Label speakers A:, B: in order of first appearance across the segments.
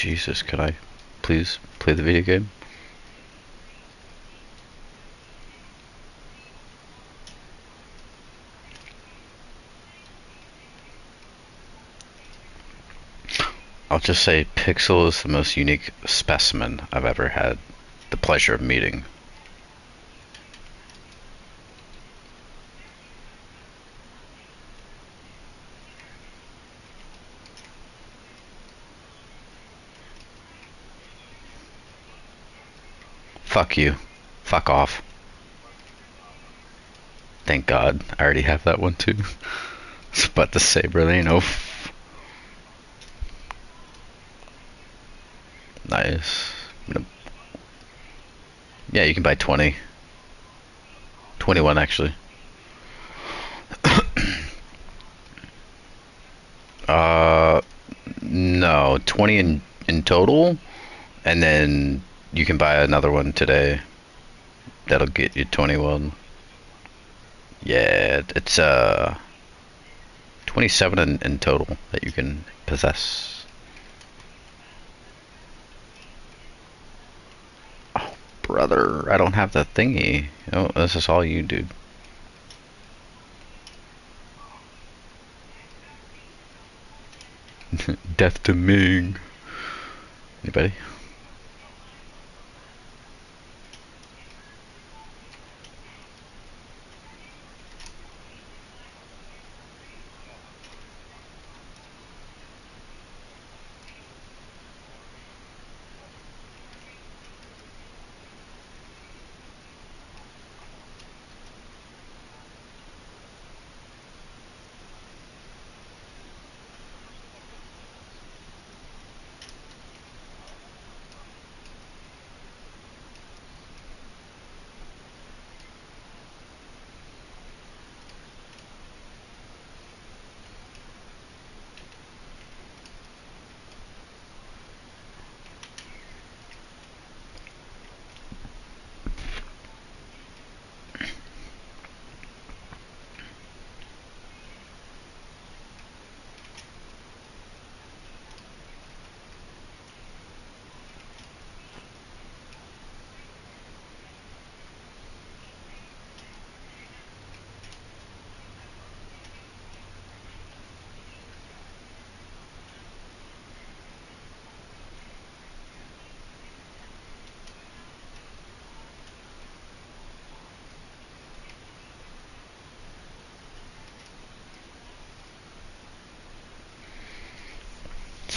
A: Jesus, could I please play the video game? I'll just say Pixel is the most unique specimen I've ever had the pleasure of meeting. Fuck you. Fuck off. Thank God. I already have that one too. But the saber, they know. Nice. Yeah, you can buy 20. 21 actually. Uh, no, 20 in total, and then you can buy another one today. That'll get you 21. Yeah, it's 27 in total that you can possess. Oh, brother, I don't have the thingy. Oh, this is all you, dude. Death to Ming. Anybody?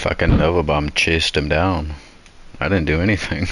A: Fucking Nova Bomb chased him down. I didn't do anything.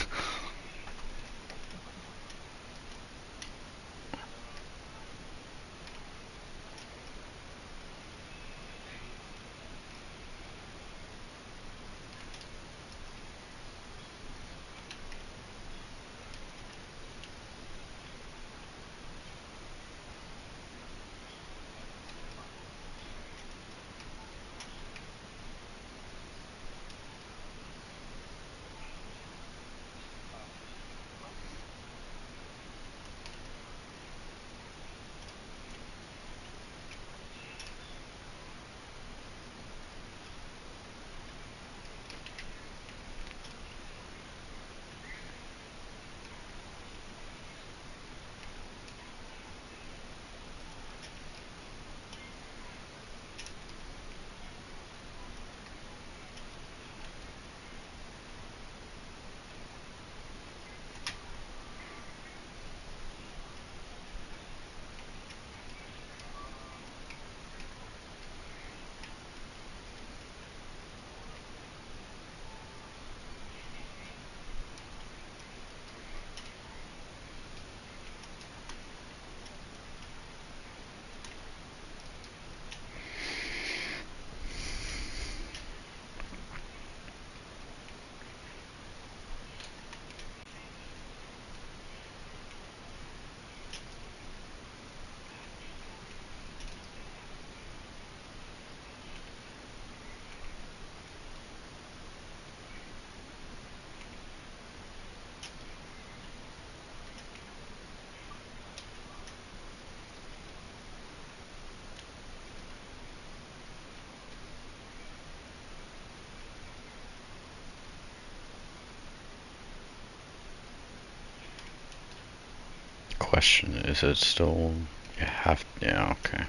A: Question, is it still... You have... Yeah, okay.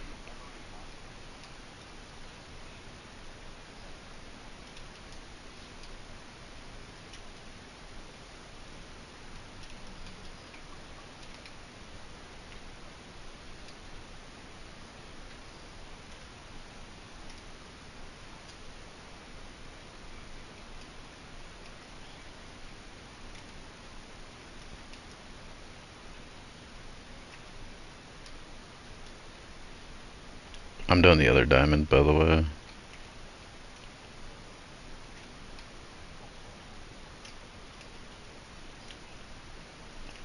A: I'm doing the other diamond, by the way.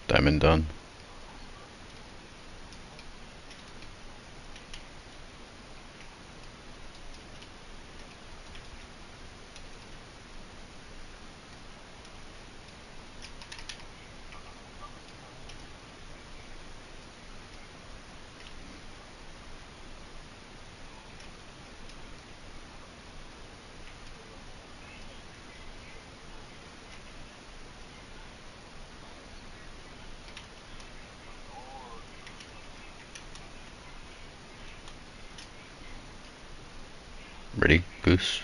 A: Diamond done. Ready, Goose?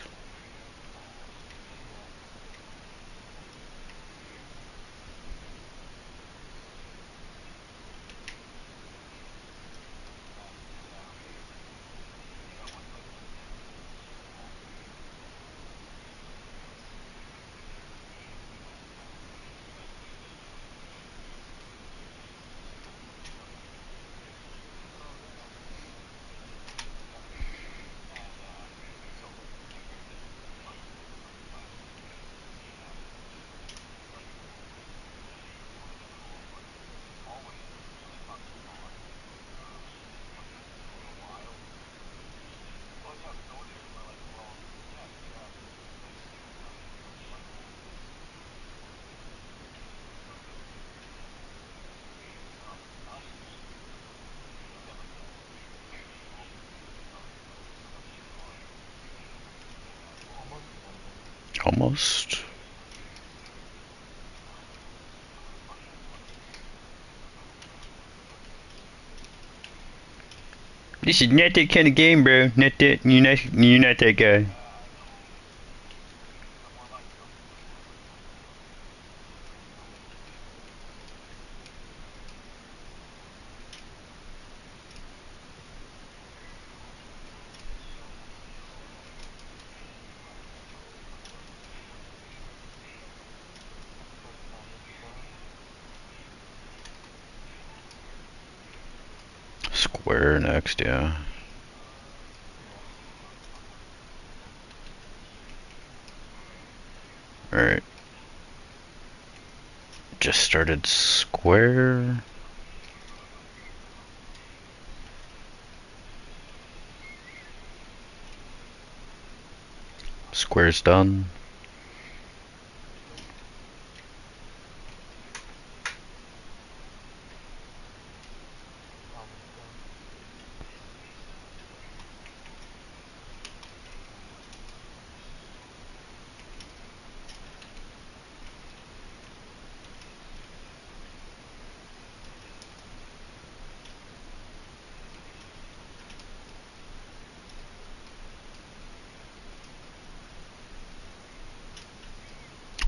A: Almost. This is not that kind of game, bro. Not that. You're not that guy. Square next, yeah. Alright. Just started square. Square's done.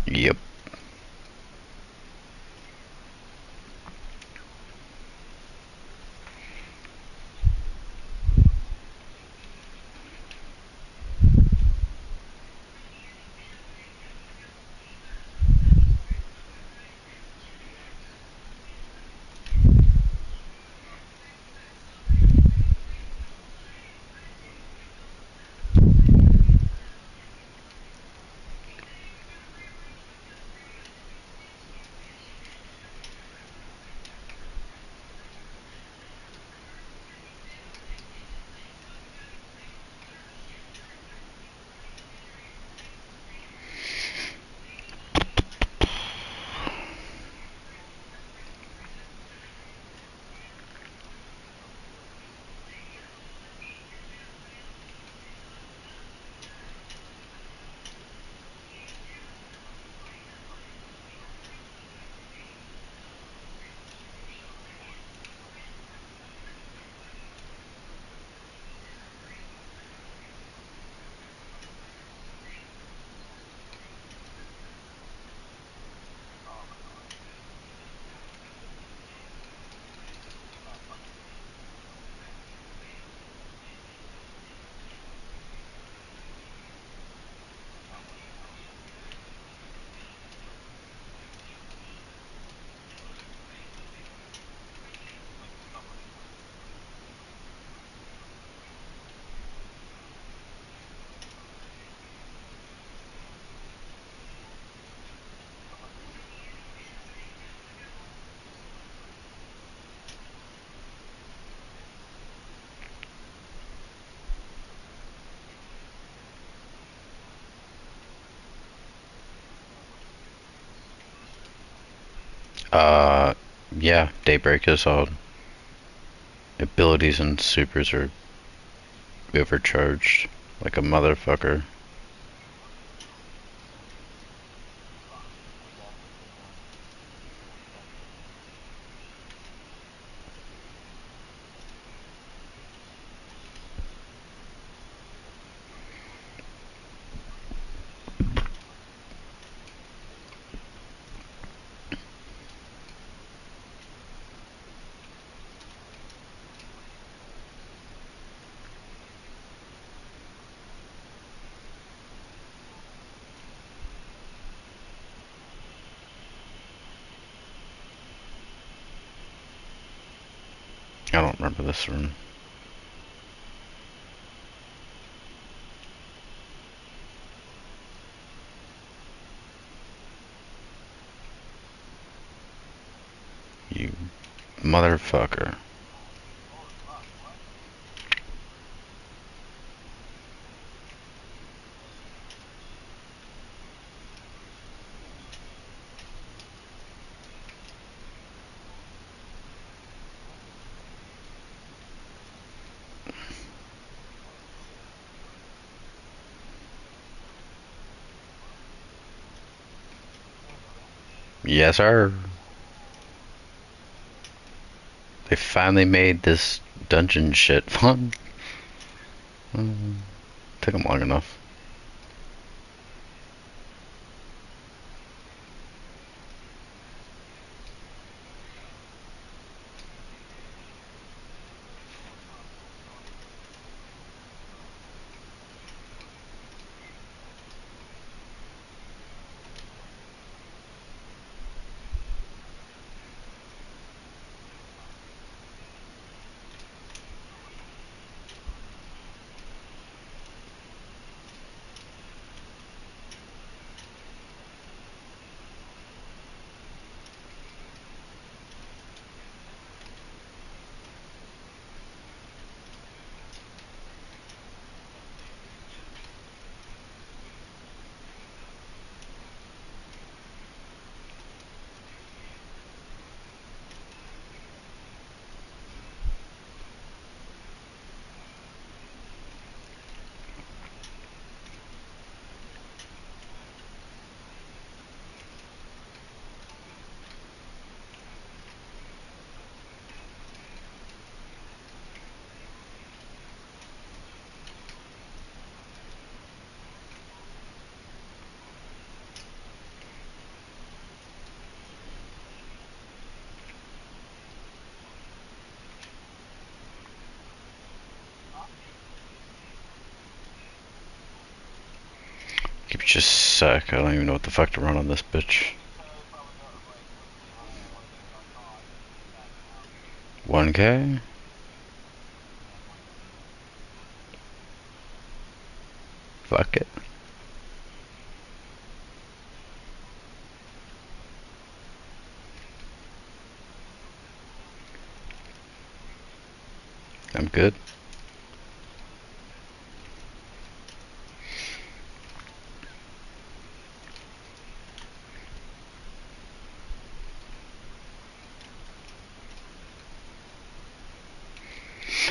A: Yep. Uh, yeah, Daybreak is on. Abilities and supers are overcharged like a motherfucker. I don't remember this one. You motherfucker. Yes, sir. They finally made this dungeon shit fun. Took them long enough. Give me just a sec. I don't even know what the fuck to run on this bitch. 1K? Fuck it. I'm good.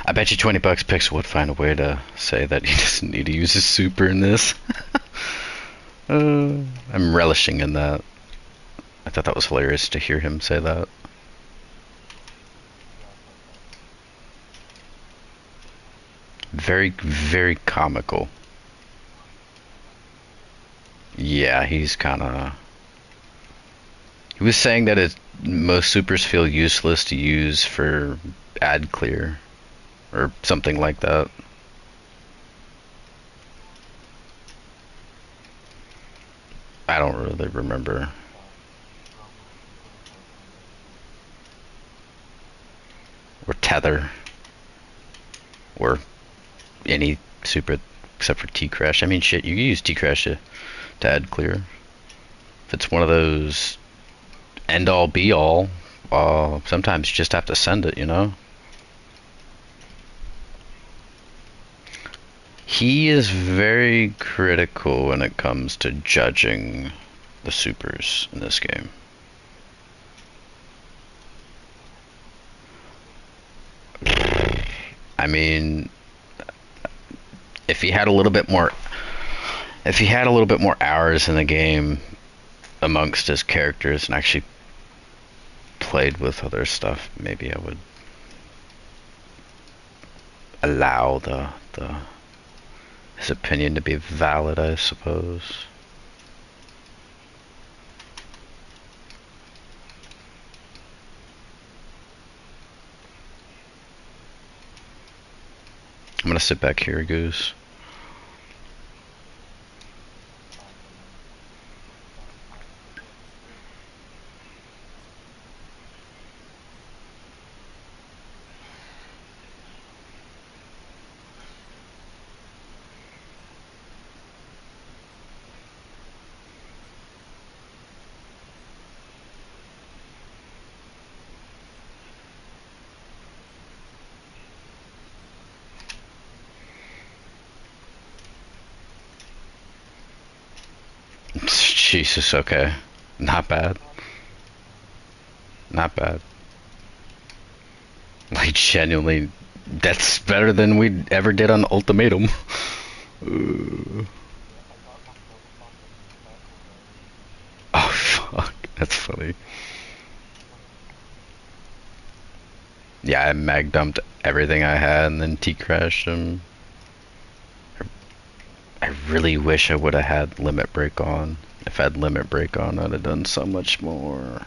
A: I bet you 20 bucks Pixel would find a way to say that he doesn't need to use his super in this. I'm relishing in that. I thought that was hilarious to hear him say that. Very, very comical. Yeah, he's kind of. He was saying that most supers feel useless to use for ad clear or something like that. I don't really remember. Or tether. Or any super except for T-Crash. I mean, shit, you can use T-Crash to ad clear. If it's one of those end all be all, sometimes you just have to send it, you know? He is very critical when it comes to judging the supers in this game. I mean, if he had a little bit more, if he had a little bit more hours in the game amongst his characters and actually played with other stuff, maybe I would allow the his opinion to be valid, I suppose. I'm gonna sit back here, Goose. Jesus, okay. Not bad. Not bad. Like, genuinely, that's better than we ever did on Ultimatum. Oh, fuck. That's funny. Yeah, I mag dumped everything I had and then T crashed him. I really wish I would have had limit break on. If I had limit break on, I'd have done so much more.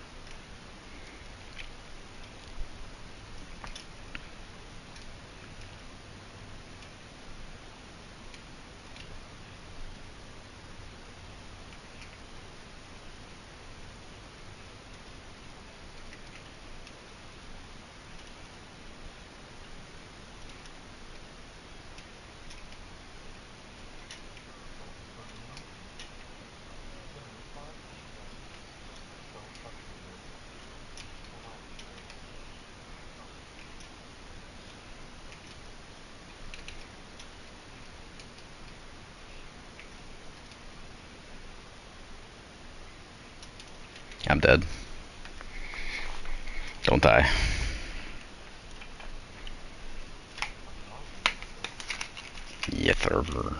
A: I'm dead. Don't die. Yether.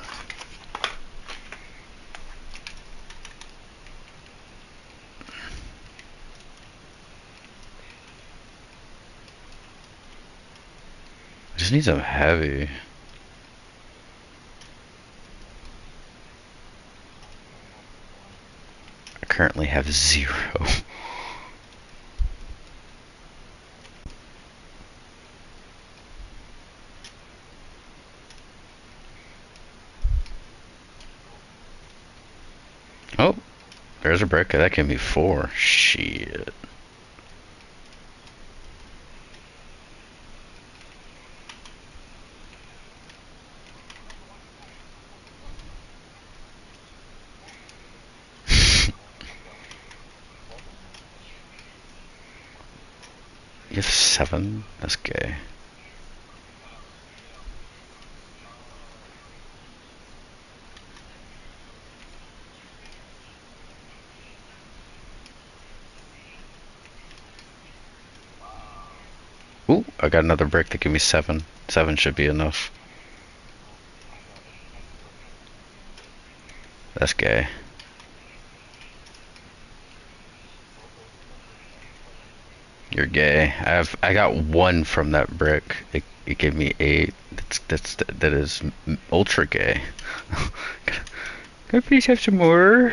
A: I just need some heavy. I currently have 0. Oh, there's a brick. That gave me 4. Shit. You have 7? That's gay. Ooh, I got another brick that gave me 7. 7 should be enough. That's gay. You're gay. I got 1 from that brick. It gave me 8. That is ultra gay. Can I please have some more?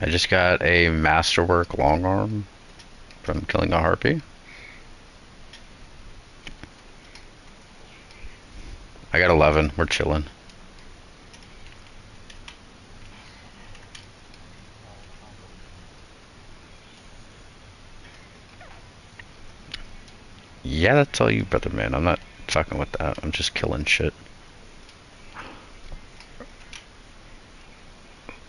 A: I just got a masterwork long arm from killing a harpy. I got 11. We're chilling. Yeah, that's all you, brother man. I'm not fucking with that. I'm just killing shit.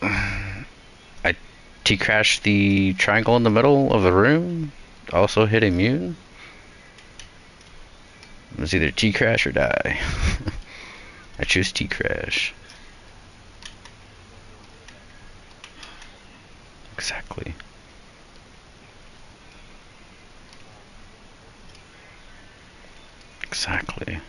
A: I T-crashed the triangle in the middle of the room. Also hit immune. It was either T-crash or die. I choose T-crash. Exactly. Exactly.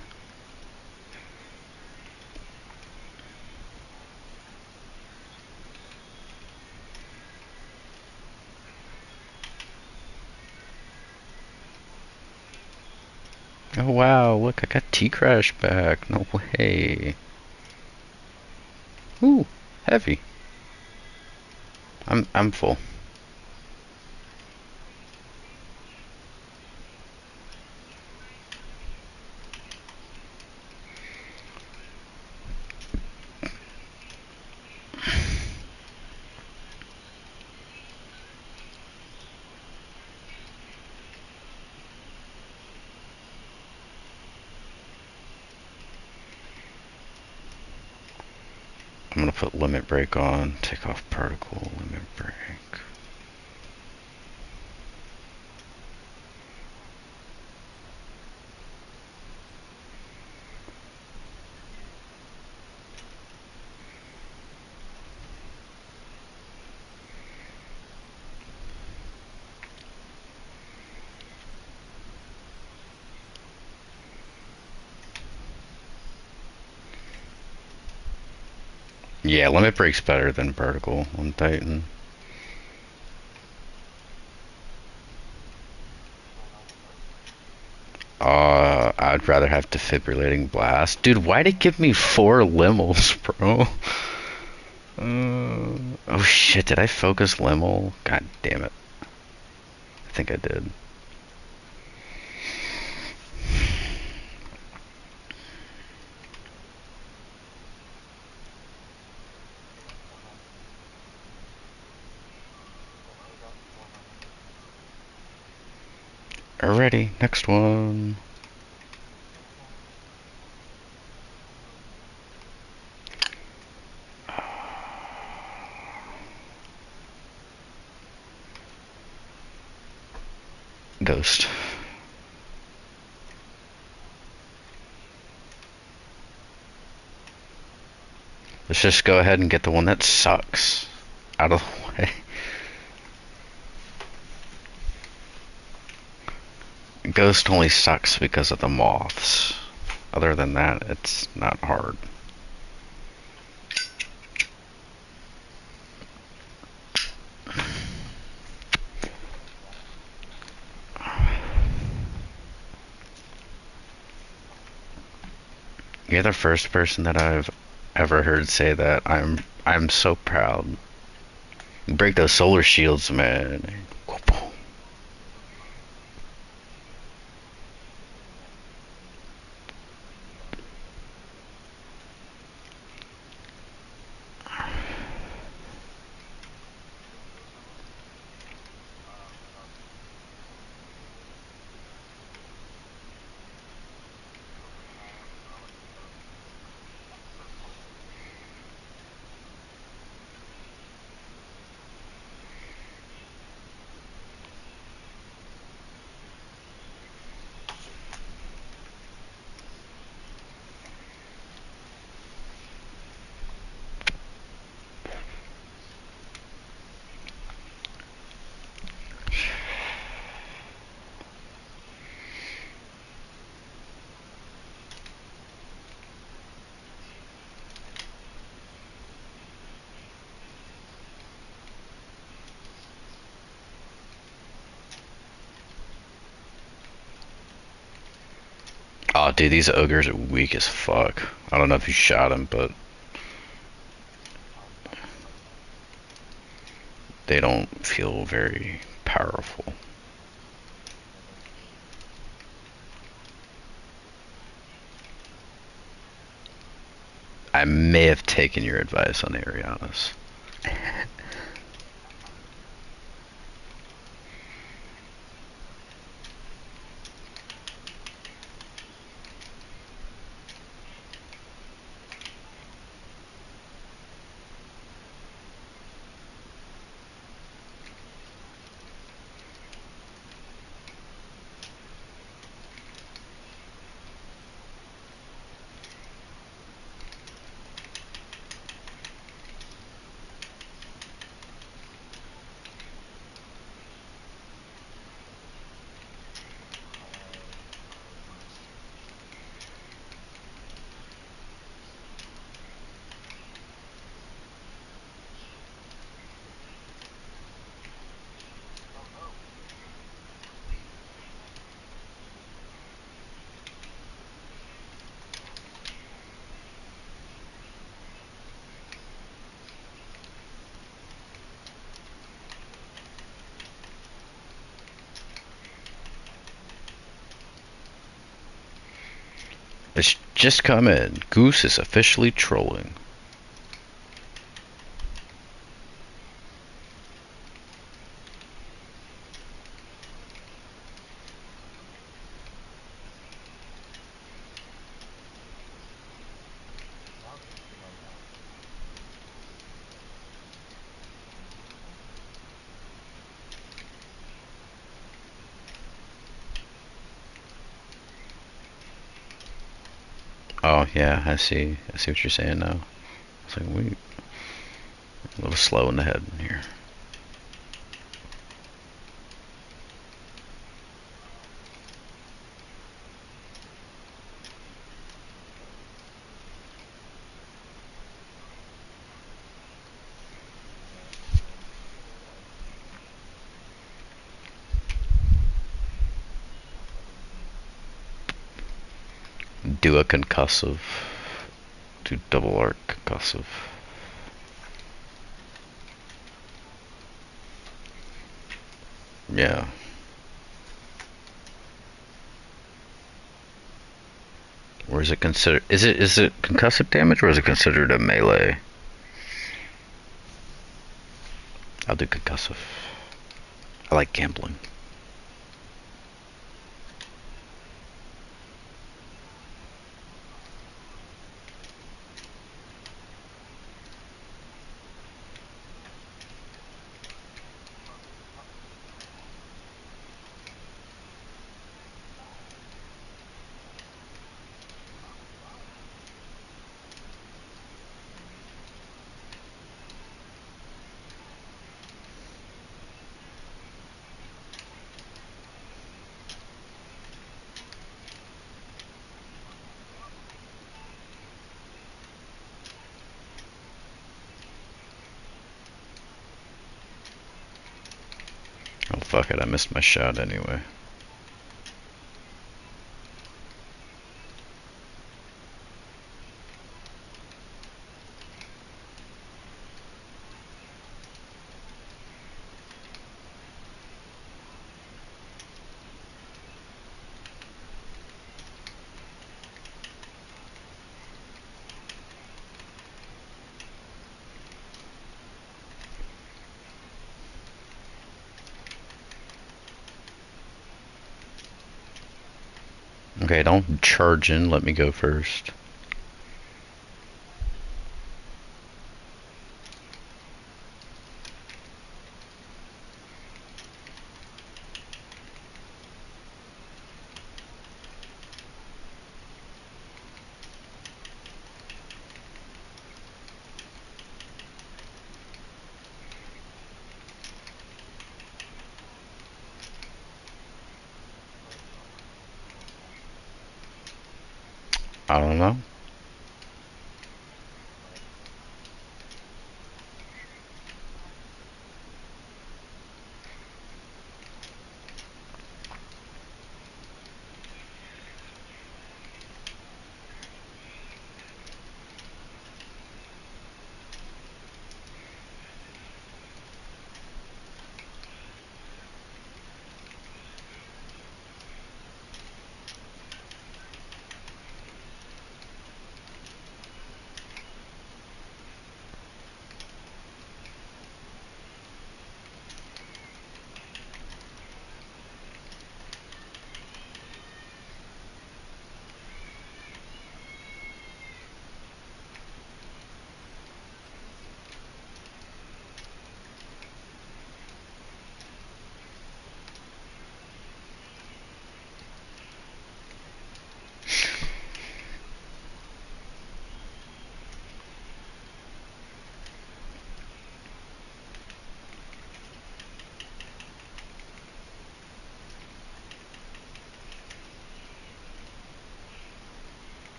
A: Oh wow, look, I got T-Crash back. No way. Ooh, heavy. I'm full. I'm gonna put limit break on, take off particle, limit break. Yeah, limit break's better than particle on Titan. I'd rather have defibrillating blast. Dude, why'd it give me 4 limals, bro? Oh shit, did I focus limal? God damn it. I think I did. Alrighty, next one. Ghost. Let's just go ahead and get the one that sucks out of the way. Ghost only sucks because of the moths. Other than that, it's not hard. You're the first person that I've ever heard say that. I'm so proud. You break those solar shields, man. Oh, dude, these ogres are weak as fuck. I don't know if you shot them, but they don't feel very powerful. I may have taken your advice on Arianas. It's just come in. Goose is officially trolling. Oh yeah, I see. I see what you're saying now. It's like we a little slow in the head here. Do a concussive. Do double arc concussive. Yeah. Or is it considered? Is it concussive damage or is it considered a melee? I'll do concussive. I like gambling. Oh fuck it, I missed my shot anyway. Okay, don't charge in. Let me go first. I don't know.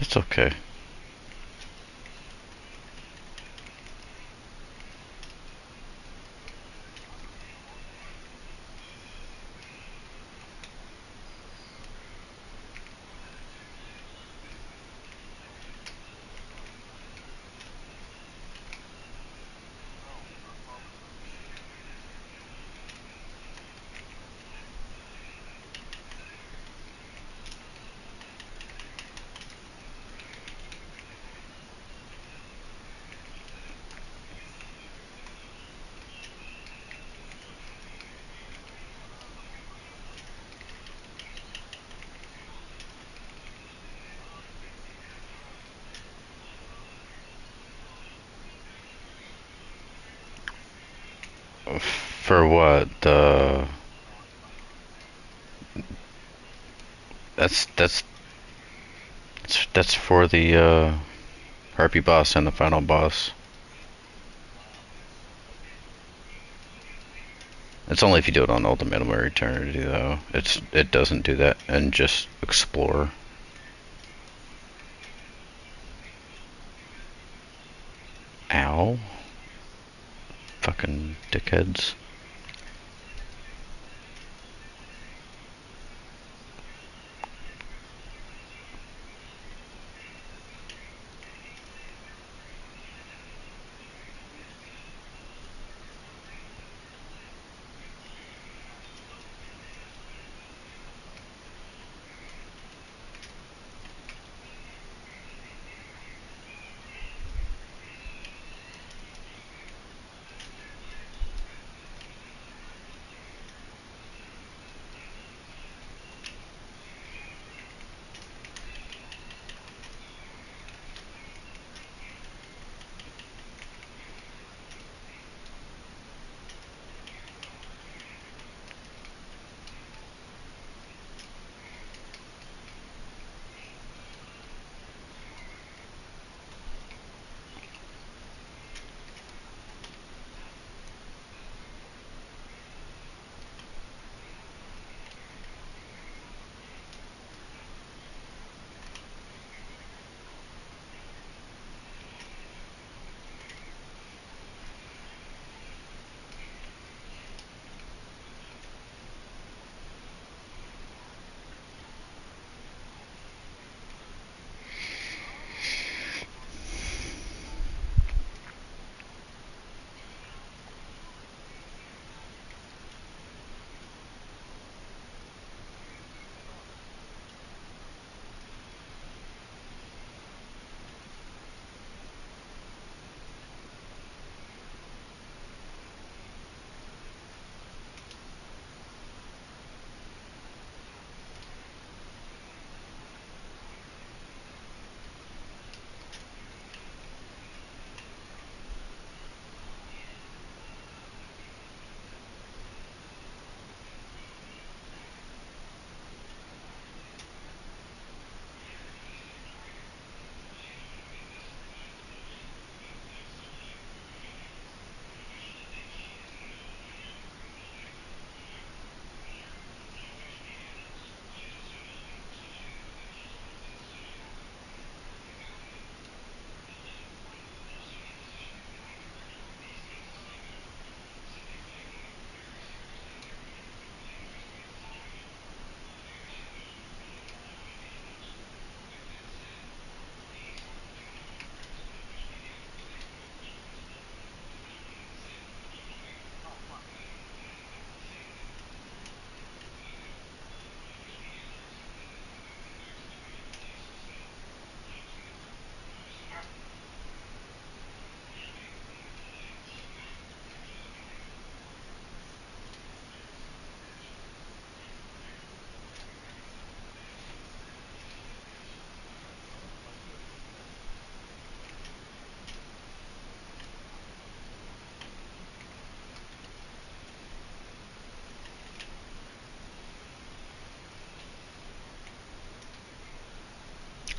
A: That's okay. For what? That's that's that's for the Harpy boss and the final boss. It's only if you do it on Ultimate Eternity though. It doesn't do that and just explore. Ow. Fucking dickheads.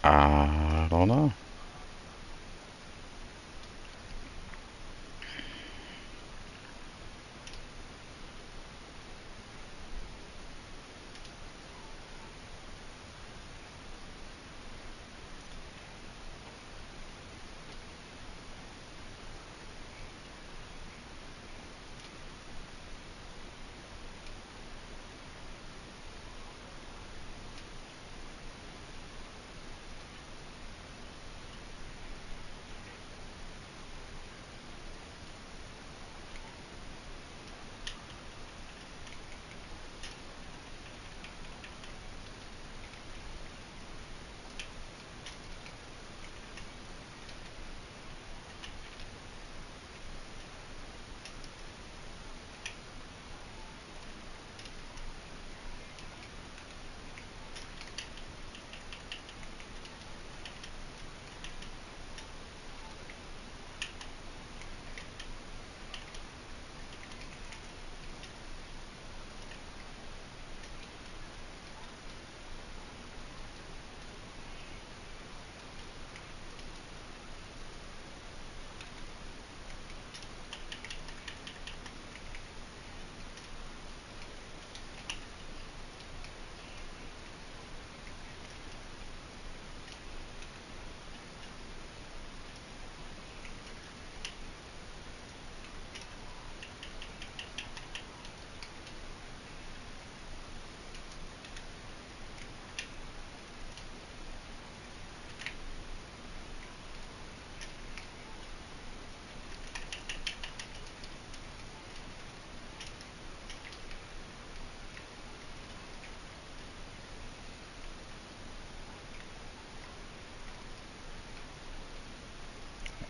A: I don't know.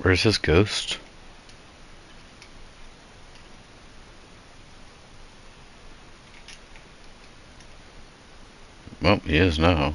A: Where's his ghost? Well, he is now.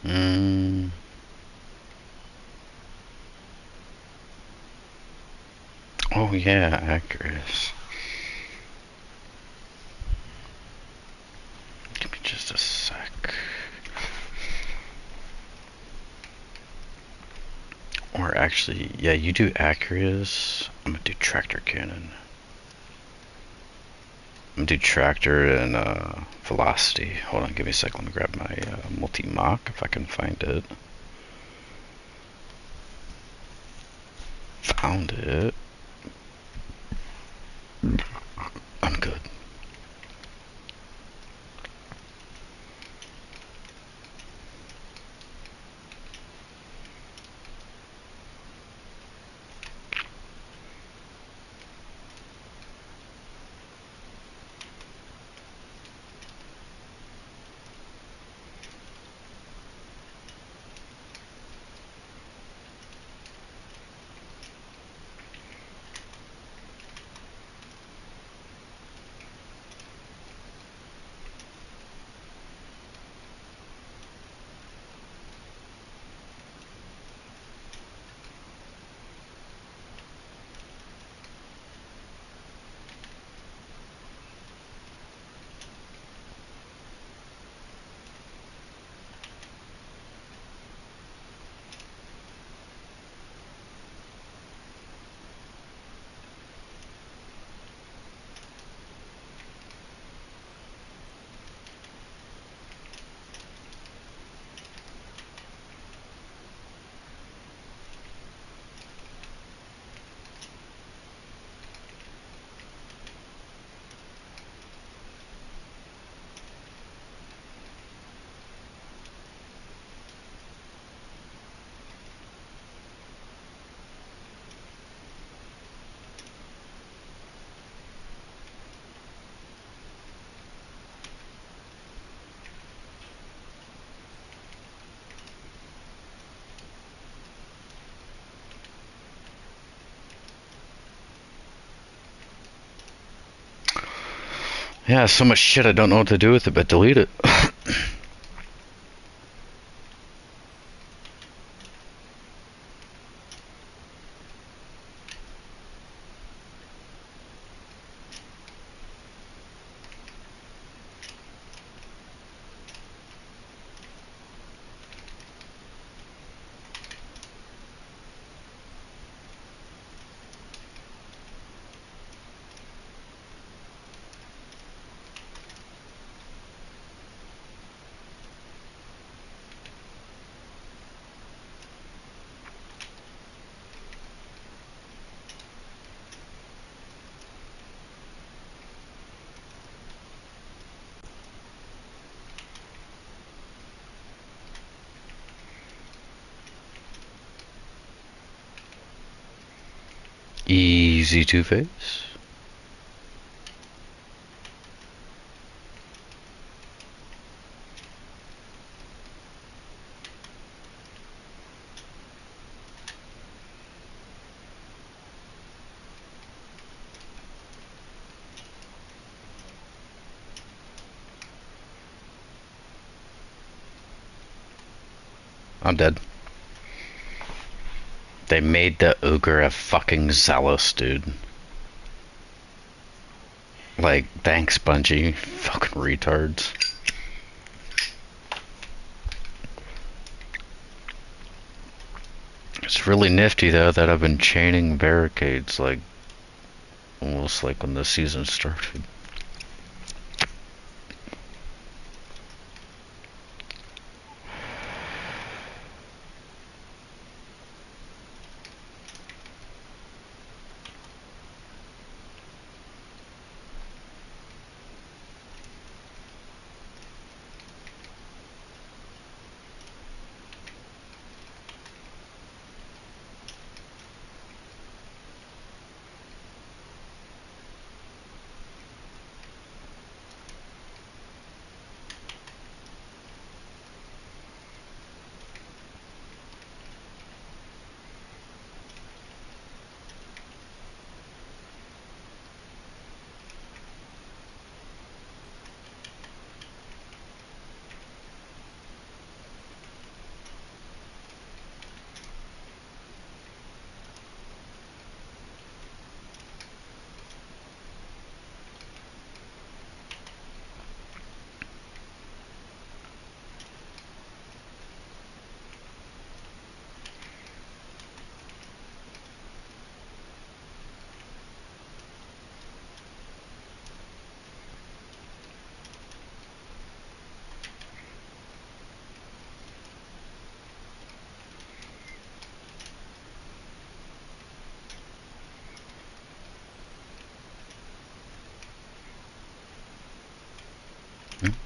A: Mm. Oh yeah, Actress. Give me just a sec. Or actually, yeah, you do Actress. I'm gonna do Tractor Cannon. I'm gonna do Tractor and Velocity. Hold on, give me a sec. Let me grab my multi-mock if I can find it. Found it. I'm good. Yeah, so much shit I don't know what to do with it, but delete it. Easy Two-Face. I'm dead. They made the ogre a fucking zealous, dude. Like, thanks, Bungie. Fucking retards. It's really nifty, though, that I've been chaining barricades, like, almost like when the season started.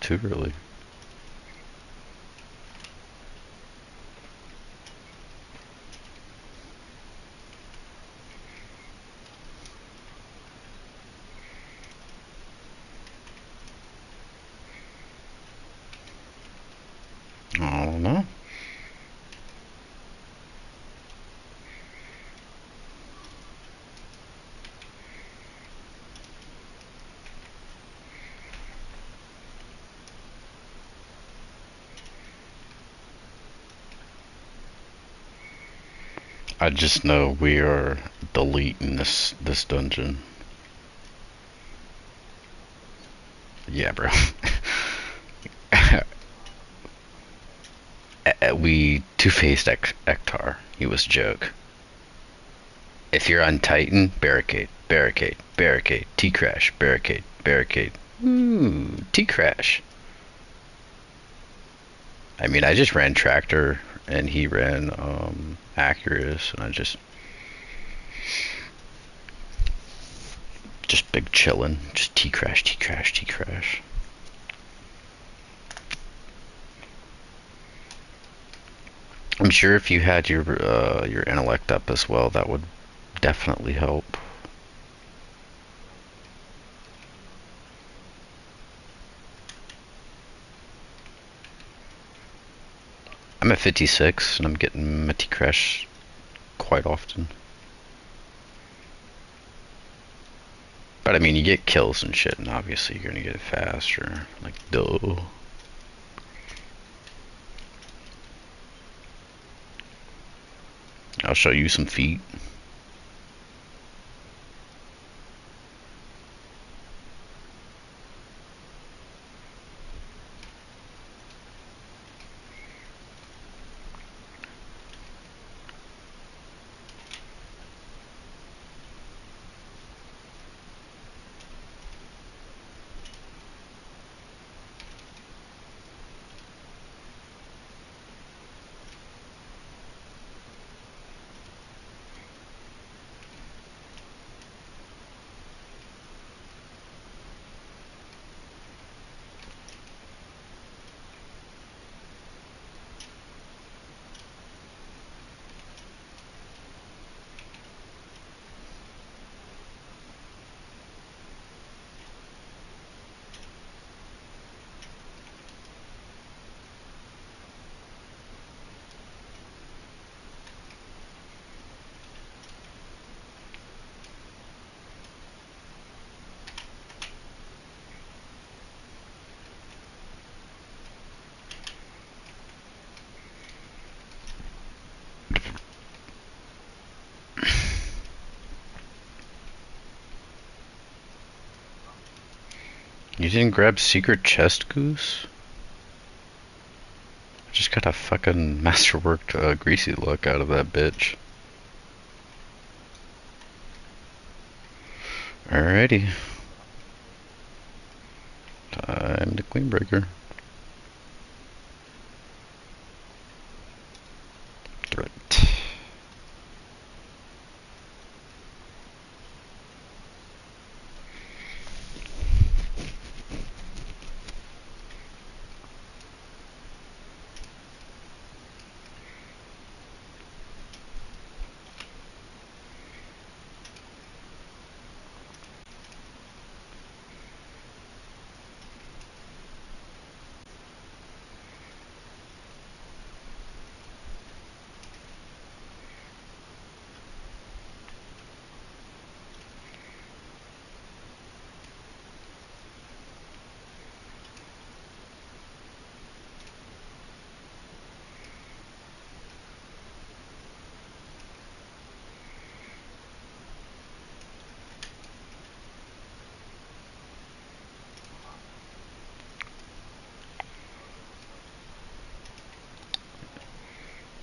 A: Too early. I don't know. I just know we are deleting this dungeon. Yeah, bro. We two-faced Ektar. He was a joke. If you're on Titan, barricade, barricade, barricade, T-crash, barricade, barricade. Ooh, T-crash. I mean, I just ran Tractor, and he ran Accurus, and I just big chillin'. Just T-crash, T-crash, T-crash. I'm sure if you had your intellect up as well, that would definitely help. I'm at 56, and I'm getting my T-crash quite often. But I mean, you get kills and shit, and obviously you're gonna get it faster. Like, duh. I'll show you some feet. You didn't grab secret chest, Goose? Just got a fucking masterworked greasy look out of that bitch. Alrighty. Time to clean breaker. Threat.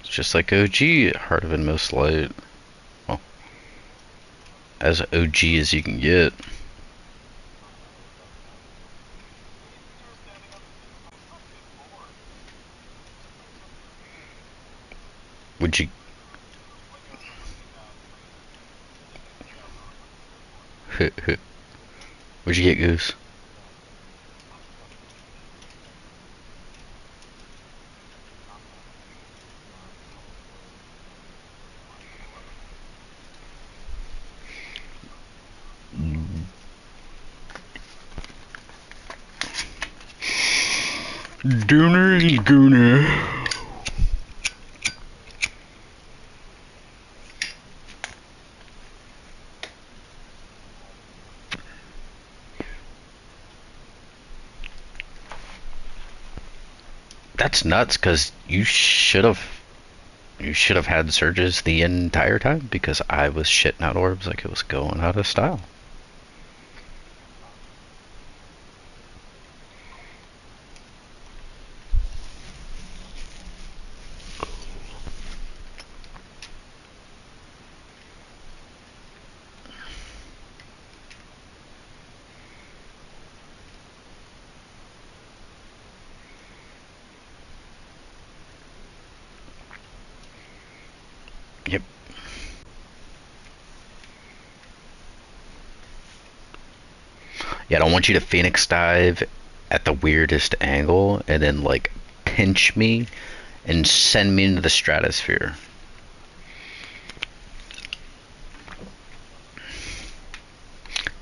A: It's just like OG, Heart of Inmost Light. Well, as OG as you can get. Would you... What'd you get, Goose? Dooner is gooner. That's nuts, cause you should have had surges the entire time because I was shitting out orbs like it was going out of style. Yep. Yeah, I don't want you to Phoenix dive at the weirdest angle and then like pinch me and send me into the stratosphere.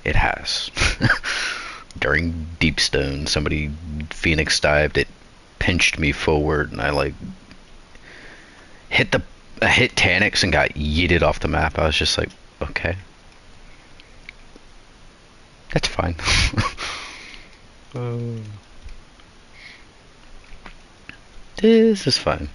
A: It has. During Deepstone, somebody Phoenix dived, it pinched me forward, and I like hit Tanix and got yeeted off the map. I was just like, okay. That's fine. uh, this is fine.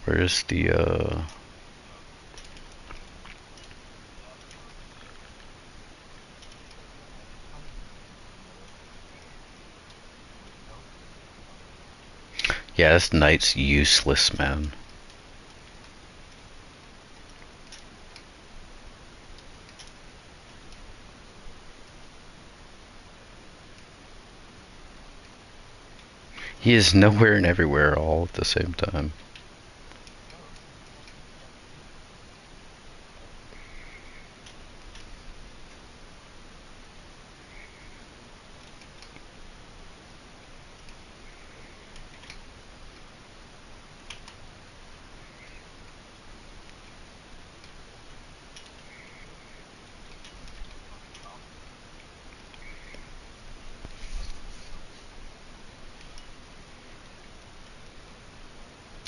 A: Where's the yeah, this knight's useless, man. He is nowhere and everywhere all at the same time.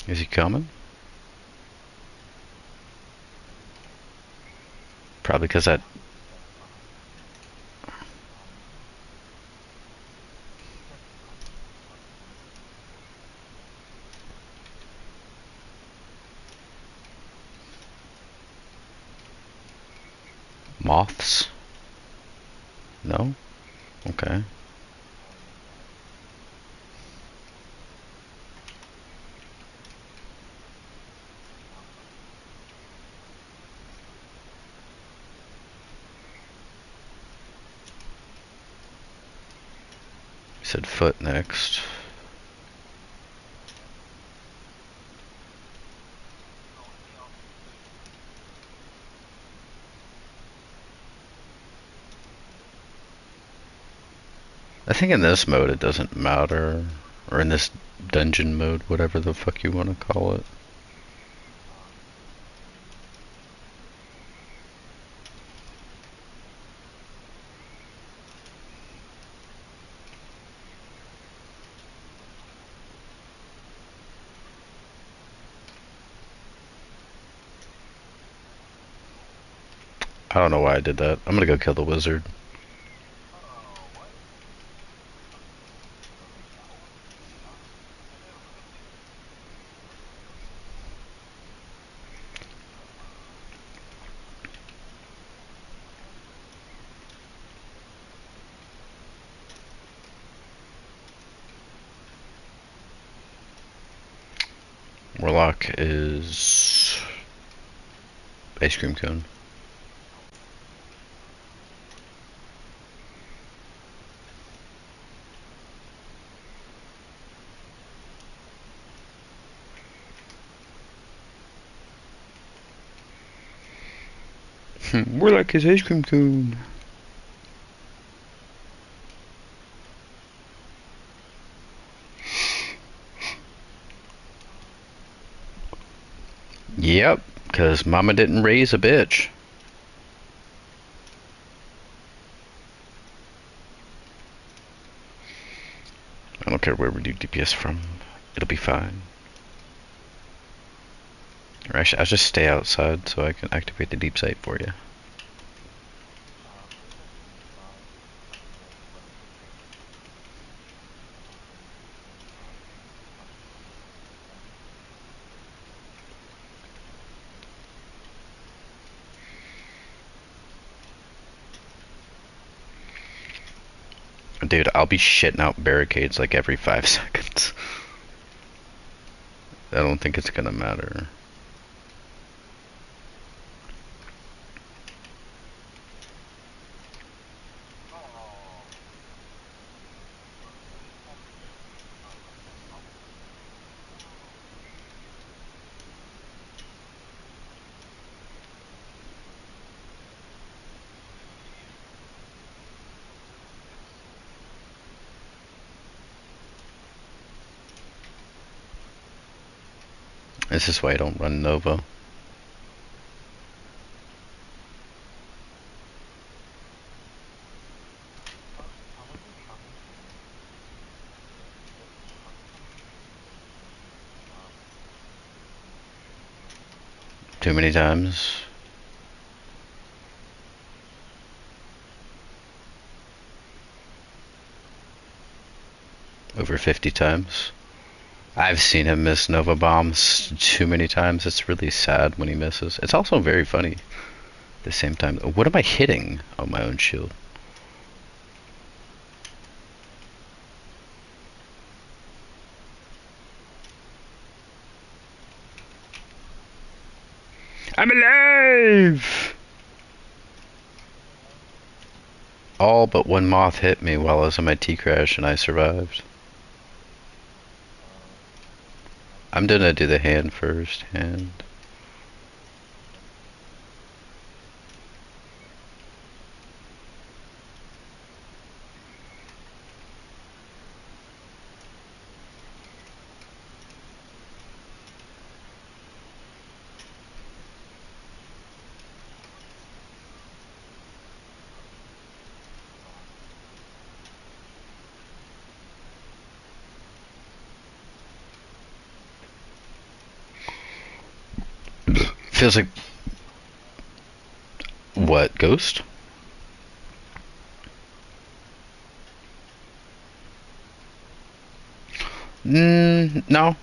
A: Is he coming? Probably because that... Moths? No? Okay. He said foot next. I think in this mode it doesn't matter. Or in this dungeon mode, whatever the fuck you want to call it. I don't know why I did that. I'm gonna go kill the wizard. Warlock is... ice cream cone. Warlock is ice cream cone. Yep, because mama didn't raise a bitch. I don't care where we do DPS from. It'll be fine. Or actually, I'll just stay outside so I can activate the deep sight for you. Dude, I'll be shitting out barricades like every 5 seconds. I don't think it's gonna matter. This is why I don't run Nova. Too many times. Over 50 times. I've seen him miss Nova bombs too many times. It's really sad when he misses. It's also very funny at the same time. What am I hitting on my own shield? I'm alive! All but one moth hit me while I was on my T-crash and I survived. I'm gonna do the hand first. Hand. Feels like... What, Ghost? No.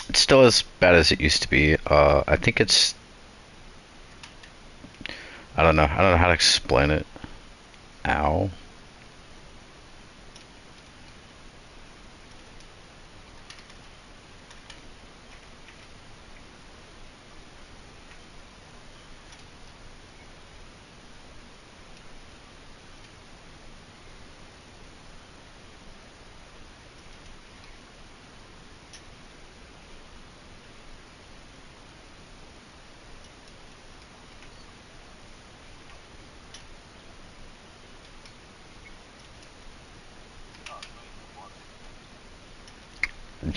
A: It's still as bad as it used to be. I think it's... I don't know. I don't know how to explain it. Ow.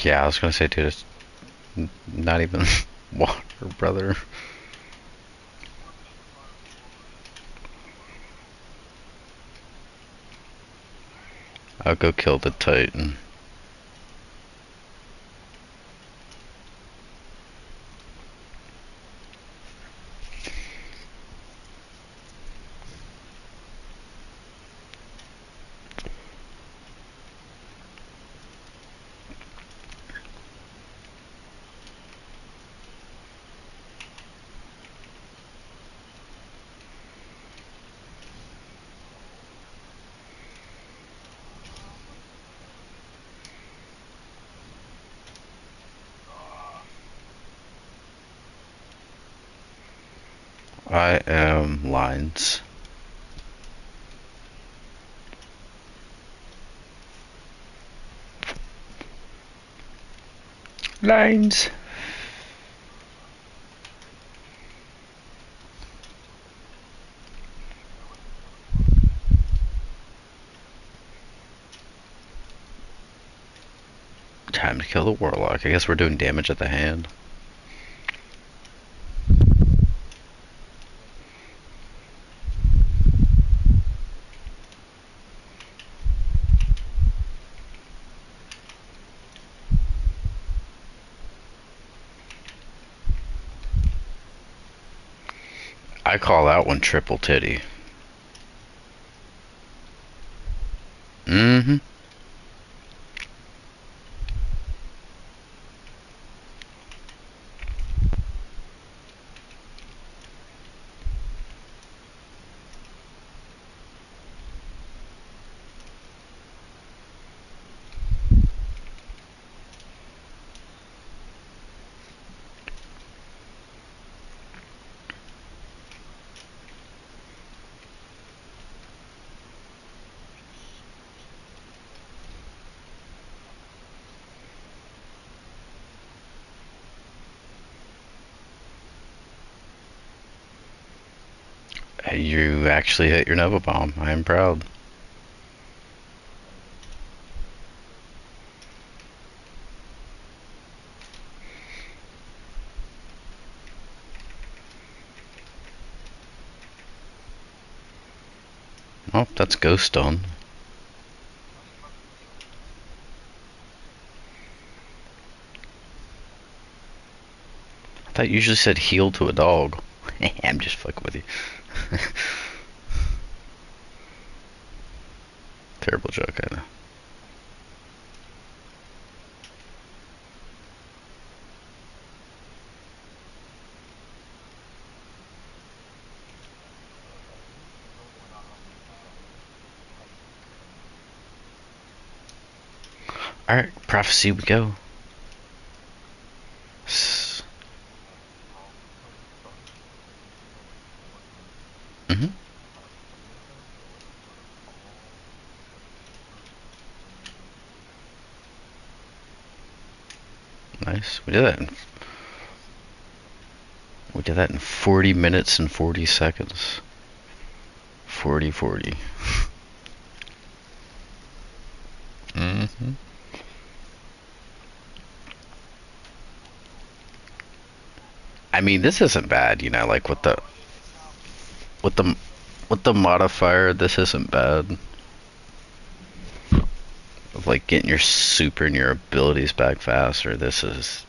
A: Yeah, I was gonna say, dude, it's not even water, brother. I'll go kill the Titan. I am lines. Lines. Time to kill the Warlock. I guess we're doing damage at the hand. I call that one triple titty. Mm-hmm. You actually hit your Nova Bomb. I am proud. Oh, that's ghost stone. I thought you usually said heal to a dog. I'm just fucking with you. Terrible joke, I know. Alright, prophecy we go. Mm-hmm. Nice. We did that in 40 minutes and 40 seconds. 40-40. Mm-hmm. I mean, this isn't bad, you know, like with the with the modifier, this isn't bad. Of like getting your super and your abilities back faster. This is,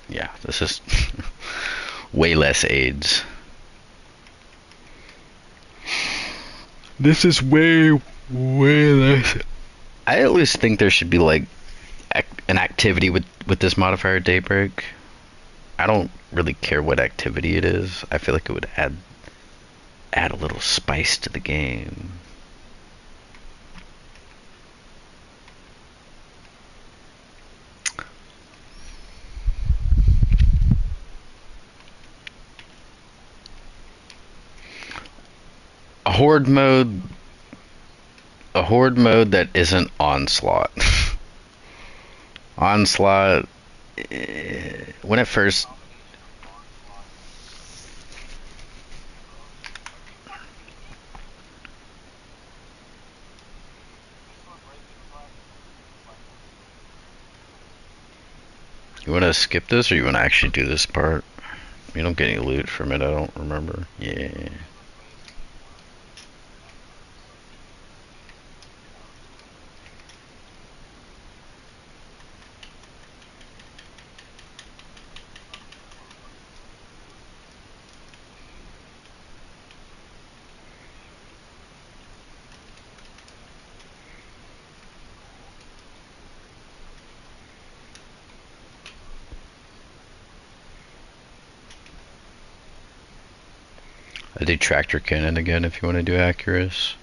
A: yeah, this is way less aids. This is way less. I at least think there should be like an activity with this modifier Daybreak. I don't really care what activity it is. I feel like it would add a little spice to the game. A horde mode, a horde mode that isn't onslaught. Onslaught, when it first, you want to skip this or you want to actually do this part? You don't get any loot from it, I don't remember. Yeah. I do tractor cannon again if you want to do Accurus.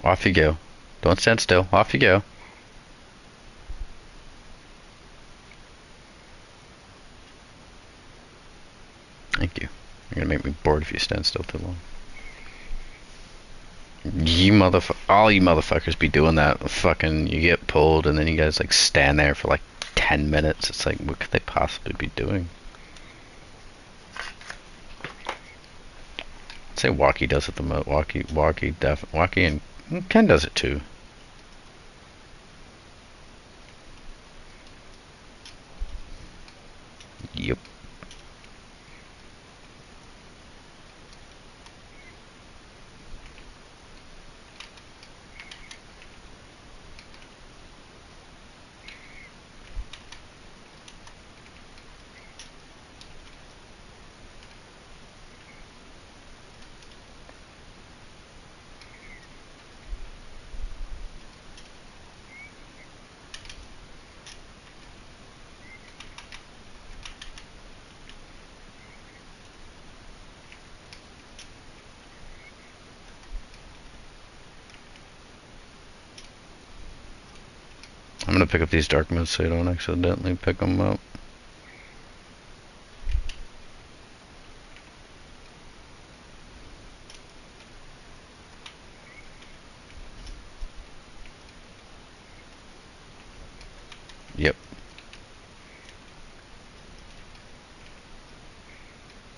A: Off you go. Don't stand still. Off you go. Thank you. You're gonna make me bored if you stand still too long. All you motherfuckers be doing that. Fucking, you get pulled and then you guys like stand there for like 10 minutes. It's like, what could they possibly be doing? I'd say Walkie does it the most. Walkie and Ken does it too. Yep. I'm gonna pick up these dark modes so I don't accidentally pick them up. Yep.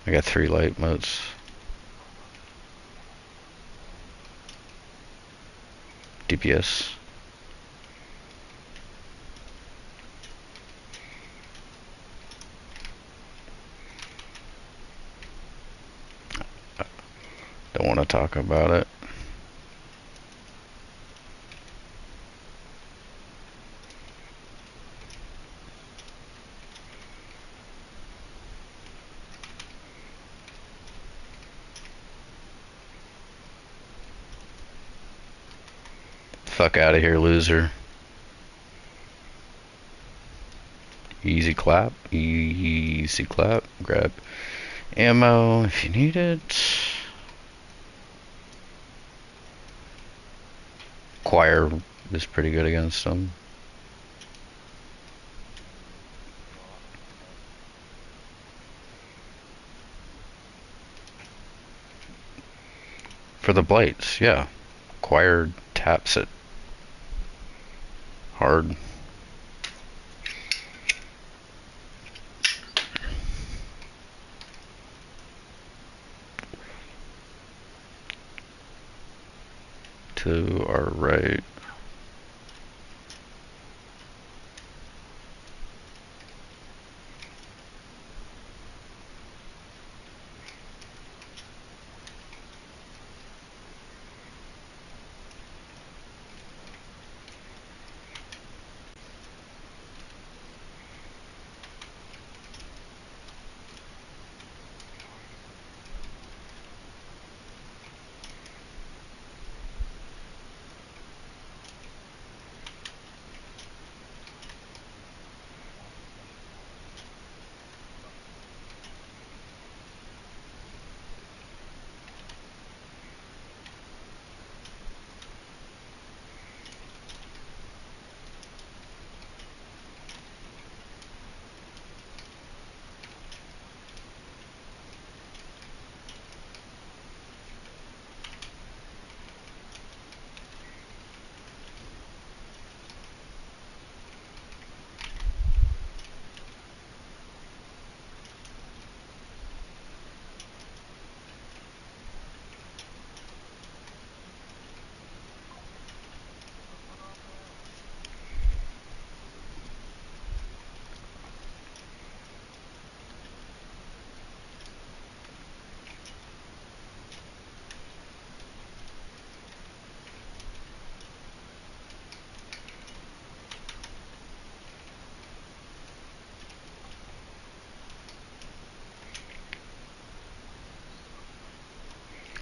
A: I got 3 light modes. DPS. Don't want to talk about it. Fuck out of here, loser. Easy clap. Easy clap. Grab ammo if you need it. Choir is pretty good against them. For the blights, yeah. Choir taps it hard. To our right.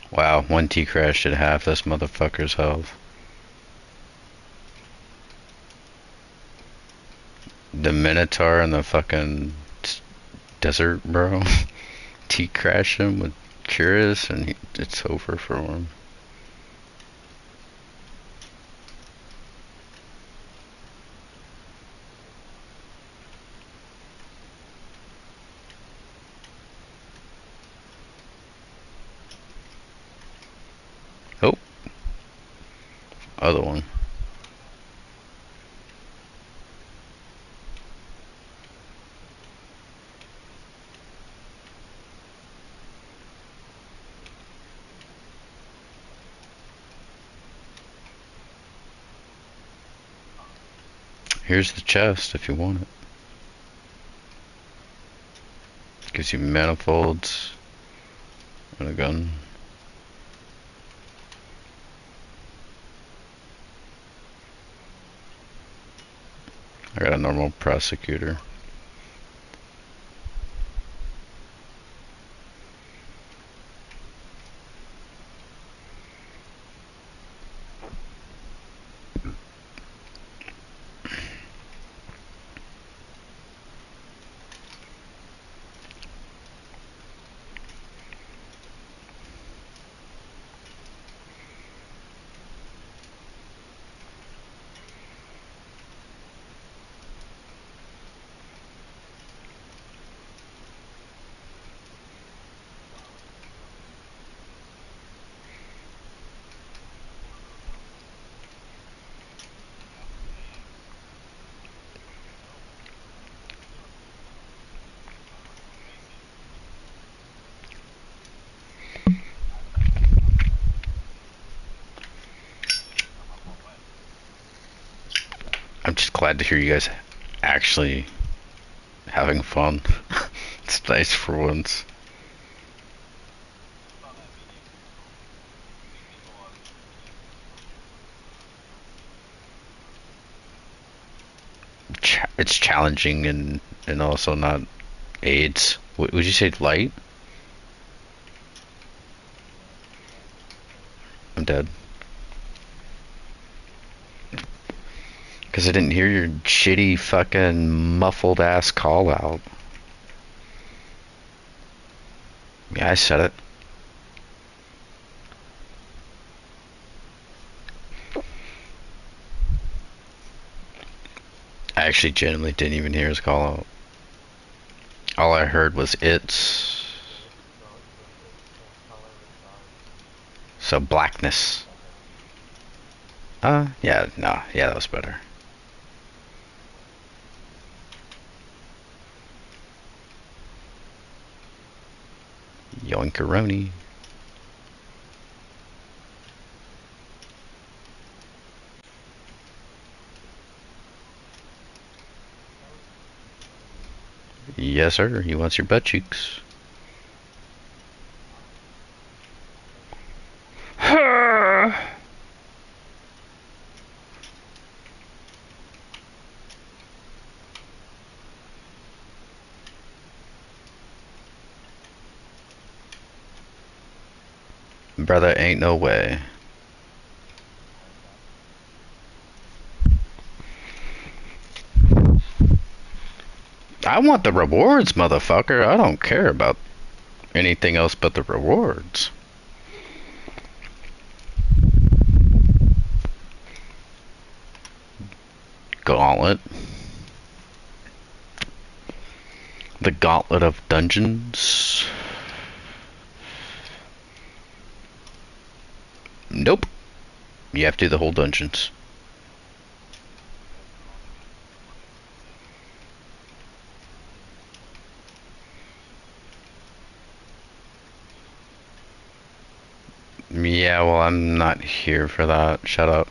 A: Wow, 1 T crash did half this motherfucker's health. The Minotaur and the fucking desert, bro. T crash him with Curious and it's over for him. Oh, other one. Here's the chest if you want it. Gives you manifolds and a gun. I got a normal prosecutor. glad to hear you guys actually having fun. It's nice for once. It's challenging and also not AIDS. Would you say light? I'm dead. Because I didn't hear your shitty fucking muffled ass call out. Yeah, I said it. I actually genuinely didn't even hear his call out. All I heard was it's. So blackness. Yeah, no, yeah, that was better. Yoinkaroni. Yes, sir. He wants your butt cheeks. Brother, ain't no way. I want the rewards, motherfucker. I don't care about anything else but the rewards. Gauntlet. The Gauntlet of Dungeons. Nope. You have to do the whole dungeons. Yeah, well, I'm not here for that. Shut up.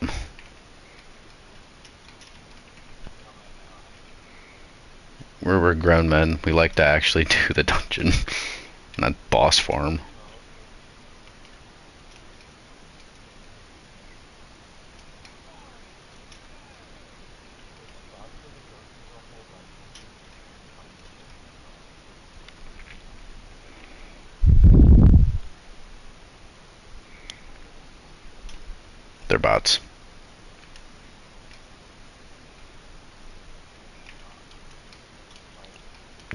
A: We're grown men. We like to actually do the dungeon, not boss farm. They're bots.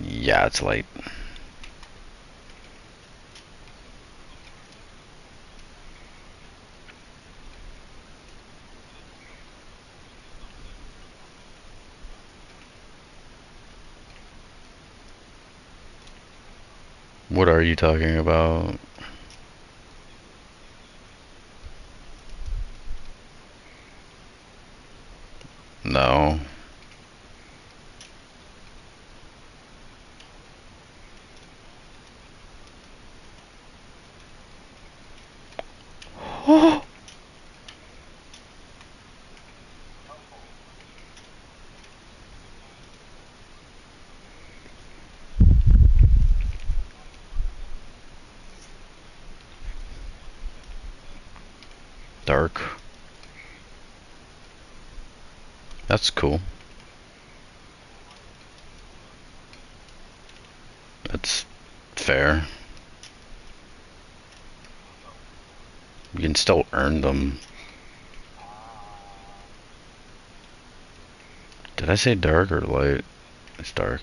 A: Yeah, it's late. What are you talking about? No. Dark. That's cool. That's fair. You can still earn them. Did I say dark or light? It's dark.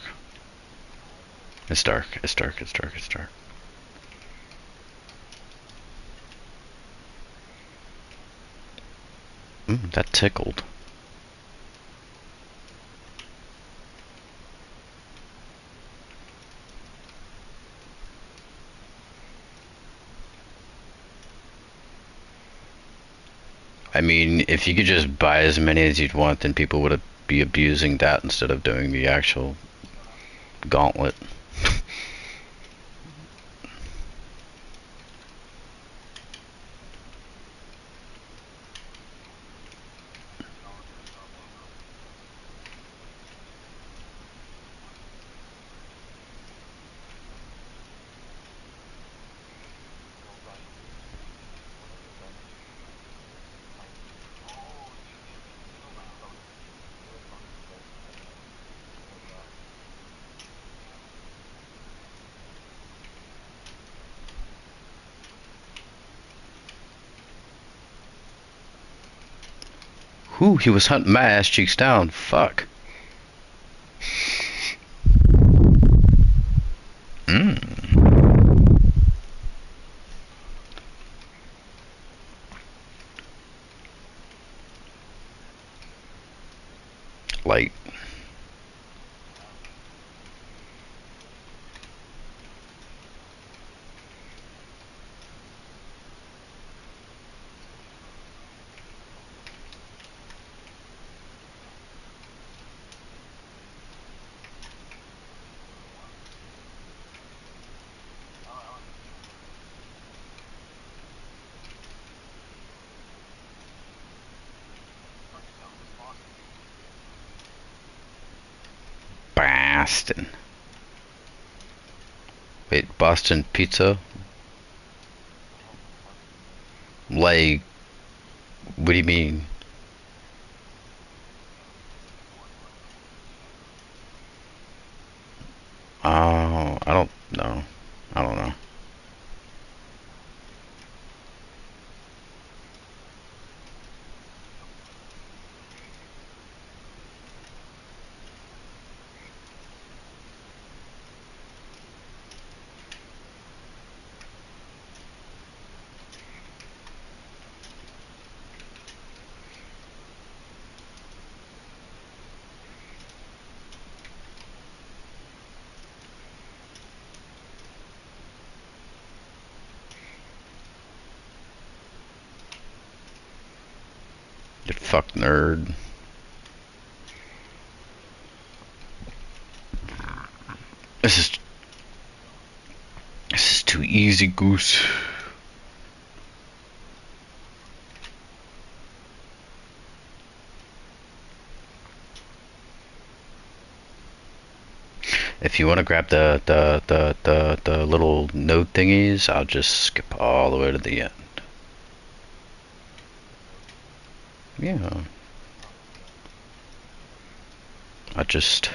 A: It's dark. It's dark. It's dark. It's dark. That tickled. I mean, if you could just buy as many as you'd want, then people would be abusing that instead of doing the actual gauntlet. Whew, he was hunting my ass cheeks down. Fuck. Light. Boston. Wait, Boston pizza? Like, what do you mean? Oh, I don't know. I don't know. You fuck nerd. This is this is too easy, Goose. If you want to grab the little node thingies, I'll just skip all the way to the end. Yeah. I'll just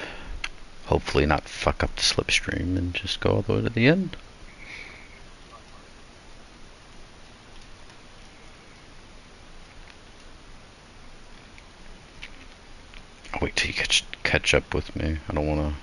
A: hopefully not fuck up the slipstream and just go all the way to the end. I'll wait till you catch up with me. I don't want to.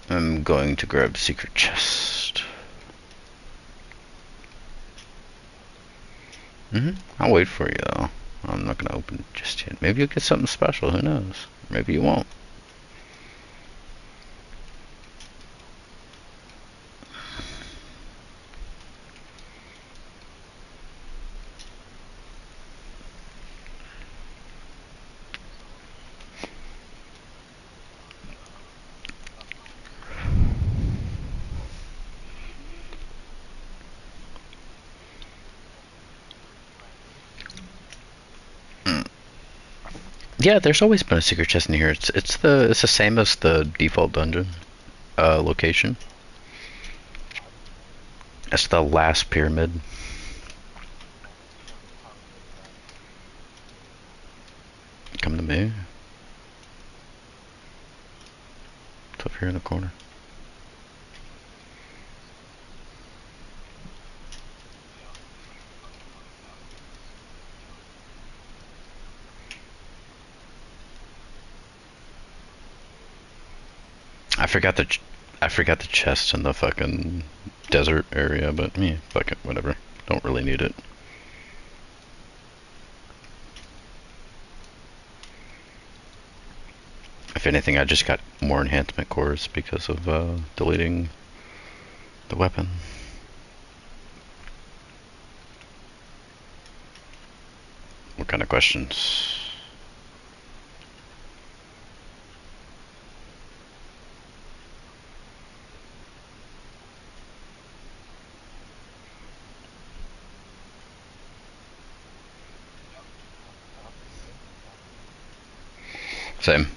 A: I'm going to grab secret chest. I'll wait for you though. I'm not gonna open it just yet. Maybe you'll get something special. Who knows? Maybe you won't. Yeah, there's always been a secret chest in here. It's the same as the default dungeon location. It's the last pyramid. Come to me. It's up here in the corner. I forgot the chest in the fucking desert area, but yeah, fuck it, whatever. Don't really need it. If anything, I just got more enhancement cores because of deleting the weapon. What kind of questions? Same.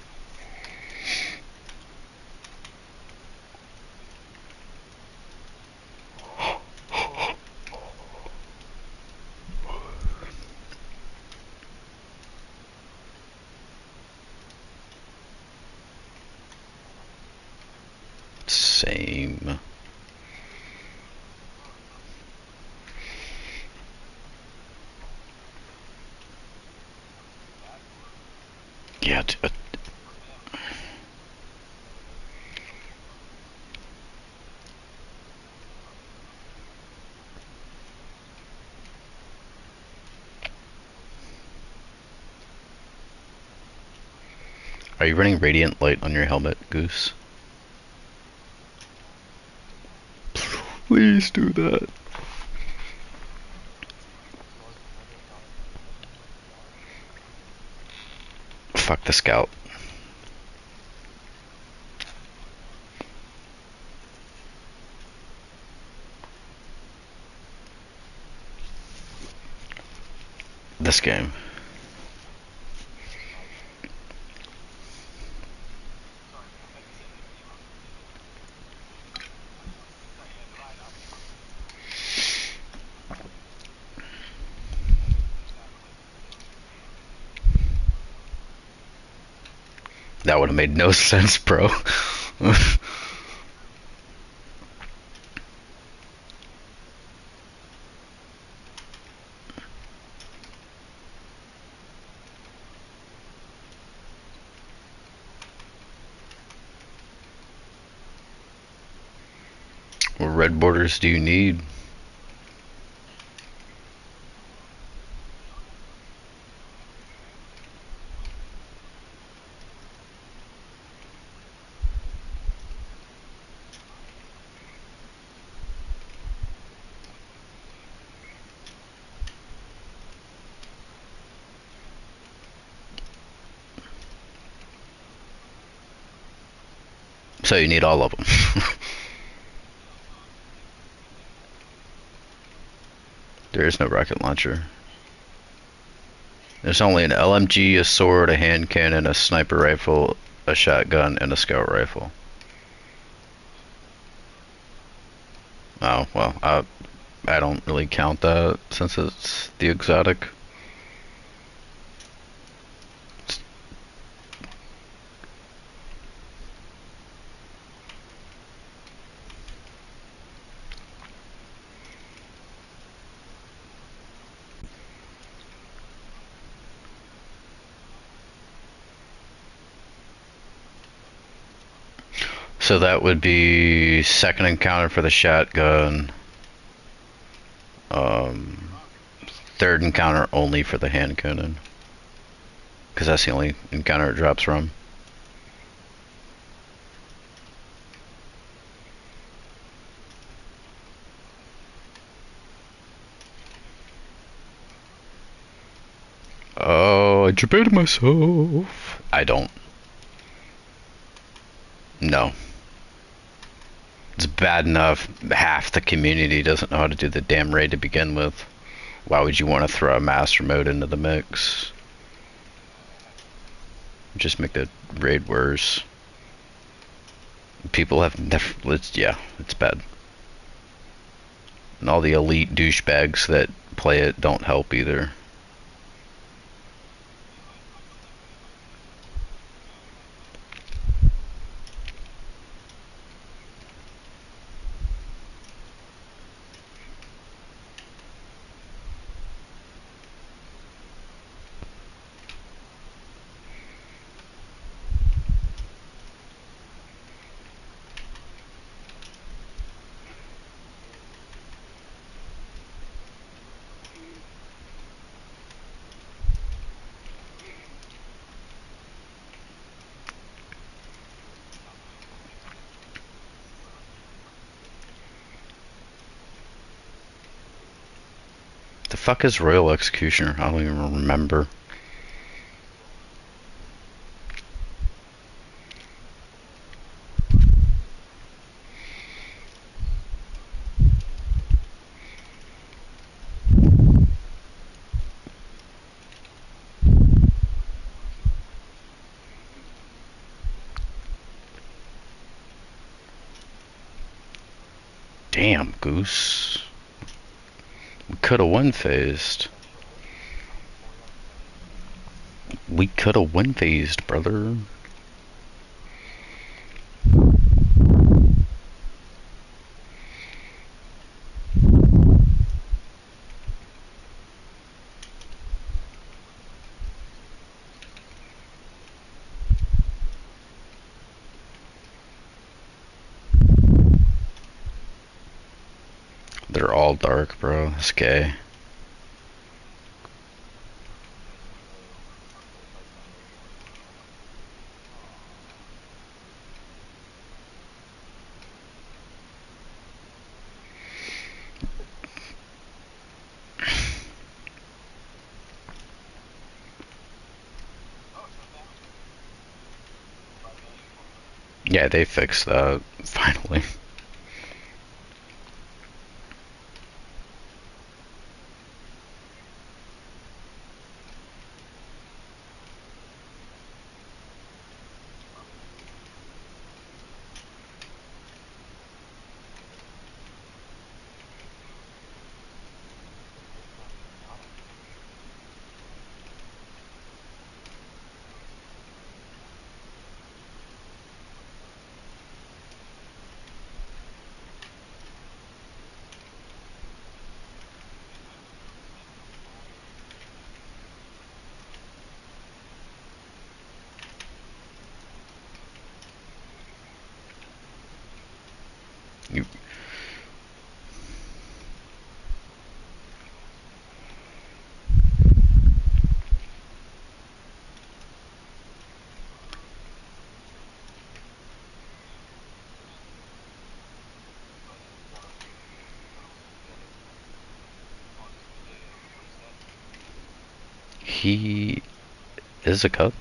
A: Same. Yeah. Are you running radiant light on your helmet, Goose? Please do that. Fuck the scout. This game. That would have made no sense, bro. What red borders do you need? So you need all of them. There is no rocket launcher. There's only an LMG, a sword, a hand cannon, a sniper rifle, a shotgun, and a scout rifle. Oh, well, I don't really count that since it's the exotic. So that would be second encounter for the shotgun. Um, third encounter only for the hand cannon. Because that's the only encounter it drops from. Oh, I debated myself. I don't. No. It's bad enough half the community doesn't know how to do the damn raid to begin with. Why would you want to throw a master mode into the mix? Just make the raid worse. People have never. It's bad. And all the elite douchebags that play it don't help either. fuck is Royal Executioner? I don't even remember. Damn, Goose. We could have one phased. We could have one phased, brother. They're all dark, bro. That's gay. Yeah, they fixed that, finally. You, he is a cut.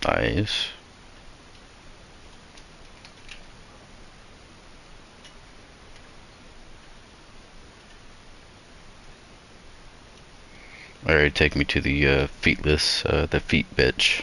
A: Nice. Alright, take me to the feetless, the feet bitch.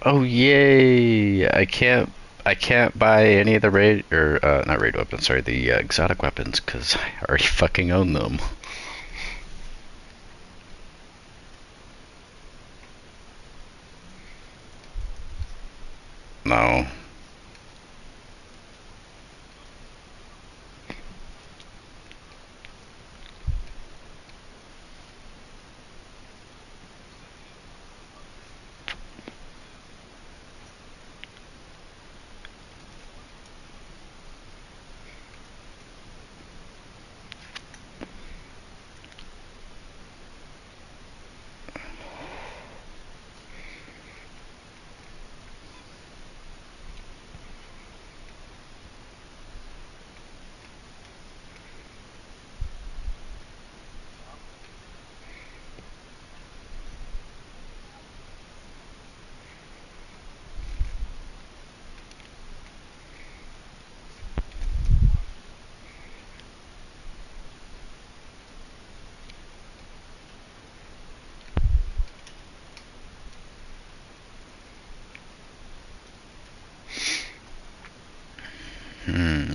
A: Oh yay! I can't buy any of the raid or not raid weapons. Sorry, the exotic weapons because I already fucking own them. No.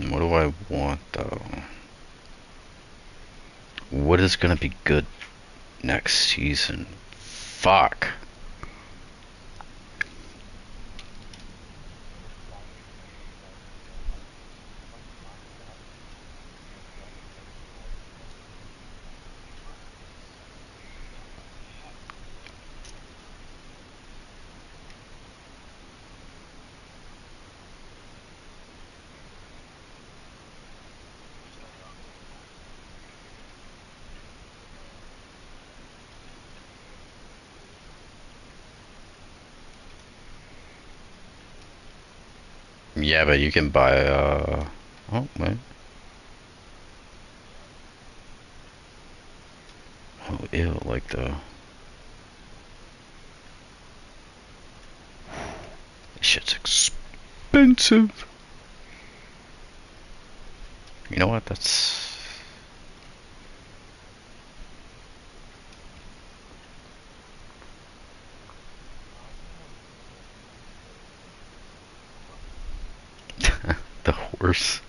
A: What do I want though? What is gonna be good next season? Fuck. Yeah, but you can buy oh wait. Oh ew, like the this shit's expensive. You know what? That's the horse.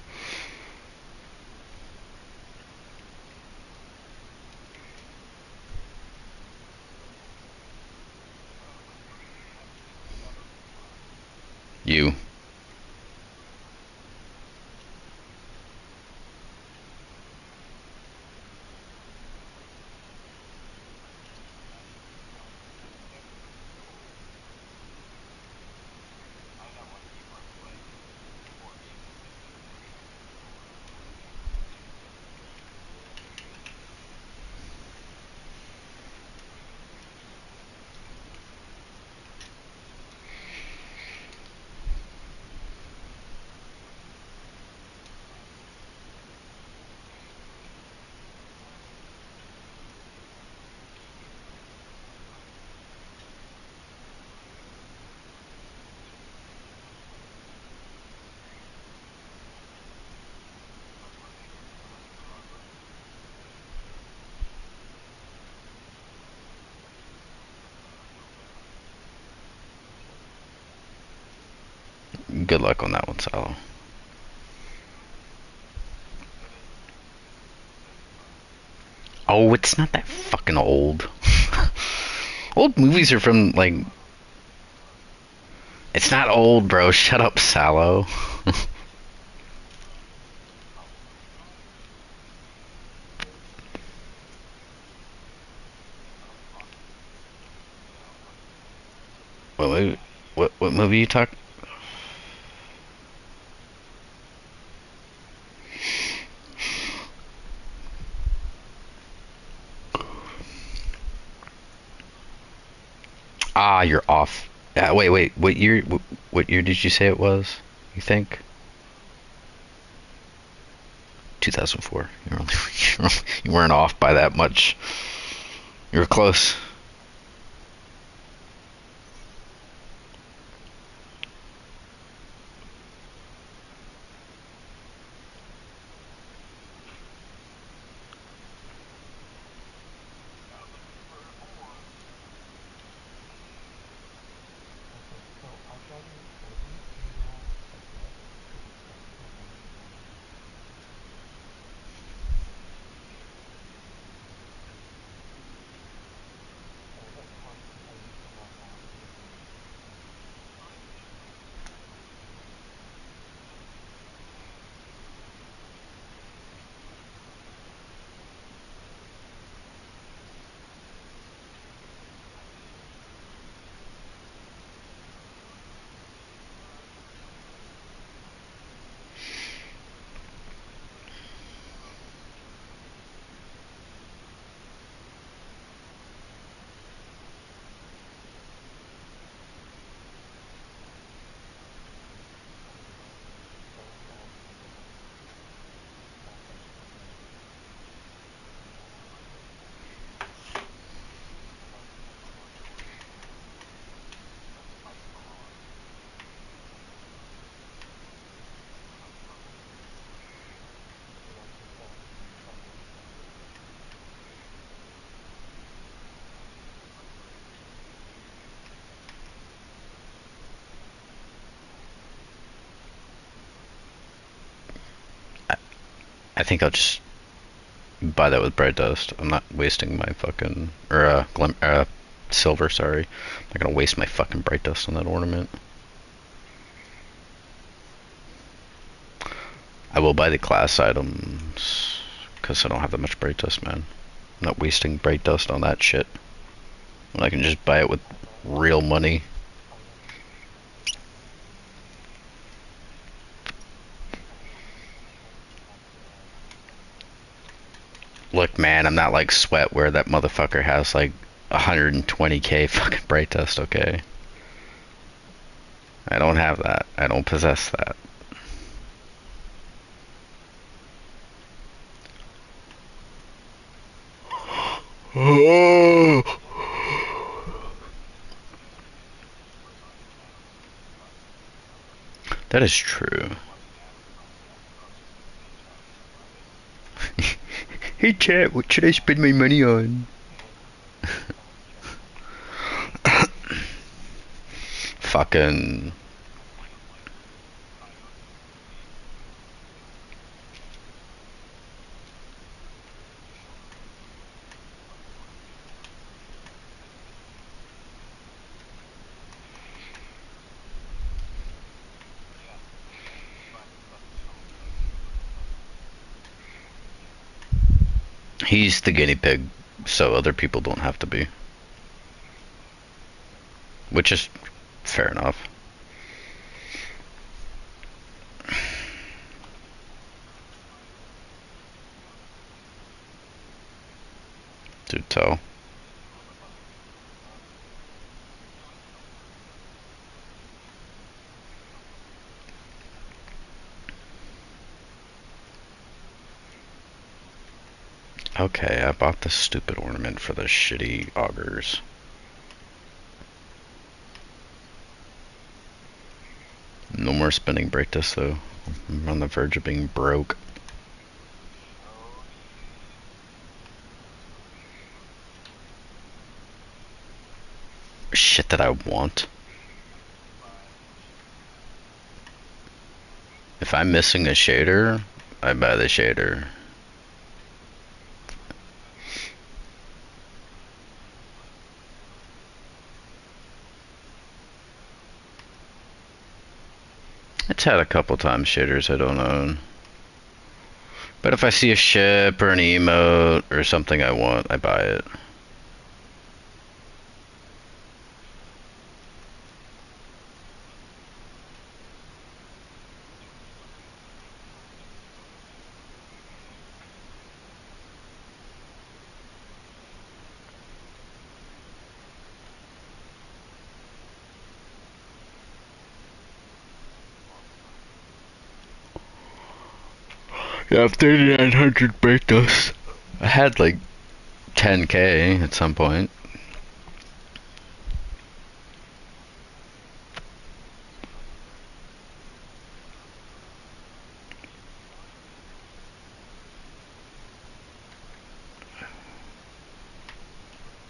A: You. Good luck on that one, Salo. Oh, it's not that fucking old. Old movies are from like it's not old, bro. Shut up, Sallow. Wait, what movie you talk? Ah, you're off. Wait. What year did you say it was? You think? 2004. You're only, you weren't off by that much. You were close. I think I'll just buy that with bright dust. I'm not wasting my fucking silver. Sorry, I'm not gonna waste my fucking bright dust on that ornament. I will buy the class items because I don't have that much bright dust, man. I'm not wasting bright dust on that shit when I can just buy it with real money. Look, man, I'm not like Sweat where that motherfucker has like 120k fucking bright dust, okay? I don't have that. I don't possess that. That is true. Hey chat, what should I spend my money on? Fucking... He's the guinea pig, so other people don't have to be. Which is fair enough. Do tell. Okay, I bought this stupid ornament for the shitty augurs. No more spending break this though. I'm on the verge of being broke. Shit that I want. If I'm missing a shader, I buy the shader. It's had a couple times shaders I don't own. But if I see a ship or an emote or something I want, I buy it. Yeah, I have 3,900 break dust. I had like 10k at some point.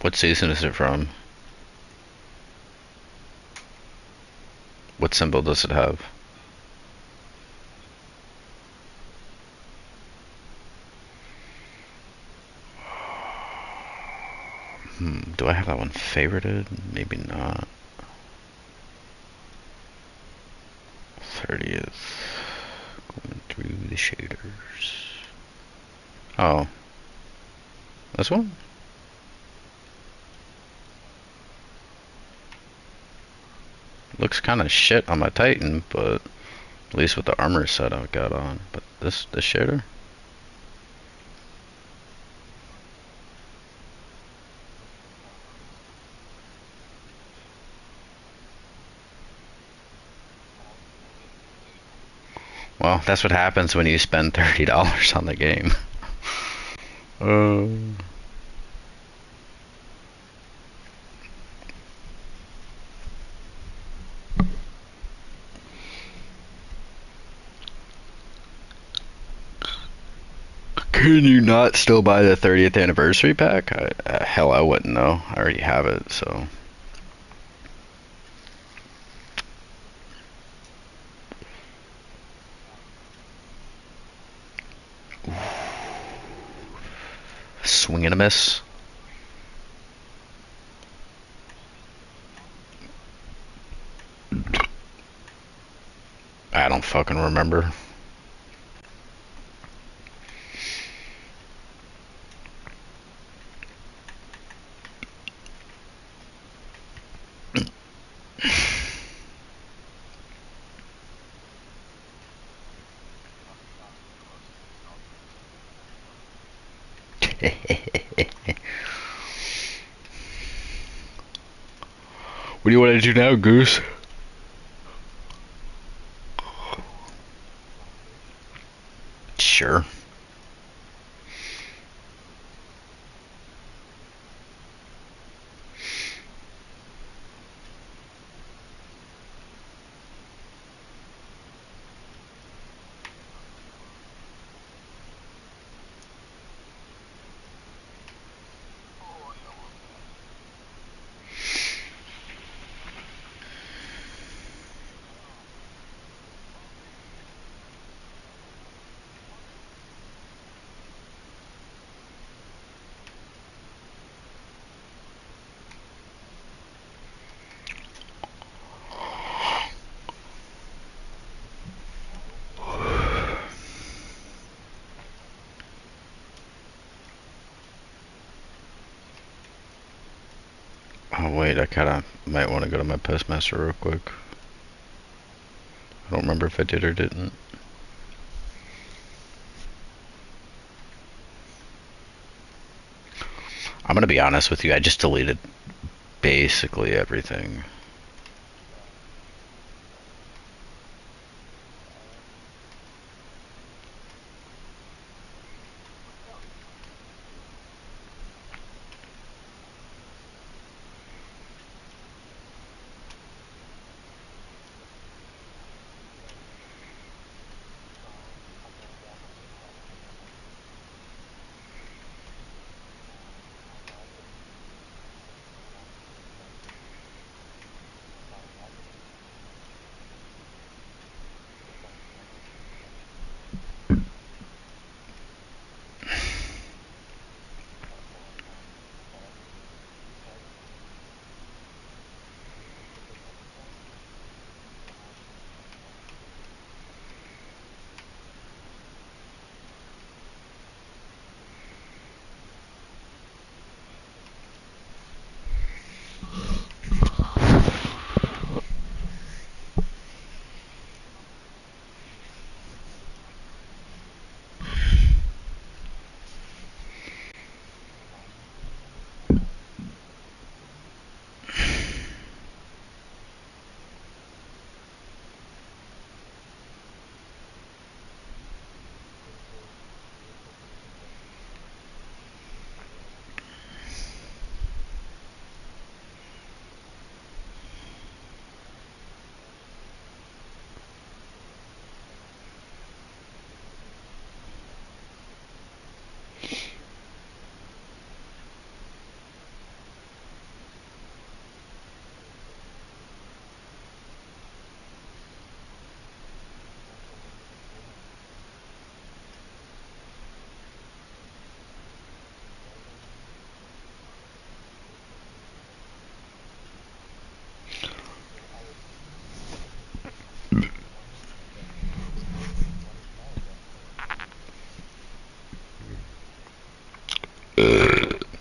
A: What season is it from? What symbol does it have? Do I have that one favorited? Maybe not. 30th. Going through the shaders. Oh. This one? Looks kind of shit on my Titan, but at least with the armor set I got on. But this shader? Well, that's what happens when you spend $30 on the game. uh... Can you not still buy the 30th anniversary pack? Hell, I wouldn't know. I already have it, so. swing and a miss. I don't fucking remember. What do you want to do now, Goose? Sure. Oh wait, I kinda might want to go to my postmaster real quick. I don't remember if I did or didn't. I'm gonna be honest with you, I just deleted basically everything.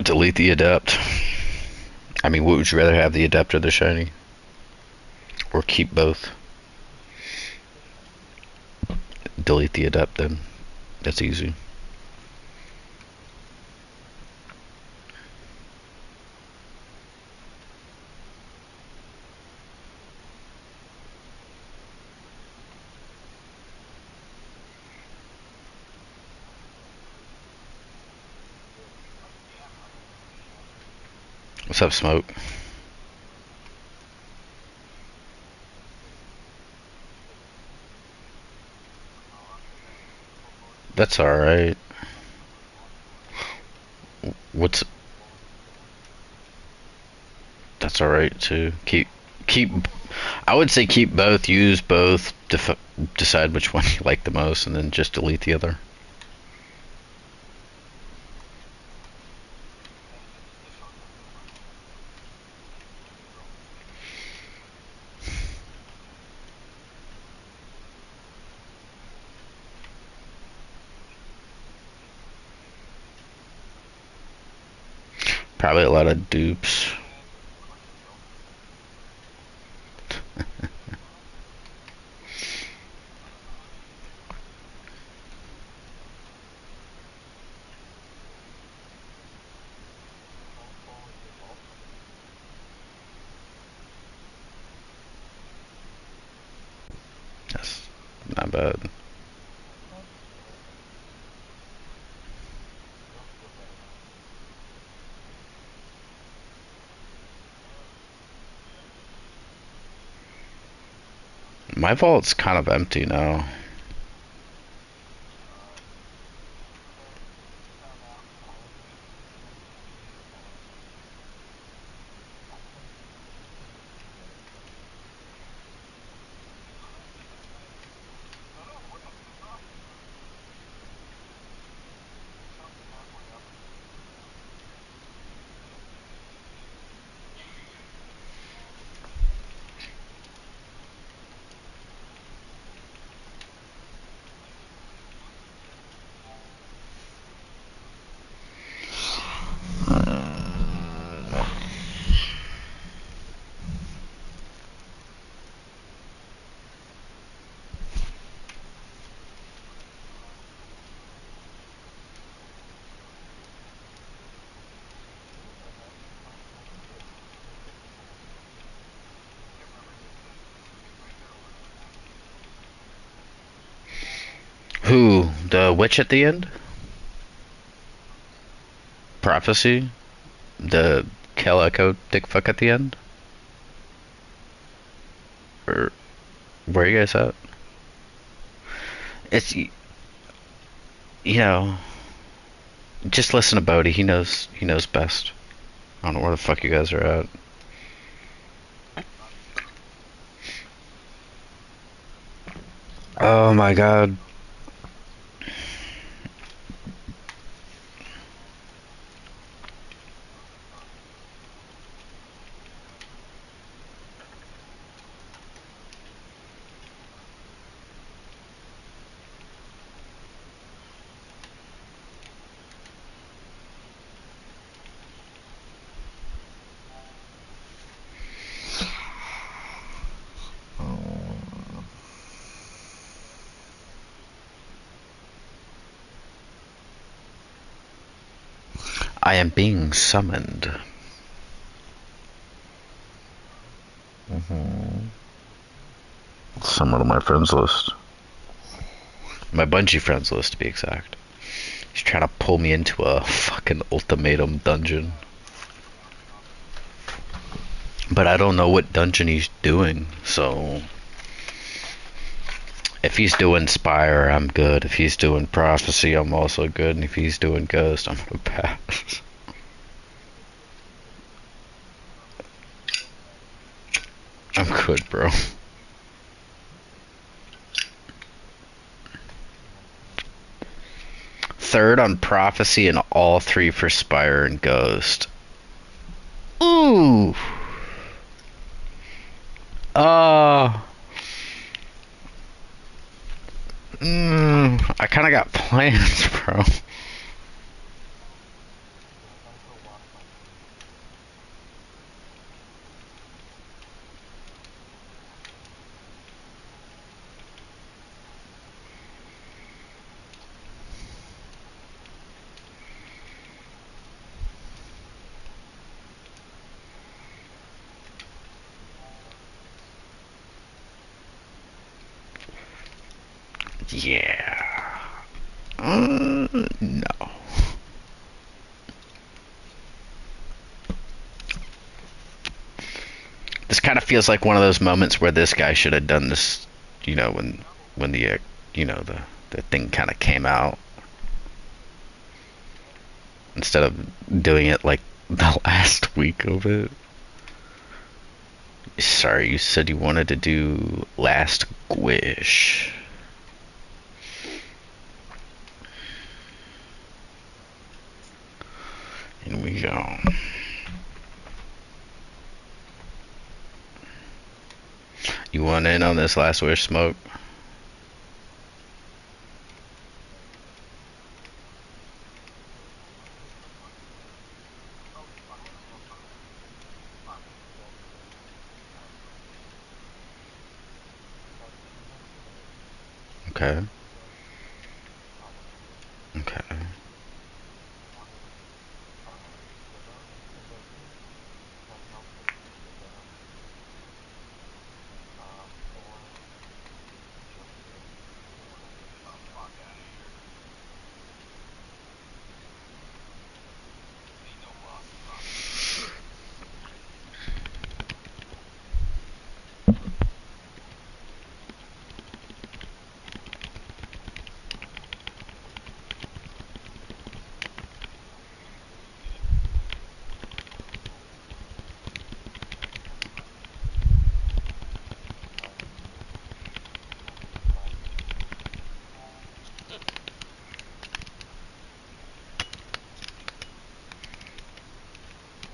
A: Delete the adept. I mean, what would you rather have, the adept or the shiny? Or keep both? Delete the adept then. That's easy. What's up, Smoke? That's alright. What's... That's alright too. Keep... I would say keep both, use both, decide which one you like the most, and then just delete the other. Probably a lot of dupes. That's not bad. My vault's kind of empty now. Who? The witch at the end? Prophecy? The Calico dick fuck at the end? Or where are you guys at? It's you know, just listen to Bodie. He knows best. I don't know where the fuck you guys are at. Oh my god. I am being summoned. Someone on my friends list. My Bungie friends list, to be exact. He's trying to pull me into a fucking ultimatum dungeon. But I don't know what dungeon he's doing, so... If he's doing Spire, I'm good. If he's doing Prophecy, I'm also good. And if he's doing Ghost, I'm gonna pass. I'm good, bro. Third on Prophecy and all three for Spire and Ghost. Ooh. Uh. I kind of got plans, bro. Yeah. No. This kind of feels like one of those moments where this guy should have done this, when the, the thing kind of came out. Instead of doing it like the last week of it. Sorry, you said you wanted to do Last Wish. Here we go. You want in on this Last Wish, Smoke? Okay. Okay.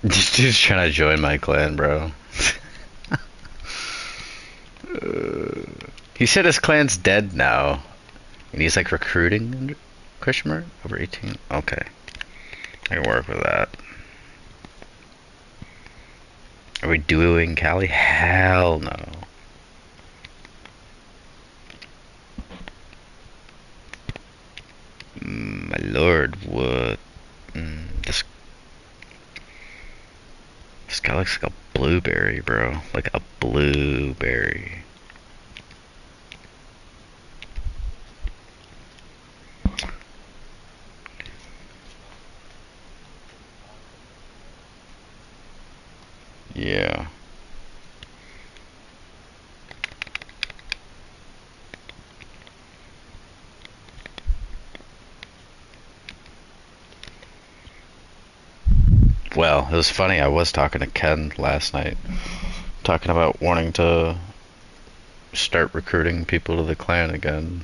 A: This dude's trying to join my clan, bro. He said his clan's dead now, and he's like recruiting. Question mark? Over 18. Okay, I can work with that. Are we duoing Cali? Hell no. My lord, what? This guy looks like a blueberry, bro. Like a blueberry. Yeah. Well, it was funny. I was talking to Ken last night, talking about wanting to start recruiting people to the clan again.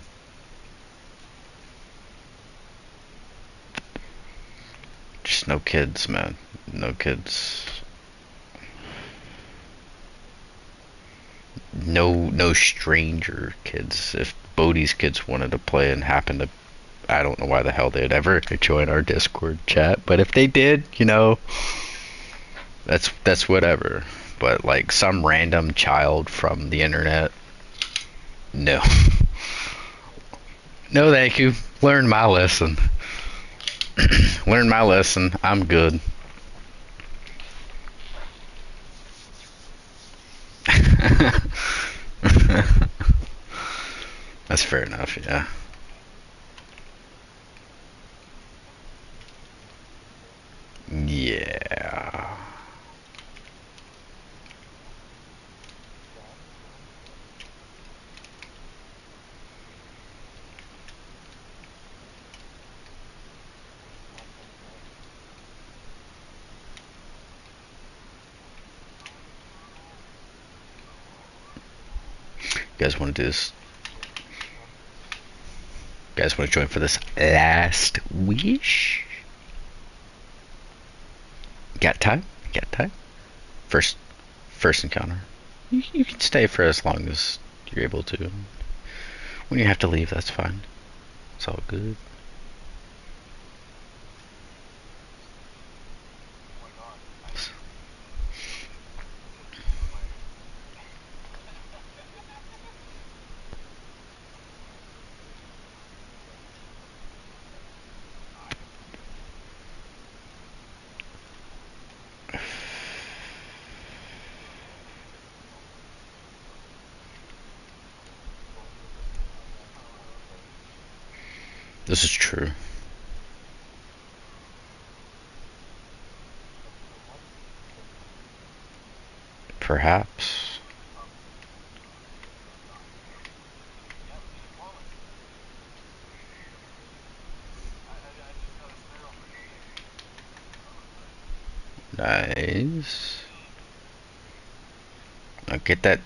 A: Just no kids, man. No kids. No stranger kids. If Bodie's kids wanted to play and happened to, I don't know why the hell they'd ever join our Discord chat, but if they did, that's whatever. But like some random child from the internet, no. No, thank you. Learn my lesson. Learn my lesson. I'm good. That's fair enough, yeah. Yeah. You guys want to do this? You guys want to join for this last wish? Got time? Got time? First, first encounter. You can stay for as long as you're able to. When you have to leave, that's fine. It's all good. This is true. Perhaps. Nice. Now get that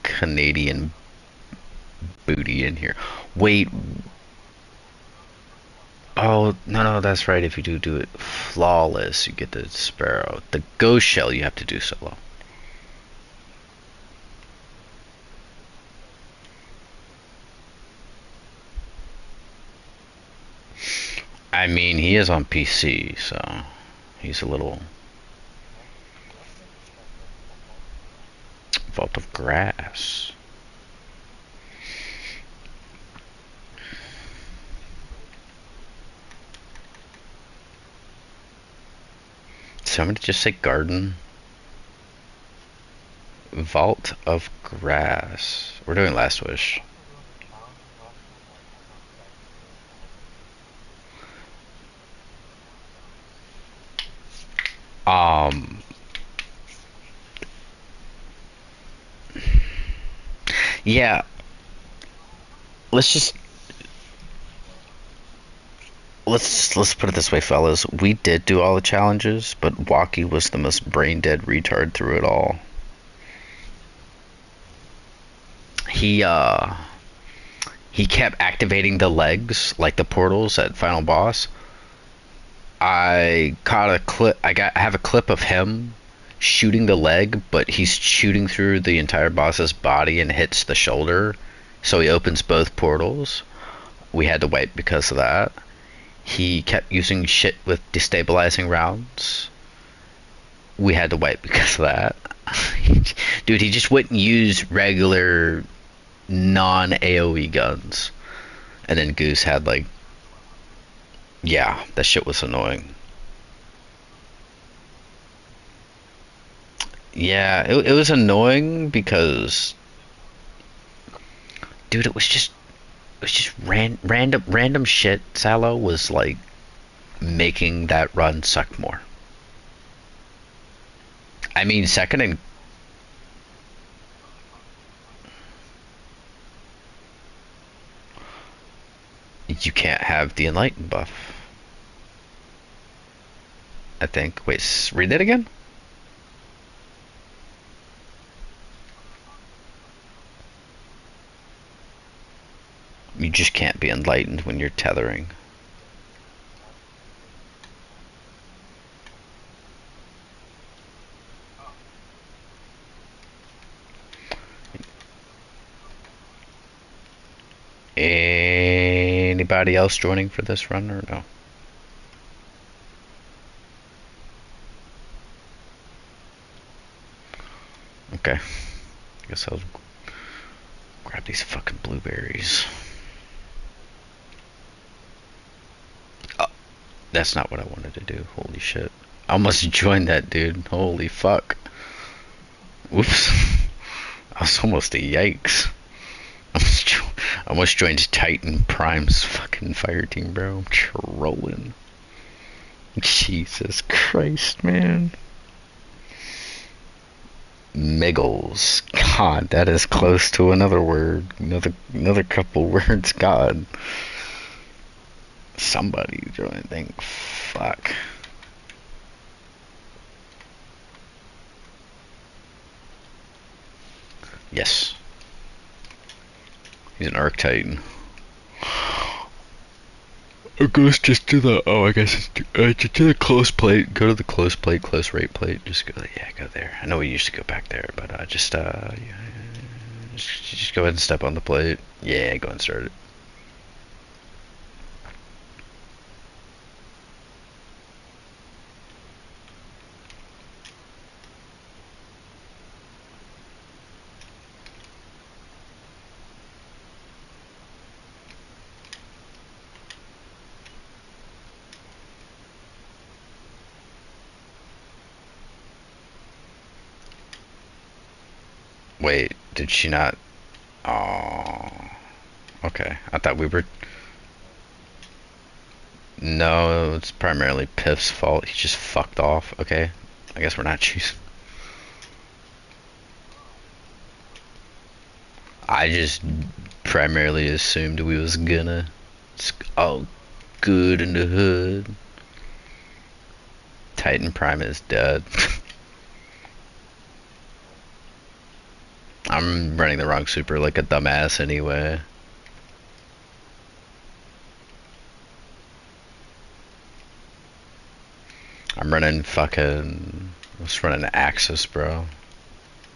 A: Canadian booty in here. Wait. Oh, no, that's right. If you do it flawless, you get the sparrow. The ghost shell you have to do solo. I mean, he is on PC, so he's a little vault of grass. somebody just say garden? Vault of grass. We're doing last wish. Um, yeah, let's just let's put it this way, fellas. We did do all the challenges, but Waki was the most brain dead retard through it all. He uh he kept activating the legs like the portals at final boss. I caught a clip. I have a clip of him shooting the leg, but he's shooting through the entire boss's body and hits the shoulder. So he opens both portals. We had to wipe because of that. He kept using shit with destabilizing rounds. We had to wipe because of that. Dude, he just wouldn't use regular non AoE guns. And then Goose had like, yeah, that shit was annoying. Yeah, it was annoying because, dude, it was just random shit. Salo was like making that run suck more. I mean, second and you can't have the enlightened buff. I think. Wait, read that again. You just can't be enlightened when you're tethering. Anybody else joining for this run or no? Okay. Guess I'll grab these fucking blueberries. Oh, that's not what I wanted to do. Holy shit. I almost joined that dude. Holy fuck. Oops. I was almost a yikes. I almost joined Titan Prime's fucking fire team, bro. I'm trolling. Jesus Christ, man. Miggles. God, that is close to another word. Another couple words. God. Somebody join. Think. Fuck. Yes. He's an Arc Titan. Or goes just to the, oh, I guess it's just to the close plate. Go to the close plate, close rate plate. Just go, yeah, go there. I know we used to go back there, but yeah, just go ahead and step on the plate. Yeah, go and start it. Wait, did she not? Oh, okay. I thought we were. No, it's primarily Piff's fault. He just fucked off. Okay, I guess we're not choosing. I just primarily assumed we was gonna. It's all good in the hood. Titan Prime is dead. I'm running the wrong super like a dumbass anyway. I'm running fucking. I was running Axis, bro.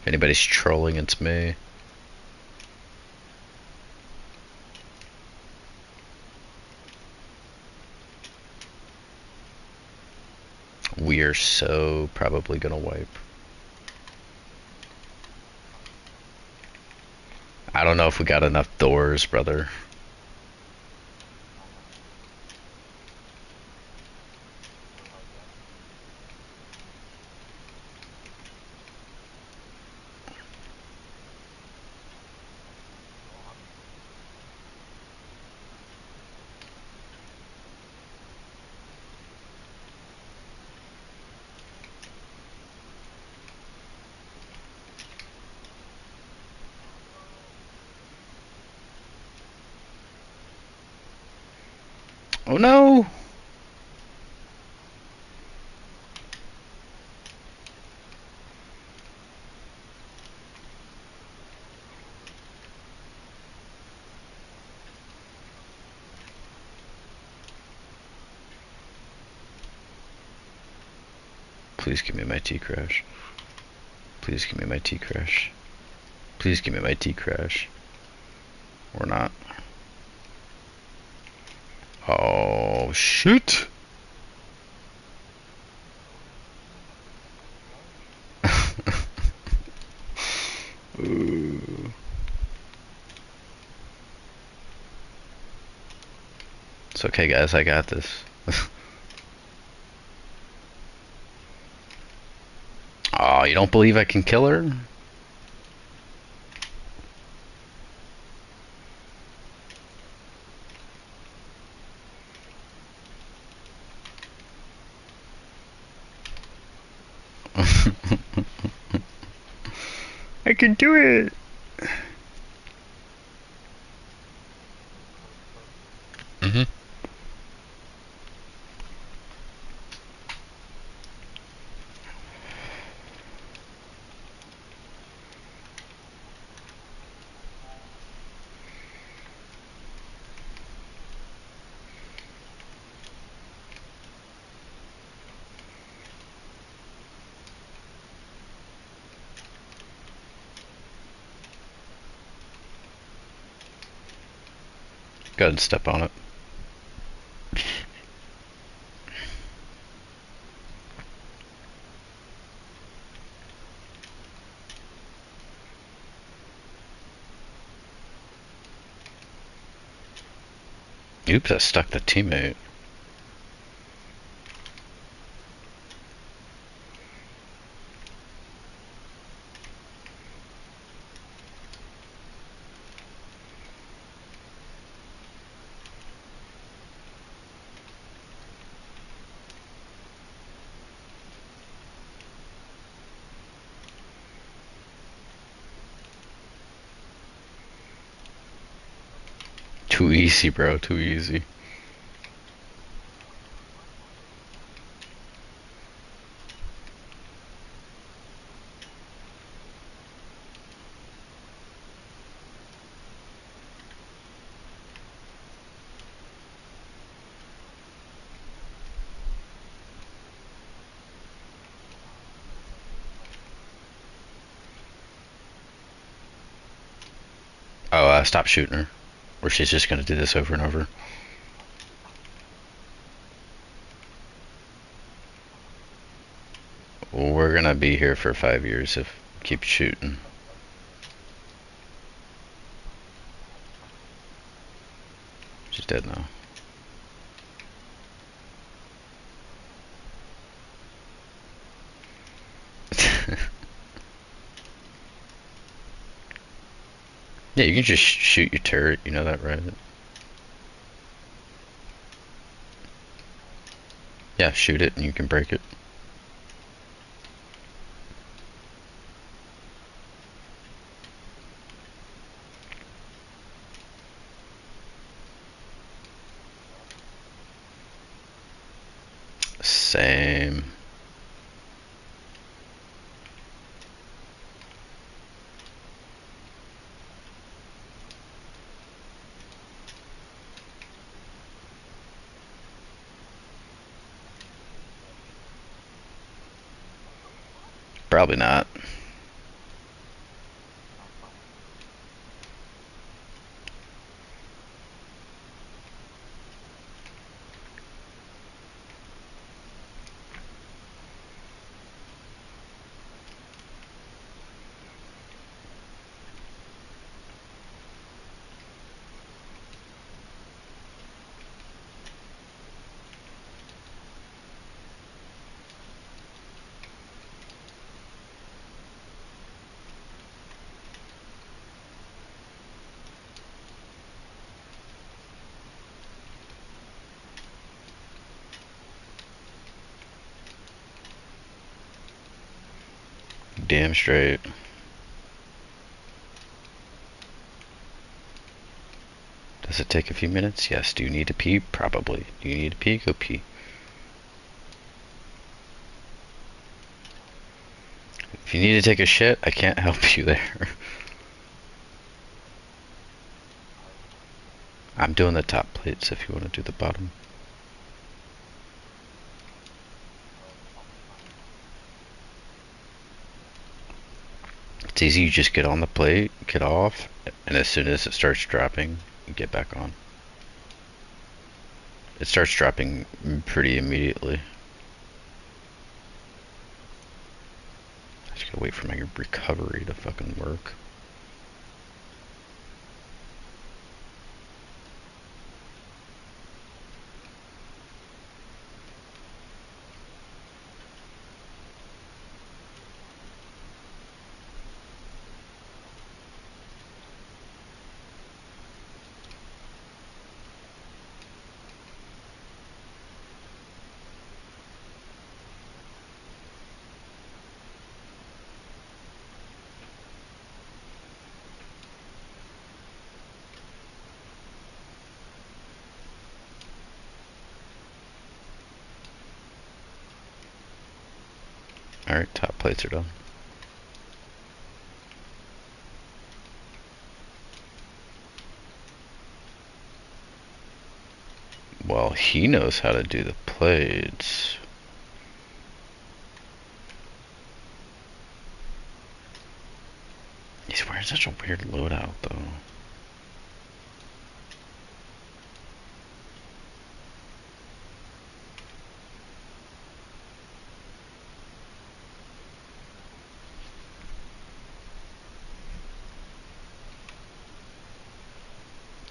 A: If anybody's trolling, it's me. We're so probably gonna wipe. I don't know if we got enough doors, brother. Oh no! Please give me my T-Crash. Please give me my T-Crash. Please give me my T-Crash. Or not. Oh, shoot! Ooh. It's okay, guys. I got this. Oh, you don't believe I can kill her? I can do it! Mm-hmm. Go ahead and step on it. Oops, I stuck the teammate. Too easy, bro. Too easy. Oh, stop shooting her. Or she's just gonna do this over and over. We're gonna be here for 5 years if we keep shooting. She's dead now. Yeah, you can just shoot your turret, you know that, right? Yeah, shoot it and you can break it. Same. Probably not. Damn straight. Does it take a few minutes? Yes. Do you need to pee? Probably. Do you need to pee? Go pee. If you need to take a shit, I can't help you there. I'm doing the top plates if you want to do the bottom. It's easy, you just get on the plate, get off, and as soon as it starts dropping, you get back on. It starts dropping pretty immediately. I just gotta wait for my recovery to fucking work. Alright, top plates are done. Well, he knows how to do the plates. He's wearing such a weird loadout, though.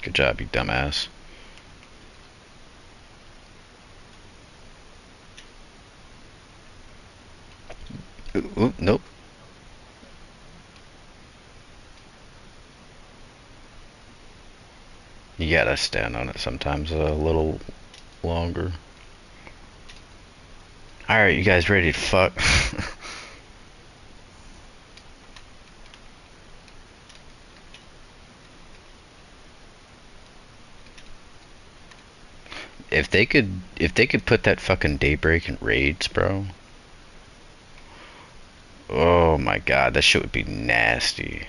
A: Good job, you dumbass. Ooh, nope. You gotta stand on it sometimes a little longer. Alright, you guys ready to fuck? if they could put that fucking daybreak in raids, bro. Oh my god, that shit would be nasty.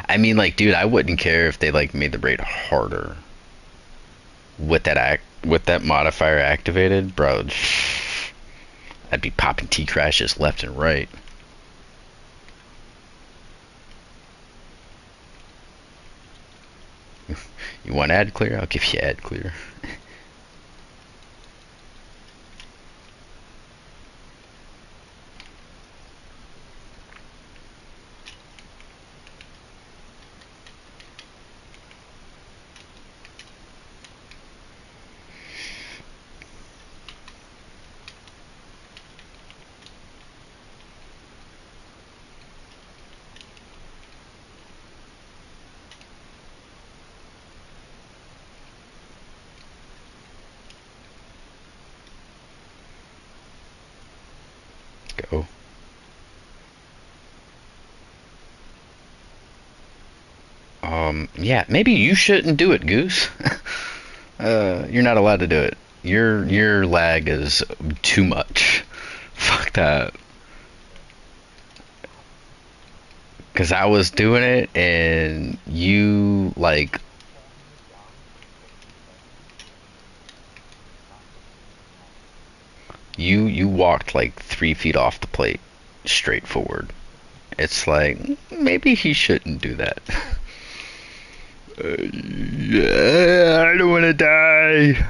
A: I mean, like, dude, I wouldn't care if they like made the raid harder with that modifier activated, bro. I'd be popping T crashes left and right. You want ad clear? I'll give you ad clear. Go. Yeah, maybe you shouldn't do it, Goose. You're not allowed to do it. Your lag is too much. Fuck that. Cause I was doing it and you like you walked like 3 feet off the plate straight forward. It's like maybe he shouldn't do that. Yeah, I don't want to die.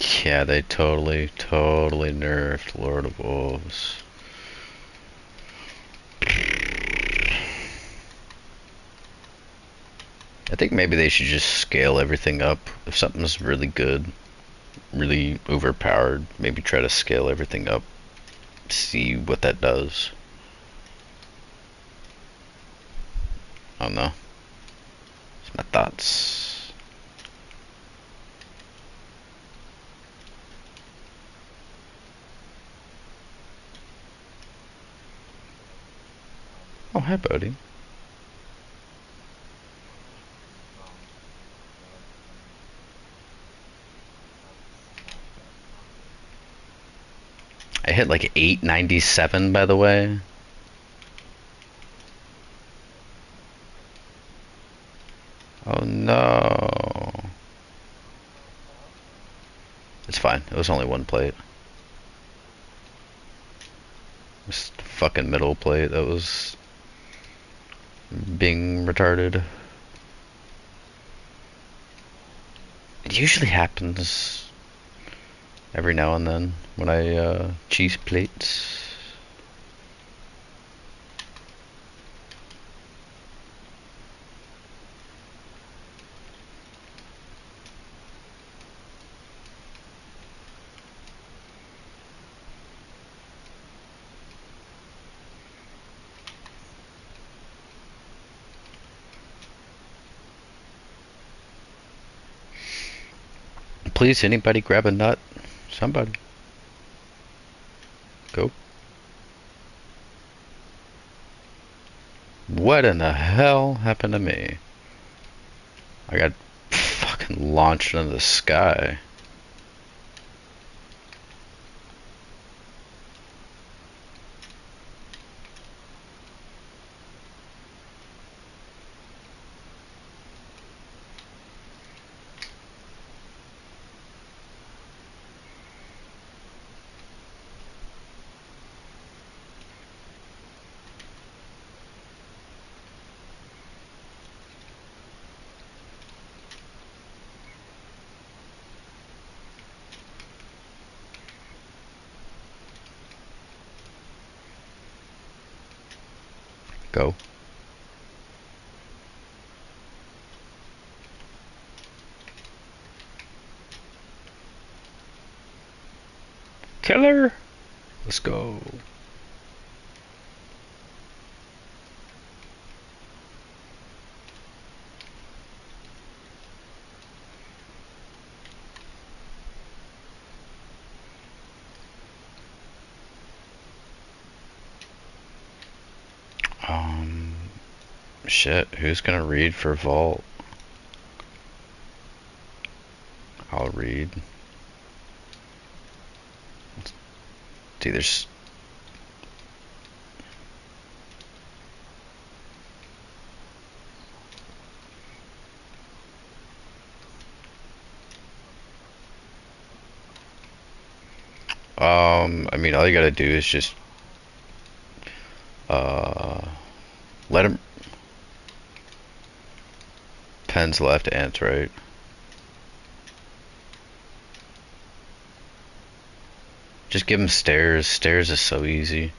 A: Yeah, they totally nerfed Lord of Wolves. I think maybe they should just scale everything up. If something's really good, really overpowered, maybe try to scale everything up. See what that does. I don't know. It's my thoughts. Oh, hi, buddy. I hit like 897, by the way. Oh no. It's fine. It was only one plate. This fucking middle plate that was being retarded. It usually happens every now and then when I cheese plates. Please, anybody grab a nut? Somebody. Go. What in the hell happened to me? I got fucking launched into the sky. Go. Killer! Let's go. Um, shit, who's gonna read for Vault? I'll read. See, there's... I mean, all you gotta do is just, uh, let him... Pens left, ants right. Just give him stairs. Stairs is so easy.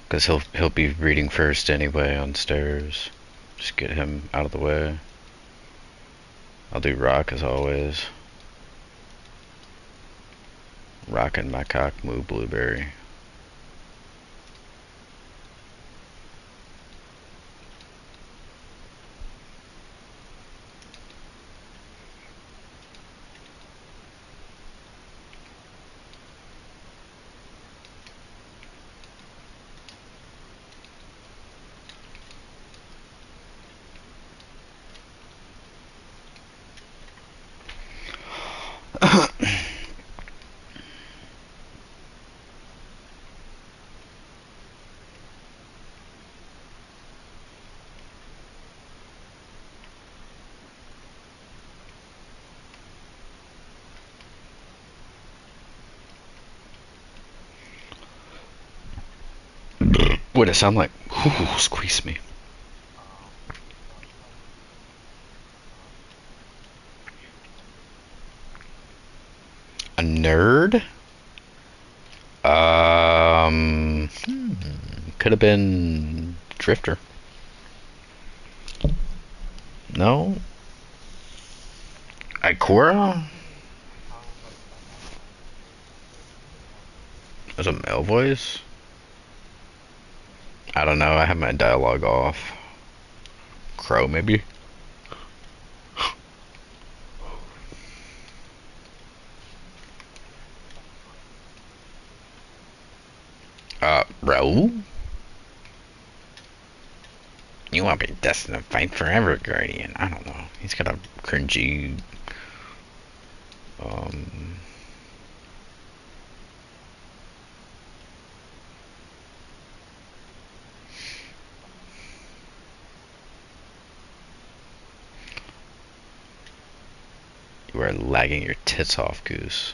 A: Because he'll be reading first anyway on stairs. Just get him out of the way. I'll do rock as always. Rock and my cock moo blueberry. What'd it sound like? Ooh, squeeze me. A nerd? Could have been Drifter. No? Ikora? As a male voice? I don't know. I have my dialogue off. Crow, maybe? Raul? You want to be destined to fight forever, Guardian. I don't know. He's got a cringy, um... You are lagging your tits off, Goose.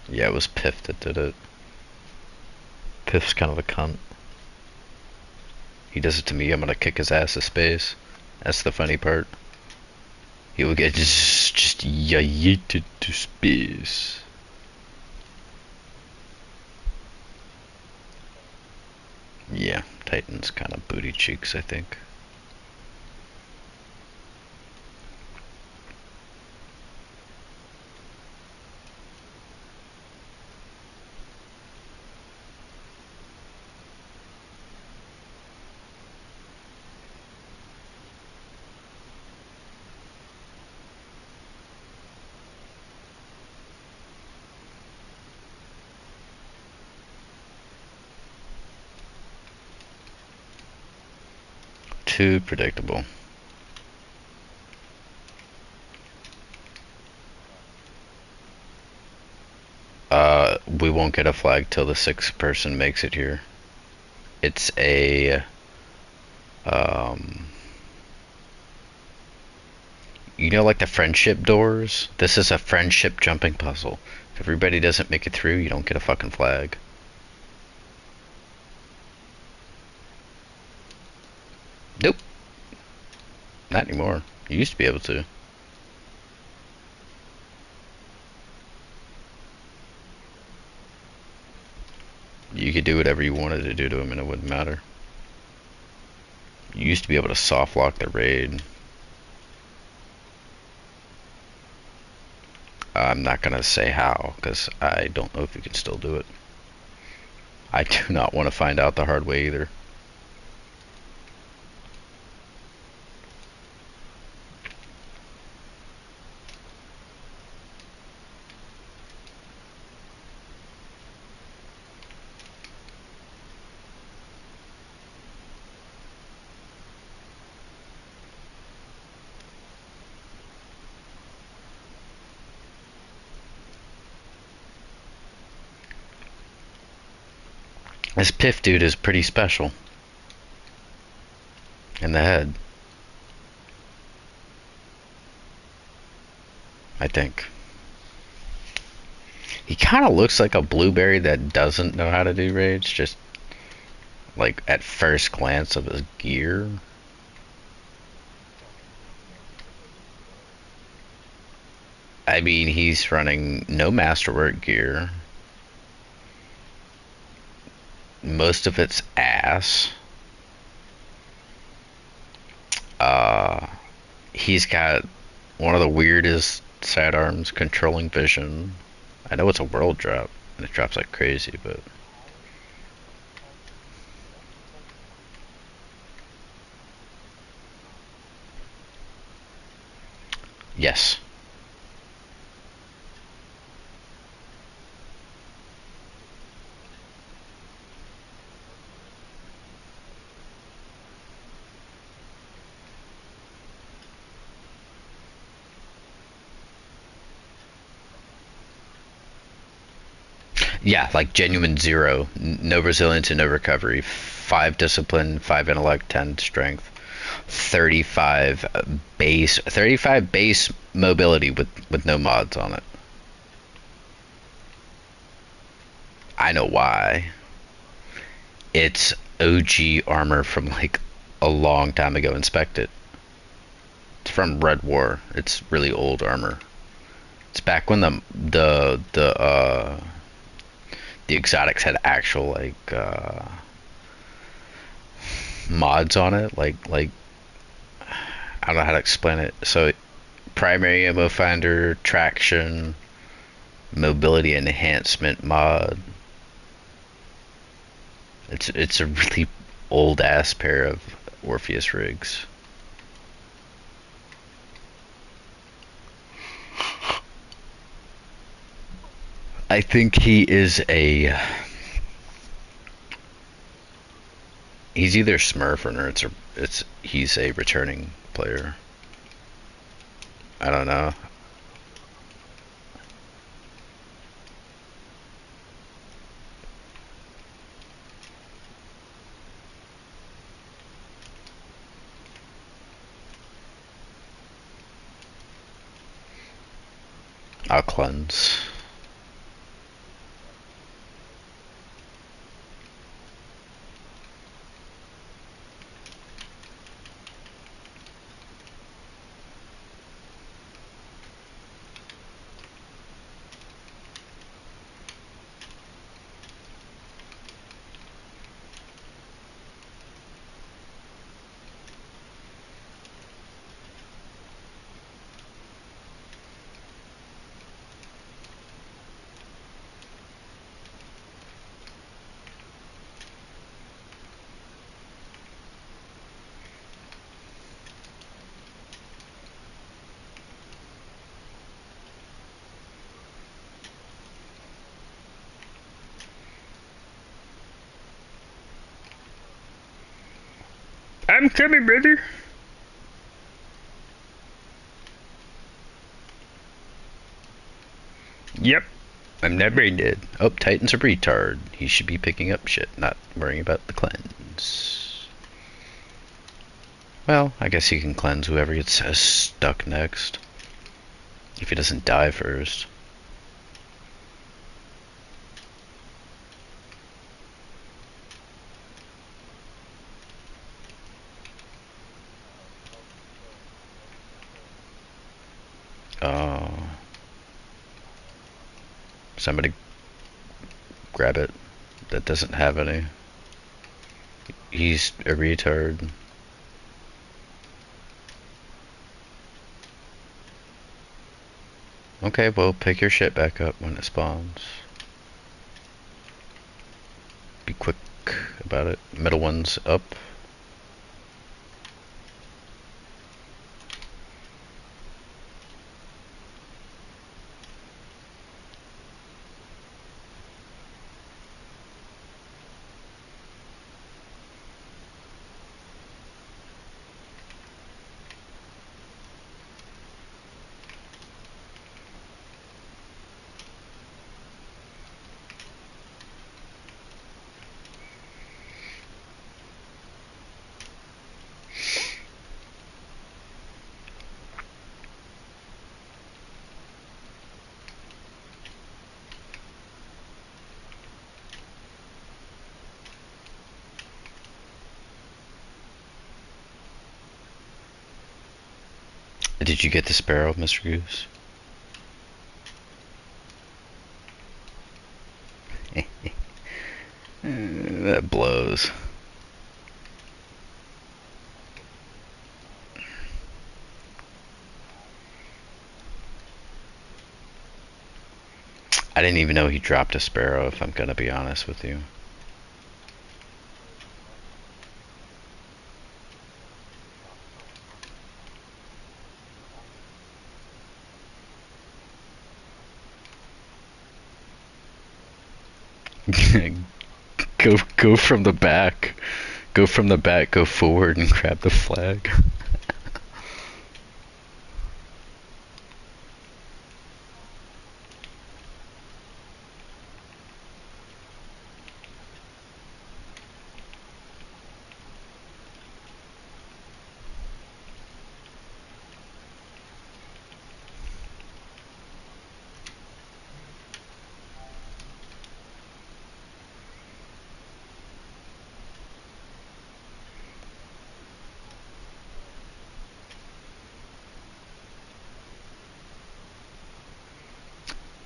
A: Yeah, it was Piff that did it. Piff's kind of a cunt. He does it to me, I'm gonna kick his ass to space. That's the funny part. He will get just yeeted to space. Yeah, Titan's kind of booty cheeks, I think. Too predictable. We won't get a flag till the sixth person makes it here. It's a, um, you know, like the friendship doors? This is a friendship jumping puzzle. If everybody doesn't make it through, you don't get a fucking flag. Nope. Not anymore. You used to be able to. You could do whatever you wanted to do to him and it wouldn't matter. You used to be able to soft lock the raid. I'm not gonna say how, because I don't know if you can still do it. I do not want to find out the hard way either. This Piff dude is pretty special. In the head. I think. He kind of looks like a blueberry that doesn't know how to do raids, just like at first glance of his gear. I mean, he's running no masterwork gear. Most of it's ass. Uh, he's got one of the weirdest sidearms, controlling vision. I know it's a world drop, and it drops like crazy, but... Yes. Yeah, like genuine zero. No resilience and no recovery. 5 discipline, 5 intellect, 10 strength. 35 base mobility with no mods on it. I know why. It's OG armor from like a long time ago. Inspect it. It's from Red War. It's really old armor. It's back when the exotics had actual like mods on it. Like I don't know how to explain it. So primary ammo finder, traction, mobility enhancement mod. It's a really old ass pair of Orpheus rigs. I think he's either Smurf or it's he's a returning player. I don't know. I'll cleanse. I'm coming, brother. Yep. I'm not brain dead. Oh, Titan's a retard. He should be picking up shit, not worrying about the cleanse. Well, I guess he can cleanse whoever gets stuck next. If he doesn't die first. Oh. Somebody grab it. That doesn't have any. He's a retard. Okay, well, pick your shit back up when it spawns. Be quick about it. Middle one's up. Did you get the sparrow, Mr. Goose? That blows. I didn't even know he dropped a sparrow, if I'm gonna be honest with you. Go from the back. Go from the back, go forward and grab the flag.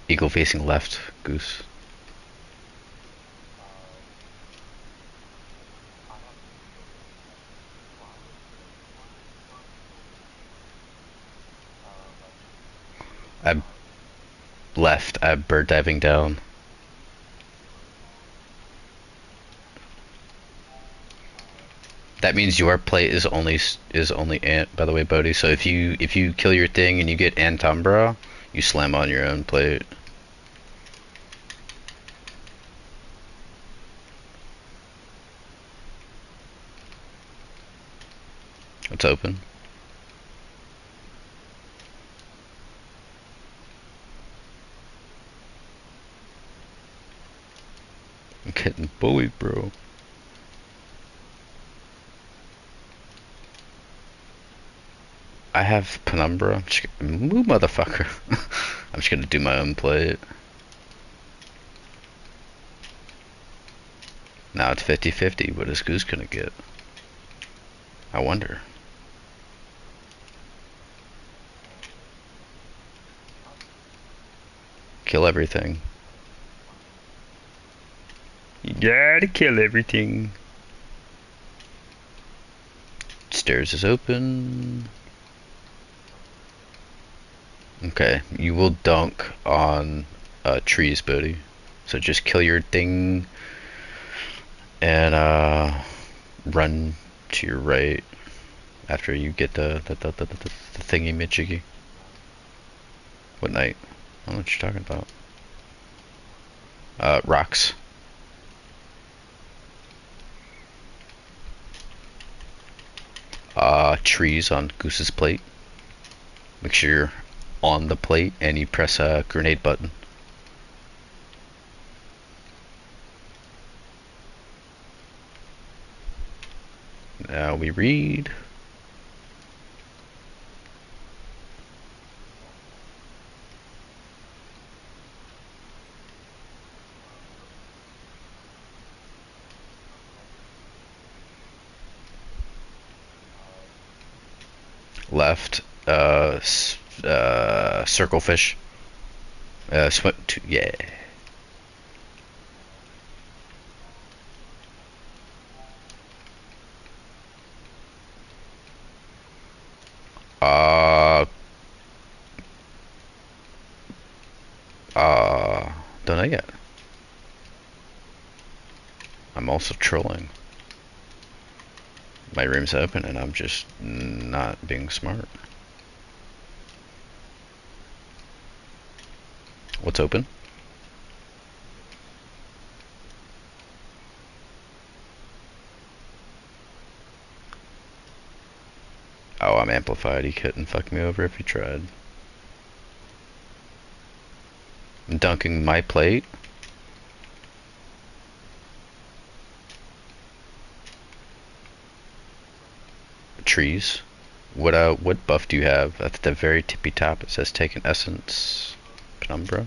A: Eagle facing left, goose. I'm left. I'm bird diving down. That means your plate is only ant, by the way, Bodhi. So if you kill your thing and you get Antumbra, you slam on your own plate. It's open. I'm getting bullied, bro. I have Penumbra. Move, motherfucker. I'm just gonna do my own plate. Now it's 50-50. What is Goose gonna get? I wonder. Kill everything. You gotta kill everything. Stairs is open. Okay, you will dunk on trees, buddy. So just kill your thing and run to your right after you get the thingy midgiggy. What night? I don't know what you're talking about. Rocks. Trees on Goose's plate. Make sure you're on the plate and you press a grenade button. Now we read. Left. Circle fish. Swim. Yeah. Uh. Don't know yet. I'm also trolling. My room's open and I'm just not being smart. What's open? Oh, I'm amplified. He couldn't fuck me over if he tried. I'm dunking my plate. Trees. What buff do you have? At the very tippy top it says take an essence. Penumbra.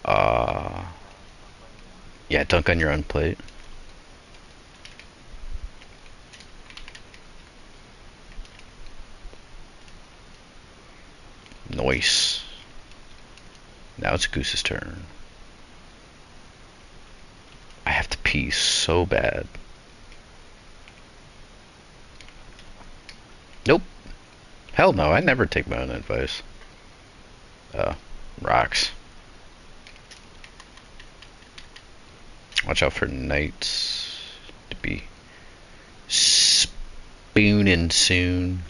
A: Uh yeah, dunk on your own plate. Nice. Now it's Goose's turn. I have to pee so bad. Nope. Hell no, I never take my own advice. Rocks. Watch out for knights to be spooning soon.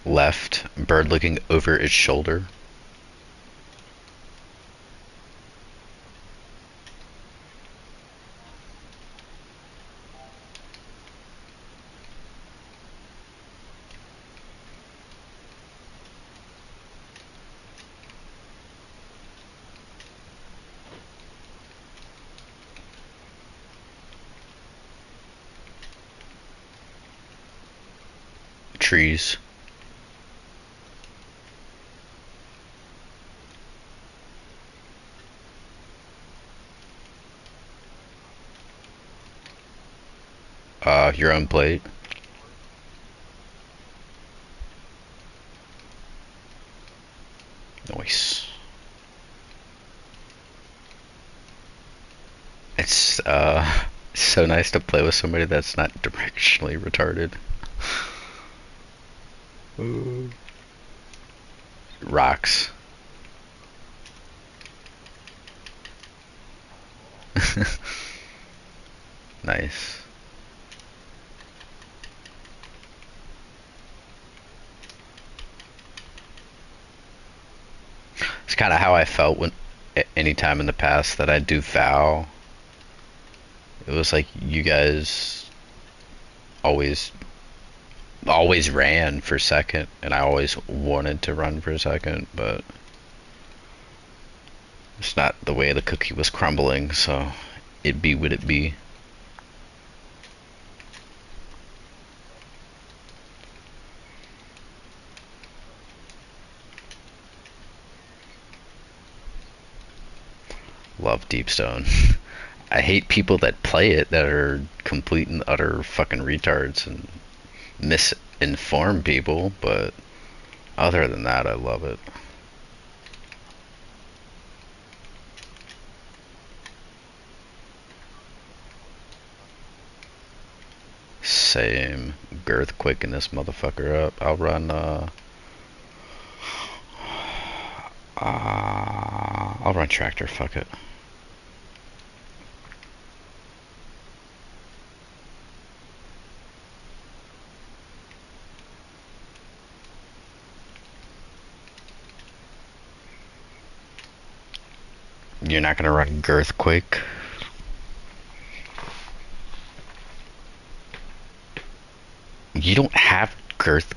A: Left, bird looking over its shoulder. trees. Your own plate. Nice. It's so nice to play with somebody that's not directionally retarded. Ooh. Rocks. Nice. It's kind of how I felt when any time in the past that I do vow. It was like you guys always always ran for second, and I always wanted to run for second, but it's not the way the cookie was crumbling, so it be what it be. Love Deep Stone. I hate people that play it that are complete and utter fucking retards and misinform people, but other than that, I love it. Same. Girthquaking this motherfucker up. I'll run tractor, fuck it. You're not gonna run Girthquake? You don't have Girth.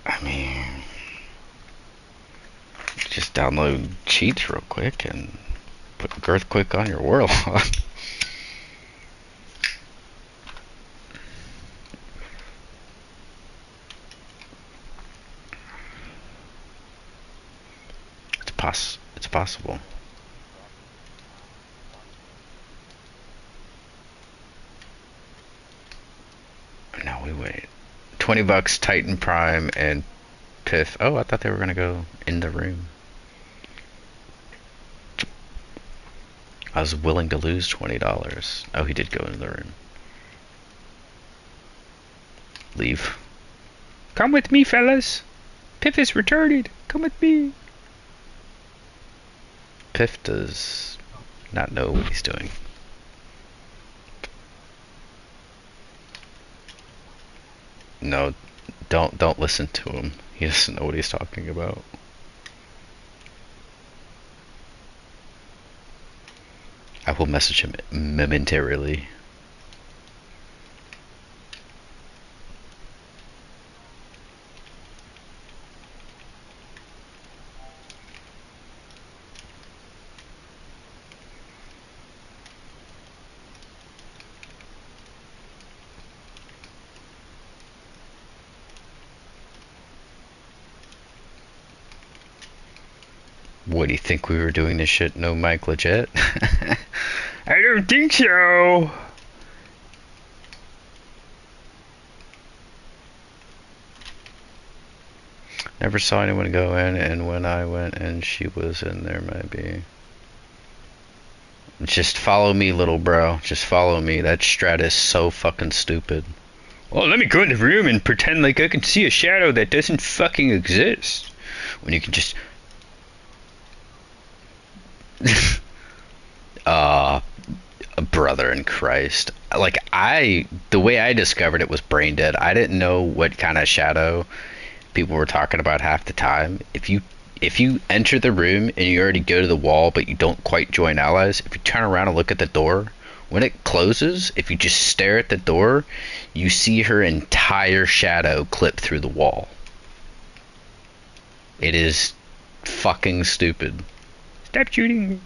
A: I mean, just download cheats real quick and put Girthquake on your Warlock. It's possible. No, we wait. $20 Titan Prime and Piff. Oh, I thought they were gonna go in the room. I was willing to lose $20. Oh, he did go into the room. Leave. Come with me, fellas. Piff is retarded. Come with me. Piff does not know what he's doing. No, don't listen to him. He doesn't know what he's talking about. I will message him momentarily. What do you think we were doing this shit? No mic legit? I don't think so. Never saw anyone go in, and when I went in, she was in there, maybe. Just follow me, little bro. Just follow me. That strat is so fucking stupid. Well, let me go in the room and pretend like I can see a shadow that doesn't fucking exist. When you can just... brother in Christ. Like, the way I discovered it was brain dead. I didn't know what kind of shadow people were talking about half the time. If you enter the room and you already go to the wall but you don't quite join allies, if you turn around and look at the door, when it closes, if you just stare at the door, you see her entire shadow clip through the wall. It is fucking stupid. Stop shooting me.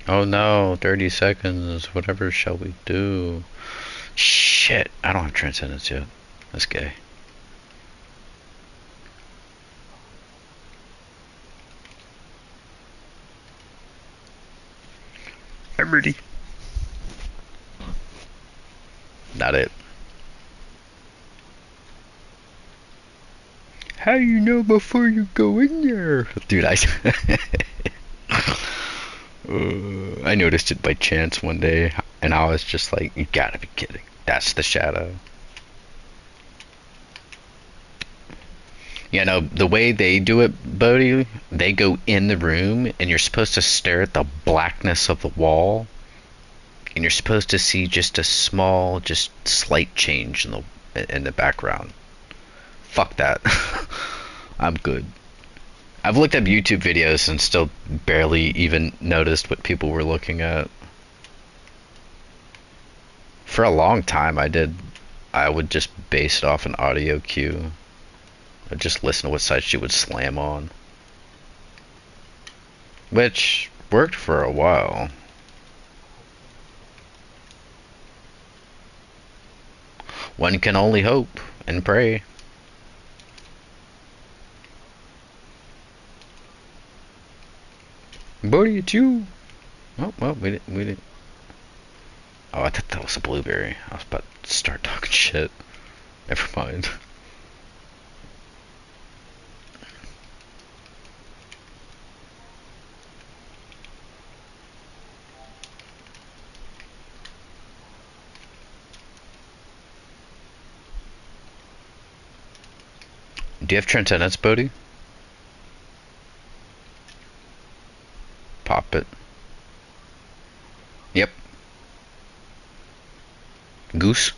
A: Oh no, 30 seconds. Whatever shall we do? Shit, I don't have Transcendence yet. That's gay. I'm ready. Not it. How you know before you go in there? Dude, I noticed it by chance one day, and I was just like, you gotta be kidding. That's the shadow. You know, the way they do it, Bodhi, they go in the room, and you're supposed to stare at the blackness of the wall, and you're supposed to see just a small, just slight change in the background. Fuck that. I'm good. I've looked up YouTube videos and still barely even noticed what people were looking at. For a long time, I would just base it off an audio cue. I'd just listen to what side she would slam on. Which worked for a while. One can only hope and pray. Buddy, it's you. Oh, well, we didn't. Oh, I thought that was a blueberry. I was about to start talking shit. Never mind. Do you have Transcendence, Bodhi? Pop it. Yep. Goose.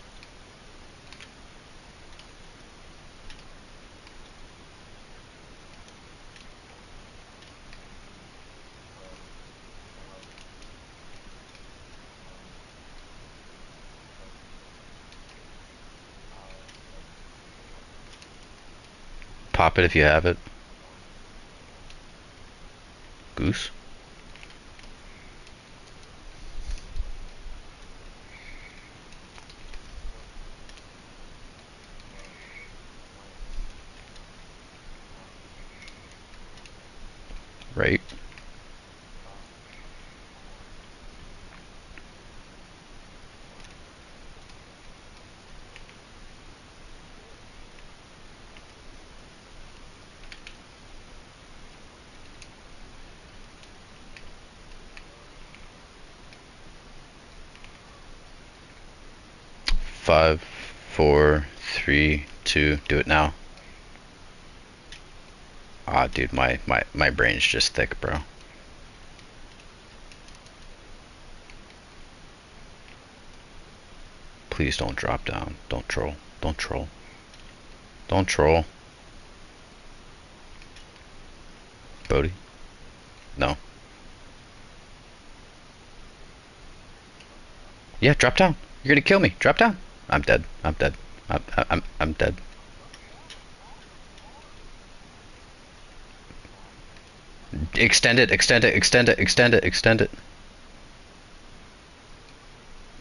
A: Pop it if you have it. Goose. Right. Five, four, three, two. Do it now. Ah, dude, my brain's just thick, bro. Please don't drop down. Don't troll. Don't troll. Don't troll. Bodhi? No. Yeah, drop down. You're gonna kill me. Drop down. I'm dead. I'm dead. I'm dead. Extend it, extend it, extend it, extend it, extend it.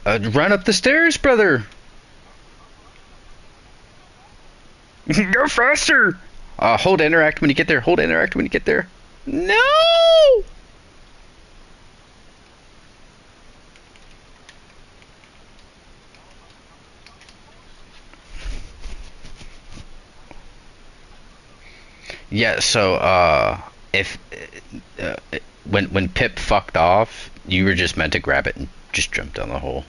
A: Run up the stairs, brother! Go faster! Hold interact when you get there. Hold interact when you get there. No! Yeah, so, if, uh, when Pip fucked off, you were just meant to grab it and just jump down the hole.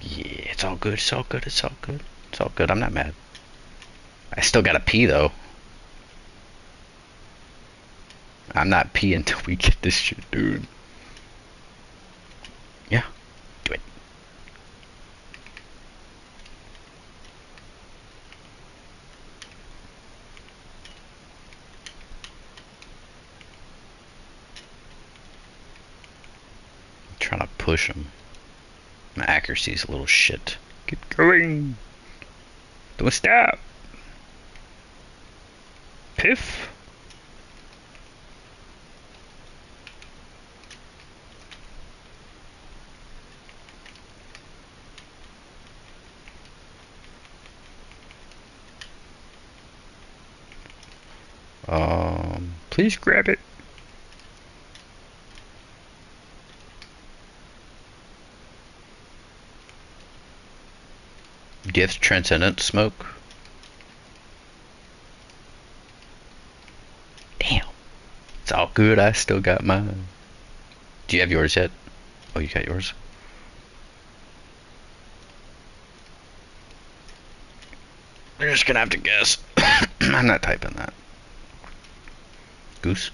A: Yeah, it's all good, it's all good, it's all good. It's all good, I'm not mad. I still gotta pee, though. I'm not peeing until we get this shit, dude. Yeah, do it. I'm trying to push him. My accuracy's a little shit. Keep going. Don't stop. Piff. Please grab it. Do you have transcendent smoke? Damn. It's all good. I still got mine. Do you have yours yet? Oh, you got yours? You're just gonna have to guess. I'm not typing that. Goose?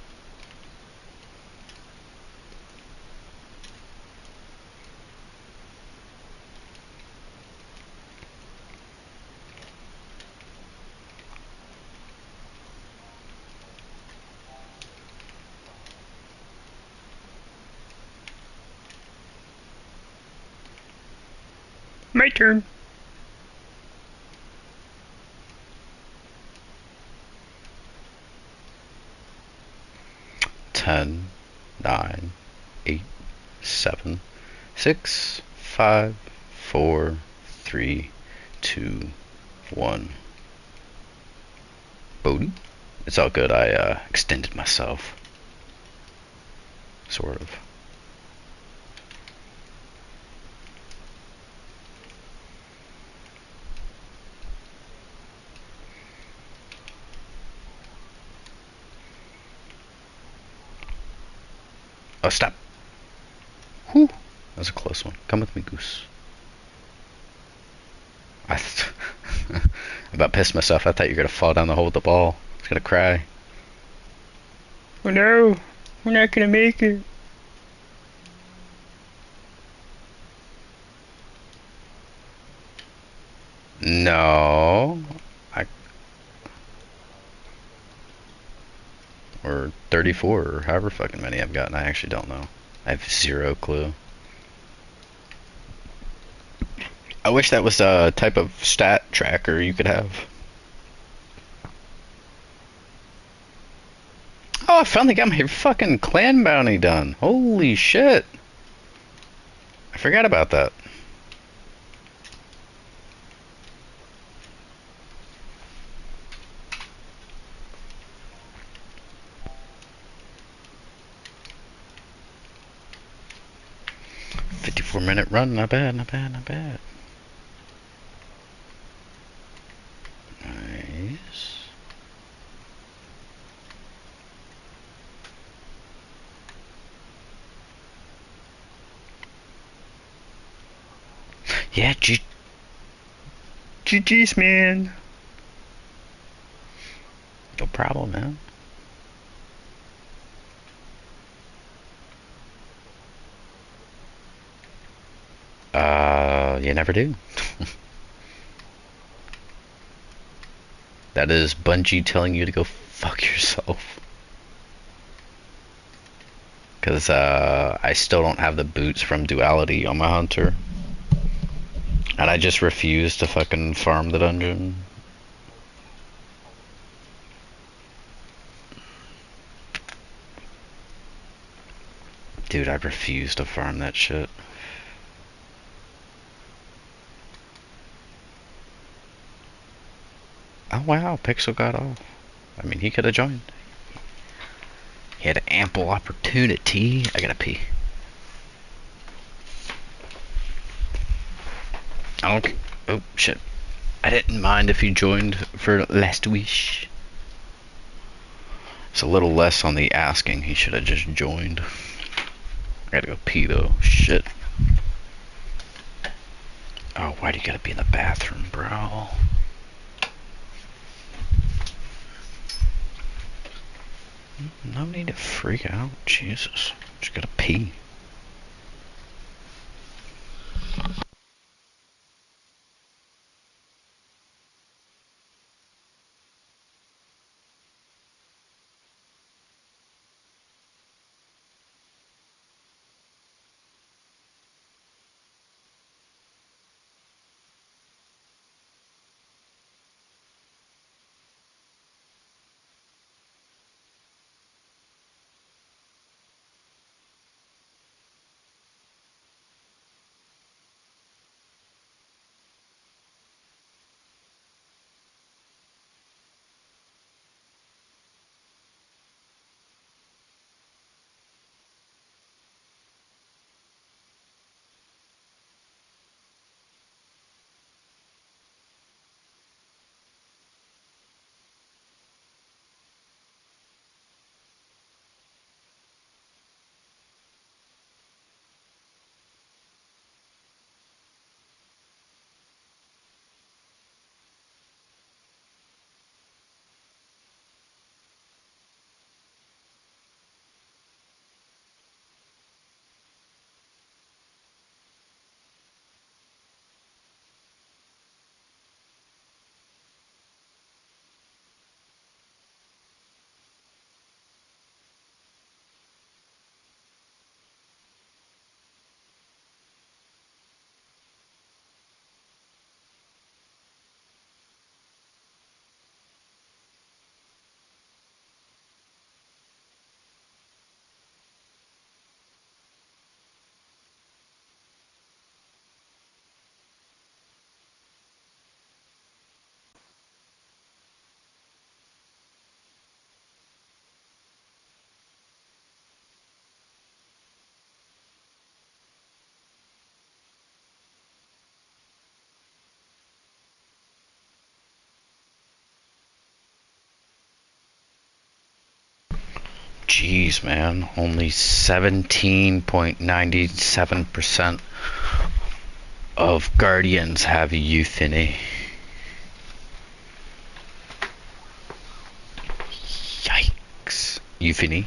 A: My turn. Ten, nine, 8, 7, 6, 5, 4, 3, 2, 1. Bowden? It's all good. I extended myself. Sort of. Oh, stop. Whew. That was a close one. Come with me, Goose. I about pissed myself. I thought you were going to fall down the hole with the ball. I was going to cry. Oh no, we're not going to make it. No. I Or 34 or however fucking many I've gotten. I actually don't know. I have zero clue. I wish that was a type of stat tracker you could have. Oh, I finally got my fucking clan bounty done. Holy shit. I forgot about that. "54-minute run, not bad, not bad, not bad." Nice. Yeah, GG's, man. No problem, man. You never do. That is Bungie telling you to go fuck yourself. Because I still don't have the boots from Duality on my hunter. And I just refuse to fucking farm the dungeon. Dude, I refuse to farm that shit. Oh wow, Pixel got off. I mean, he could have joined. He had ample opportunity. I gotta pee. I don't. Oh shit. I didn't mind if you joined for Last Wish. It's a little less on the asking. He should have just joined. I gotta go pee though. Shit. Oh, why do you gotta be in the bathroom, bro? No need to freak out. Jesus. Just gotta pee. Jeez, man. Only 17.97% of Guardians have euthany. Yikes. Euthany.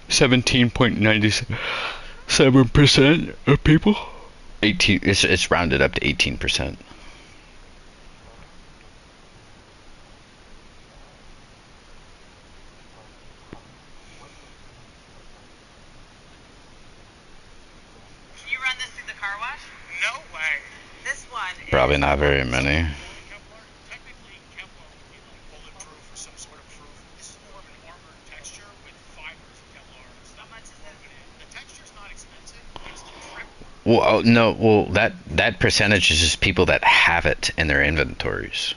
A: 17.97% of people. 18. It's rounded up to 18%. Probably not very many. Well, no. Well, that percentage is just people that have it in their inventories.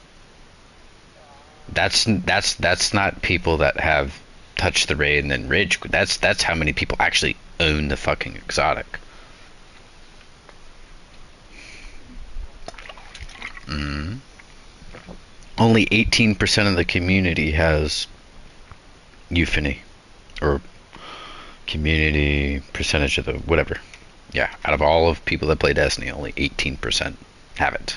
A: That's not people that have touched the raid and then rage. That's how many people actually own the fucking exotic. Mm. Only 18% of the community has euphony, or community percentage of the whatever. Yeah, out of all of people that play Destiny, only 18% have it.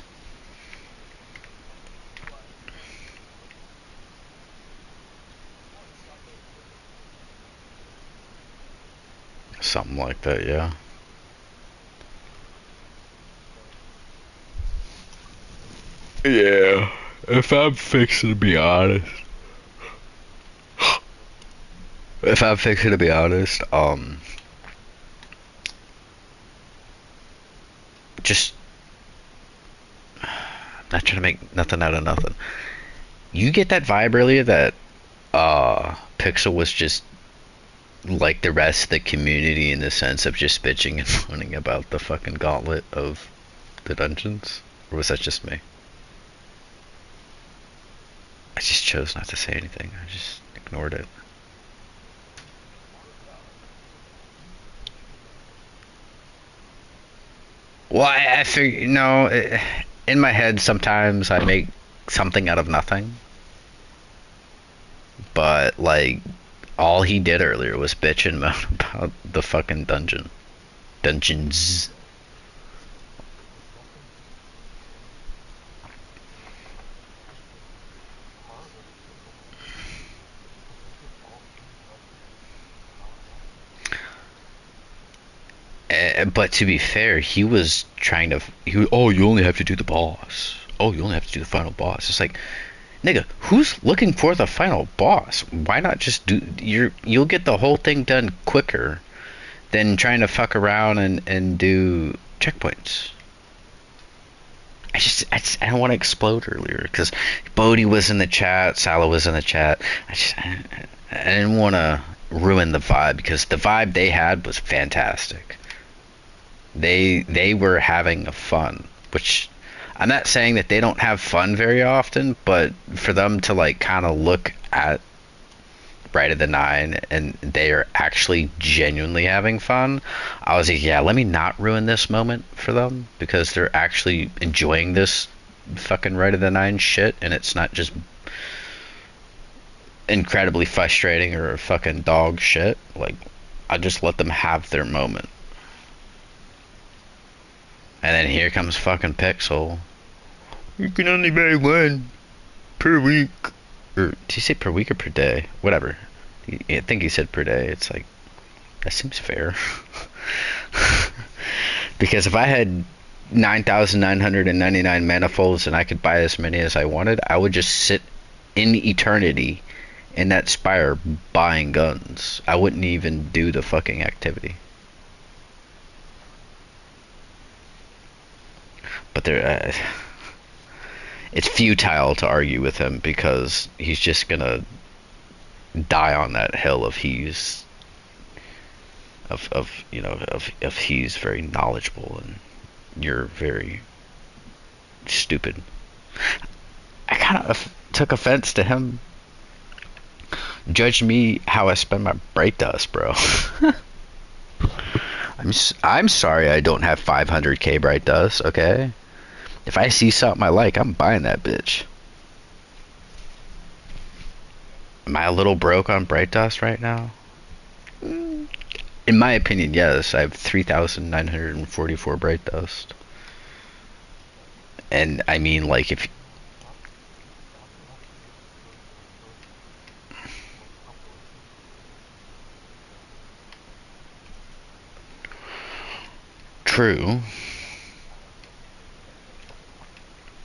A: Something like that, yeah. Yeah, if I'm fixing to be honest. If I'm fixing to be honest, just not trying to make nothing out of nothing. You get that vibe earlier that Pixel was just like the rest of the community in the sense of just bitching and moaning about the fucking gauntlet of the dungeons? Or was that just me? I just chose not to say anything. I just ignored it. Well, I figure, in my head sometimes I make something out of nothing. But, like, all he did earlier was bitch and moan about the fucking dungeons. But to be fair, he was trying to. Oh, you only have to do the boss. Oh, you only have to do the final boss. It's like, nigga, who's looking for the final boss? Why not just do? You'll get the whole thing done quicker than trying to fuck around and do checkpoints. I don't want to explode earlier because Bodhi was in the chat, Salo was in the chat. I didn't want to ruin the vibe because the vibe they had was fantastic. They were having fun, which I'm not saying that they don't have fun very often, but for them to like kind of look at Right of the Nine and they are actually genuinely having fun, I was like, yeah, let me not ruin this moment for them because they're actually enjoying this fucking Right of the Nine shit and it's not just incredibly frustrating or fucking dog shit. Like, I just let them have their moment. And then here comes fucking Pixel. You can only buy one per week. Or did he say per week or per day? Whatever. I think he said per day. It's like, that seems fair. Because if I had 9,999 manifolds and I could buy as many as I wanted, I would just sit in eternity in that spire buying guns. I wouldn't even do the fucking activity. But there, it's futile to argue with him because he's just gonna die on that hill of he's he's very knowledgeable and you're very stupid. I kind of took offense to him judge me how I spend my bright dust, bro. I'm sorry I don't have 500k bright dust, okay? If I see something I like, I'm buying that bitch. Am I a little broke on Bright Dust right now? In my opinion, yes. I have 3,944 Bright Dust. And I mean, like, if true,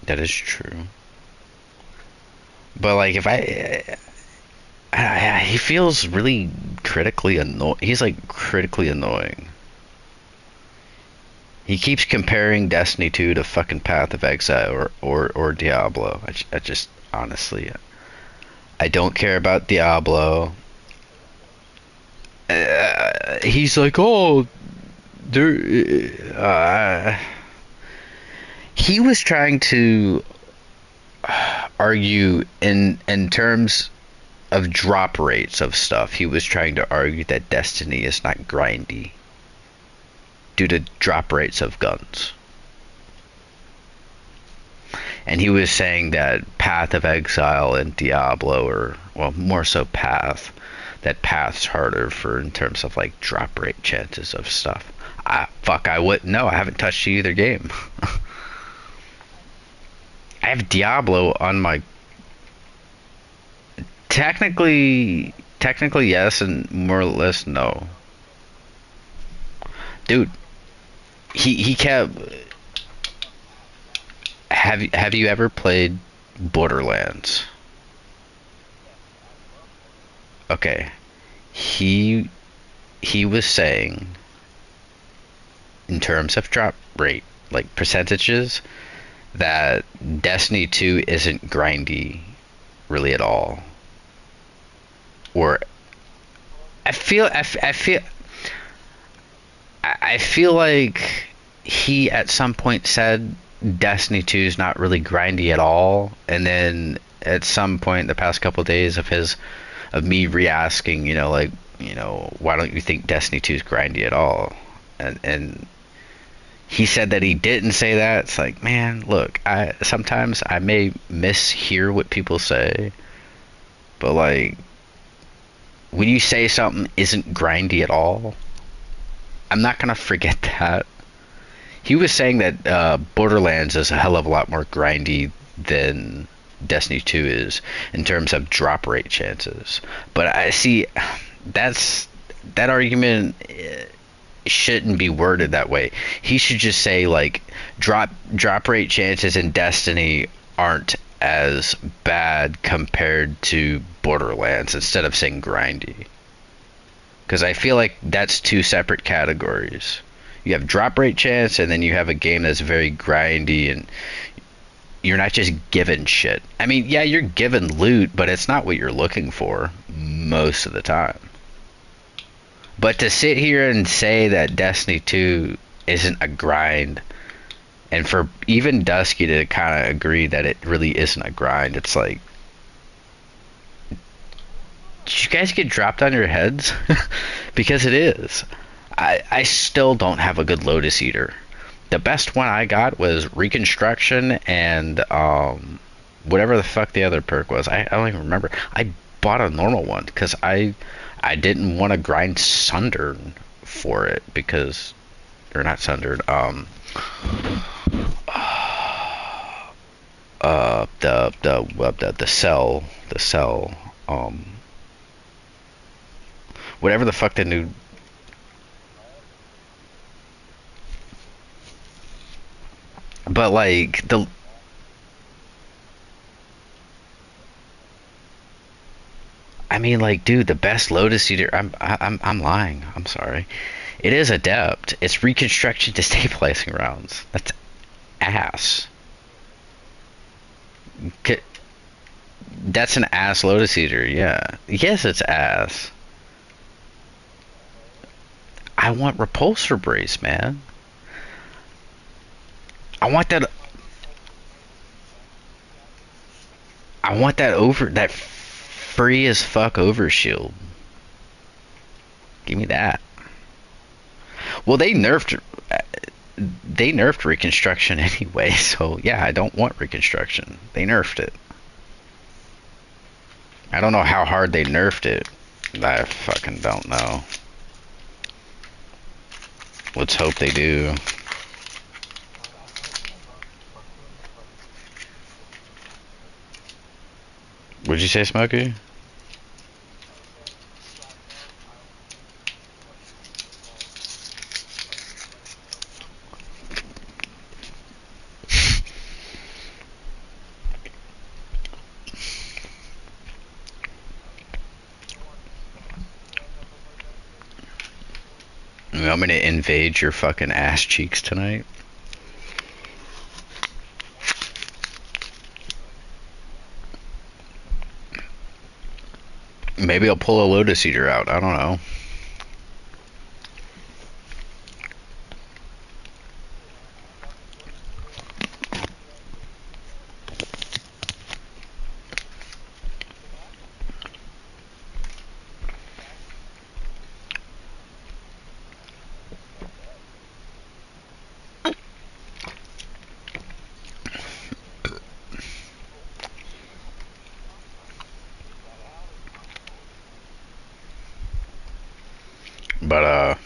A: that is true. But like, if he feels really critically annoying. He's like critically annoying. He keeps comparing Destiny 2 to fucking Path of Exile or Diablo. I just honestly, I don't care about Diablo. He's like, oh, there. He was trying to argue in terms of drop rates of stuff. He was trying to argue that Destiny is not grindy due to drop rates of guns. And he was saying that Path of Exile and Diablo, or well, more so Path, that Path's harder for in terms of like drop rate chances of stuff. I wouldn't know. I haven't touched either game. I have Diablo on my technically yes, and more or less no. Dude, he kept. Have you ever played Borderlands? Okay, he he was saying in terms of drop rate, like percentages, that Destiny 2 isn't grindy really at all. Or I feel I feel I feel like he at some point said Destiny 2 is not really grindy at all, and then at some point the past couple of days of me re-asking, like, why don't you think Destiny 2 is grindy at all? And he said that he didn't say that. It's like, man, look, I sometimes I may mishear what people say, but like when you say something isn't grindy at all, I'm not gonna forget that. He was saying that Borderlands is a hell of a lot more grindy than Destiny 2 is in terms of drop rate chances. But I see that argument shouldn't be worded that way. He should just say like drop rate chances in Destiny aren't as bad compared to Borderlands instead of saying grindy. Because I feel like that's two separate categories. You have drop rate chance, and then you have a game that's very grindy, and you're not just given shit. I mean, yeah, you're given loot, but it's not what you're looking for most of the time. But to sit here and say that Destiny 2 isn't a grind, and for even Dusky to kind of agree that it really isn't a grind, it's like, did you guys get dropped on your heads? Because it is. I still don't have a good Lotus Eater. The best one I got was Reconstruction and whatever the fuck the other perk was. I don't even remember. I bought a normal one because I didn't want to grind Sundered for it because or not Sundered. The cell whatever the fuck the new. But like I mean, like, dude, the best Lotus Eater. I'm lying. I'm sorry. It is Adept. It's Reconstruction destabilizing rounds. That's ass. That's an ass Lotus Eater. Yeah. Yes, it's ass. I want Repulsor Brace, man. I want that. I want that free as fuck overshield. Give me that. Well, they nerfed Reconstruction anyway, so yeah, I don't want Reconstruction. They nerfed it. I don't know how hard they nerfed it. I fucking don't know. Let's hope they do. Would you say, Smokey? You want me to invade your fucking ass cheeks tonight? Maybe I'll pull a Lotus Eater out. I don't know. But,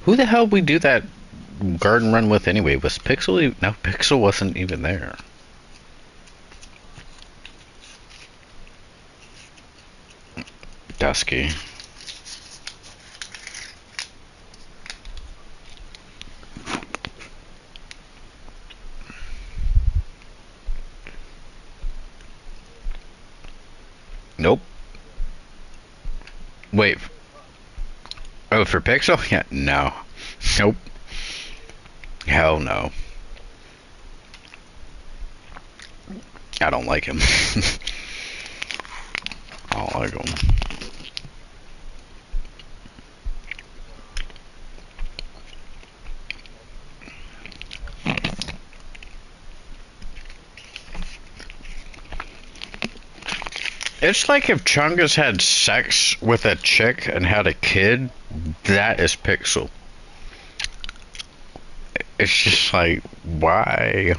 A: who the hell we do that garden run with anyway? Was Pixel? No, Pixel wasn't even there. Dusky. Nope. Wait. Oh, for Pixel? Yeah, no. Nope. Hell no. I don't like him. I don't like him. It's like if Chungus had sex with a chick and had a kid, that is Pixel. It's just like, why?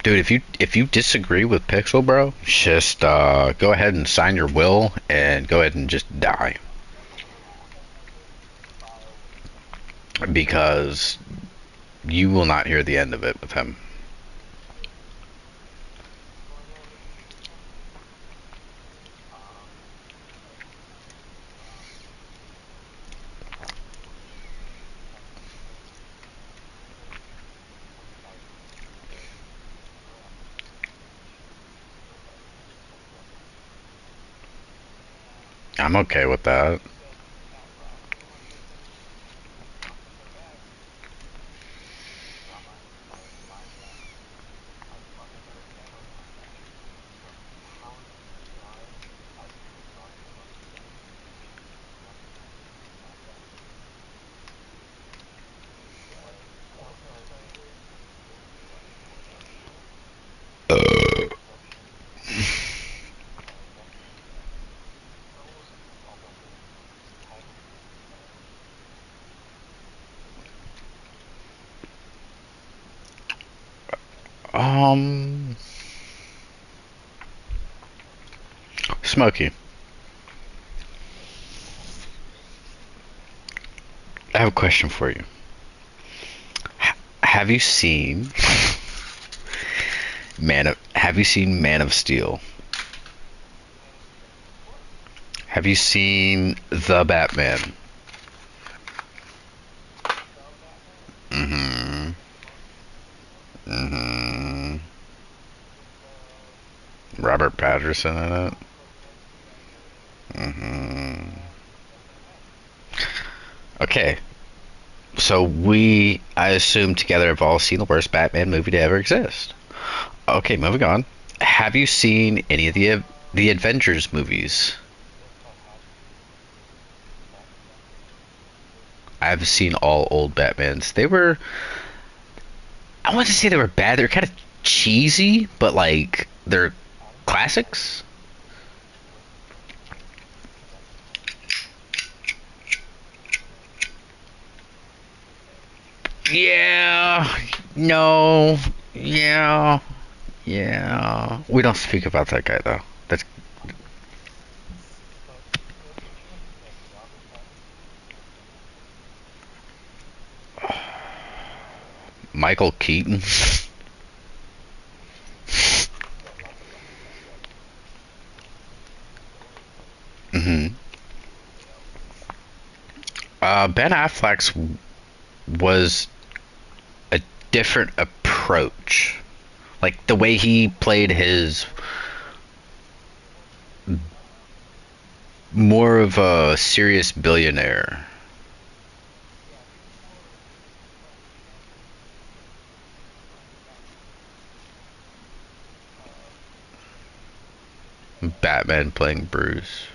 A: Dude, if you disagree with Pixel, bro, just go ahead and sign your will and go ahead and just die. Because you will not hear the end of it with him. I'm okay with that. Um, Smokey, I have a question for you. Have you seen Have you seen Man of Steel? Have you seen The Batman? Mm-hmm. Mm-hmm. Robert Patterson in it. Mm-hmm. Okay, so I assume together, have all seen the worst Batman movie to ever exist. Okay, moving on. Have you seen any of the Avengers movies? I've seen all old Batmans. They were, I want to say they were bad. They're kind of cheesy, but like They're classics. Yeah. No. Yeah. Yeah. We don't speak about that guy though. That's Michael Keaton. hmm Ben Affleck's was a different approach. Like the way he played his more of a serious billionaire. Batman playing Bruce.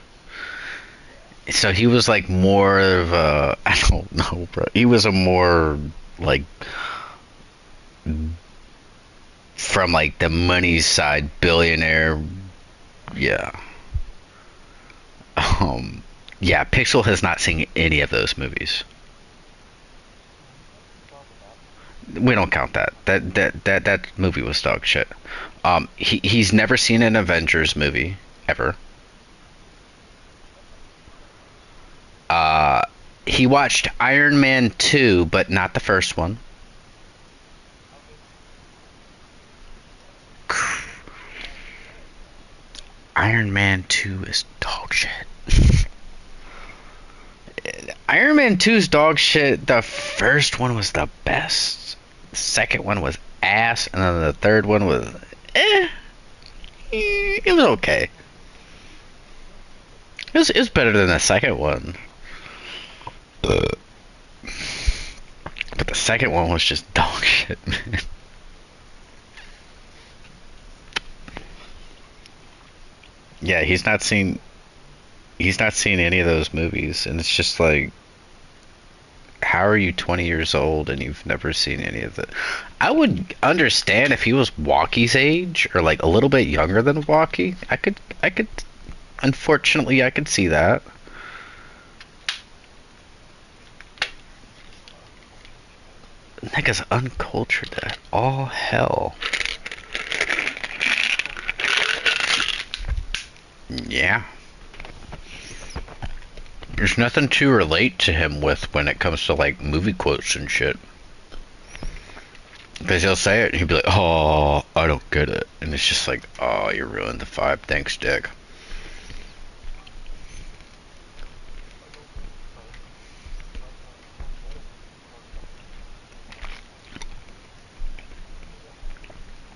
A: So he was like more of a I don't know, bro. He was a more like from like the money side billionaire. Yeah. Um yeah, Pixel has not seen any of those movies. We don't count that. That movie was dog shit. He's never seen an Avengers movie ever. Uh, he watched Iron Man 2, but not the first one. Iron Man 2 is dog shit. Iron Man 2's dog shit. The first one was the best. The second one was ass, and then the third one was eh. It was okay. It was better than the second one. But the second one was just dog shit, man. Yeah, he's not seen any of those movies, and it's just like, how are you 20 years old and you've never seen any of it? I would understand if he was Walkie's age or like a little bit younger than Walkie. I could unfortunately I could see that. Nigga's uncultured to all hell. Yeah. There's nothing to relate to him with when it comes to like movie quotes and shit. Because he'll say it and he'll be like, oh, I don't get it. And it's just like, oh, you ruined the vibe. Thanks, Dick.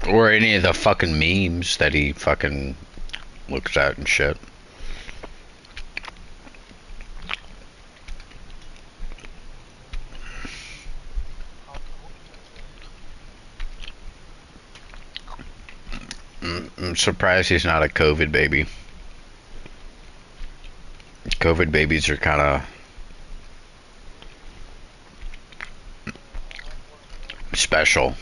A: Or any of the fucking memes that he fucking looks at and shit. I'm surprised he's not a COVID baby. COVID babies are kind of special.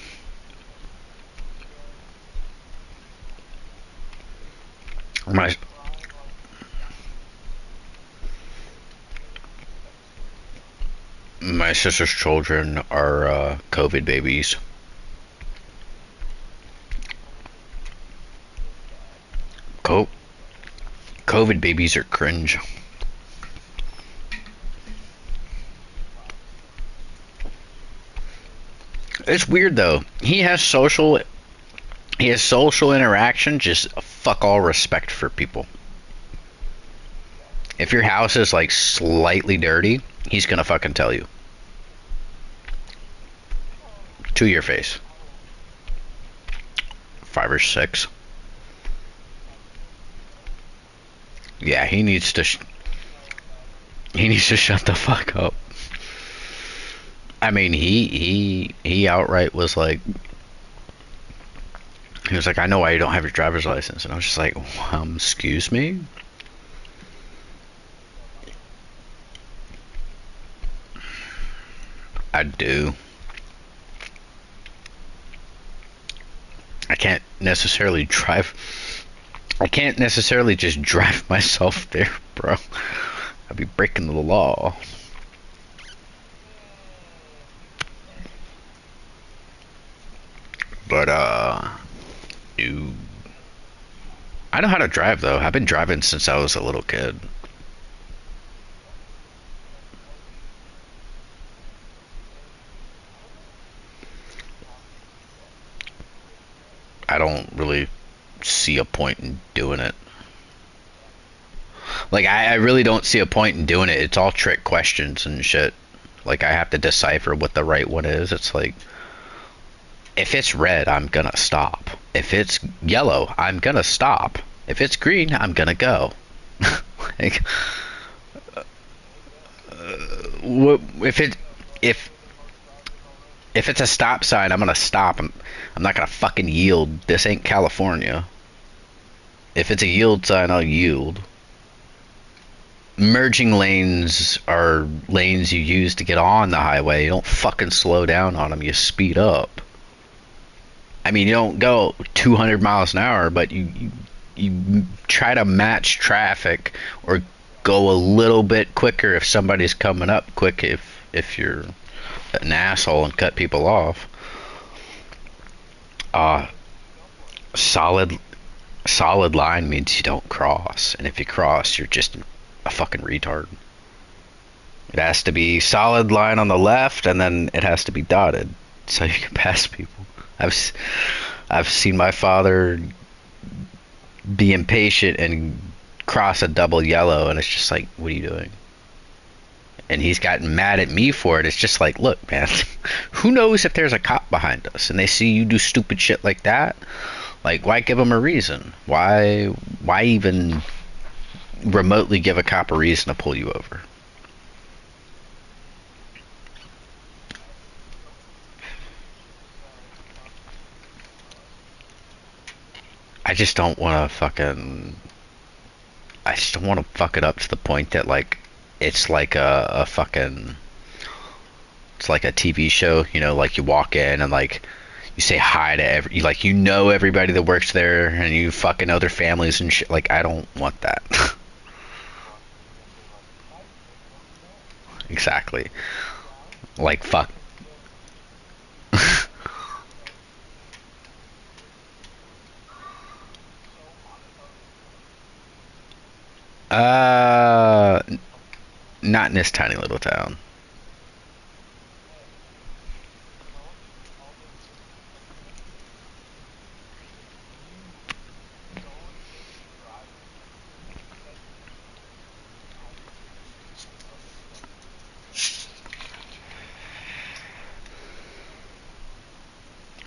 A: My my sister's children are COVID babies. Co- COVID babies are cringe. It's weird though. He has social interaction, just fuck all respect for people. If your house is like slightly dirty, he's gonna fucking tell you to your face. 5 or 6. Yeah, he needs to shut the fuck up. I mean, he outright was like, he was like, I know why you don't have your driver's license, and I was just like, excuse me. I do. I can't. necessarily drive. I can't necessarily just drive myself there, bro. I'd be breaking the law. But no. I know how to drive though. I've been driving since I was a little kid. I don't really see a point in doing it. Like I really don't see a point in doing it. It's all trick questions and shit. Like I have to decipher what the right one is. It's like if it's red, I'm gonna stop. If it's yellow, I'm gonna stop. If it's green, I'm gonna go. Like, if it if if it's a stop sign, I'm gonna stop. I'm not gonna fucking yield. This ain't California. If it's a yield sign, I'll yield. Merging lanes are lanes you use to get on the highway. You don't fucking slow down on them. You speed up. I mean, you don't go 200 miles an hour, but you try to match traffic or go a little bit quicker if somebody's coming up quick. If you're an asshole and cut people off. Uh, solid solid line means you don't cross, and if you cross, you're just a fucking retard. It has to be solid line on the left, and then it has to be dotted so you can pass people. I've seen my father be impatient and cross a double yellow, and it's just like, what are you doing? And he's gotten mad at me for it. It's just like, look, man, who knows if there's a cop behind us and they see you do stupid shit like that? Like, why give them a reason? Why even remotely give a cop a reason to pull you over? I just don't want to fucking. I just don't want to fuck it up to the point that like it's like a fucking. It's like a TV show, you know, like you walk in and like you say hi to like you know everybody that works there and you fucking know their families and shit. Like I don't want that. Exactly. Like fuck. uh, Not in this tiny little town.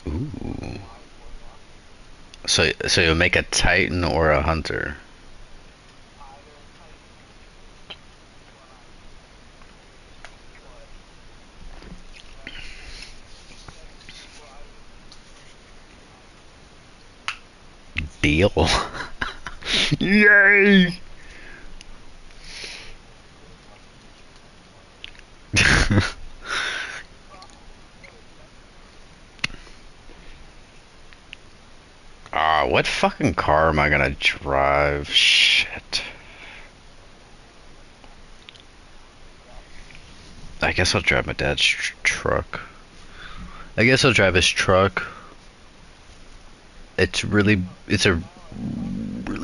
A: Ooh. So you'll make a Titan or a Hunter. Deal. Yay! What fucking car am I gonna drive? Shit. I guess I'll drive my dad's truck. I guess I'll drive his truck. It's a really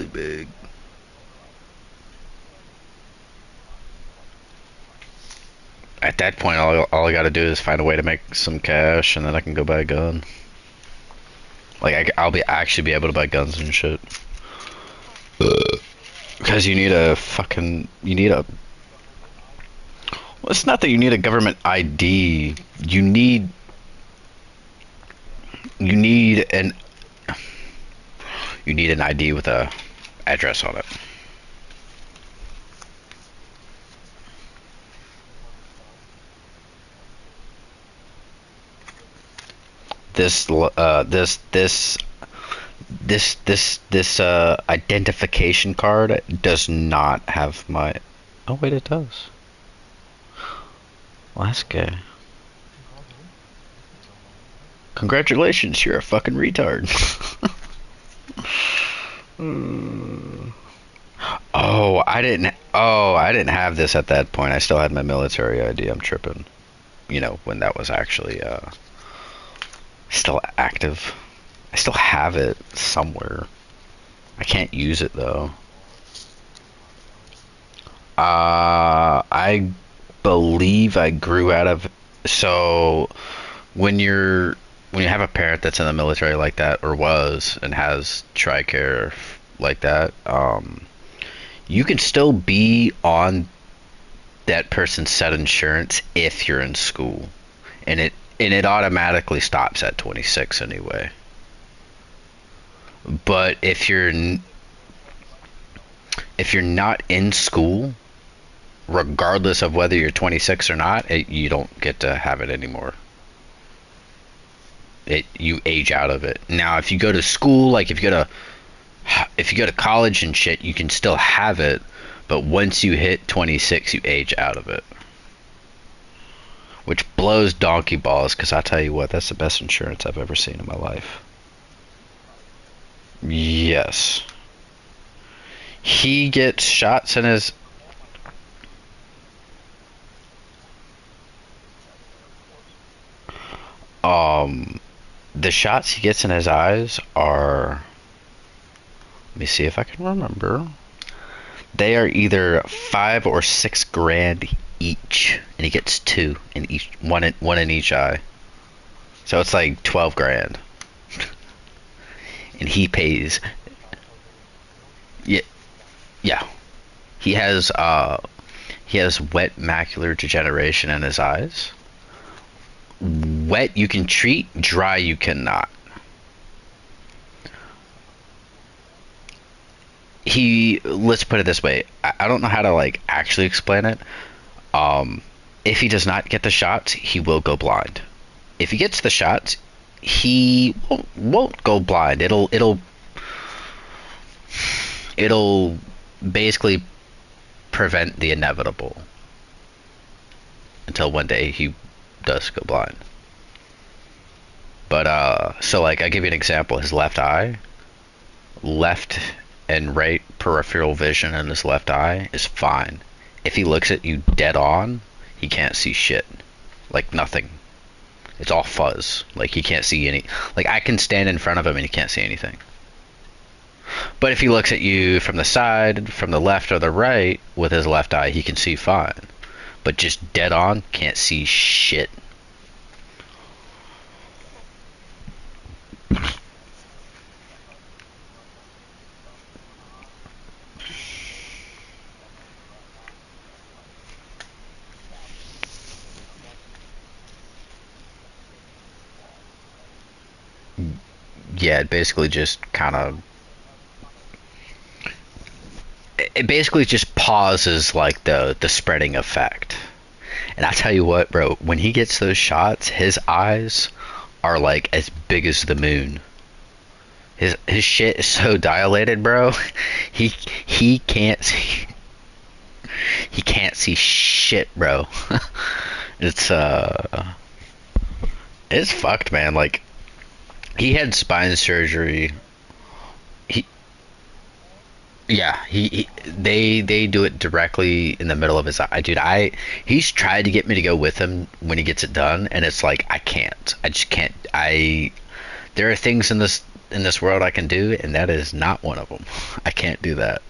A: big. At that point, all I gotta do is find a way to make some cash, and then I can go buy a gun. Like I'll be actually be able to buy guns and shit. Because you need a fucking well, it's not that you need a government ID. You need an you need an ID with a address on it. This identification card does not have my. Oh wait, it does. Well, that's good. Congratulations, you're a fucking retard.
B: Mm.
A: I didn't have this at that point. I still had my military ID. I'm tripping. You know, when that was actually still active. I still have it somewhere. I can't use it though. I believe I grew out of. So when you're when you have a parent that's in the military like that, or was, and has TRICARE like that, you can still be on that person's set insurance if you're in school, and it automatically stops at 26 anyway. But if you're not in school, regardless of whether you're 26 or not, you don't get to have it anymore. You age out of it. Now, if you go to school, like if you go to college and shit, you can still have it, but once you hit 26, you age out of it. Which blows donkey balls, because I tell you what, that's the best insurance I've ever seen in my life. Yes. He gets shots in his. Um, the shots he gets in his eyes are. Let me see if I can remember. They are either 5 or 6 grand each, and he gets two in each one in each eye. So it's like 12 grand, and he pays. Yeah, yeah. He has he has wet macular degeneration in his eyes. Wet you can treat, dry you cannot. Let's put it this way. I don't know how to like actually explain it. Um, if he does not get the shots, he will go blind. If he gets the shots, he won't go blind. It'll basically prevent the inevitable until one day he does go blind. But so like I give you an example. His left and right peripheral vision in his left eye is fine. If he looks at you dead on, he can't see shit. Like nothing. It's all fuzz. Like he can't see any. Like I can stand in front of him and he can't see anything. But if he looks at you from the side, from the left or the right with his left eye, he can see fine. But just dead on, can't see shit. Yeah, it basically just kind of it basically just pauses like the spreading effect. And I tell you what, bro, when he gets those shots, his eyes are like as big as the moon. His shit is so dilated, bro. He he can't see he can't see shit, bro. it's it's fucked, man. Like he had spine surgery. He Yeah, they do it directly in the middle of his eye. Dude, he's tried to get me to go with him when he gets it done, and it's like I can't. I just can't. I There are things in this world I can do, and that is not one of them. I can't do that.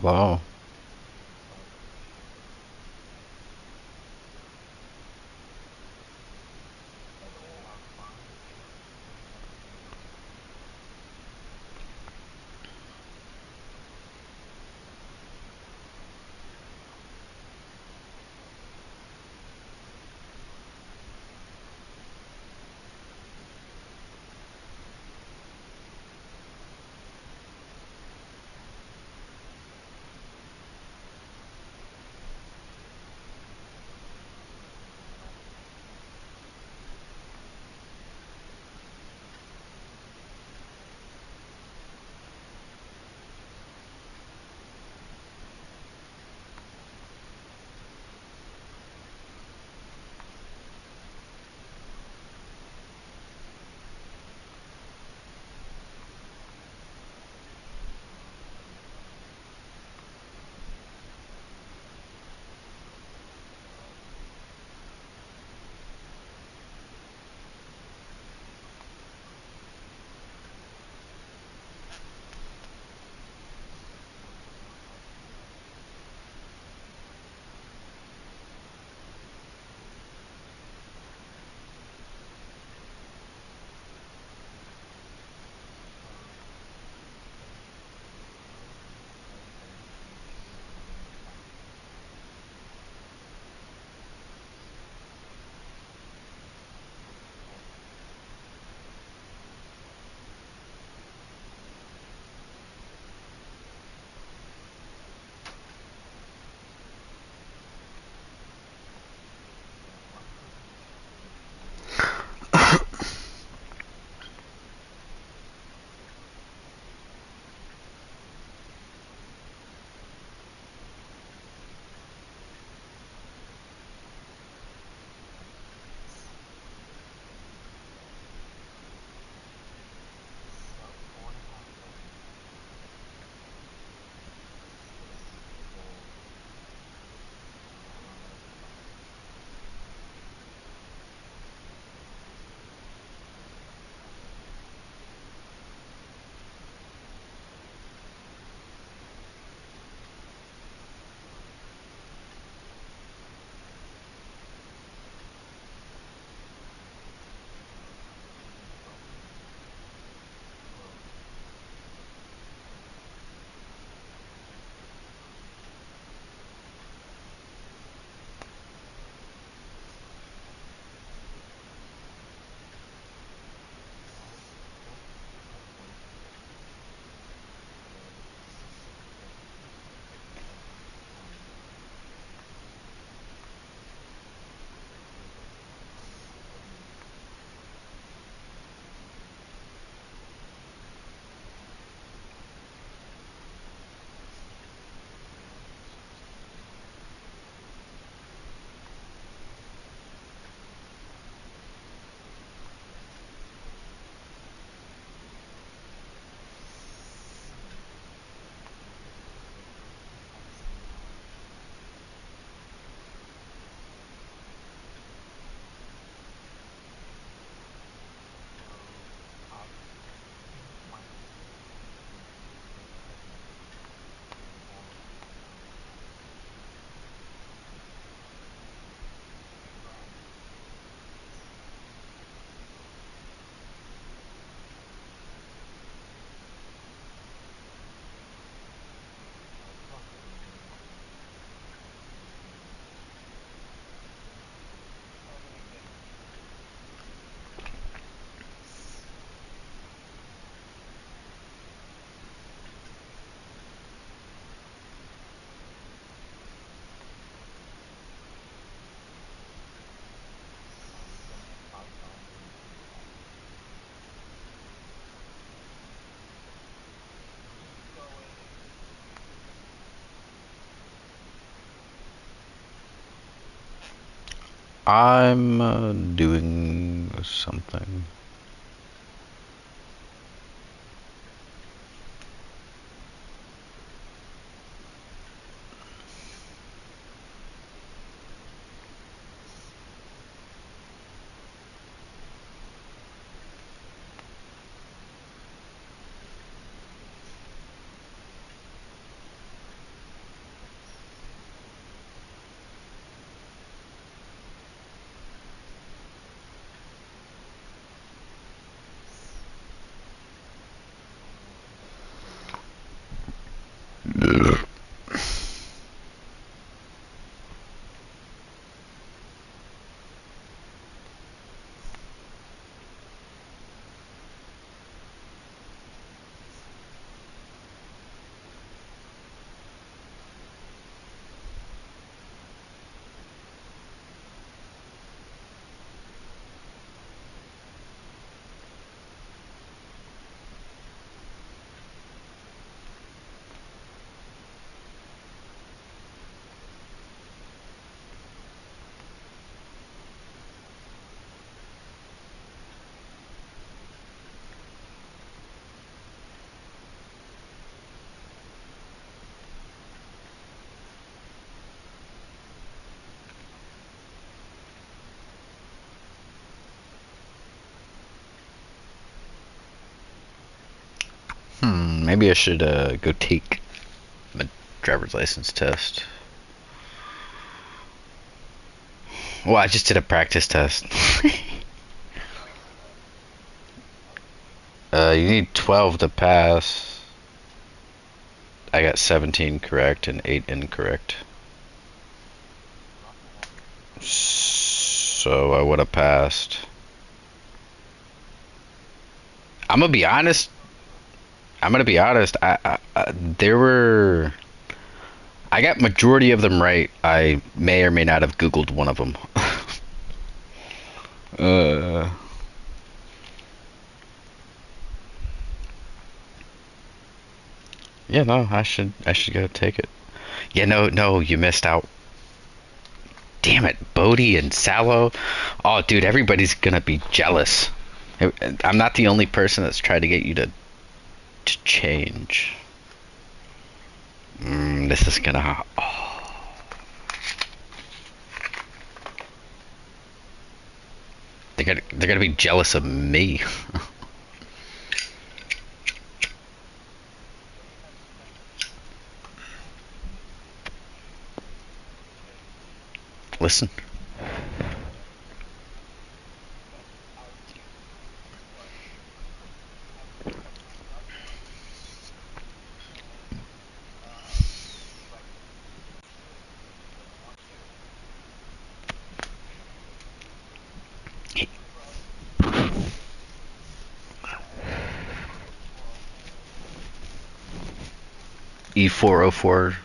A: Wow. I'm doing something. Maybe I should go take my driver's license test. Well, I just did a practice test. You need 12 to pass. I got 17 correct and 8 incorrect. So I would have passed. I'm gonna be honest. There were. I got majority of them right. I may or may not have Googled one of them. uh. Yeah, no, I should go take it. Yeah, no, you missed out. Damn it, Bodie and Sallow. Oh, dude, everybody's gonna be jealous. I'm not the only person that's tried to get you to change. This is gonna. Oh. They're gonna be jealous of me. Listen. E404.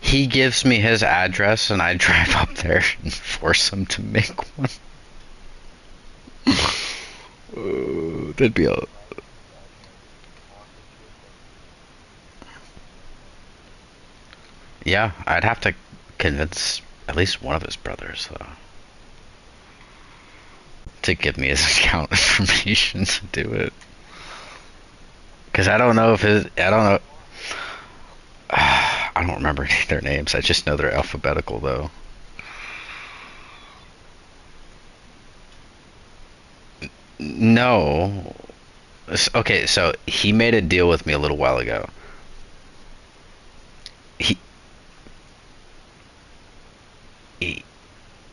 A: He gives me his address and I drive up there and force him to make one. That'd be a. Yeah, I'd have to convince at least one of his brothers, though, to give me his account information to do it. Because I don't know if his. I don't know. I don't remember any of their names. I just know they're alphabetical, though. No. Okay, so he made a deal with me a little while ago. He he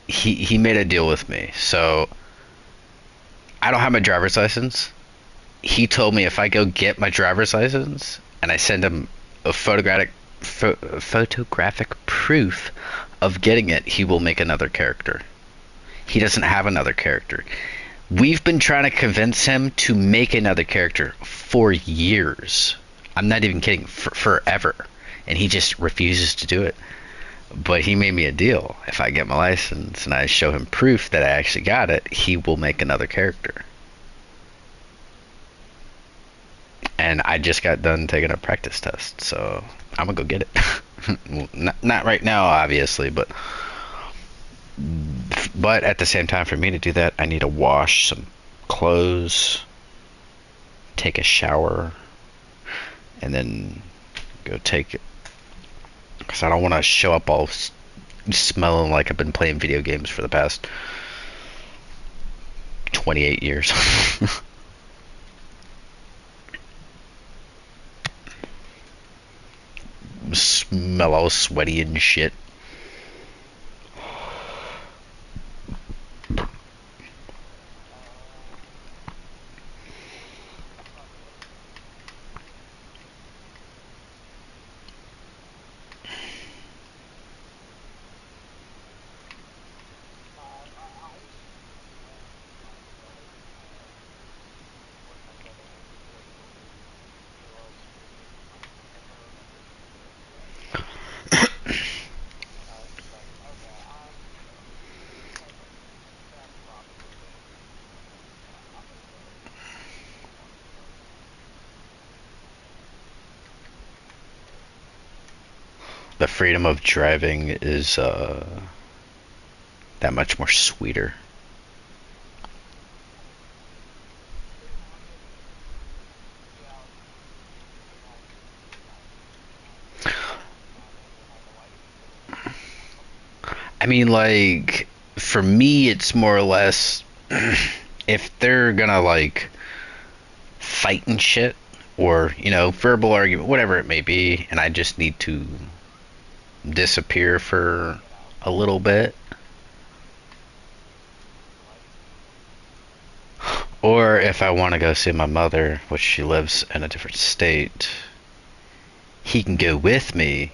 A: he made a deal with me. So I don't have my driver's license. He told me if I go get my driver's license and I send him a photographic proof of getting it, he will make another character. He doesn't have another character. We've been trying to convince him to make another character for years. I'm not even kidding, forever. And he just refuses to do it. But he made me a deal. If I get my license and I show him proof that I actually got it, he will make another character. And I just got done taking a practice test, so I'm gonna go get it. Well, not right now, obviously, but at the same time, for me to do that, I need to wash some clothes, take a shower, and then go take it. Because I don't want to show up all smelling like I've been playing video games for the past 28 years. Smell all sweaty and shit. The freedom of driving is that much more sweeter. I mean, like, for me, it's more or less if they're gonna like fight and shit, or verbal argument, whatever it may be, and I just need to disappear for a little bit, or if I want to go see my mother, which she lives in a different state, he can go with me.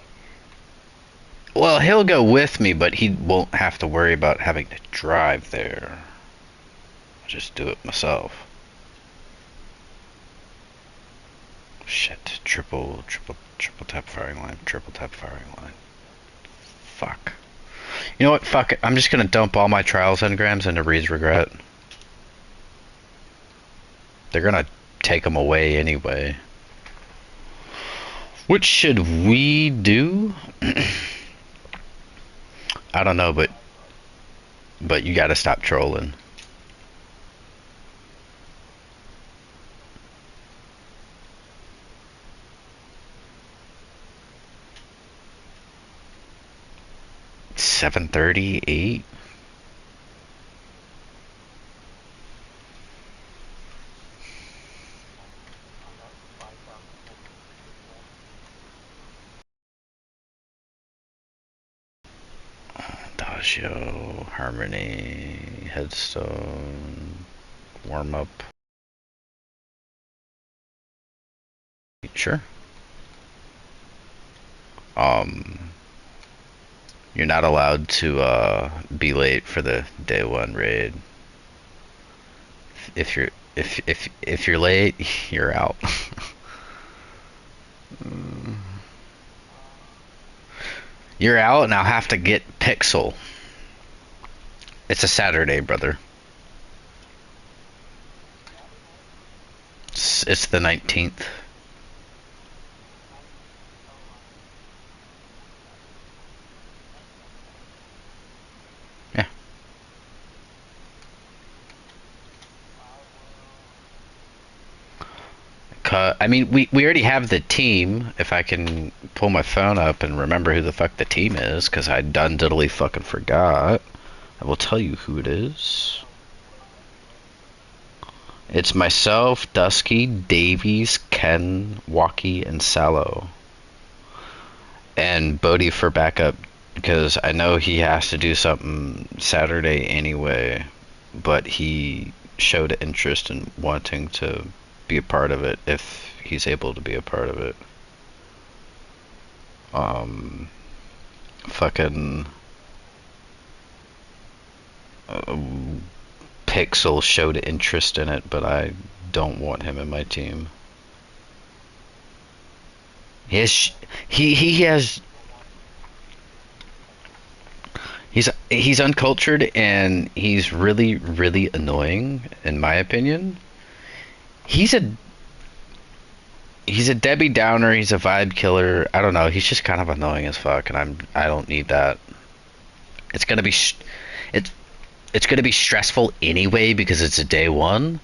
A: Well, he'll go with me, but he won't have to worry about having to drive there. I'll just do it myself. Shit. Triple tap firing line. Triple tap firing line. Fuck. You know what? Fuck it. I'm just gonna dump all my trials engrams into Reed's Regret. They're gonna take them away anyway. Which should we do? I don't know, but you gotta stop trolling. $738. Dagio, Harmony, Headstone, Warm Up. Sure. Um, you're not allowed to be late for the day one raid. If you're late, you're out. You're out, and I'll have to get Pixel. It's a Saturday, brother. It's the 19th. Yeah. I mean, we already have the team. If I can pull my phone up and remember who the fuck the team is, because I done diddly fucking forgot. I will tell you who it is. It's myself, Dusky, Davies, Ken, Walkie, and Sallow. And Bodie for backup, because I know he has to do something Saturday anyway, but he showed interest in wanting to be a part of it if he's able to be a part of it. Fucking uh, Pixel showed interest in it, but I don't want him in my team. He has he's uncultured, and he's really annoying in my opinion. He's a he's a Debbie Downer, he's a vibe killer. I don't know, he's just kind of annoying as fuck, and I don't need that. It's gonna be it's it's gonna be stressful anyway because it's a day one.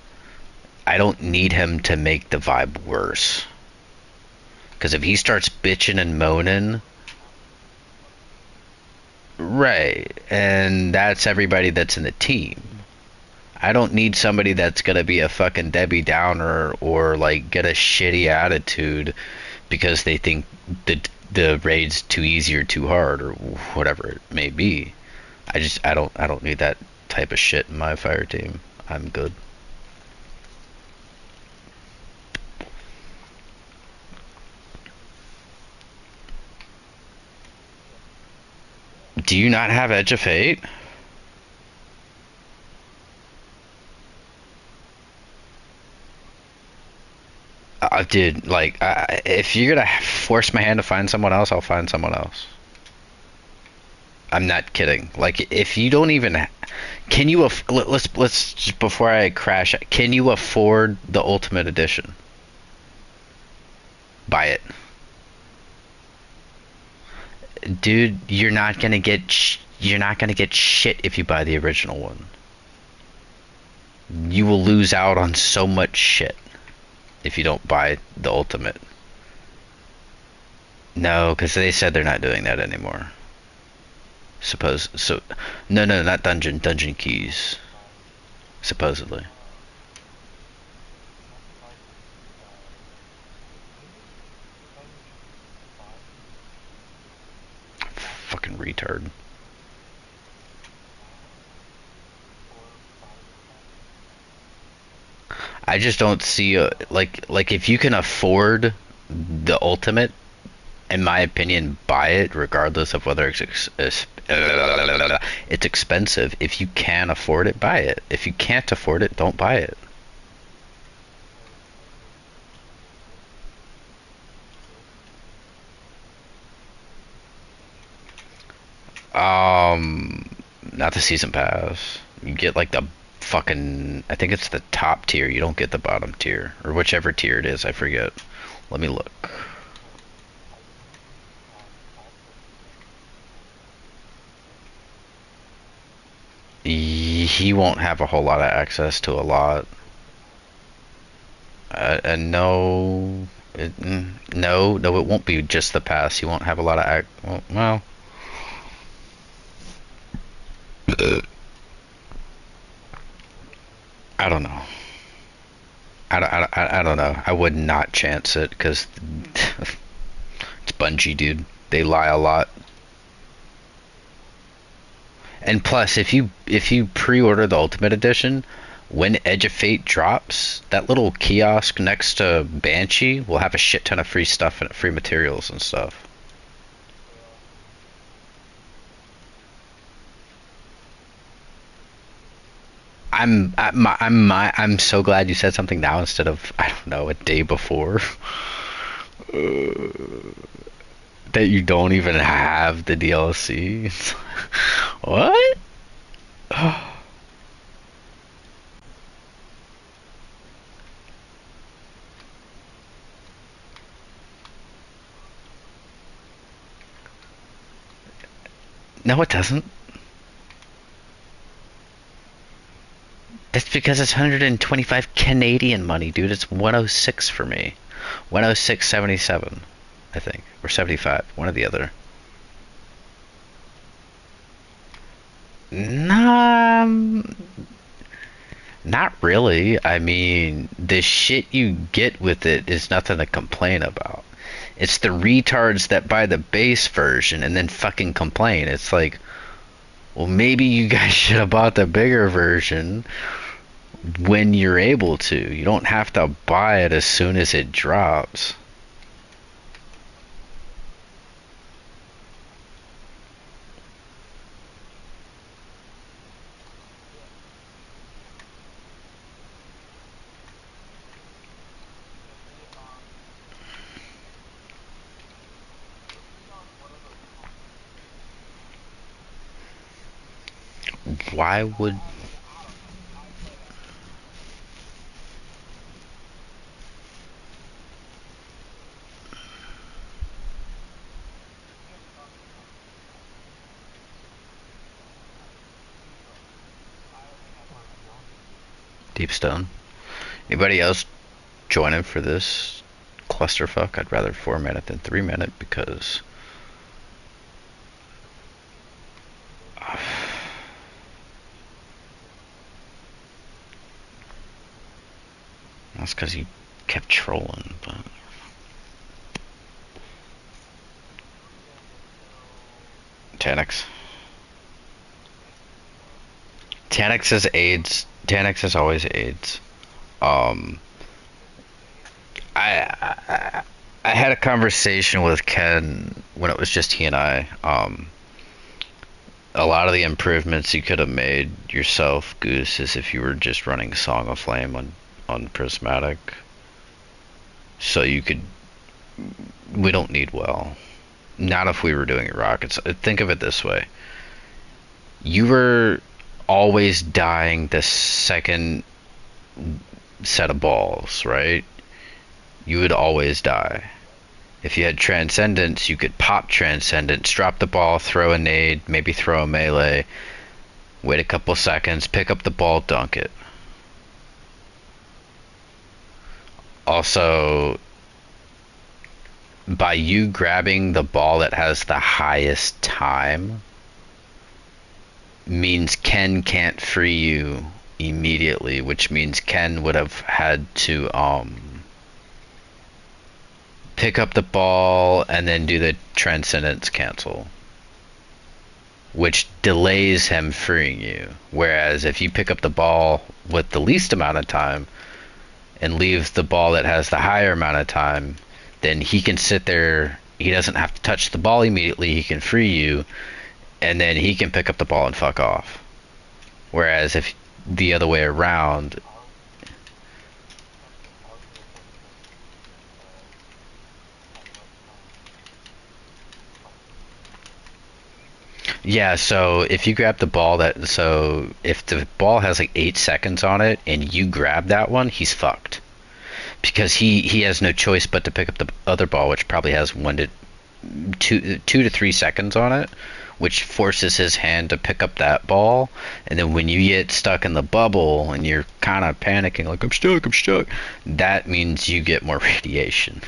A: I don't need him to make the vibe worse. Because if he starts bitching and moaning, right, and that's everybody that's in the team. I don't need somebody that's gonna be a fucking Debbie Downer or like get a shitty attitude because they think the raid's too easy or too hard or whatever it may be. I don't need that type of shit in my fire team. I'm good. Do you not have Edge of Fate? Dude, like, if you're gonna force my hand to find someone else, I'll find someone else. I'm not kidding. Like, if you don't even, can you, let's just, before I crash, can you afford the Ultimate Edition? Buy it. Dude, you're not gonna get shit if you buy the original one. You will lose out on so much shit if you don't buy the Ultimate. No, because they said they're not doing that anymore. Suppose so. No, no, not dungeon keys. Supposedly. Fucking retard. I just don't see like if you can afford the Ultimate, in my opinion, buy it regardless of whether it's expensive. If you can afford it, buy it. If you can't afford it, don't buy it. Um, Not the season pass. You get like the fucking. I think it's the top tier. You don't get the bottom tier or whichever tier it is. I forget. Let me look. He won't have a whole lot of access to a lot. And no, no, it won't be just the pass. He won't have a lot of I don't know. I don't know. I would not chance it because it's Bungie, dude. They lie a lot. And plus, if you pre-order the Ultimate Edition, when Edge of Fate drops, that little kiosk next to Banshee will have a shit ton of free stuff and free materials and stuff. I'm so glad you said something now instead of I don't know a day before. That you don't even have the DLC. What? No, it doesn't. That's because it's 125 Canadian money, dude. It's 106 for me. 106.77, I think, or 75, one or the other. Nah, not really. I mean, the shit you get with it is nothing to complain about. It's the retards that buy the base version and then fucking complain. It's like, well, maybe you guys should have bought the bigger version when you're able to. You don't have to buy it as soon as it drops. Why would Deep Stone? Anybody else joining for this clusterfuck? I'd rather 4 minute than 3 minute because that's because you kept trolling. But Tanix, Tanix is AIDS. Tanix is always AIDS. Um, I had a conversation with Ken when it was just he and I. A lot of the improvements you could have made yourself, Goose, is if you were just running Song of Flame on Prismatic. So you could. We don't need well. Not if we were doing it rockets. Think of it this way: you were always dying the second set of balls, right? You would always die. If you had Transcendence, you could pop Transcendence, drop the ball, throw a nade, maybe throw a melee, wait a couple seconds, pick up the ball, dunk it. Also, by you grabbing the ball that has the highest time, means Ken can't free you immediately, which means Ken would have had to pick up the ball and then do the Transcendence cancel, which delays him freeing you. Whereas if you pick up the ball with the least amount of time and leave the ball that has the higher amount of time, then he can sit there. He doesn't have to touch the ball immediately. He can free you, and then he can pick up the ball and fuck off. Whereas if the other way around, yeah, so if you grab the ball so if the ball has like 8 seconds on it and you grab that one, he's fucked. Because he has no choice but to pick up the other ball, which probably has 2 to 3 seconds on it, which forces his hand to pick up that ball. And then when you get stuck in the bubble and you're kind of panicking, like I'm stuck, that means you get more radiation.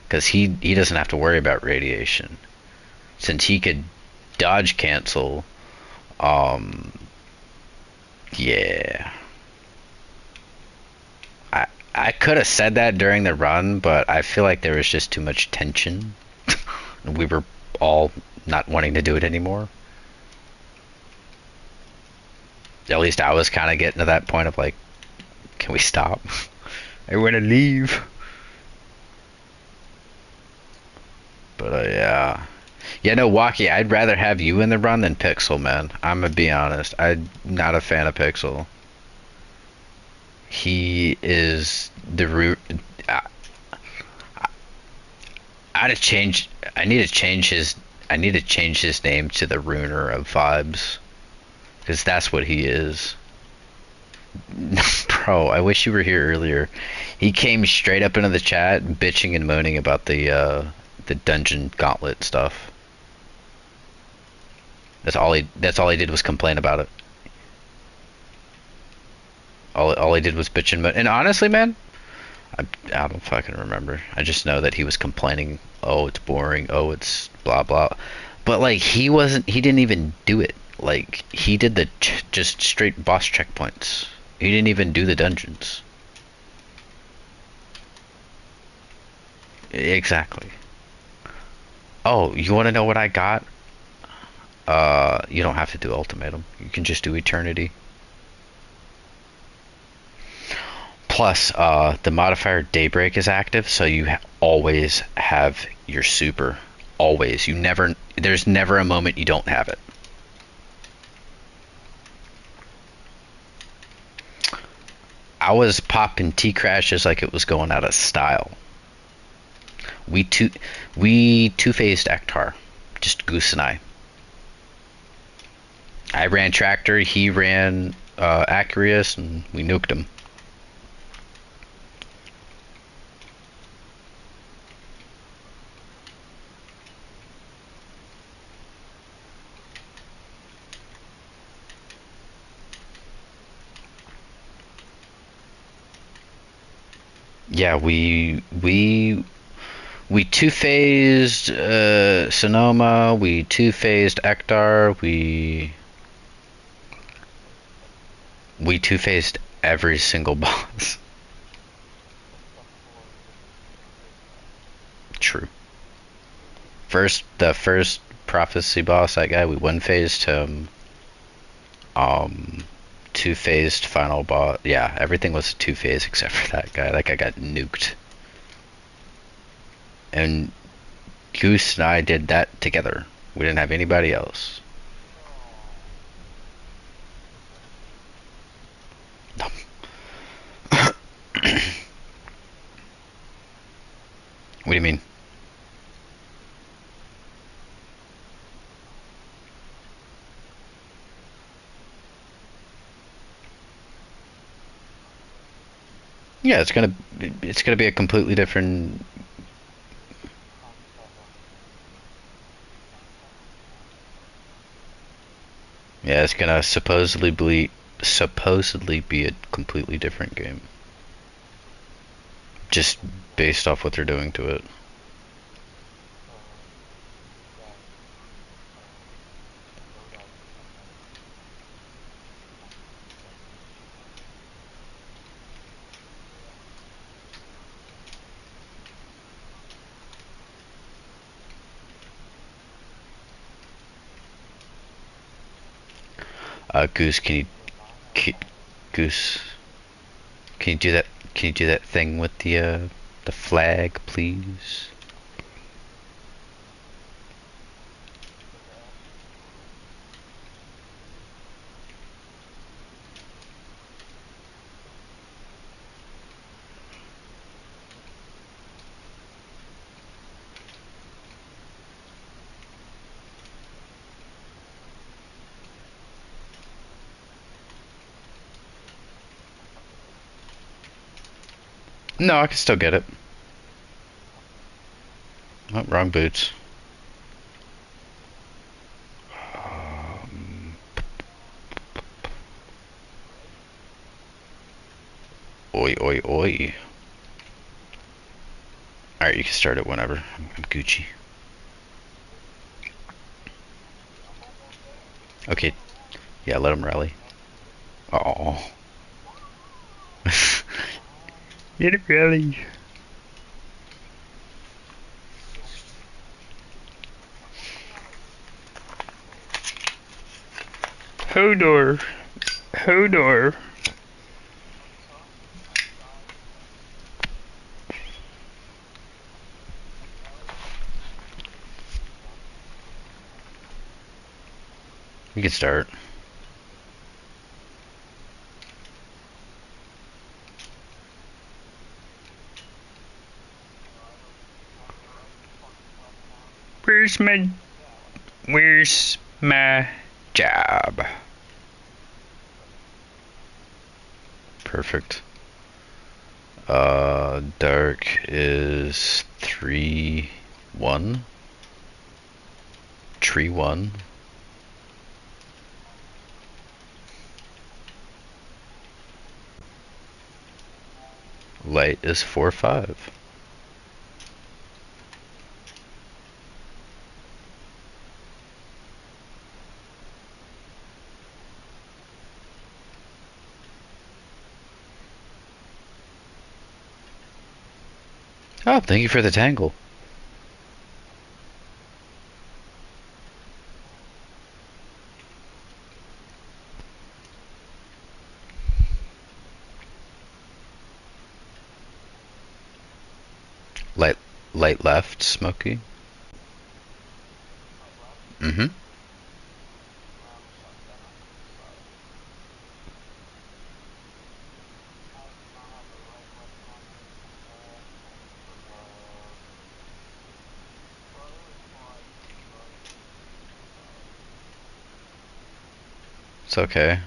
A: Because he doesn't have to worry about radiation, since he could dodge cancel. Um, yeah. I could have said that during the run, but I feel like there was just too much tension. We were all not wanting to do it anymore. At least I was kind of getting to that point of like, can we stop? I want to leave. But yeah. Yeah, no, Walkie, I'd rather have you in the run than Pixel, man. I'm gonna be honest. I'm not a fan of Pixel. He is the root. I, I to change. I need to change his. I need to change his name to the Ruiner of Vibes, because that's what he is. Bro, I wish you were here earlier. He came straight up into the chat, bitching and moaning about the dungeon gauntlet stuff. That's all he did was complain about it. All he did was bitch and moan. And honestly, man, I don't fucking remember. I just know that he was complaining. Oh, it's boring. Oh, it's blah blah. But like he wasn't. He didn't even do it. Like he did the just straight boss checkpoints. He didn't even do the dungeons. Exactly. Oh, you want to know what I got? You don't have to do ultimatum. You can just do eternity. Plus, the modifier daybreak is active, so you always have your super. Always. You never. There's never a moment you don't have it. I was popping T crashes like it was going out of style. We two we two-phased Ektar, just Goose and I. I ran Tractor, he ran Acurius, and we nuked him. Yeah, we two-phased Sonoma, we two-phased Ektar, we two-phased every single boss. True. The first prophecy boss, that guy, we one-phased him. Um, two-phased final boss. Yeah, everything was two-phase except for that guy. That guy got nuked. And Goose and I did that together. We didn't have anybody else. What do you mean? Yeah, it's gonna be a completely different. Yeah, it's gonna supposedly be a completely different game, just based off what they're doing to it. Goose, ca- Goose, can you do that? Can you do that thing with the flag, please? No, I can still get it. Oh, wrong boots. Oi, oi, oi. Alright, you can start it whenever. I'm Gucci. Okay, yeah, let him rally. Oh. Let him rally. Hodor. Hodor. You can start. Where's my Where's my job? Perfect. Dark is 3-1. Tree 1. Light is 4-5. Oh, thank you for the tangle. Light, light left, Smoky. Mm-hmm. It's okay.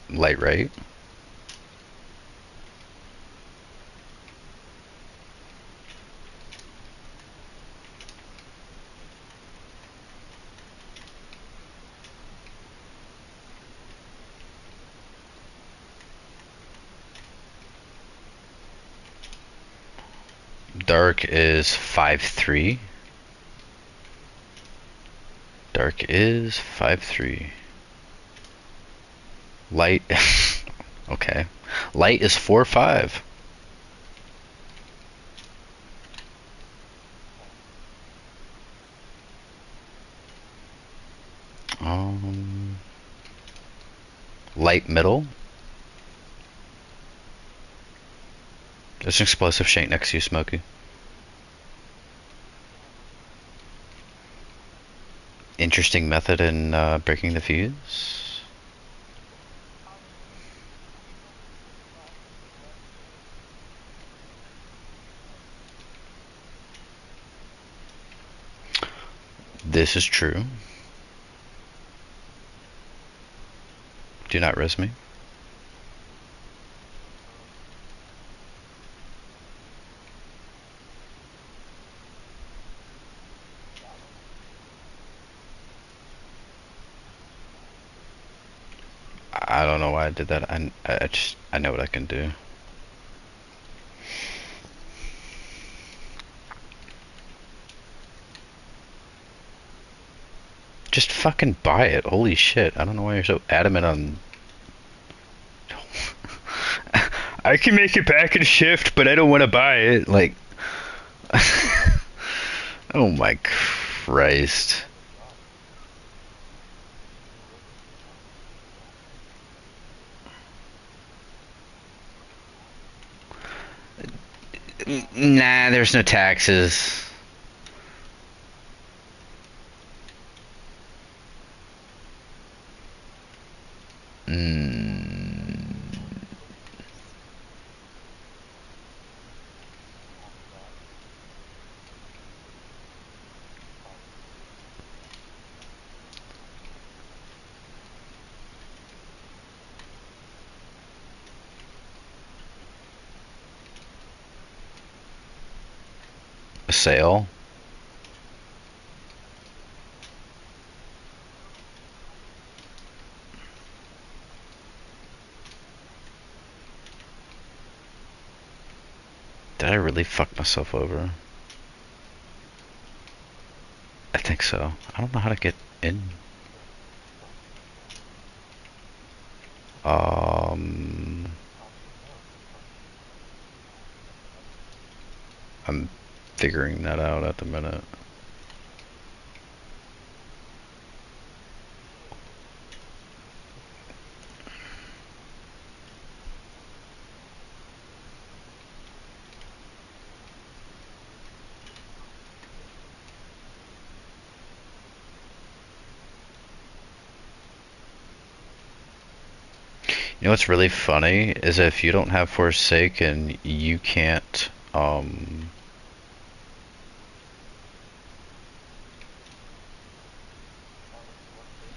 A: Light right. Dark is 5-3. Dark is 5-3. Light. Okay. Light is 4-5. Um, Light middle. There's an explosive shank next to you, Smokey. Interesting method in breaking the fuse. This is true. Do not res me. I don't know why I did that. I know what I can do. Just fucking buy it. Holy shit. I don't know why you're so adamant on... I can make it back and shift, but I don't want to buy it. Like... Oh my Christ. Nah, there's no taxes. Mm, a sale? Did I really fuck myself over? I think so. I don't know how to get in. Um, I'm figuring that out at the minute. You know what's really funny is if you don't have Forsaken, you can't,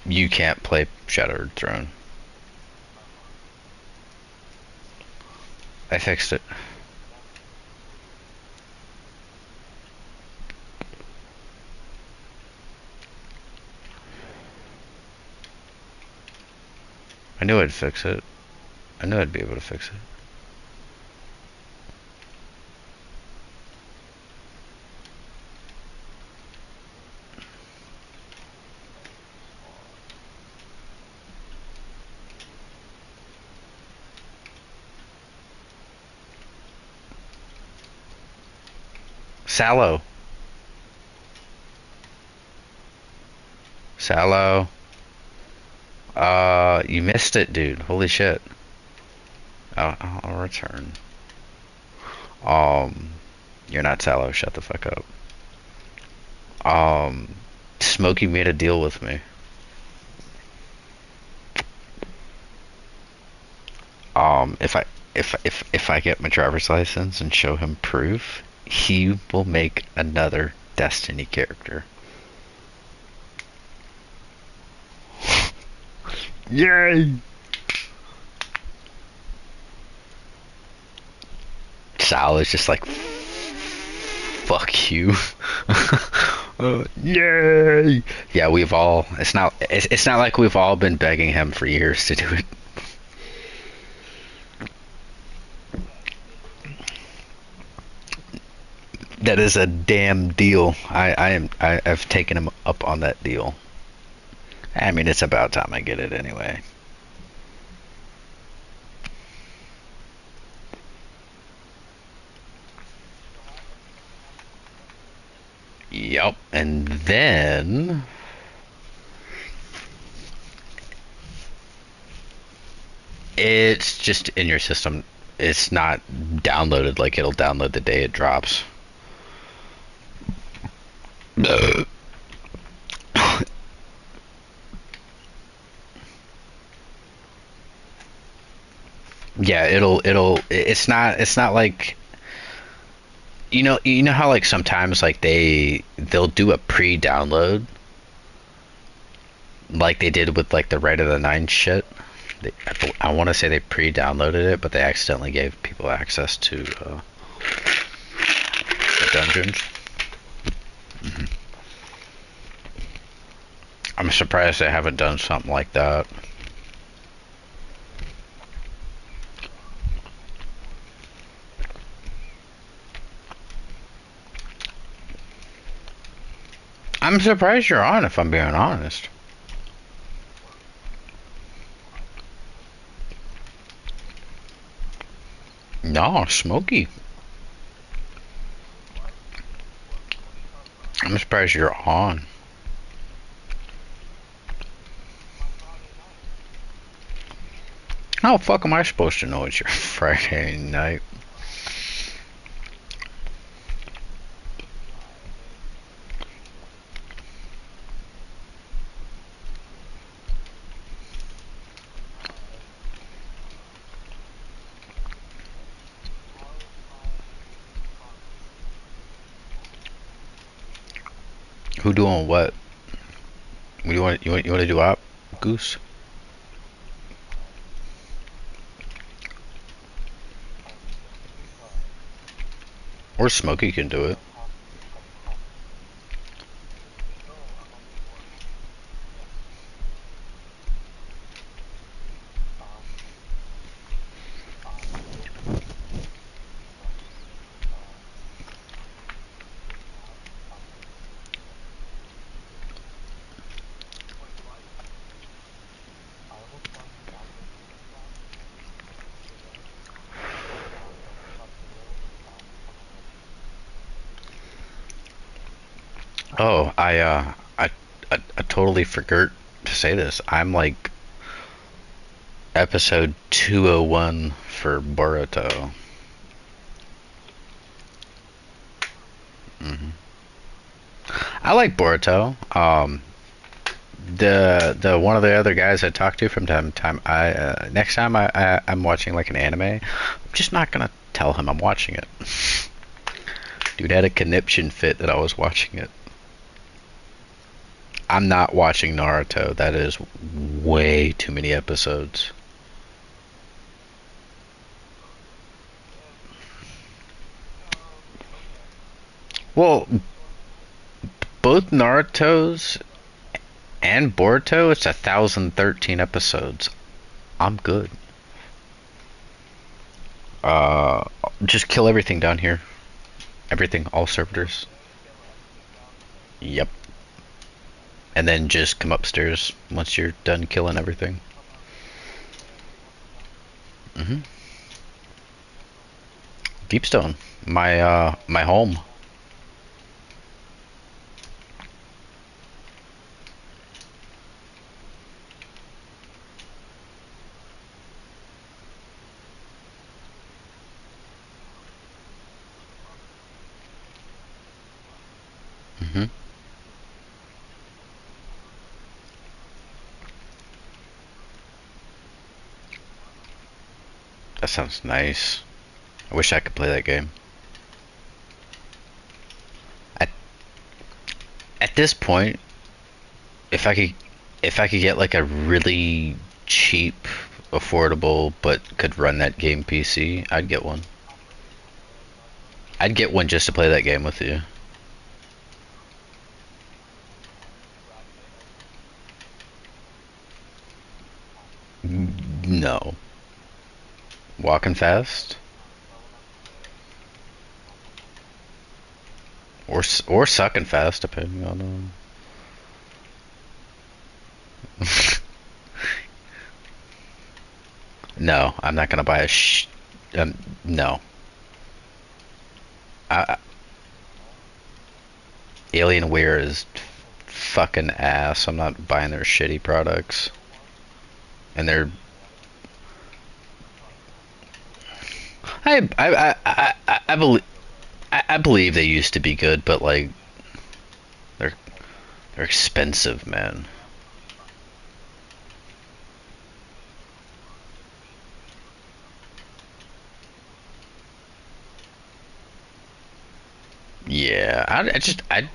A: you can't play Shattered Throne. I fixed it. I knew I'd fix it. I knew I'd be able to fix it. Sallow. Sallow. You missed it, dude. Holy shit. I'll return. Um, you're not Sallow. Shut the fuck up. Um, Smokey made a deal with me. If I get my driver's license and show him proof, he will make another Destiny character. Yay! Sal is just like, fuck you. Yay! Yeah, we've all. It's not like we've all been begging him for years to do it. That is a damn deal. I've taken him up on that deal. I mean, it's about time I get it anyway. Yep. And then it's just in your system. It's not downloaded, like it'll download the day it drops. Yeah, it's not like, you know how like sometimes like they'll do a pre-download like they did with like the Right of the Nine shit. I want to say they pre-downloaded it, but they accidentally gave people access to the dungeons. I'm surprised they haven't done something like that. I'm surprised you're on, if I'm being honest. No, Smokey. I'm surprised you're on. How the fuck am I supposed to know it's your Friday night? Who doing what? What do you want? You want to do op, Goose? Or Smokey can do it. Oh, I totally forgot to say this. I'm like episode 201 for Boruto. hmm I like Boruto. The one of the other guys I talk to from time to time, I next time I'm watching like an anime, I'm just not gonna tell him I'm watching it. Dude had a conniption fit that I was watching it. I'm not watching Naruto. That is way too many episodes. Well, both Naruto's and Boruto, it's 1,013 episodes. I'm good. Uh, just kill everything down here. Everything, all servitors. Yep. And then just come upstairs once you're done killing everything. hmm Deepstone, my home. hmm That sounds nice. I wish I could play that game. At at this point, if I could if I could get like a really cheap, affordable, but could run that game PC, I'd get one. I'd get one just to play that game with you. No. Walking fast or sucking fast, depending on. No, I'm not gonna buy a no. I, Alienware is fucking ass. I'm not buying their shitty products. And they're I believe I believe they used to be good, but like they're they're expensive, man. Yeah, I just I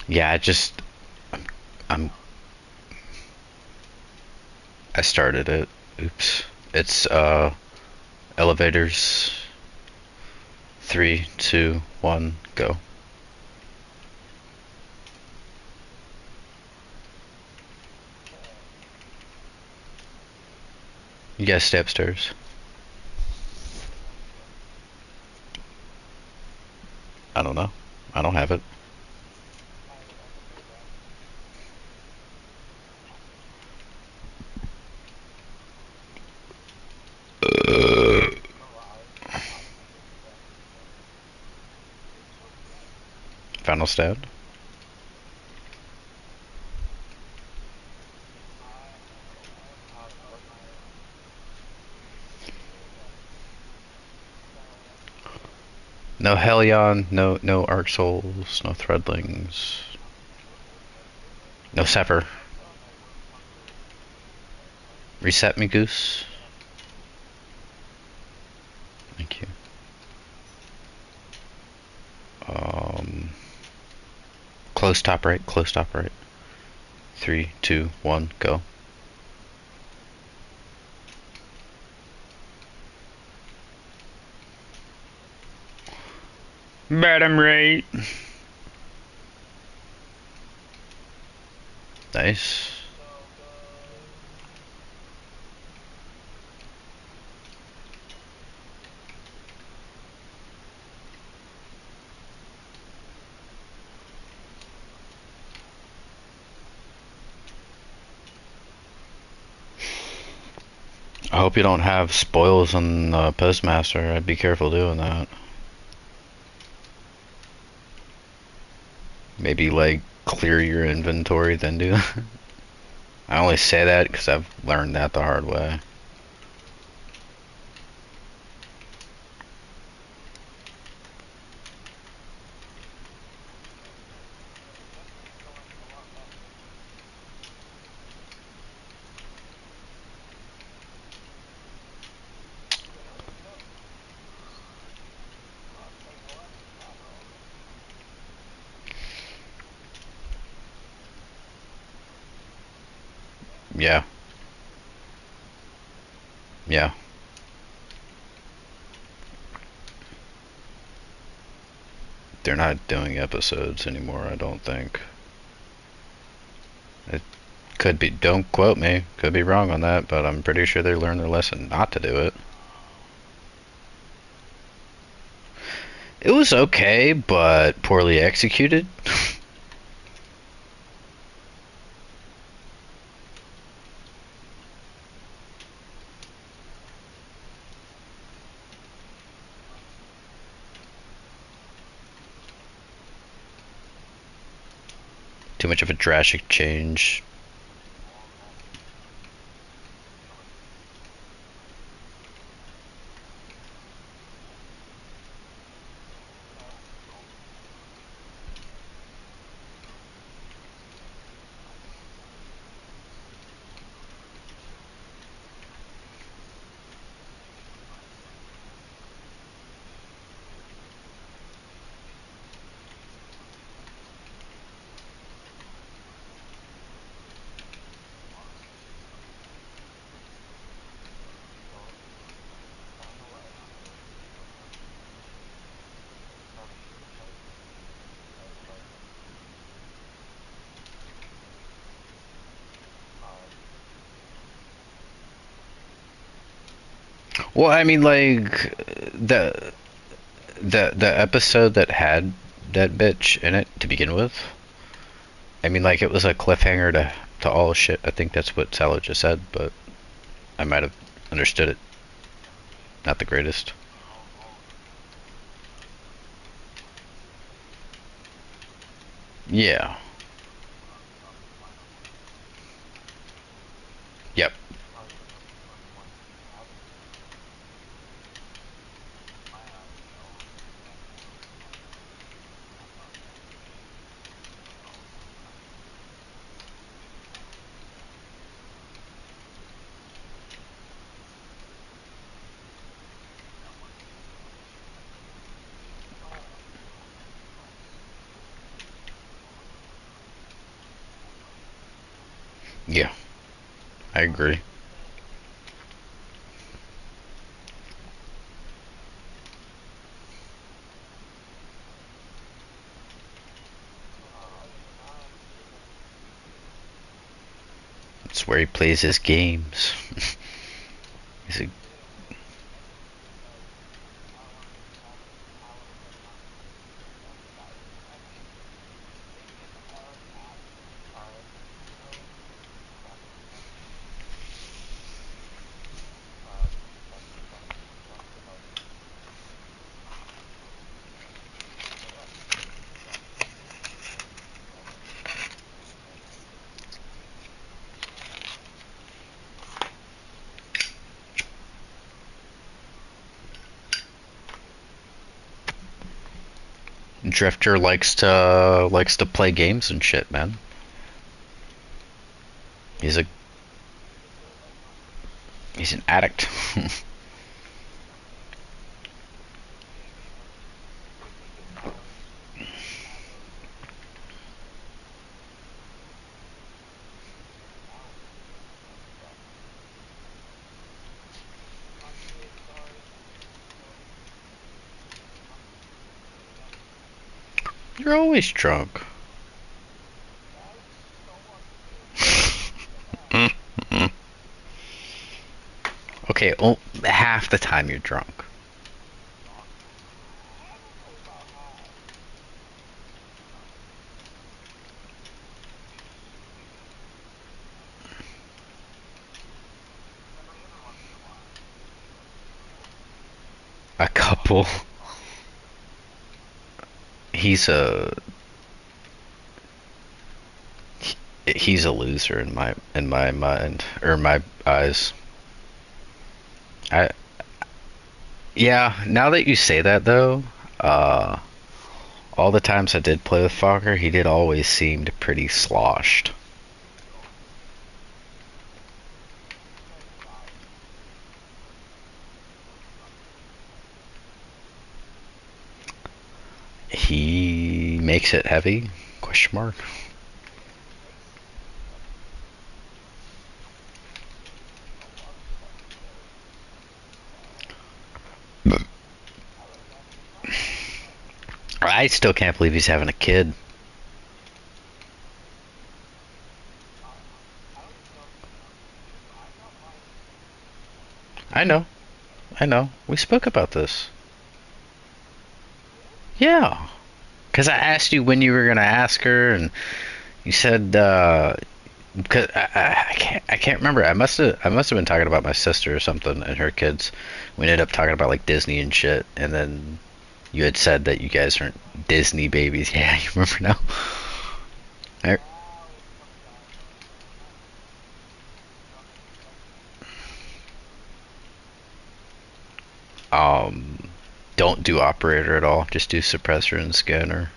A: Yeah, I'm, I'm I started it. Oops. It's elevators. 3, 2, 1, go. You guys stay upstairs. I don't know. I don't have it. Final stat. No Helion, no Arc Souls, no Threadlings, no Sever. Reset me, Goose. Thank you. Um, close top right, close top right. 3, 2, 1, go. Bottom right. Nice. I hope you don't have spoils on Postmaster. I'd be careful doing that. Maybe like clear your inventory, then do that. I only say that because I've learned that the hard way. Yeah, yeah. They're not doing episodes anymore, I don't think. It could be, don't quote me, could be wrong on that, but I'm pretty sure they learned their lesson not to do it. It was okay, but poorly executed. Too much of a drastic change. Well, I mean, like the the episode that had that bitch in it to begin with. I mean, like it was a cliffhanger to all shit. I think that's what Salo just said, but I might have understood it. Not the greatest. Yeah. Yep. Yeah, I agree. It's where he plays his games. He's a, Drifter likes to play games and shit, man. He's a he's an addict. You're always drunk. Okay, half the time you're drunk. A couple. He's a he's a loser in my mind or my eyes. I Yeah. Now that you say that though, uh, all the times I did play with Fokker, he did always seemed pretty sloshed. He makes it heavy? Question mark. I still can't believe he's having a kid. I know. I know. We spoke about this. Yeah. Because I asked you when you were gonna ask her, and you said because I can't remember. I must have been talking about my sister or something and her kids. We ended up talking about like Disney and shit, and then you had said that you guys aren't Disney babies. Yeah, you remember now? I, um, don't do operator at all. Just do suppressor and scanner.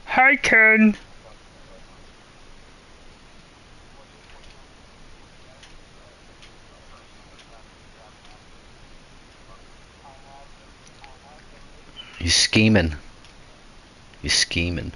A: Hi, Ken. He's scheming. He's scheming.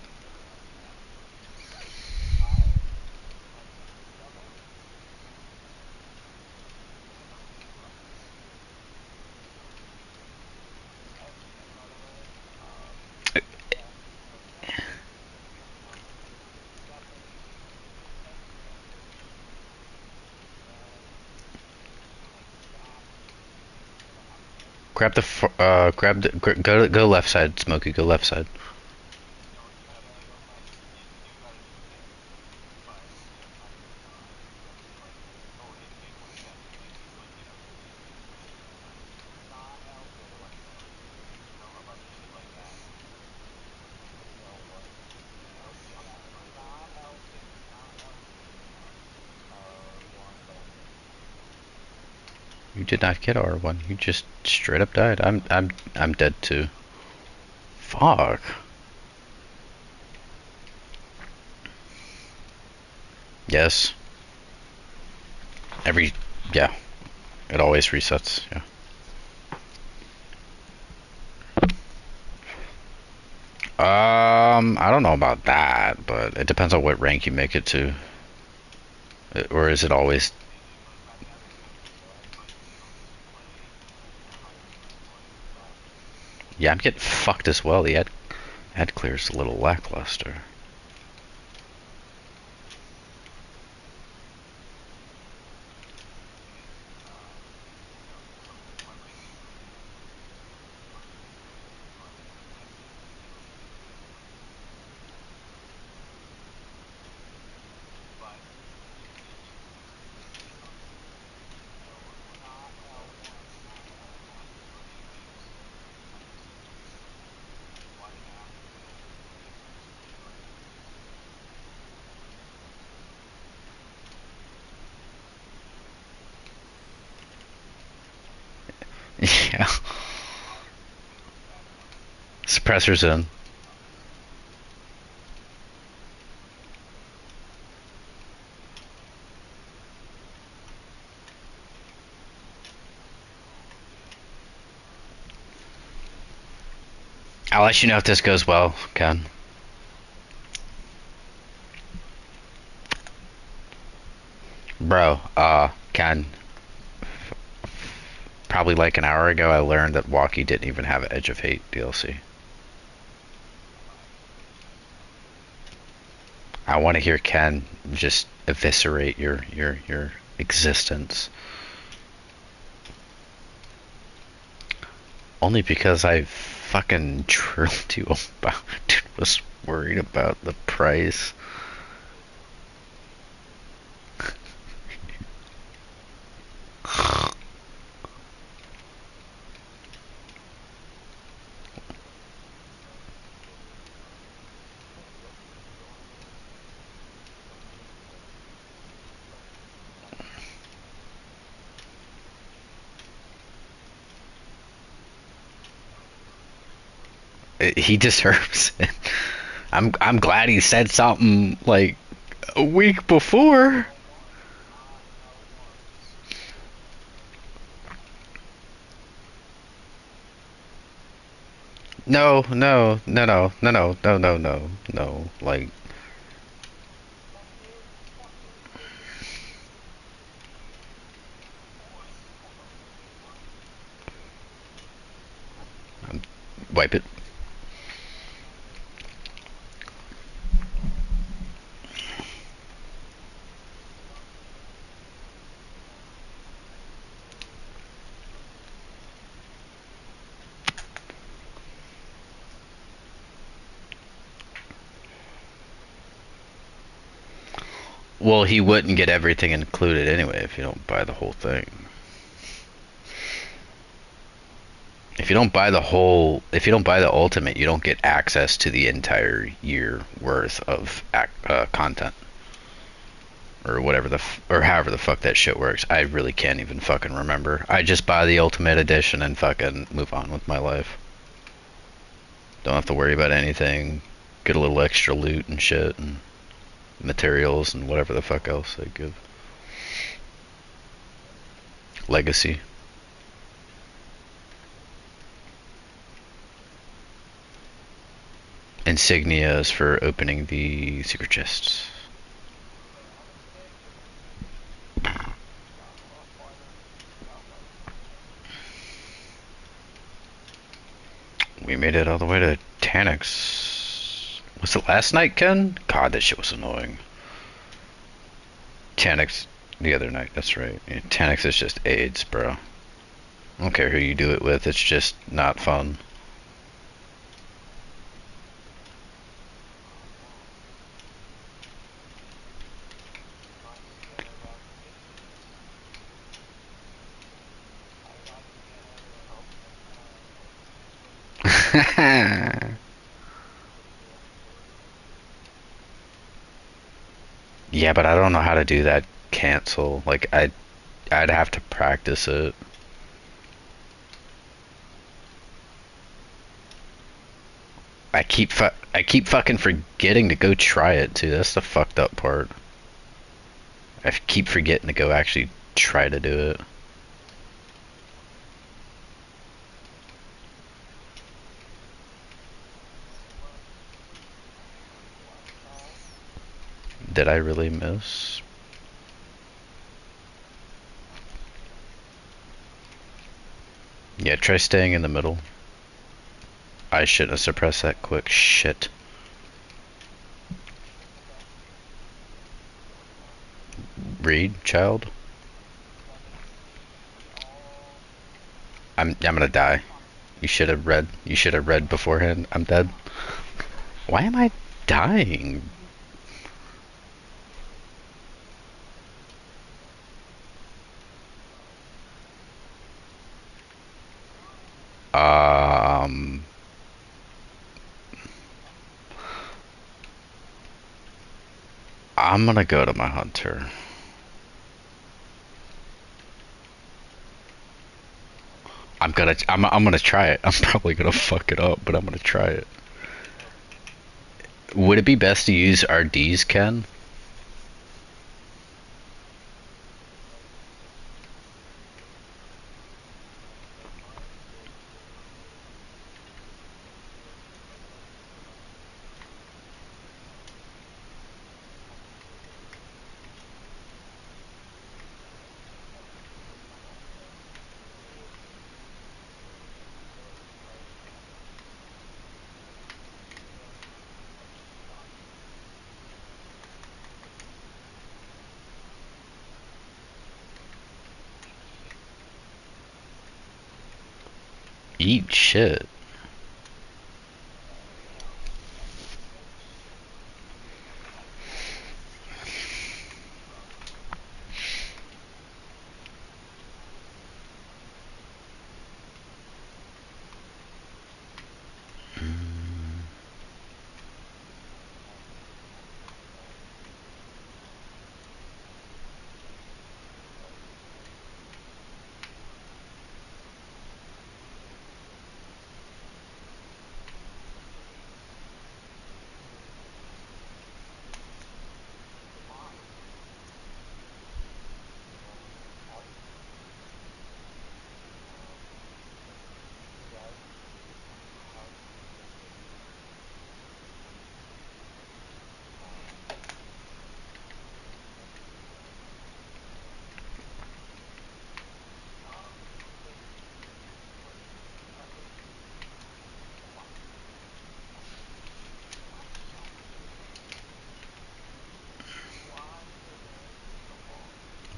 A: Go left side, Smokey. Go left side. You did not get R1. You just straight up died. I'm dead too. Fuck. Yes. Every Yeah. It always resets. Yeah. I don't know about that, but it depends on what rank you make it to. Or is it always... Yeah, I'm getting fucked as well. The ad clear's a little lackluster. Yeah. Suppressor's in. I'll let you know if this goes well, Ken. Bro, Ken, probably like an hour ago I learned that Walkie didn't even have an Edge of Hate DLC. I want to hear Ken just eviscerate your existence. Only because I fucking drilled you about was worried about the price. He deserves it. I'm glad he said something like a week before. No, no, no, no, no, no, no, no, no, no. Like, wipe it. Well, he wouldn't get everything included anyway if you don't buy the whole thing. If you don't buy the ultimate, you don't get access to the entire year worth of content or whatever or however the fuck that shit works. I really can't even fucking remember. I just buy the ultimate edition and fucking move on with my life. Don't have to worry about anything. Get a little extra loot and shit and materials and whatever the fuck else they give. Legacy. Insignias for opening the secret chests. We made it all the way to Tanix. Was it last night, Ken? God, that shit was annoying. Tanix the other night, that's right. Yeah, Tanix is just AIDS, bro. I don't care who you do it with, it's just not fun. Yeah, but I don't know how to do that cancel. Like I'd have to practice it. I keep fucking forgetting to go try it too. That's the fucked up part. I keep forgetting to go actually try to do it. Did I really miss? Yeah, try staying in the middle. I shouldn't have suppressed that quick. Shit. Read, child. I'm gonna die. You should have read. You should have read beforehand. I'm dead. Why am I dying? Um, I'm gonna go to my hunter. I'm gonna try it. I'm probably gonna fuck it up, but I'm gonna try it. Would it be best to use RDs, Ken? Eat shit.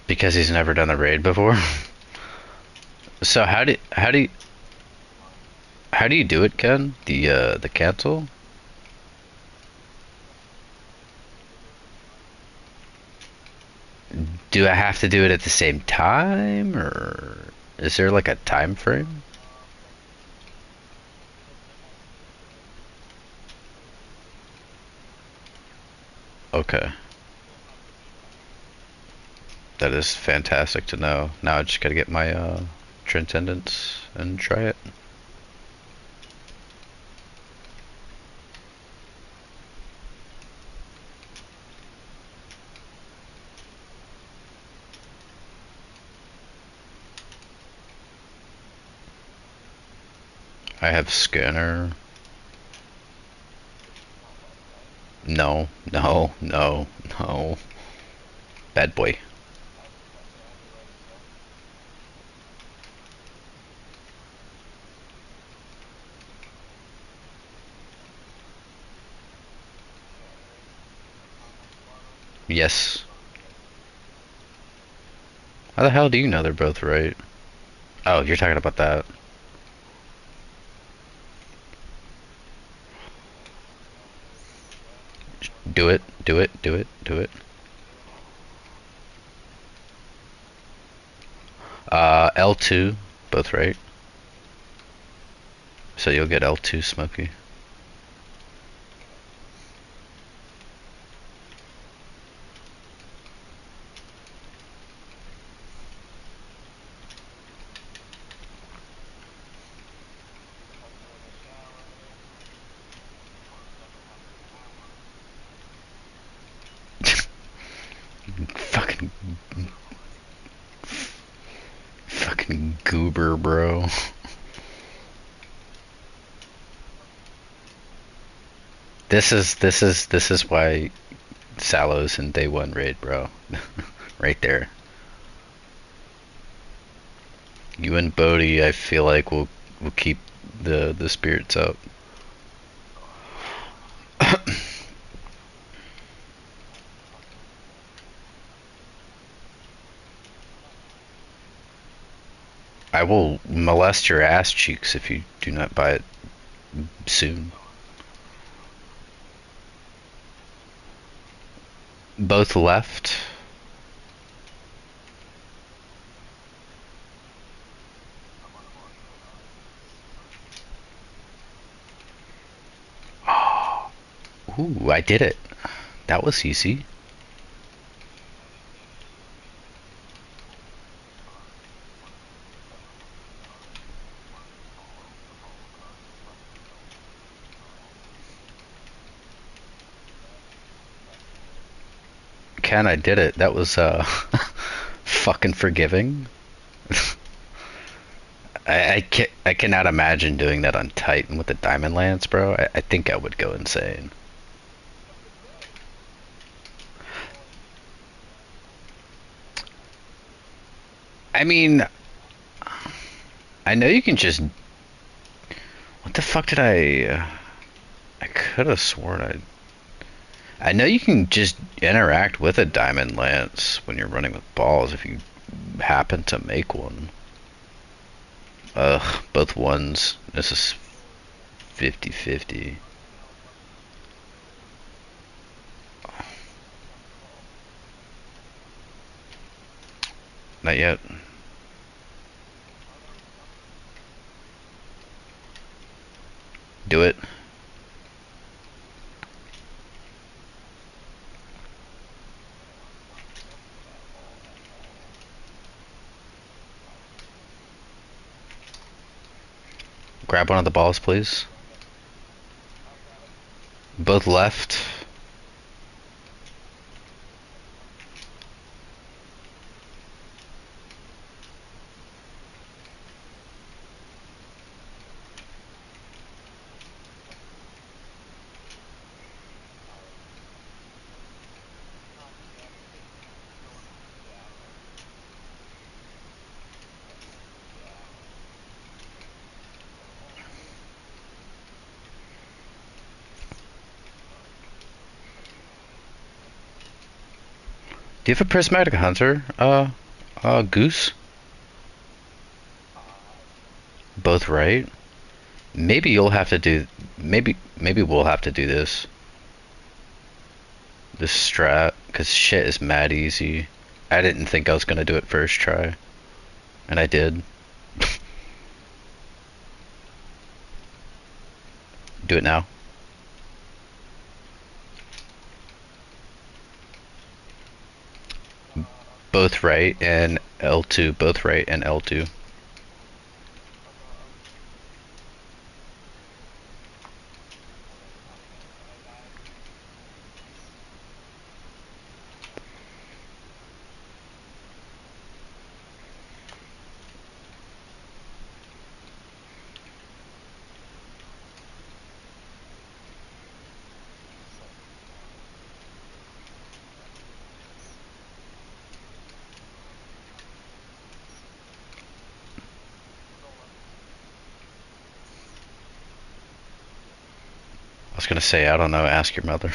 A: Because he's never done the raid before. So how do you do it, Ken? The cancel? Do I have to do it at the same time, or is there like a time frame? Okay, that is fantastic to know. Now I just gotta get my transcendence and try it. I have scanner. No, no, no, no. Bad boy. Yes. How the hell do you know they're both right? Oh, you're talking about that. Do it, do it, do it, do it. L2, both right. So you'll get L2 Smoky. Fucking, fucking goober, bro. This is why Salos in day one raid, bro. Right there. You and Bodhi, I feel like will keep the spirits up. I will molest your ass cheeks if you do not buy it soon. Both left. Ooh, I did it. That was easy. Ken, I did it. That was fucking forgiving. I cannot imagine doing that on Titan with the Diamond Lance, bro. I think I would go insane. I mean, I know you can just. What the fuck did I could have sworn I know you can just interact with a Diamond Lance when you're running with balls if you happen to make one. Ugh, both ones. This is 50-50. Not yet. Do it. Grab one of the balls, please. Both left. Do you have a prismatic hunter? Goose? Both right? Maybe you'll have to do. Maybe we'll have to do this strat, cause shit is mad easy. I didn't think I was gonna do it first try, and I did. Do it now. Both right and L2. Both right and L2. I was gonna say I don't know. Ask your mother.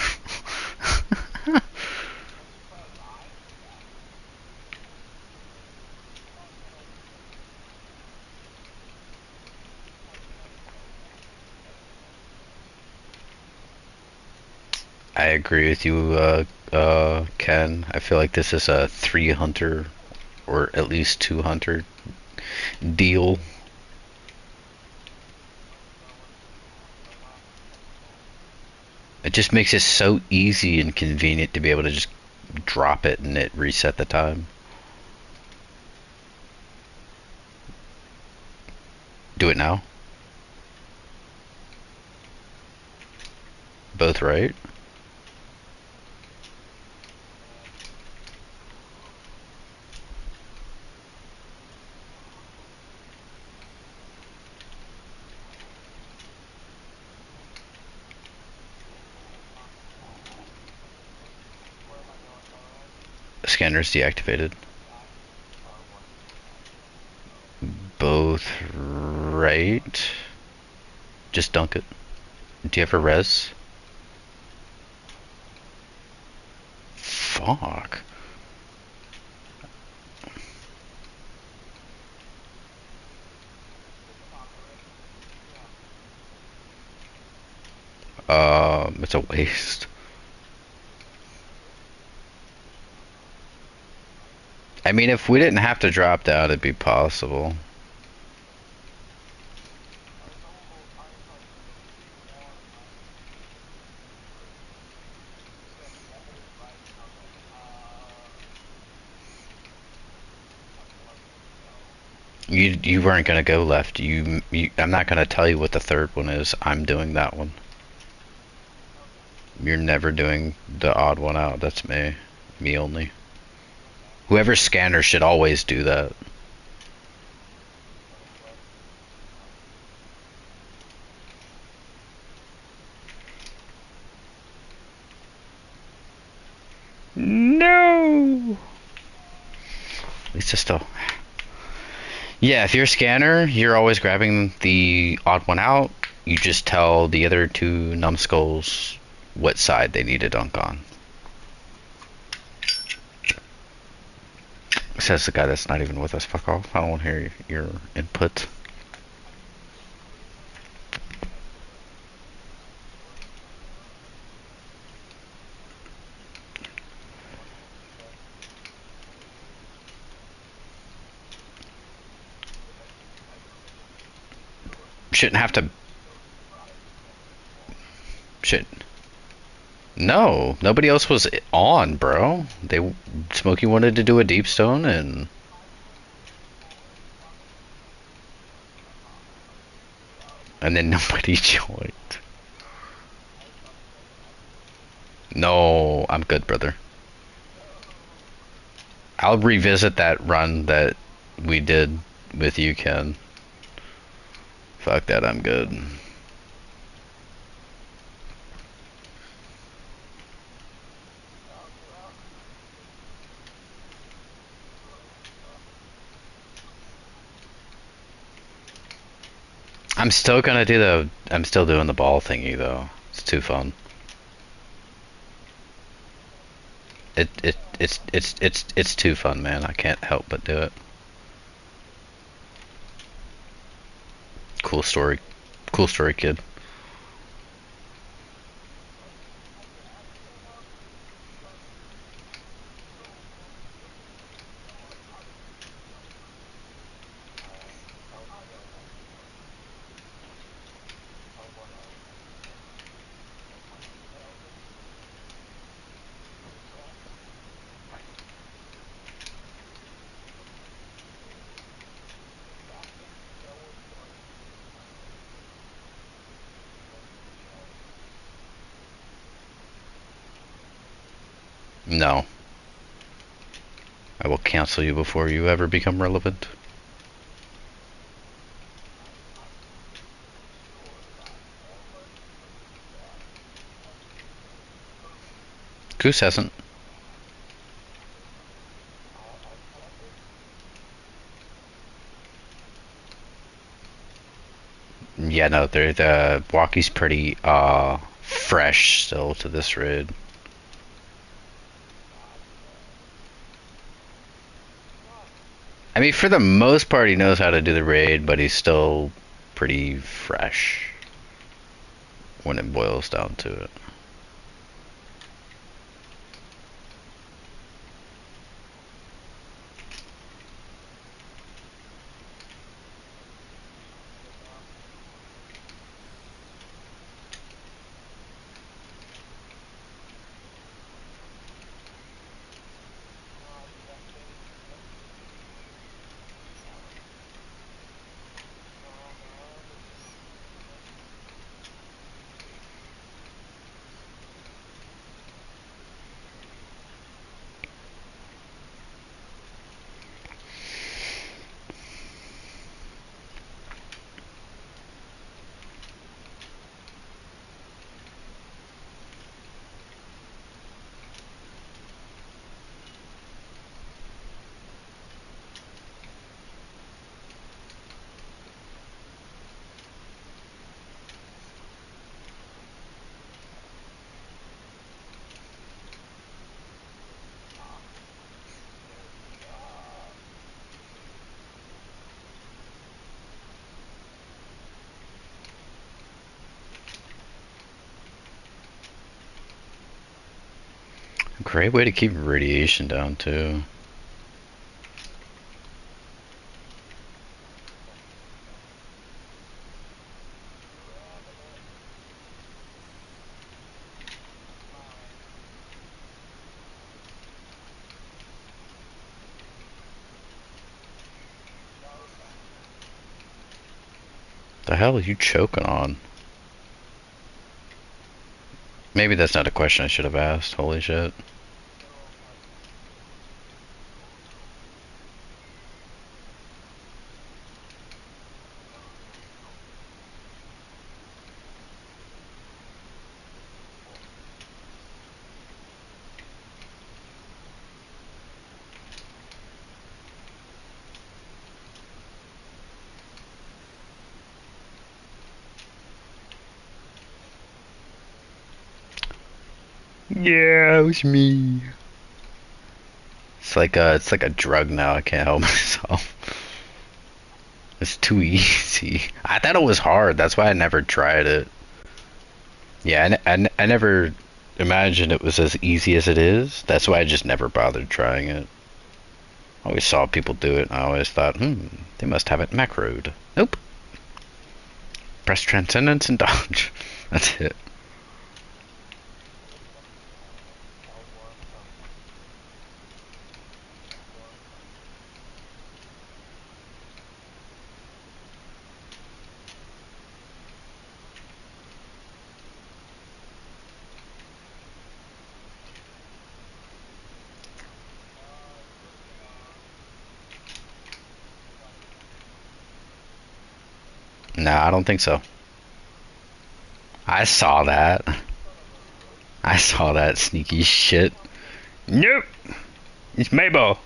A: I agree with you, Ken. I feel like this is a 3 hunter or at least 2 hunter deal. It just makes it so easy and convenient to be able to just drop it and it reset the time. Do it now. Both right. Scanner's deactivated. Both right. Just dunk it. Do you have a res? Fuck. It's a waste. I mean, if we didn't have to drop down, it'd be possible. You weren't gonna go left. I'm not gonna tell you what the third one is. I'm doing that one. You're never doing the odd one out. That's me. Me only. Whoever's scanner should always do that. No. At least it's still. Yeah, if you're a scanner, you're always grabbing the odd one out. You just tell the other two numbskulls what side they need to dunk on. Says the guy that's not even with us. Fuck off. I don't want to hear your input. Shouldn't have to. Should. No, nobody else was on, bro. Smokey wanted to do a deep stone, and then nobody joined. No, I'm good, brother. I'll revisit that run that we did with you, Ken. Fuck that, I'm good. I'm still doing the ball thingy though. It's too fun. It's too fun, man. I can't help but do it. Cool story. Cool story, kid. No. I will cancel you before you ever become relevant. Goose hasn't. Yeah, no, the walkie's pretty fresh still to this raid. I mean, for the most part, he knows how to do the raid, but he's still pretty fresh when it boils down to it. Great way to keep radiation down too. The hell are you choking on? Maybe that's not a question I should have asked. Holy shit. Yeah, it was me. It's like a drug now. I can't help myself. It's too easy. I thought it was hard. That's why I never tried it. Yeah, I never imagined it was as easy as it is. That's why I just never bothered trying it. I always saw people do it, and I always thought, they must have it macroed. Nope. Press Transcendence and dodge. That's it. Nah, I don't think so. I saw that. I saw that sneaky shit. Nope. It's Mabel.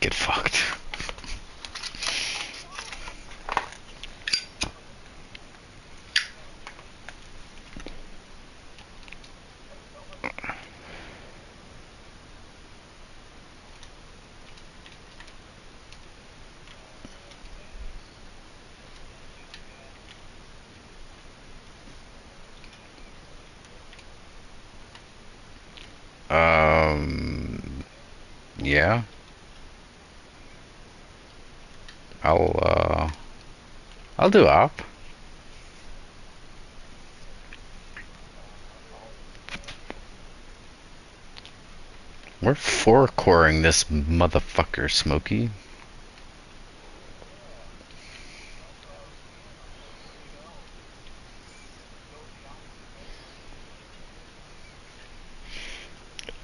A: Get fucked. Yeah. I'll I'll do op. We're four coring this motherfucker, Smokey.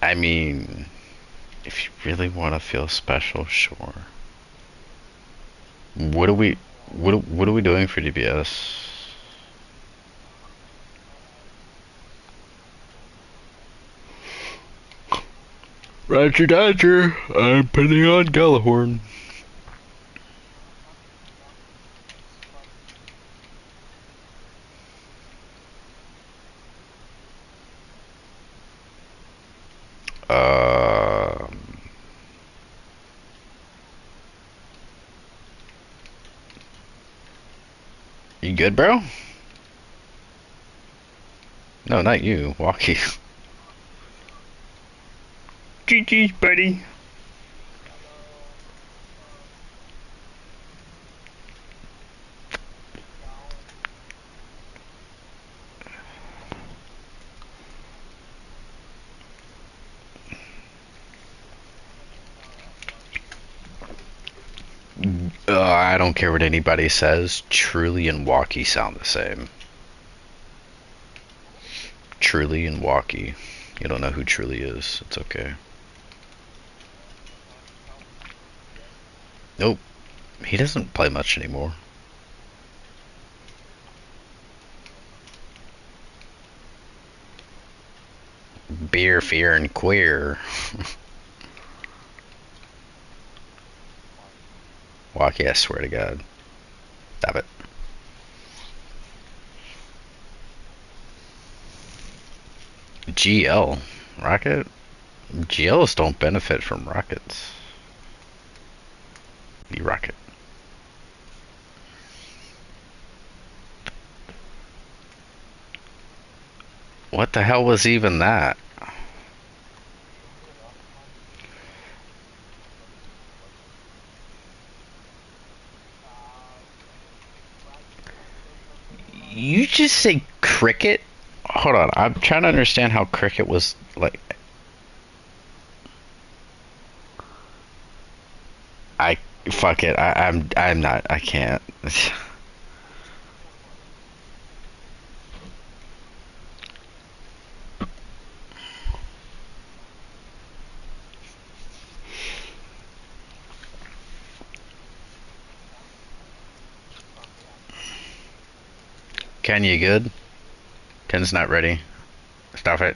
A: I mean, if you really want to feel special, sure. What are we what are we doing for DPS? Roger Dodger, I'm putting on Gallahorn. Uh, you good, bro? No, not you, Walkie. GG's, buddy. I don't care what anybody says. Truly and Walkie sound the same. Truly and Walkie. You don't know who Truly is. It's okay. Nope. He doesn't play much anymore. Beer, fear, and queer. Walkie, I swear to God. Stop it. GL. Rocket? GLs don't benefit from rockets. You rocket. What the hell was even that? You just say cricket? Hold on, I'm trying to understand how cricket was like. I fuck it. I'm not. I can't. Ken, you good? Ken's not ready. Stop it.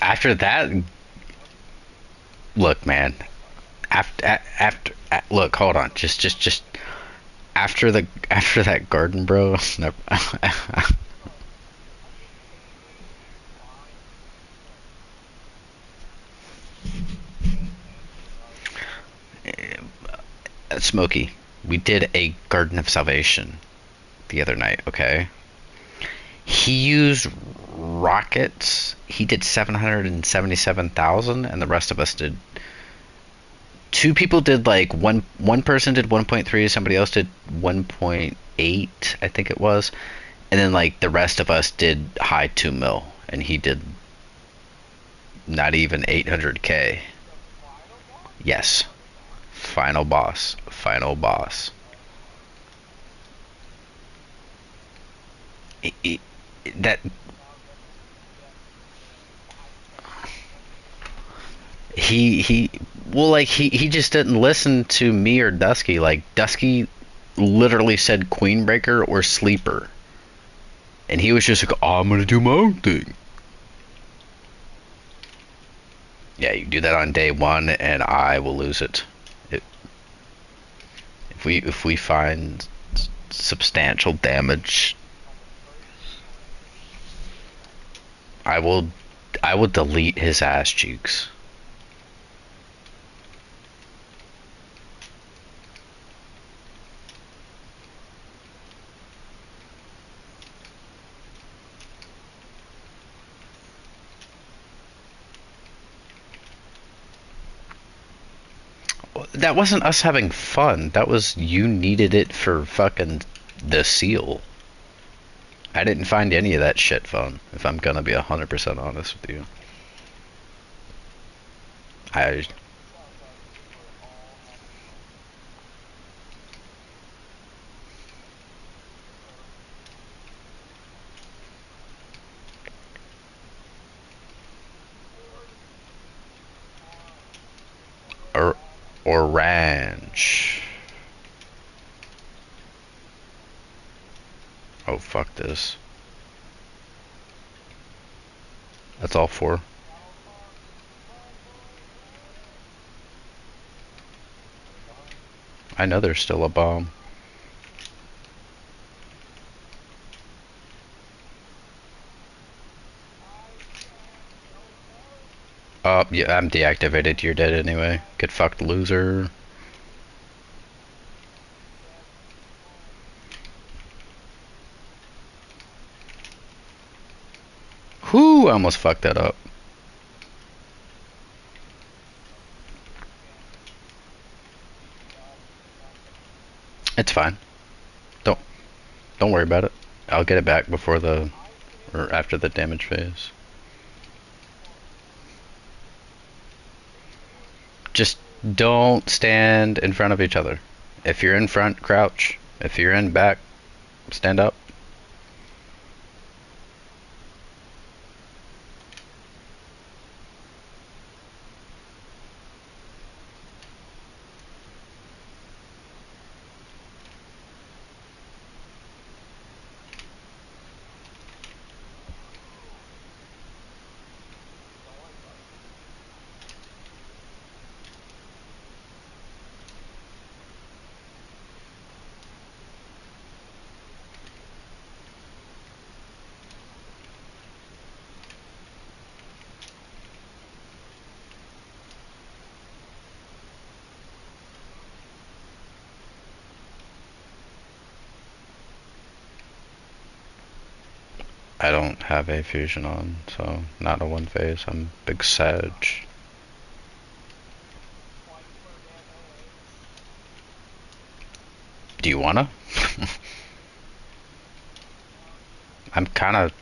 A: After that, look, man. Look, hold on. Just after that garden, bro. Smokey, we did a Garden of Salvation the other night. Okay, he used rockets. He did 777,000, and the rest of us did. Two people did like one person did 1.3, somebody else did 1.8, I think it was, and then like the rest of us did high 2 mil, and he did not even 800K. Yes, final boss, final boss. It, that he well, like he just didn't listen to me or Dusky. Like Dusky literally said Queenbreaker or Sleeper, and he was just like, oh, I'm gonna do my own thing. Yeah, you do that on day one, and I will lose it. it if we find substantial damage, I will I will delete his ass cheeks. That wasn't us having fun. That was you needed it for fucking the seal. I didn't find any of that shit fun, if I'm gonna be 100% honest with you. I or orange. Oh fuck this. That's all four. I know there's still a bomb. Oh, yeah, I'm deactivated. You're dead anyway. Get fucked, loser. Whoo! I almost fucked that up. It's fine. Don't don't worry about it. I'll get it back before the or after the damage phase. Just don't stand in front of each other. If you're in front, crouch. If you're in back, stand up. I don't have a fusion on, so not a one phase. I'm big Sag. Do you wanna? I'm kinda,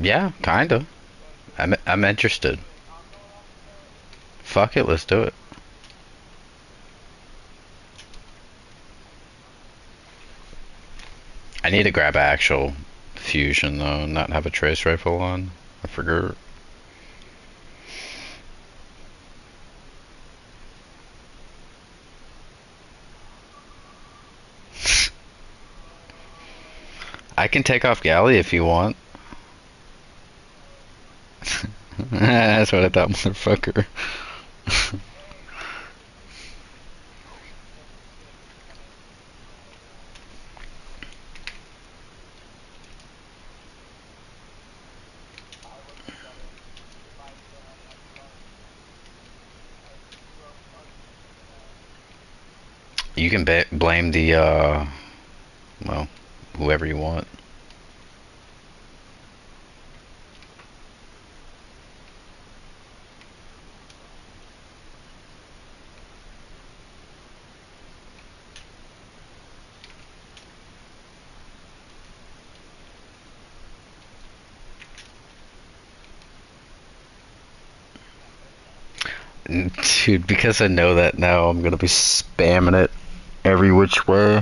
A: yeah, kinda. I'm interested. Fuck it, let's do it. I need to grab an actual fusion though, not have a trace rifle on. I forgot. I can take off galley if you want. That's what I thought, motherfucker. You can blame the, well, whoever you want. Dude, because I know that now, I'm gonna be spamming it every which way.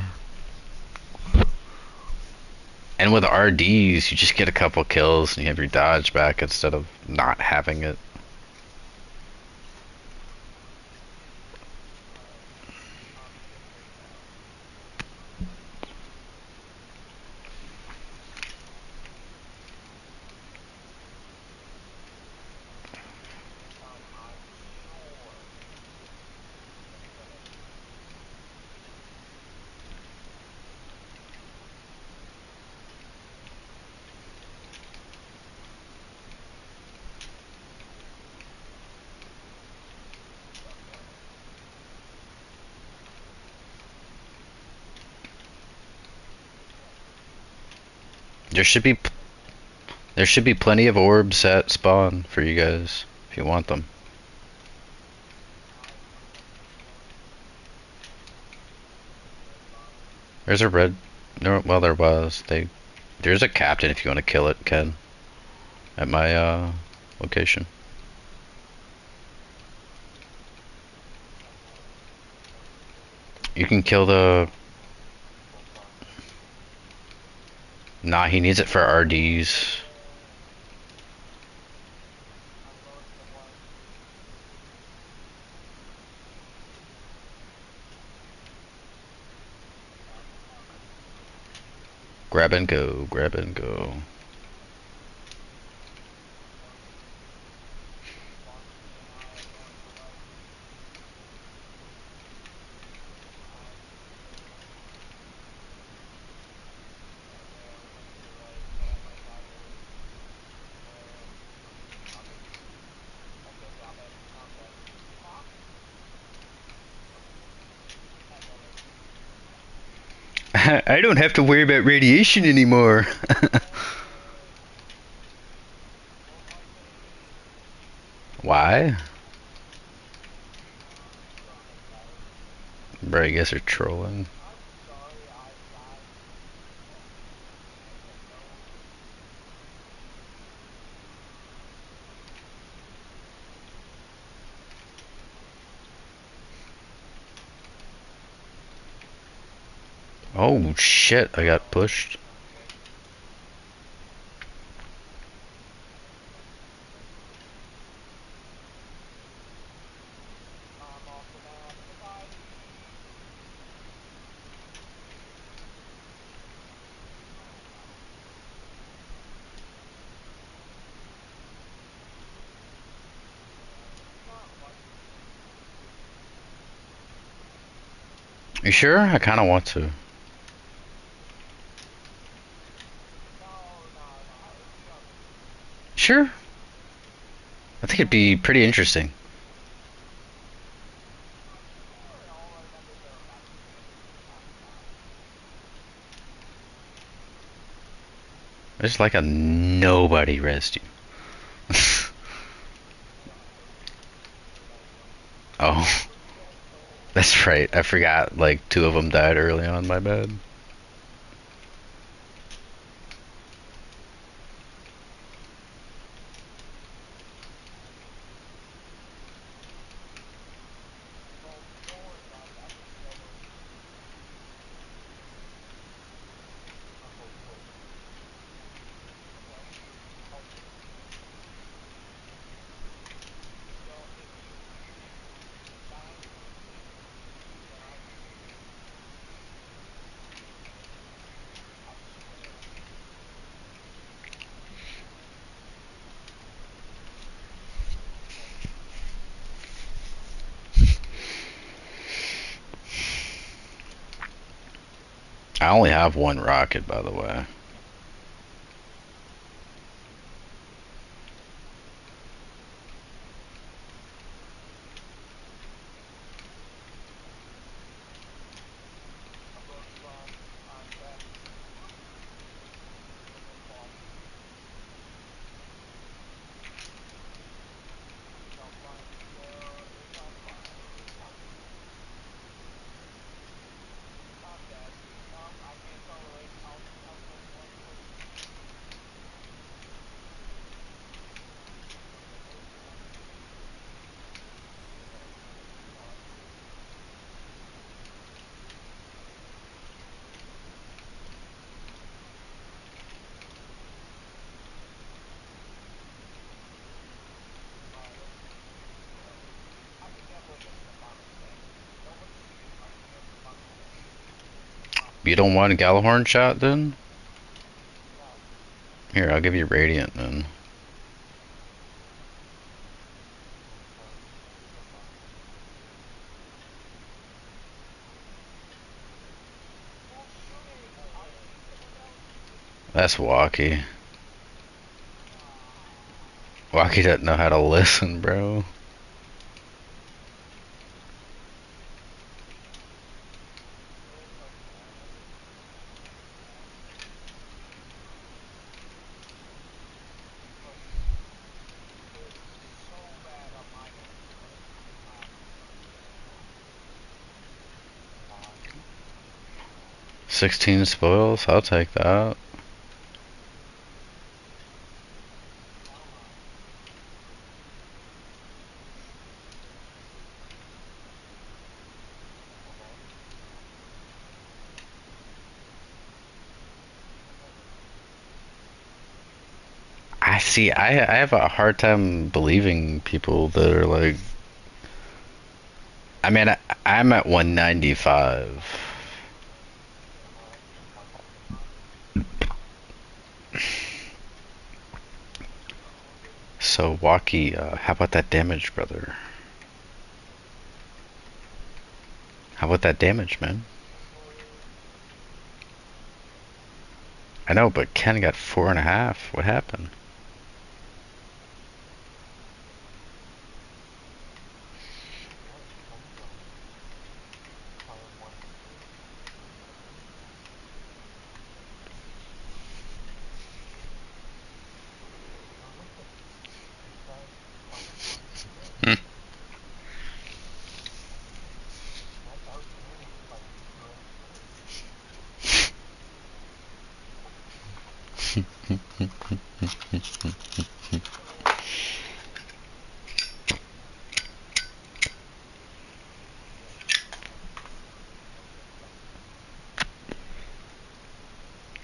A: And with RDs, you just get a couple kills and you have your dodge back instead of not having it. There should be there should be plenty of orbs at spawn for you guys if you want them. There's a red. No, well, there was. There's a captain if you want to kill it, Ken, at my location. You can kill the... Nah, he needs it for RDs. Grab and go, grab and go. I don't have to worry about radiation anymore. Why? Bro, I guess they're trolling. Oh shit, I got pushed. You sure? I kinda want to. Sure. I think it'd be pretty interesting. It's like a nobody rest you. Oh, that's right. I forgot, like, two of them died early on, my bad. I only have one rocket, by the way. You don't want a Galahorn shot, then? Here, I'll give you Radiant, then. That's Walkie. Walkie doesn't know how to listen, bro. $16 spoils, I'll take that. see. I have a hard time believing people that are like. I mean, I'm at 195. So, Walkie, how about that damage, brother? How about that damage, man? I know, but Ken got 4.5. What happened? Hmm.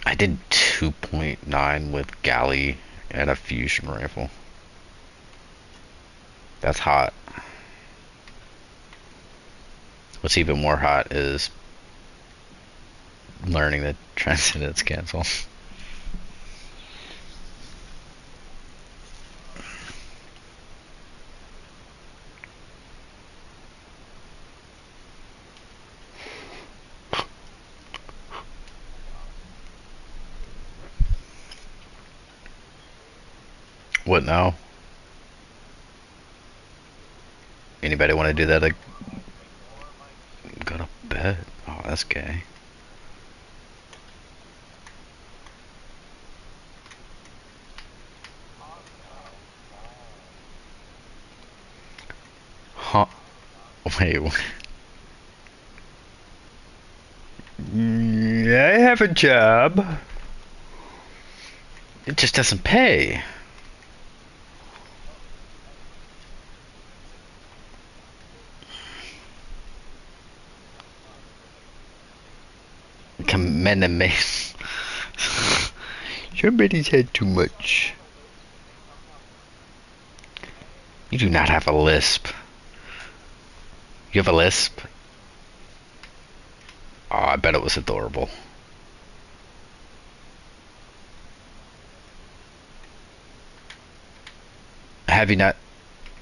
A: I did 2.9 with Galley and a fusion rifle. That's hot. What's even more hot is learning that Transcendence cancel. What now? Anybody want to do that? Like, go to bed. Oh, that's gay. Huh? Wait. I have a job. It just doesn't pay. Commend and mace. Somebody's had too much. You do not have a lisp. You have a lisp? Oh, I bet it was adorable. Have you not?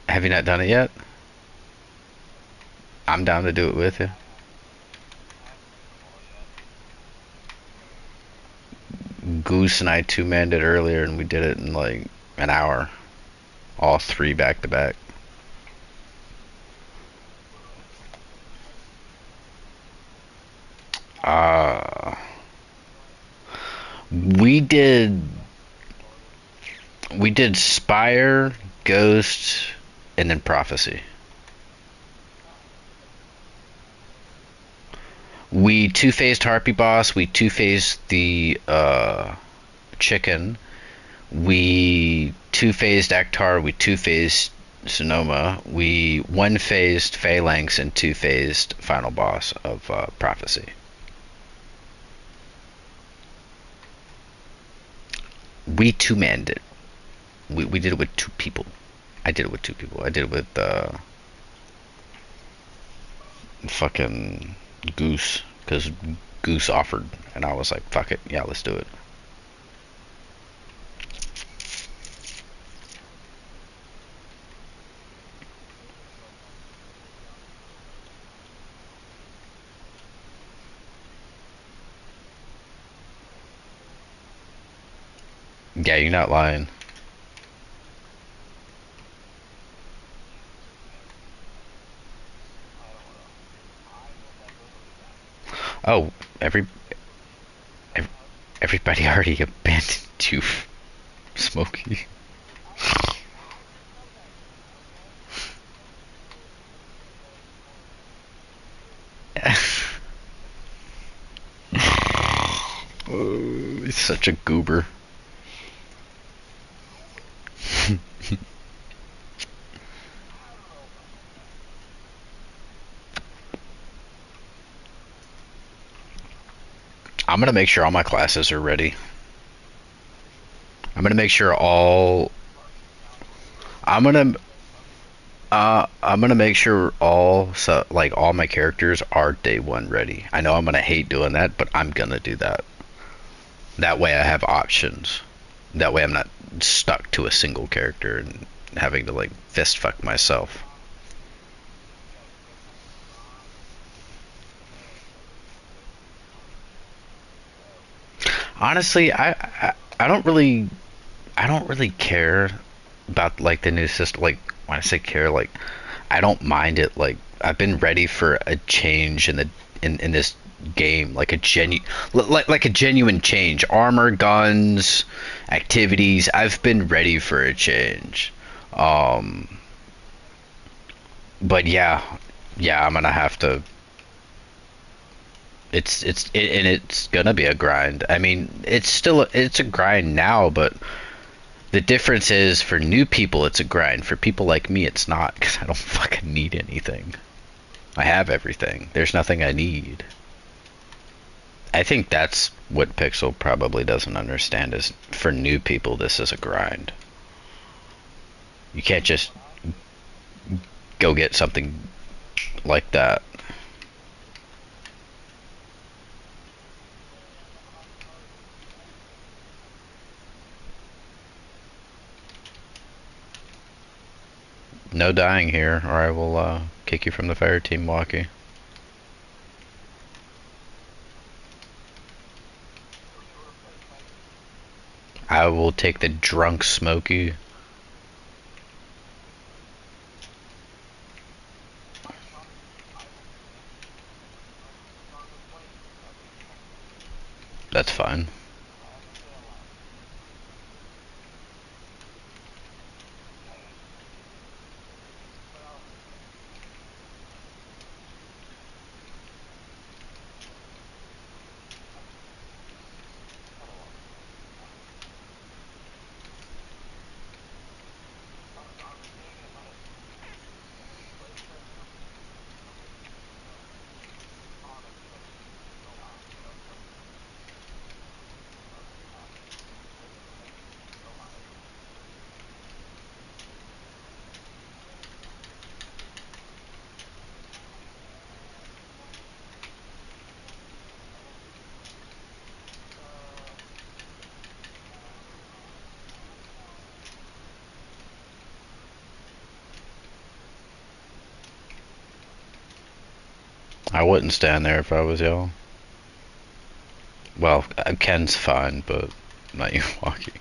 A: Have you not done it yet? I'm down to do it with you. Goose and I two-manned it earlier, and we did it in like an hour. All three back to back. Uh, we did we did Spire, Ghost, and then Prophecy. We two-phased Harpy Boss. We two-phased the chicken. We two-phased Actar. We two-phased Sonoma. We one-phased Phalanx and two-phased Final Boss of Prophecy. We two-manned it. We did it with two people. I did it with two people. I did it with fucking Goose, because Goose offered, and I was like, fuck it, yeah, let's do it. Yeah, you're not lying. Oh, every, ev everybody already abandoned you, Smokey. Oh, he's such a goober. I'm gonna make sure all my classes are ready. I'm gonna make sure all. I'm gonna. I'm gonna make sure all my characters are day one ready. I know I'm gonna hate doing that, but I'm gonna do that. That way I have options. That way I'm not stuck to a single character and having to like fist fuck myself. Honestly, I don't really care about like the new system. Like when I say care, like I don't mind it. Like I've been ready for a change in the in this game, like like a genuine change. Armor, guns, activities. I've been ready for a change. Um, but yeah, I'm gonna have to. And it's gonna be a grind. I mean, it's a grind now, but the difference is for new people it's a grind. For people like me, it's not because I don't fucking need anything. I have everything. There's nothing I need. I think that's what Pixel probably doesn't understand is for new people this is a grind. You can't just go get something like that. No dying here, or I will kick you from the fire team, Walkie. I will take the drunk Smokey. That's fine. I wouldn't stand there if I was y'all. Well, Ken's fine, but not you, Walkie.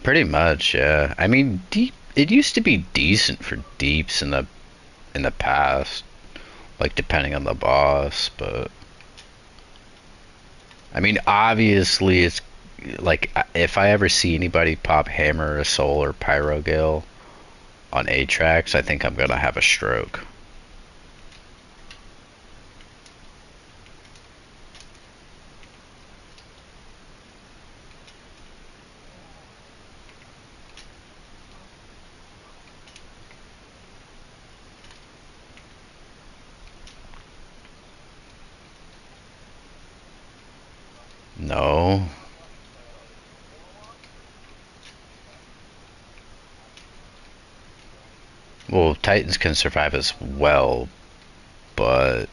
A: Pretty much, yeah. I mean, deep. It used to be decent for deeps in the past, like depending on the boss. But I mean, obviously, it's like if I ever see anybody pop Hammer, or Soul, or Pyrogale on A tracks, I think I'm gonna have a stroke. No. Well, Titans can survive as well, but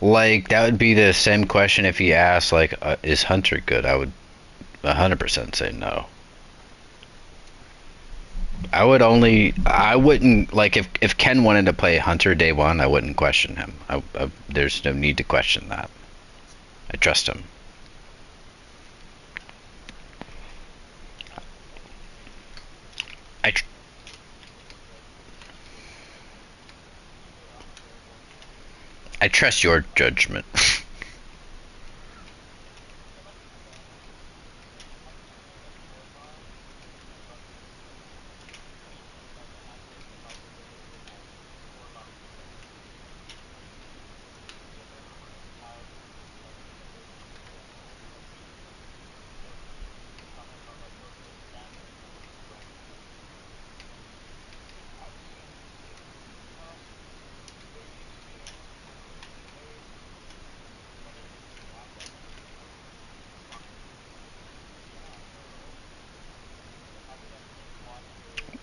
A: like that would be the same question if you asked like, is Hunter good? I would 100% say no. I wouldn't, like, if Ken wanted to play Hunter day one, I wouldn't question him. There's no need to question that. I trust him. I, tr- I trust your judgment.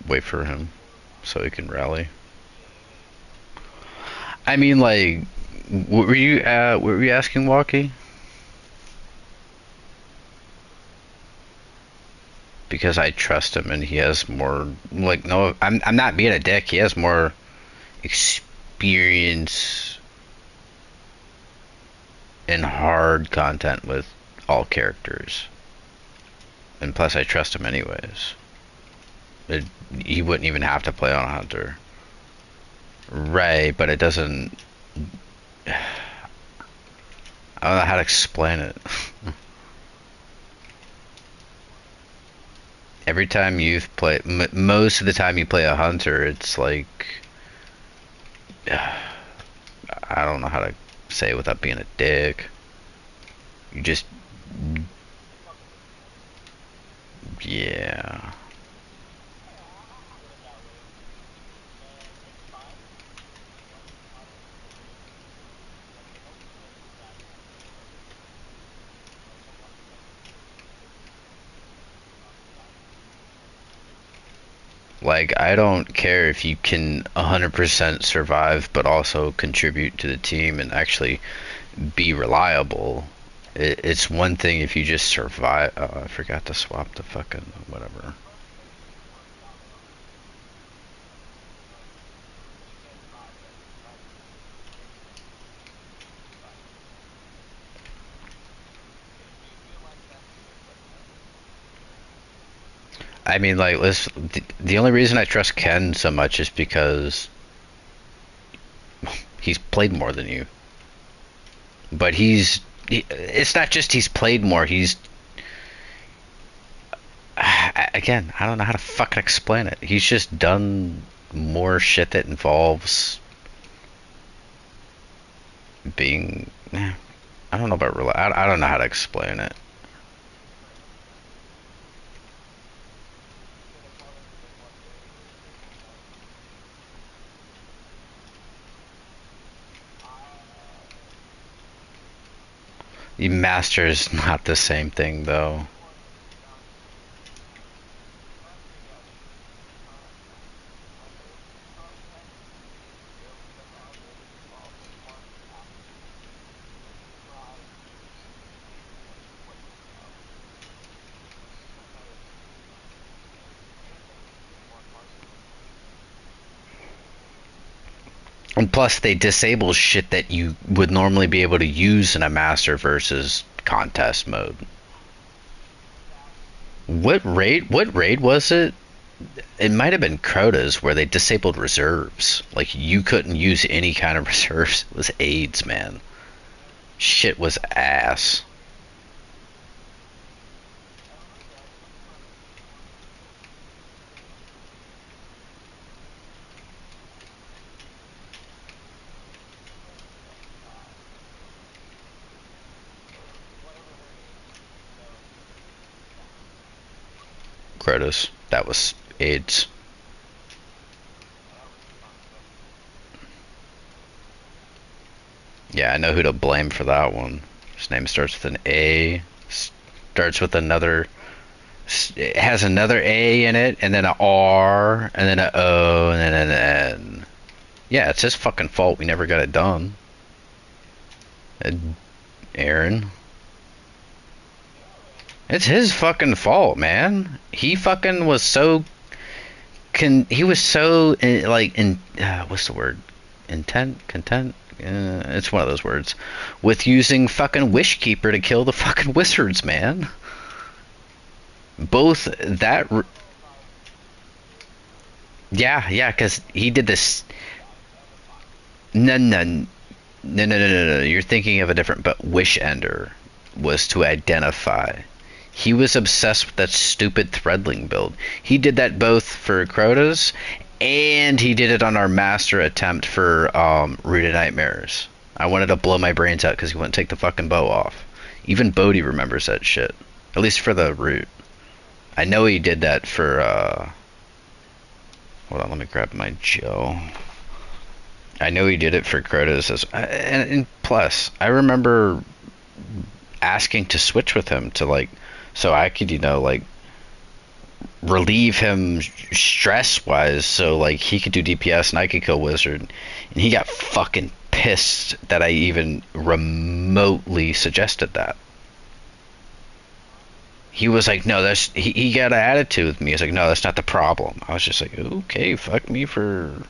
A: Wait for him so he can rally. I mean, like, what were you asking, Walkie? Because I trust him and he has more, like, no, I'm not being a dick. He has more experience in hard content with all characters. And plus I trust him anyways. It, he wouldn't even have to play on a hunter. Right, but it doesn't, I don't know how to explain it. Every time you've played, most of the time you play a hunter, it's like, I don't know how to say it without being a dick. You just, yeah. Like, I don't care if you can 100% survive, but also contribute to the team and actually be reliable. It's one thing if you just survive. Oh, I forgot to swap the fucking whatever. I mean, like, the only reason I trust Ken so much is because he's played more than you. But it's not just he's played more, again, I don't know how to fucking explain it. He's just done more shit that involves being, I don't know about I don't know how to explain it. The master is not the same thing though. And plus they disable shit that you would normally be able to use in a master versus contest mode. What raid was it? It might have been Crota's where they disabled reserves. Like you couldn't use any kind of reserves. It was AIDS, man. Shit was ass. Crota's. That was AIDS. Yeah, I know who to blame for that one. His name starts with an A, starts with another, it has another A in it, and then a R, and then a O, and then an N. Yeah, it's his fucking fault we never got it done. Aaron. It's his fucking fault, man. He fucking was so he was so like in what's the word? Intent, content. It's one of those words with using fucking Wishkeeper to kill the fucking wizards, man. Both that, yeah, yeah, because he did this. No, no, no, no, no, no, no. You're thinking of a different. But Wish Ender was to identify. He was obsessed with that stupid threadling build. He did that both for Crota's, and he did it on our master attempt for Rooted Nightmares. I wanted to blow my brains out because he wouldn't take the fucking bow off. Even Bodhi remembers that shit. At least for the root. I know he did that for, hold on, let me grab my gel. I know he did it for Crota's. And plus, I remember asking to switch with him to, like, so I could, like, relieve him stress-wise, so, like, he could do DPS and I could kill Wizard. And he got fucking pissed that I even remotely suggested that. He was like, no, he got an attitude with me. He's like, no, that's not the problem. I was just like, okay, fuck me for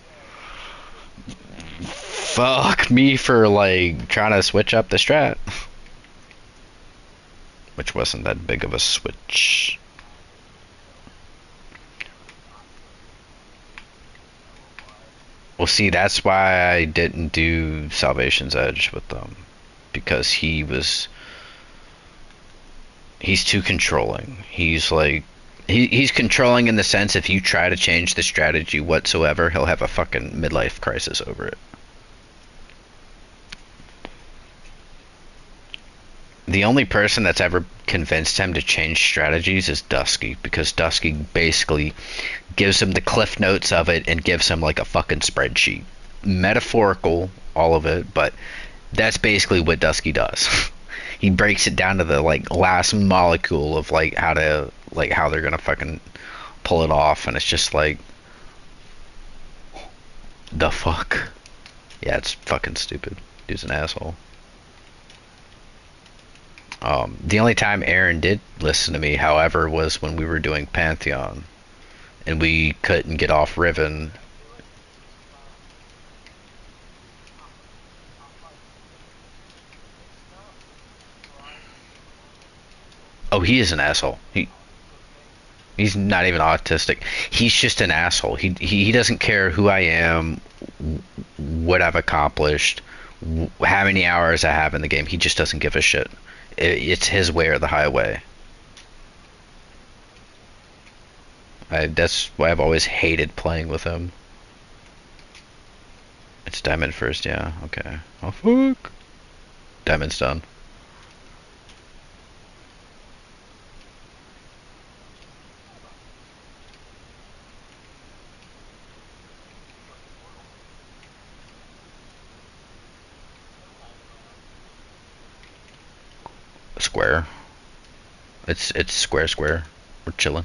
A: like trying to switch up the strat, which wasn't that big of a switch. Well, see, that's why I didn't do Salvation's Edge with them, because he's too controlling. He's like, he's controlling in the sense if you try to change the strategy whatsoever, he'll have a fucking midlife crisis over it. The only person that's ever convinced him to change strategies is Dusky, because Dusky basically gives him the cliff notes of it and gives him like a fucking spreadsheet. Metaphorical, all of it, but that's basically what Dusky does. He breaks it down to the like last molecule of like how they're gonna fucking pull it off, and it's just like, the fuck. Yeah, it's fucking stupid. Dude's an asshole. The only time Aaron did listen to me, however, was when we were doing Pantheon, and we couldn't get off Riven. Oh, he is an asshole. He's not even autistic. He's just an asshole. He doesn't care who I am, what I've accomplished, how many hours I have in the game. He just doesn't give a shit. It's his way or the highway. That's why I've always hated playing with him. It's Diamond first, yeah. Okay. Oh fuck. Diamond's done. Square. It's square. We're chilling.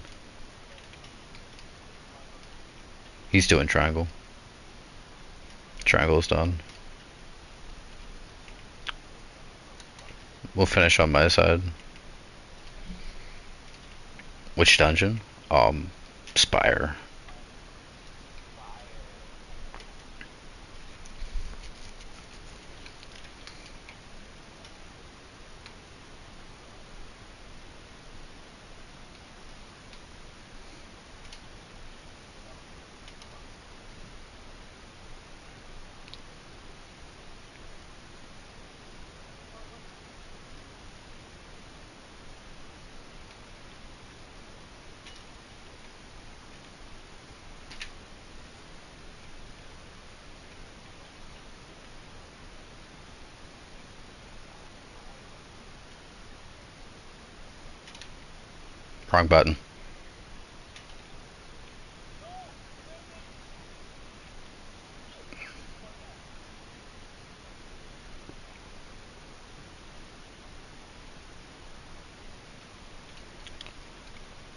A: He's doing triangle. Triangle's done. We'll finish on my side. Which dungeon? Spire. Wrong button.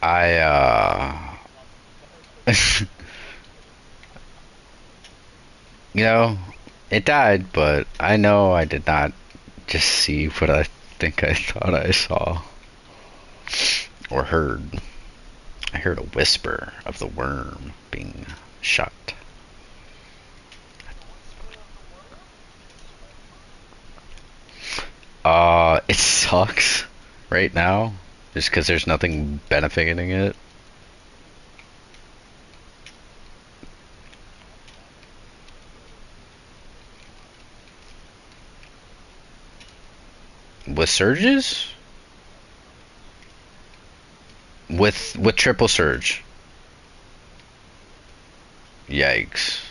A: I you know, it died, but I know I did not just see what I think I thought I saw or heard. I heard a whisper of the worm being shot. It sucks right now, just because there's nothing benefiting it. With surges? With triple surge. Yikes.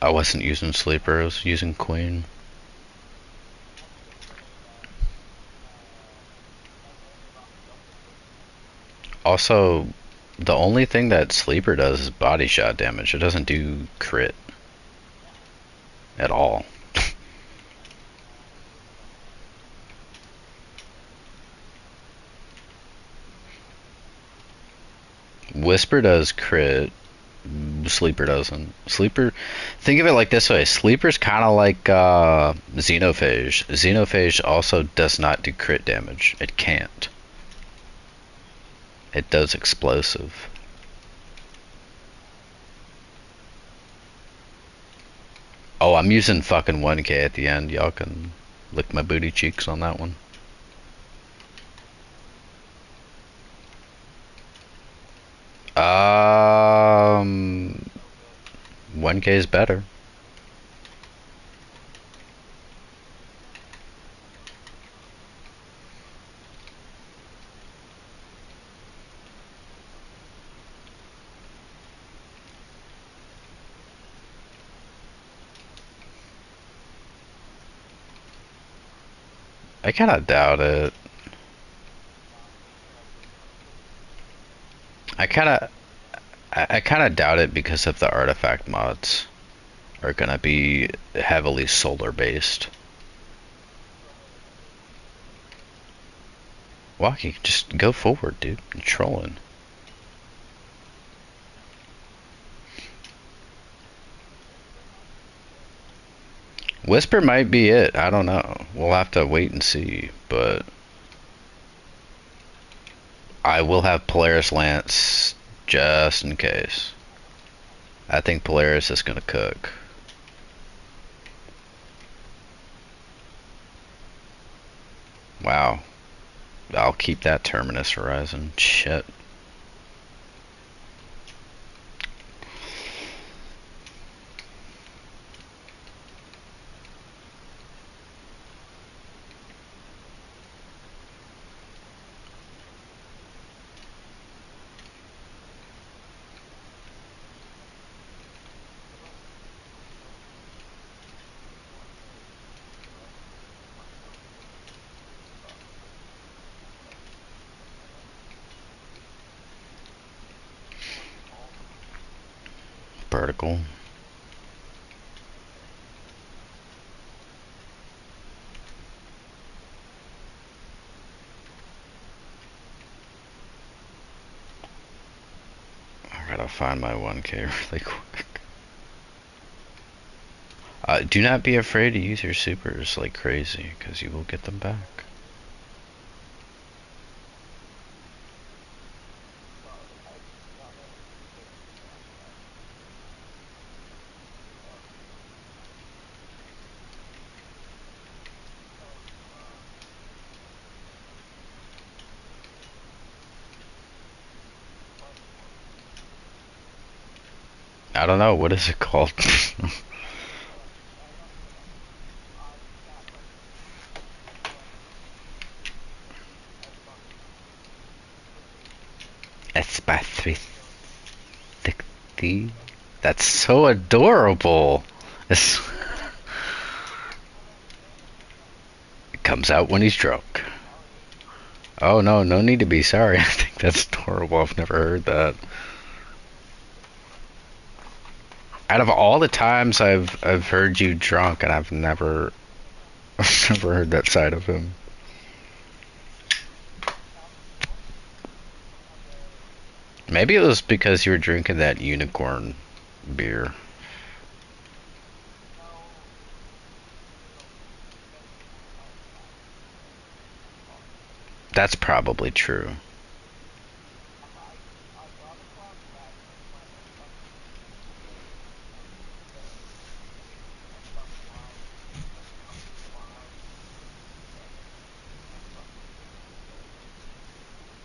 A: I wasn't using sleeper, I was using queen. Also, the only thing that sleeper does is body shot damage. It doesn't do crit at all. Whisper does crit, sleeper doesn't. Sleeper, think of it like this way: sleeper's kind of like xenophage. Xenophage also does not do crit damage. It can't. It does explosive. Oh, I'm using fucking 1k at the end. Y'all can lick my booty cheeks on that one. Um, 1k is better. I kind of doubt it. I kind of, I kind of doubt it because of the artifact mods are gonna be heavily solar based. Walkie, just go forward, dude. You're trolling. Whisper might be it. I don't know. We'll have to wait and see. But I will have Polaris Lance just in case. I think Polaris is gonna cook. Wow. I'll keep that Terminus Horizon. Shit. Vertical. I gotta find my 1k really quick. Do not be afraid to use your supers like crazy, because you will get them back. I don't know, what is it called? It's by 360. That's so adorable. It's, it comes out when he's drunk. Oh no, no need to be sorry. I think that's adorable. I've never heard that. Out of all the times I've heard you drunk, and I've never I've never heard that side of him. Maybe it was because you were drinking that unicorn beer. That's probably true.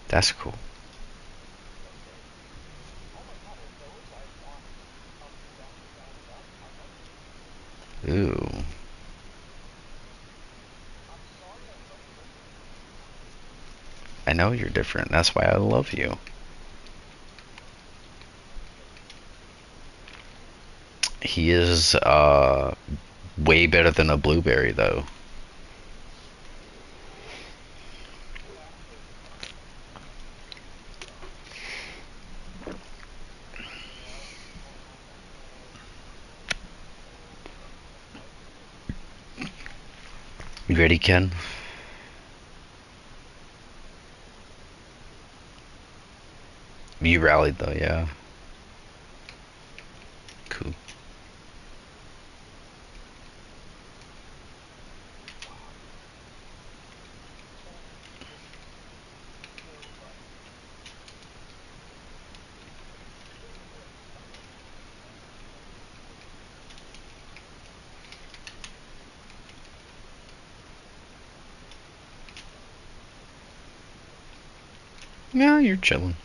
A: That's cool. Ooh. I know you're different. That's why I love you. He is way better than a blueberry though. You ready, Ken? You rallied though, yeah. Cool. Yeah, you're chilling.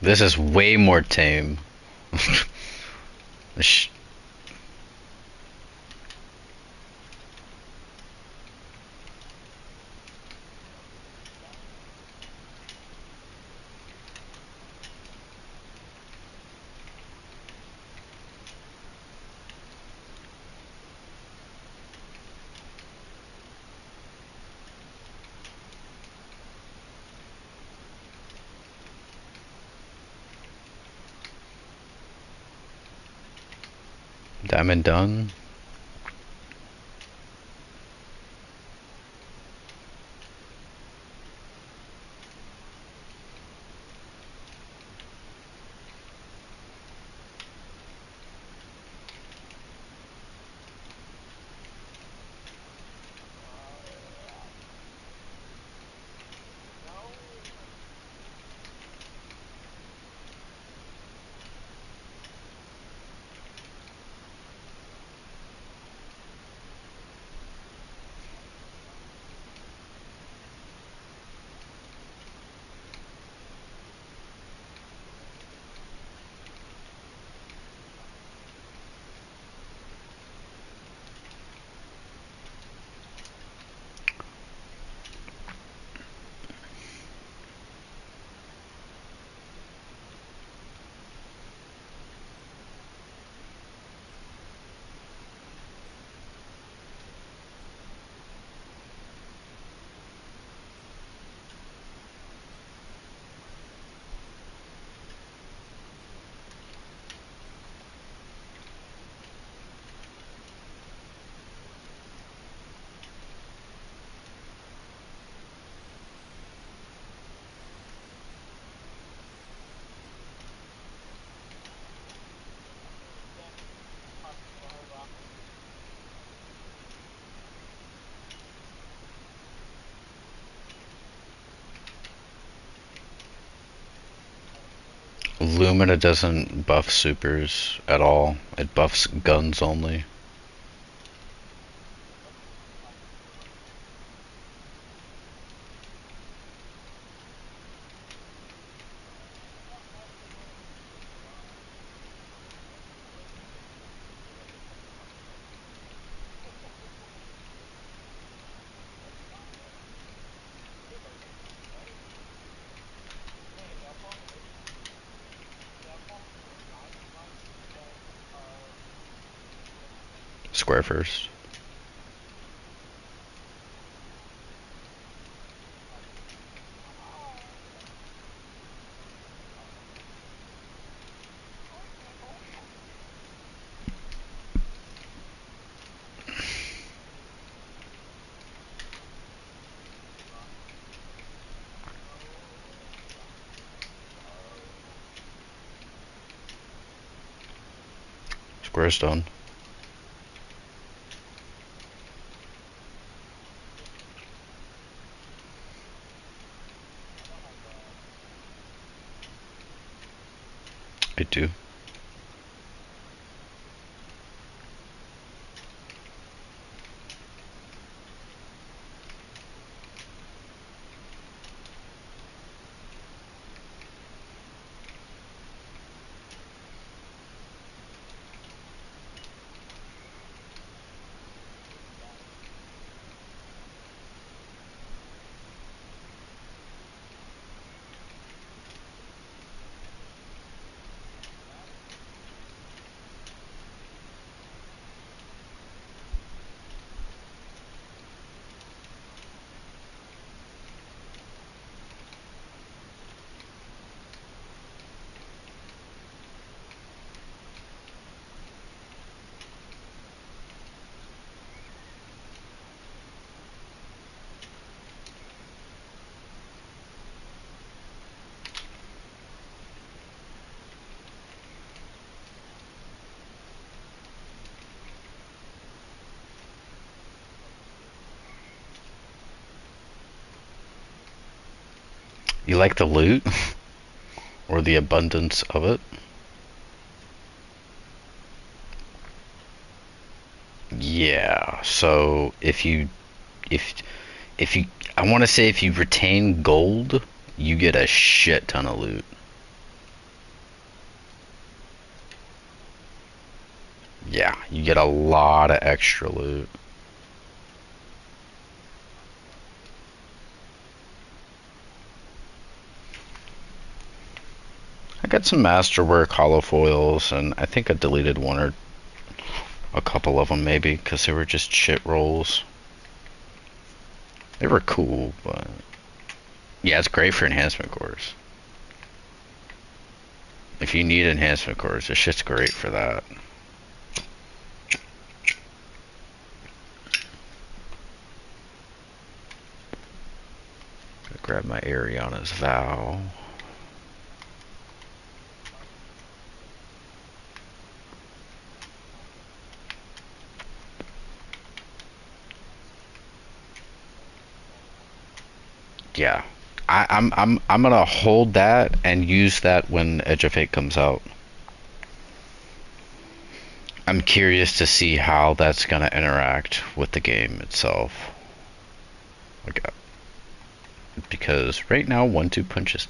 A: This is way more tame. Diamond done. Lumina doesn't buff supers at all. It buffs guns only. Square first. Where's Doin? I do. You like the loot? Or the abundance of it? Yeah, so if if you I want to say if you retain gold, you get a shit ton of loot. Yeah, you get a lot of extra loot. I got some masterwork hollow foils, and I think I deleted one or a couple of them maybe because they were just shit rolls. They were cool, but yeah, it's great for enhancement cores. If you need enhancement cores, this shit's great for that. Gotta grab my Ariana's Vow. Yeah, I'm gonna hold that and use that when Edge of Fate comes out. I'm curious to see how that's gonna interact with the game itself. Like, because right now 1-2 punch is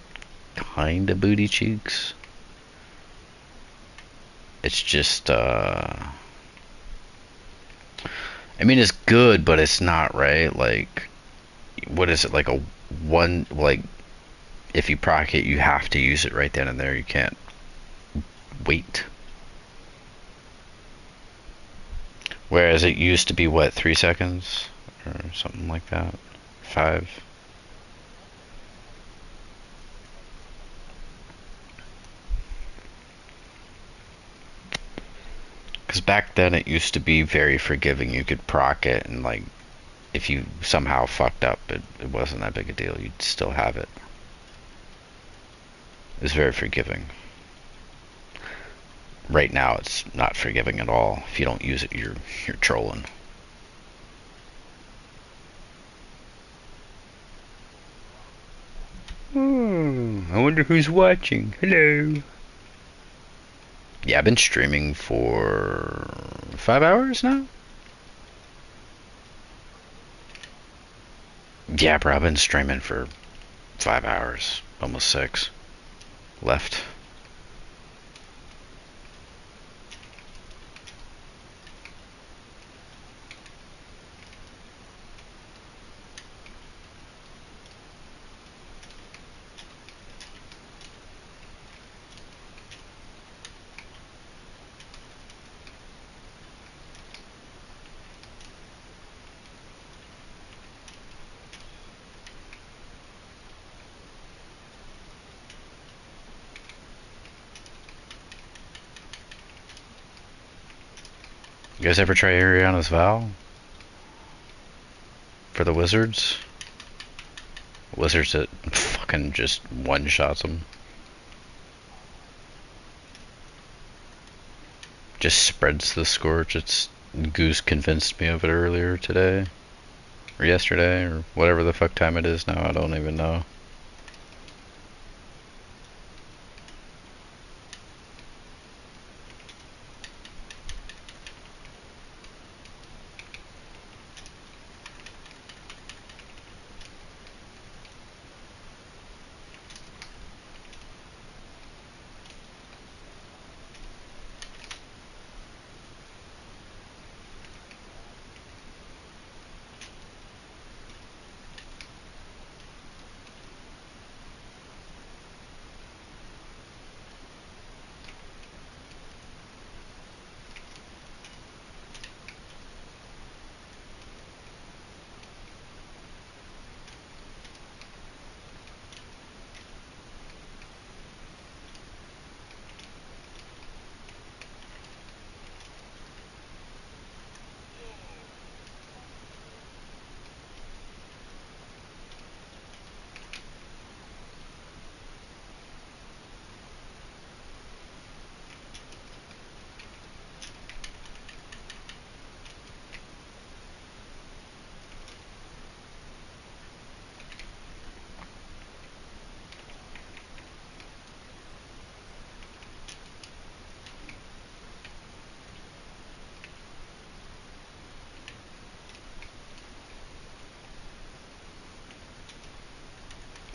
A: kinda booty cheeks. It's just I mean it's good, but it's not, right? Like, what is it, like a one, like if you proc it you have to use it right then and there. You can't wait. Whereas it used to be what, 3 seconds or something like that, 5. Because back then it used to be very forgiving. You could proc it, and like if you somehow fucked up, it wasn't that big a deal. You'd still have it. It was very forgiving. Right now it's not forgiving at all. If you don't use it, you're trolling. I wonder who's watching. Hello. Yeah, I've been streaming for 5 hours now. Yeah, bro, I've been streaming for 5 hours, almost 6 left. You guys ever try Ariana's Vow for the wizards? Wizards that fucking just one shots them. just spreads the scorch. It's Goose convinced me of it earlier today. Or yesterday, or whatever the fuck time it is now, I don't even know.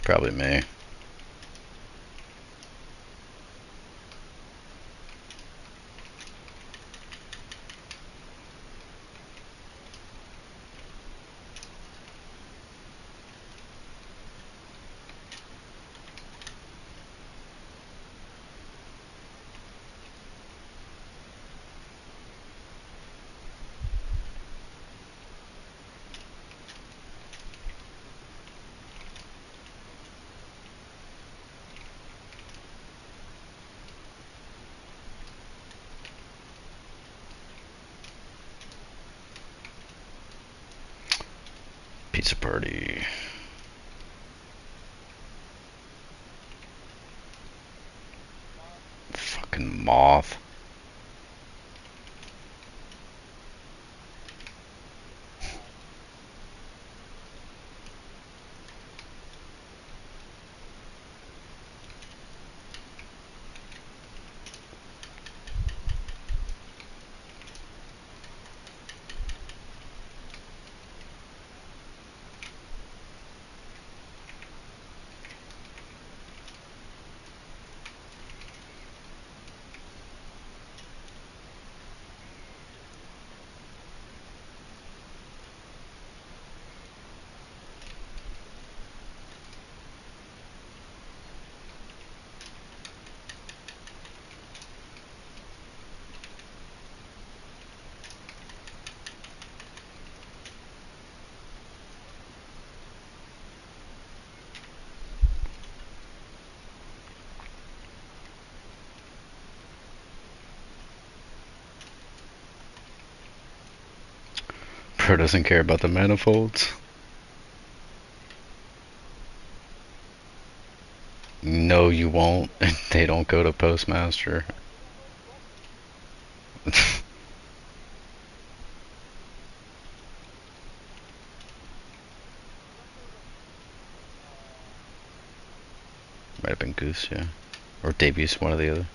A: Probably me. Pizza party. Fucking moth. Pro doesn't care about the manifolds. No, you won't. They don't go to postmaster. Might have been Goose, yeah. Or Davies, one or the other.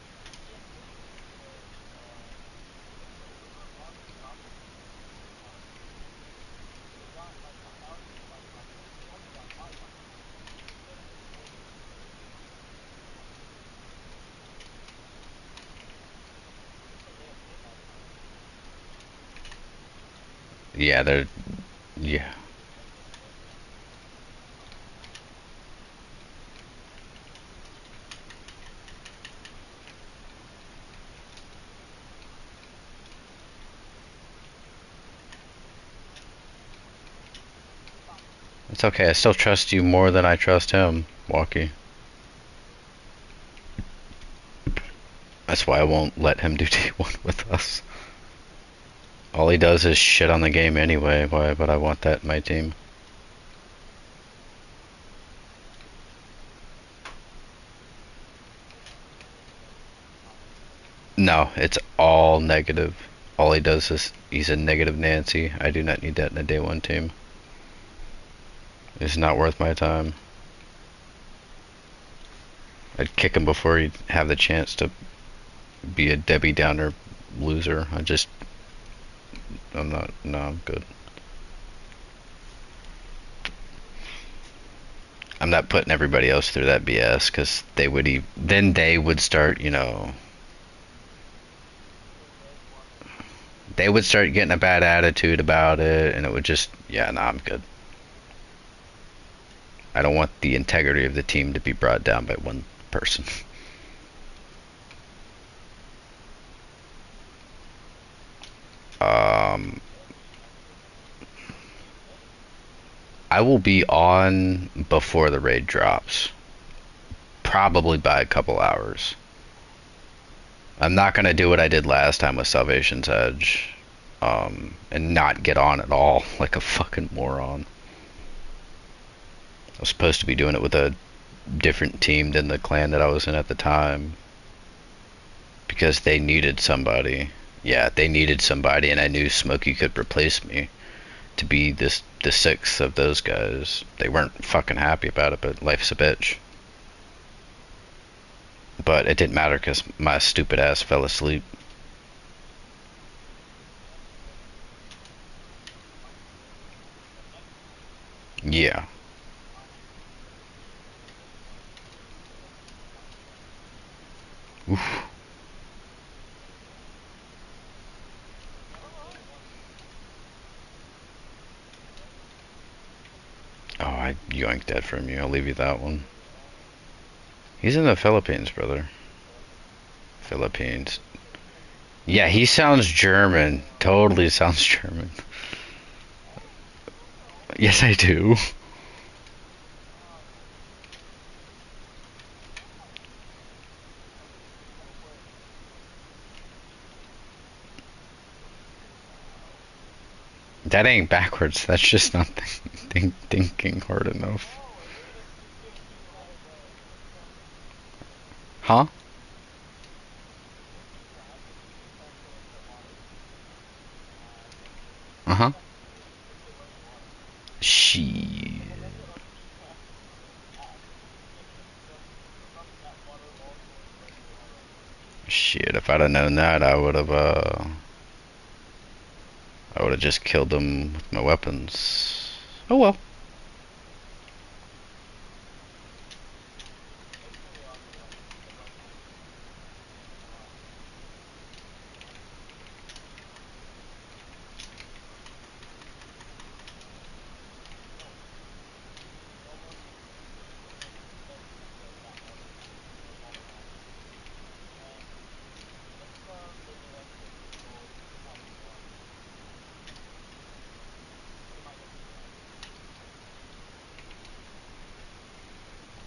A: Yeah, they're... Yeah. It's okay, I still trust you more than I trust him, Walkie. That's why I won't let him do T1 with us. All he does is shit on the game anyway, why? But I want that in my team. No, it's all negative. All he does is he's a negative Nancy. I do not need that in a day one team. It's not worth my time. I'd kick him before he'd have the chance to be a Debbie Downer loser. I'm not, no, I'm good. I'm not putting everybody else through that BS because then they would start, they would start getting a bad attitude about it, and it would just, yeah, no, I'm good. I don't want the integrity of the team to be brought down by one person. Um, I will be on before the raid drops, probably by a couple hours. I'm not gonna do what I did last time with Salvation's Edge, and not get on at all like a fucking moron. I was supposed to be doing it with a different team than the clan that I was in at the time because they needed somebody. Yeah, they needed somebody, and I knew Smokey could replace me to be the sixth of those guys. They weren't fucking happy about it, but life's a bitch. But it didn't matter because my stupid ass fell asleep. Yeah. Oof. Oh, I yoinked that from you. I'll leave you that one. He's in the Philippines, brother. Philippines. Yeah, he sounds German. Totally sounds German. Yes, I do. That ain't backwards. That's just not thinking hard enough. Huh? Uh-huh. Shit. Shit, if I'd have known that, I would have just killed them with my weapons. Oh well.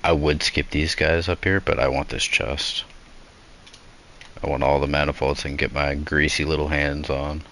A: I would skip these guys up here, but I want this chest. I want all the manifolds I can get my greasy little hands on.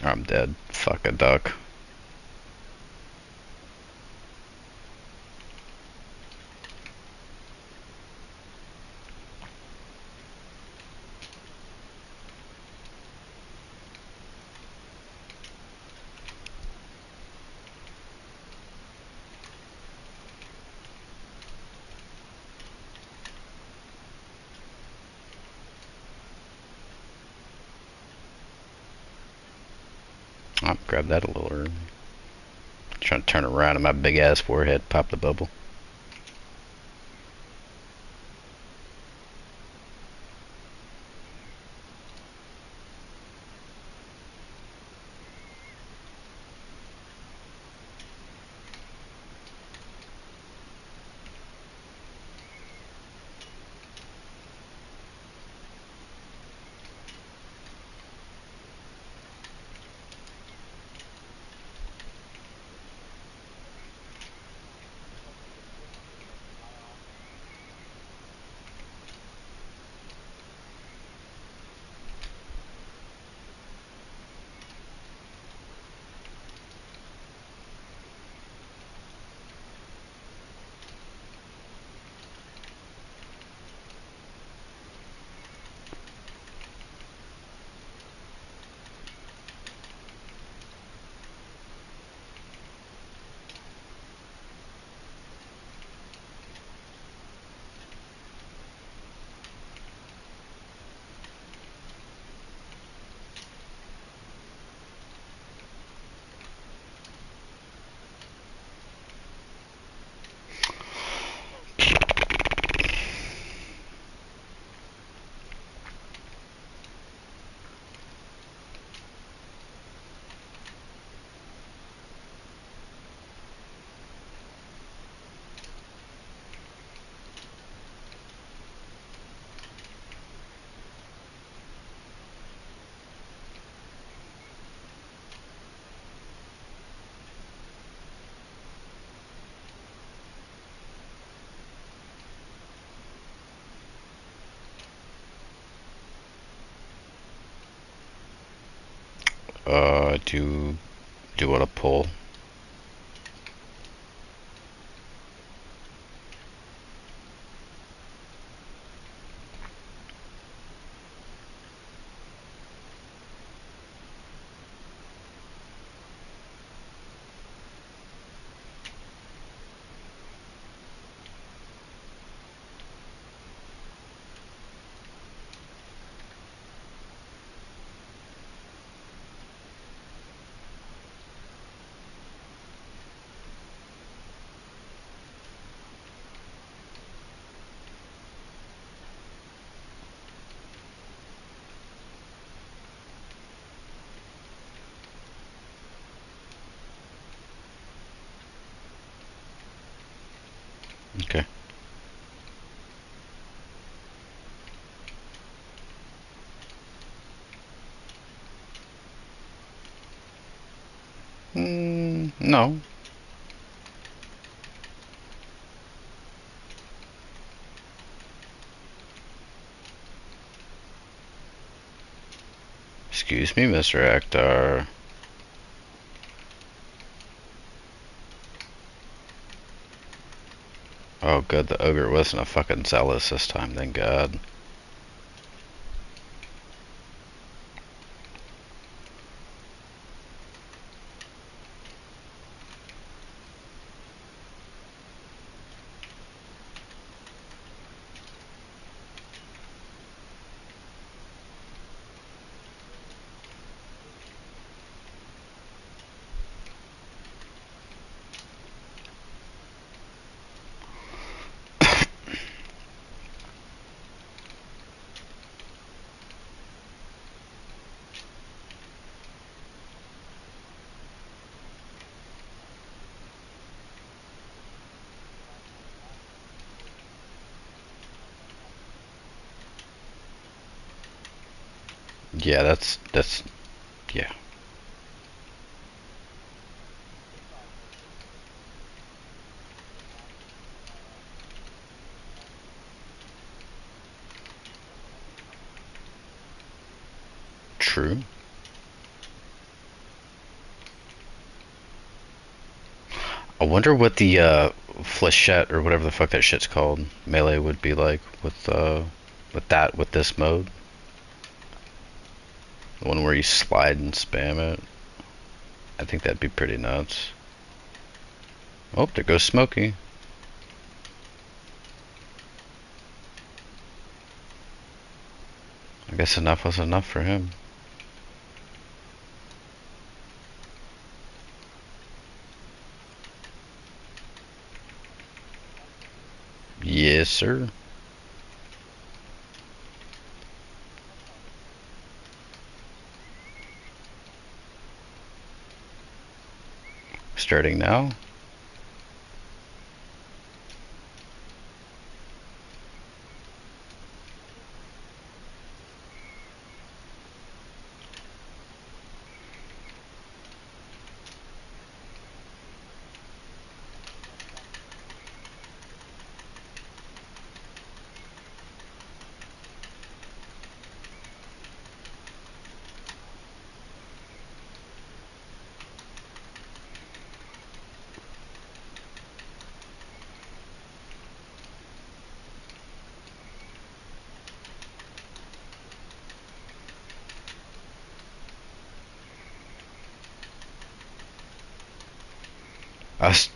A: I'm dead. Fuck a duck. Oh, grab that a little early. Trying to turn around and my big ass forehead popped the bubble. Do want to pull. Okay. No. Excuse me, Mr. Actor. Oh, good. The ogre wasn't a fucking zealous this time. Thank God. Yeah, that's yeah. True. I wonder what the flechette or whatever the fuck that shit's called melee would be like with this mode. The one where you slide and spam it. I think that'd be pretty nuts. Oh, there goes Smokey. I guess enough was enough for him. Yes, sir. Starting now. I was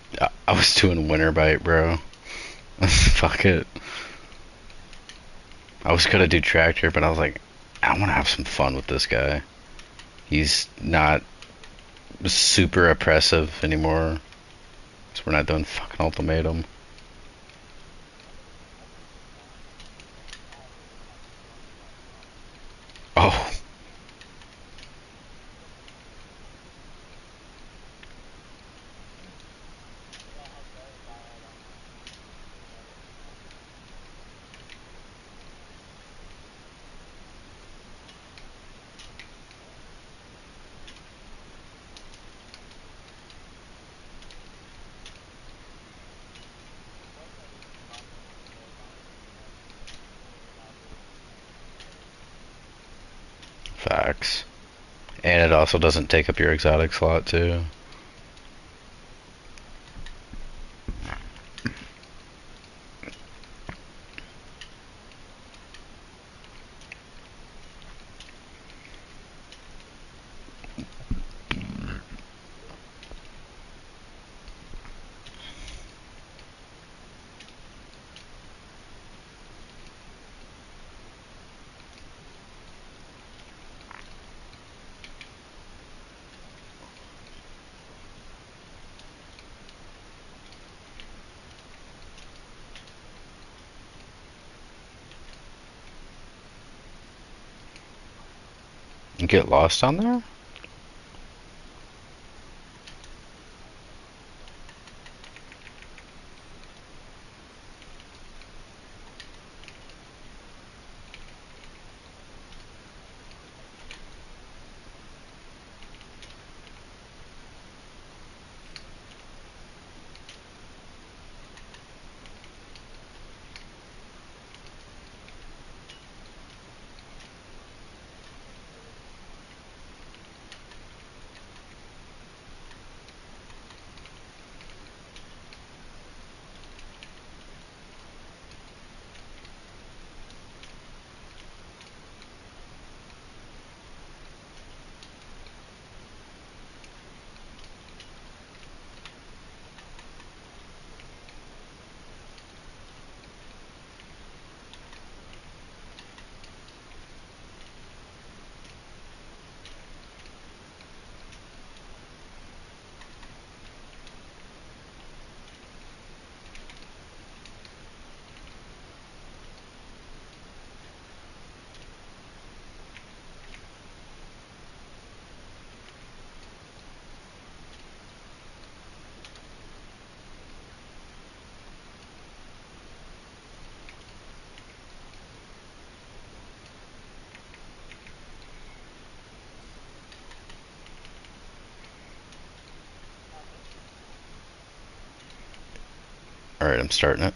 A: I was doing winter bite, bro. Fuck it. I was gonna do tractor, but I was like, I want to have some fun with this guy. He's not super oppressive anymore. So we're not doing fucking ultimatum. Oh, facts. And it also doesn't take up your exotic slot too. You get lost on there? Alright, I'm starting it.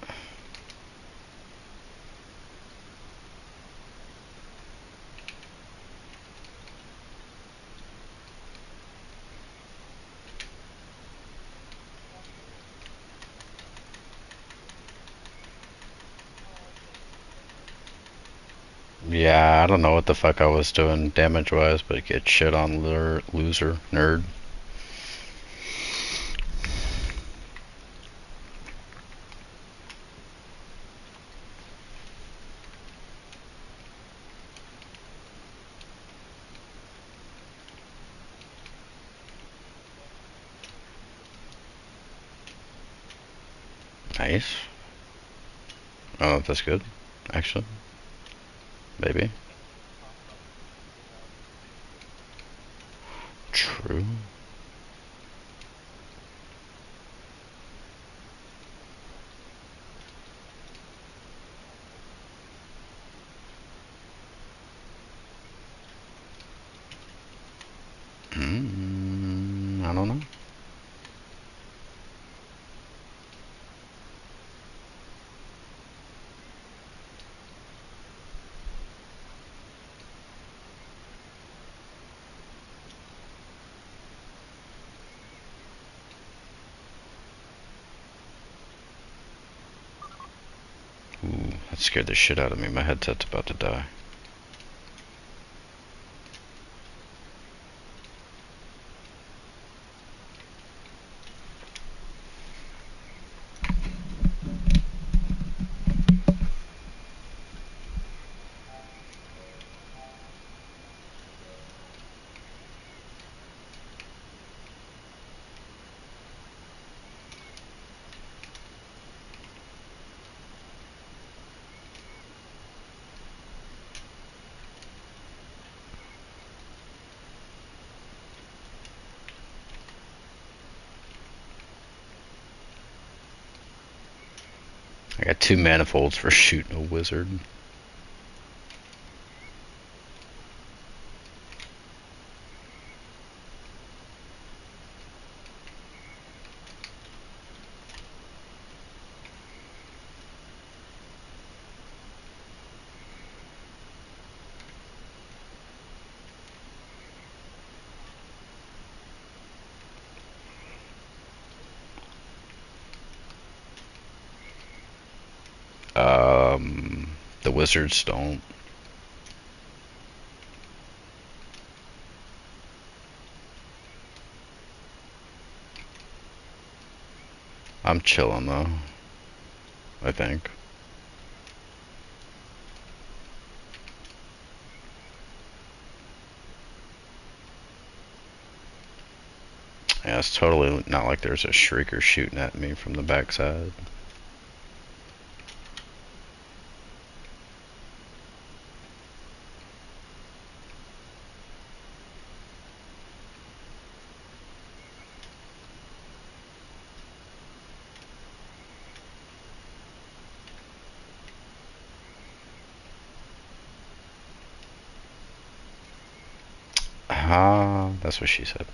A: Yeah, I don't know what the fuck I was doing damage wise, but get shit on loser, nerd. Nice. I don't know if that's good, actually. Maybe. True. I don't know. Ooh, that scared the shit out of me. My headset's about to die. I got 2 manifolds for shooting a wizard. The wizards don't. I'm chilling though, I think. Yeah, it's totally not like there's a shrieker shooting at me from the backside. Ah, that's what she said.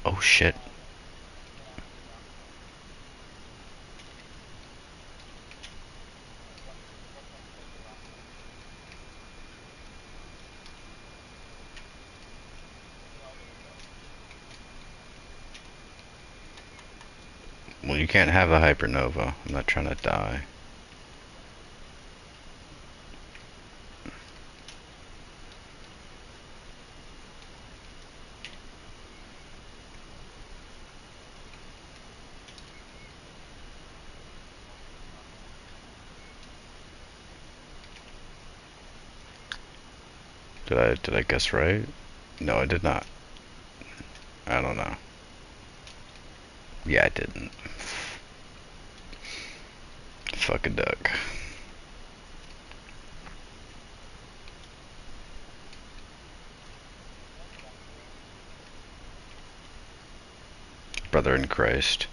A: Oh shit. Well, you can't have a hypernova. I'm not trying to die. Did I guess right? No, I did not. I don't know. Yeah, I didn't. Fuck a duck. Brother in Christ.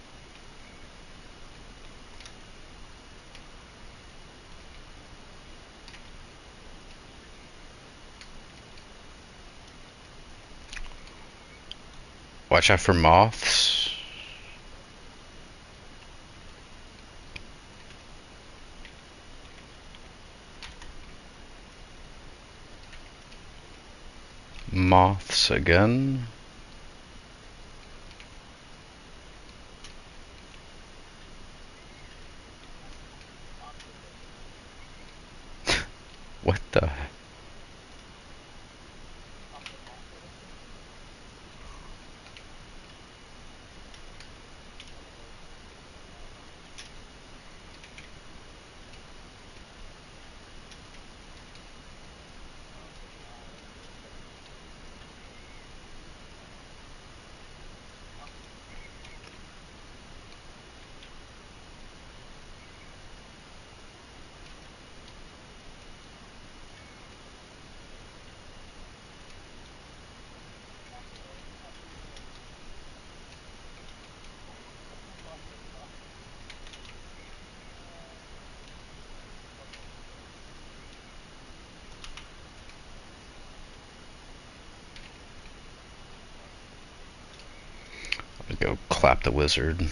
A: Watch out for moths. Moths again. What the? Go clap the wizard.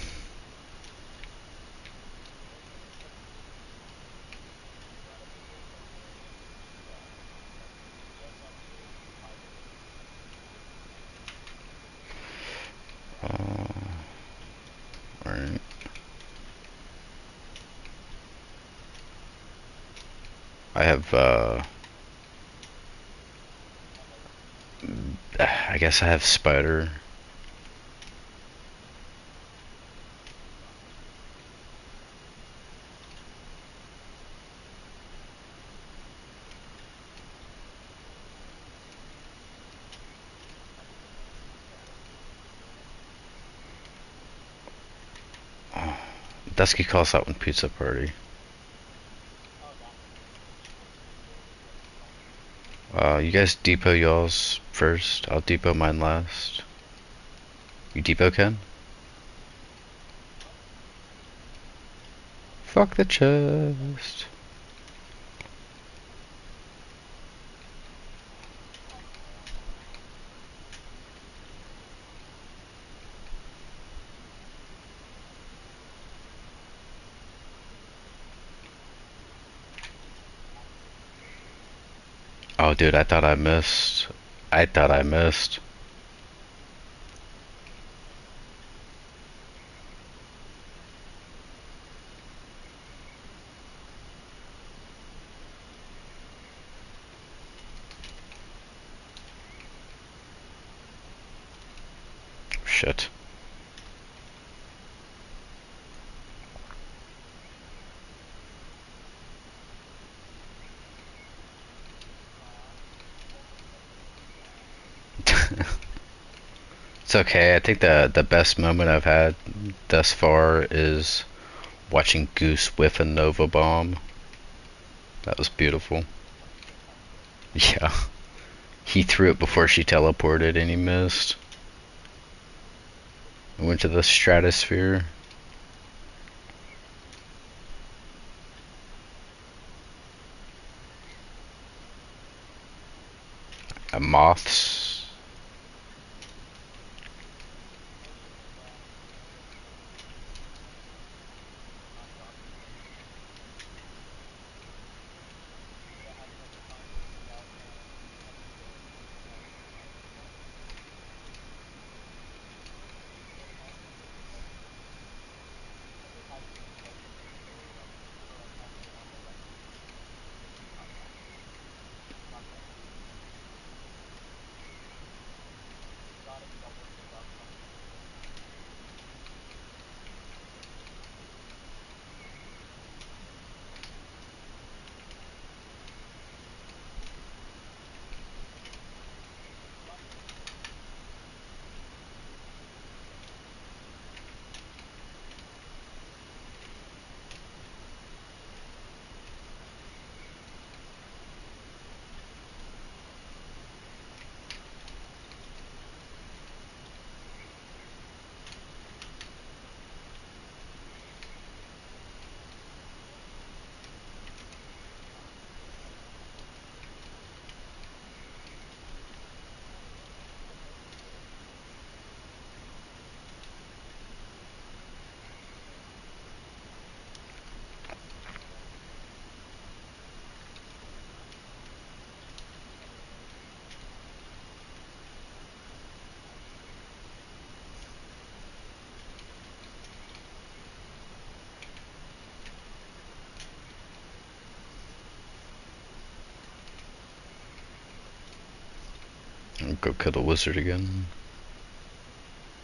A: Alright. I have, I guess I have spider. Dusky calls out when pizza party. You guys depot y'all's first. I'll depot mine last. You depot, Ken? Fuck the chest. Oh, dude, I thought I missed. I thought I missed. Shit. It's okay. I think the best moment I've had thus far is watching Goose whiff a Nova bomb. That was beautiful. Yeah. He threw it before she teleported and he missed. Went to the stratosphere. Moths. I'll go kill the wizard again.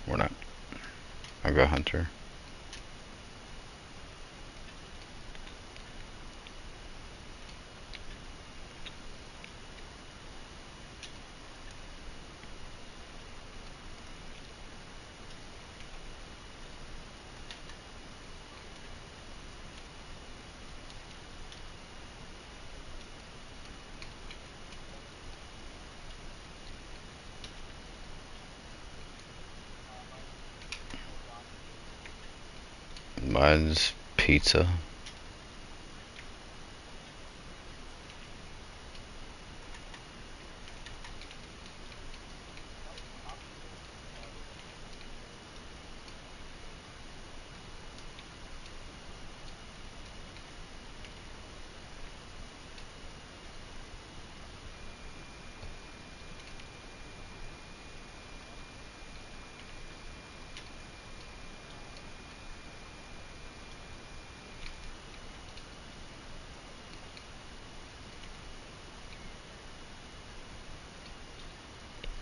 A: Or not. I'll go hunter. Mine's pizza.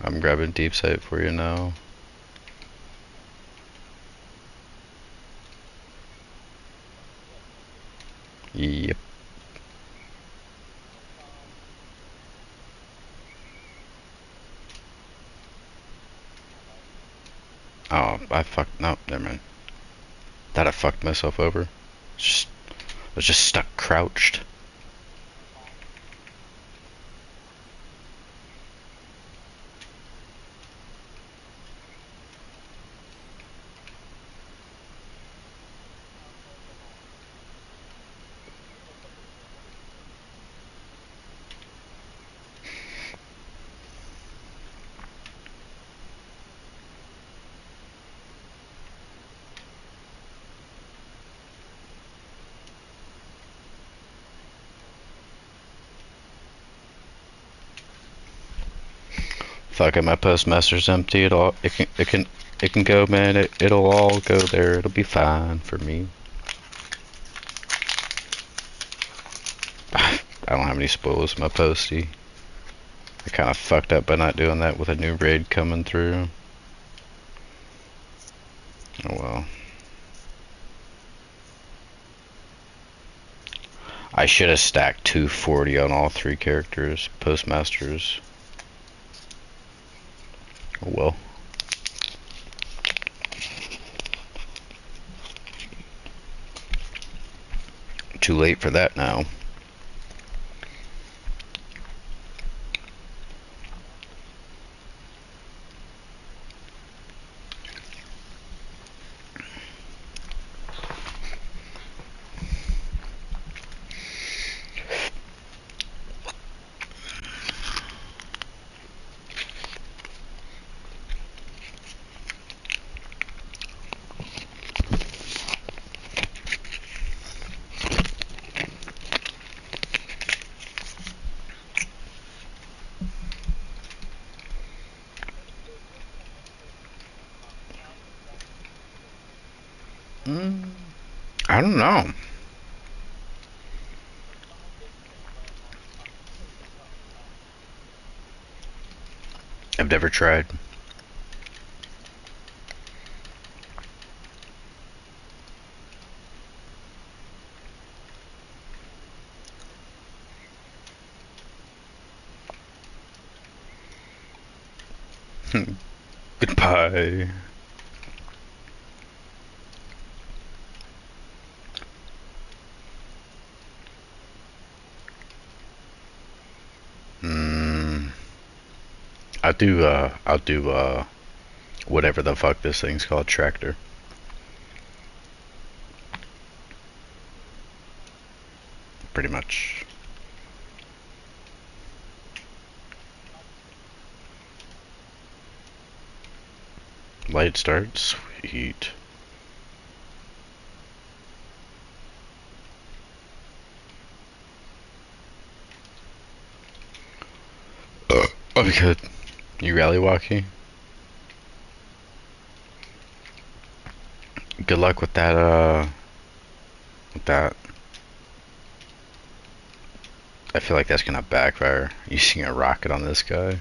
A: I'm grabbing deep sight for you now. Yep. Oh, I fucked. No, never mind. Thought I fucked myself over. Just, I was just stuck crouched. Fuck it, my postmaster's empty. It can go, man. It'll all go there. It'll be fine for me. I don't have any spoils in my postie. I kind of fucked up by not doing that with a new raid coming through. Oh well. I should have stacked 240 on all three characters, postmasters. Oh well. Too late for that now. I don't know. I've never tried. Goodbye. Hmm. I'll do whatever the fuck this thing's called, tractor. Pretty much. Light start, sweet. Oh, good. You rally walking? Good luck with that, with that. I feel like that's gonna backfire. Using a rocket on this guy.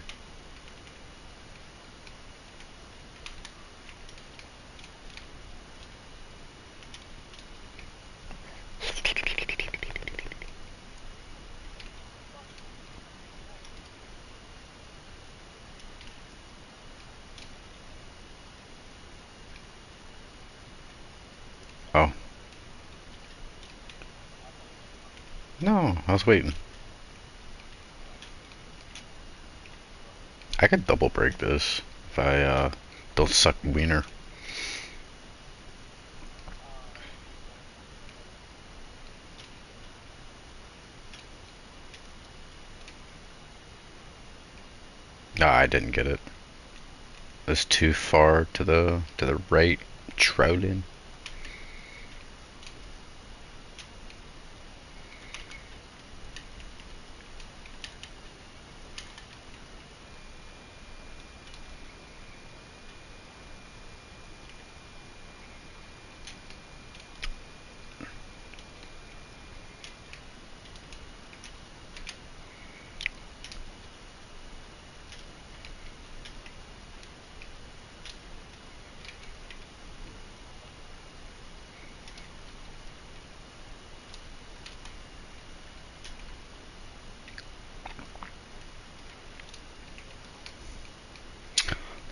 A: Oh. No, I was waiting. I could double break this if I, don't suck wiener. No, I didn't get it. It's too far to the right. Trolling.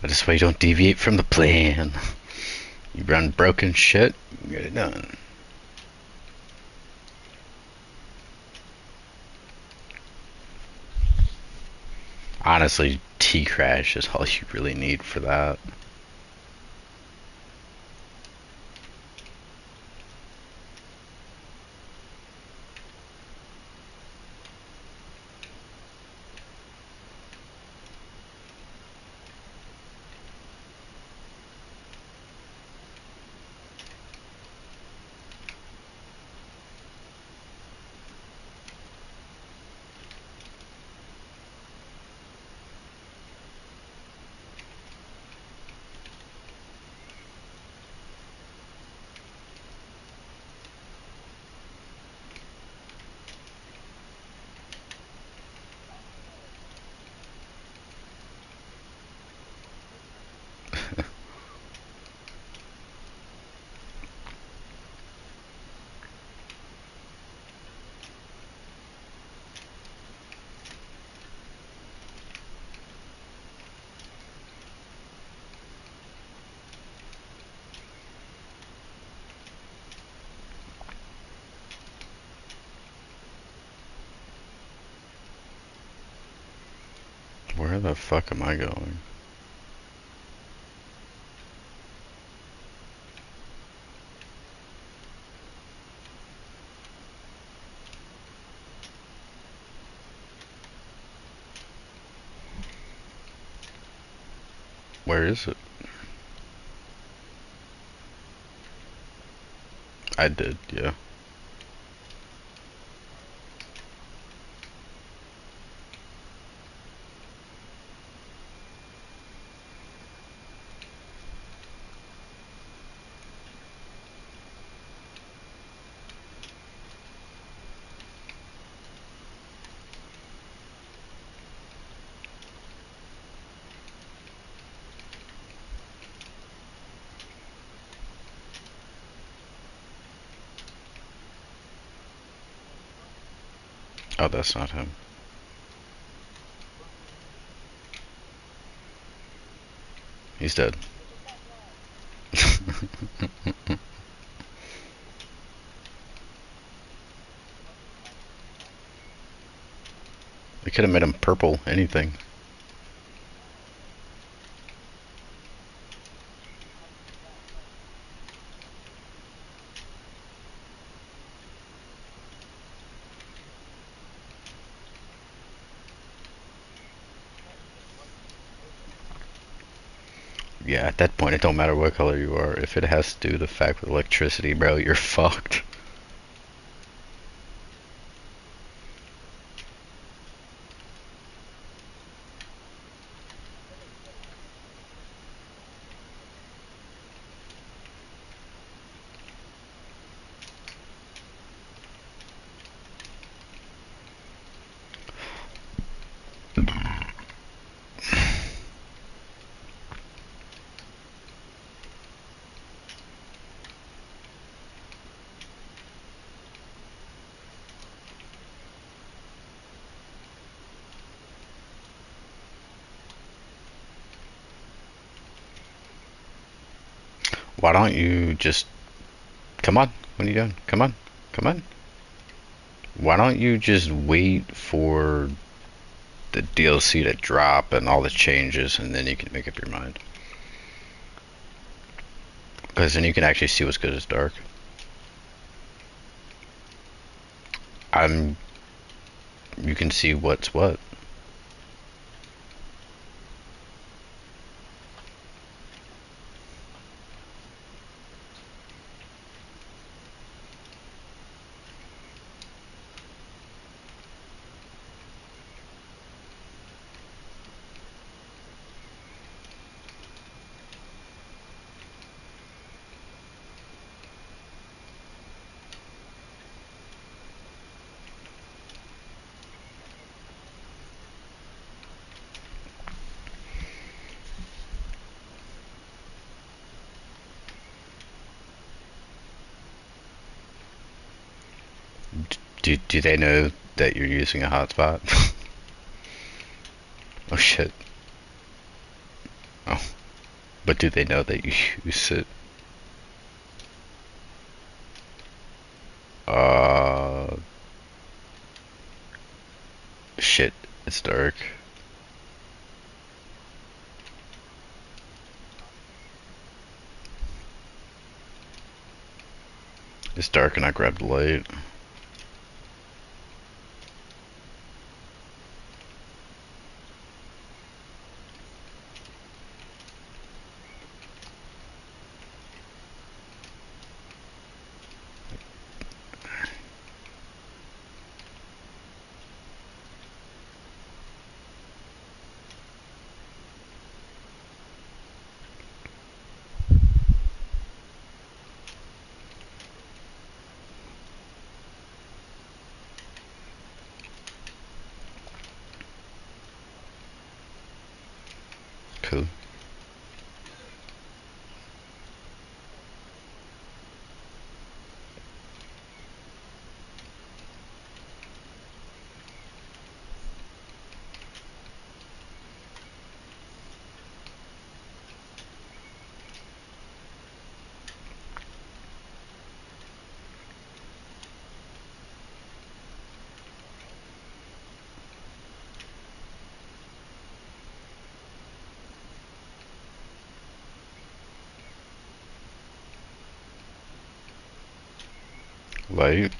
A: That is why you don't deviate from the plan. You run broken shit, you get it done. Honestly, T-Crash is all you really need for that. Where the fuck am I going? Where is it? I did, yeah. Oh, that's not him. He's dead. They could have made him purple, anything. Yeah, at that point, it don't matter what color you are. If it has to do with the fact with electricity, bro, you're fucked. Why don't you just... Come on. What are you doing? Come on. Come on. Why don't you just wait for the DLC to drop and all the changes, and then you can make up your mind? Because then you can actually see what's good as dark. I'm... You can see what's what. Do they know that you're using a hotspot? Oh shit. Oh. But do they know that you use it? Uh... Shit. It's dark. It's dark and I grabbed the light. Light.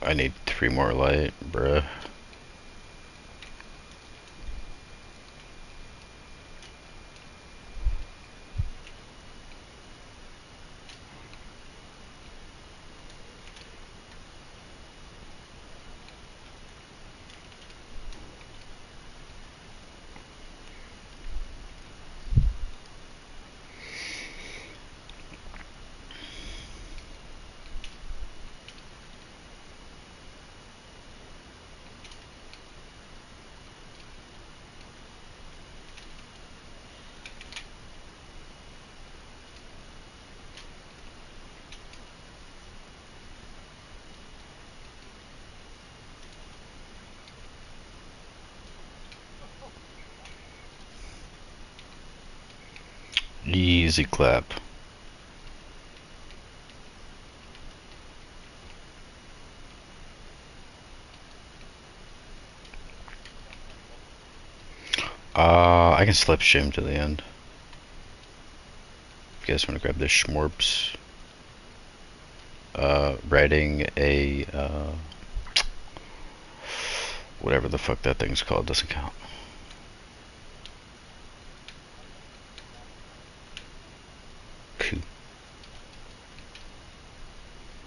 A: I need 3 more light, bruh. Easy clap. I can slip shim to the end. If you guys want to grab this schmorps. Writing a, whatever the fuck that thing's called doesn't count. Cool.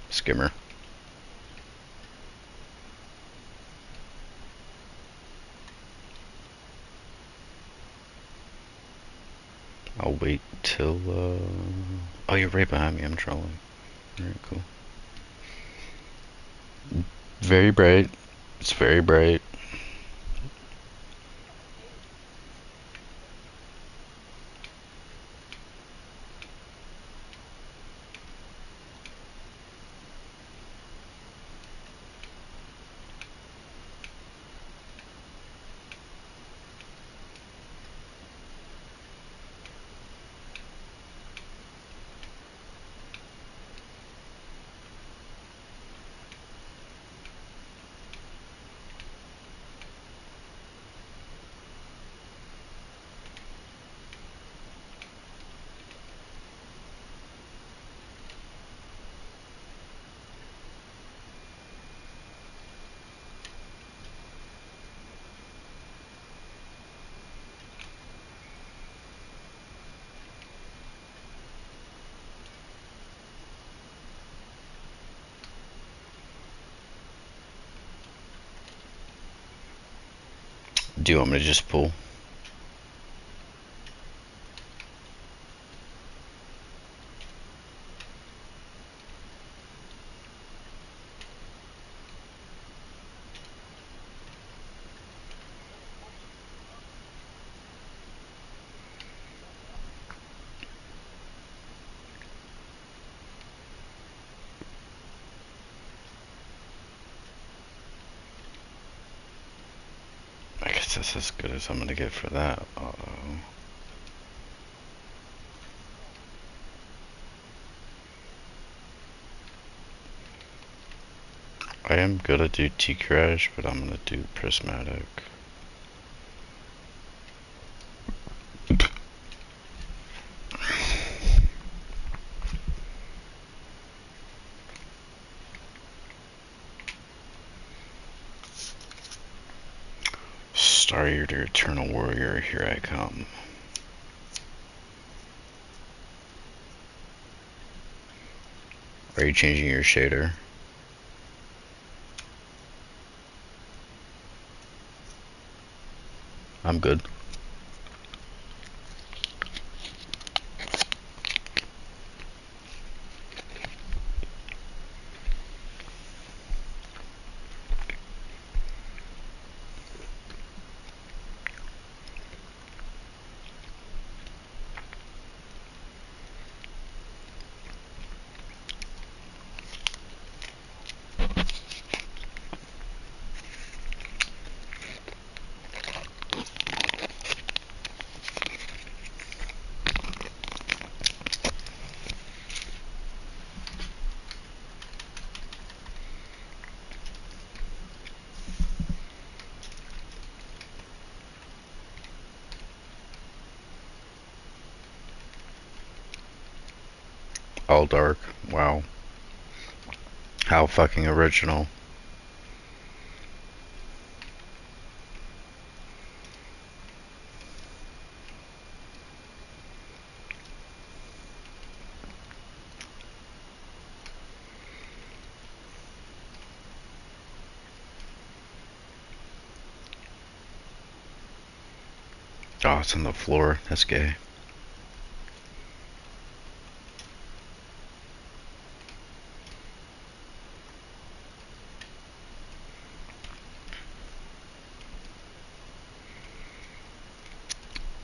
A: Skimmer. I'll wait till, oh, you're right behind me, I'm trolling. Alright, cool. Very bright. It's very bright. Do you want me to just pull? I guess that's as good as I'm gonna get for that. Uh-oh. I am gonna do T-Crash, but I'm gonna do Prismatic. Star Eater, Eternal Warrior, here I come. Are you changing your shader? I'm good. All dark. Wow. How fucking original. Oh, it's on the floor. That's gay.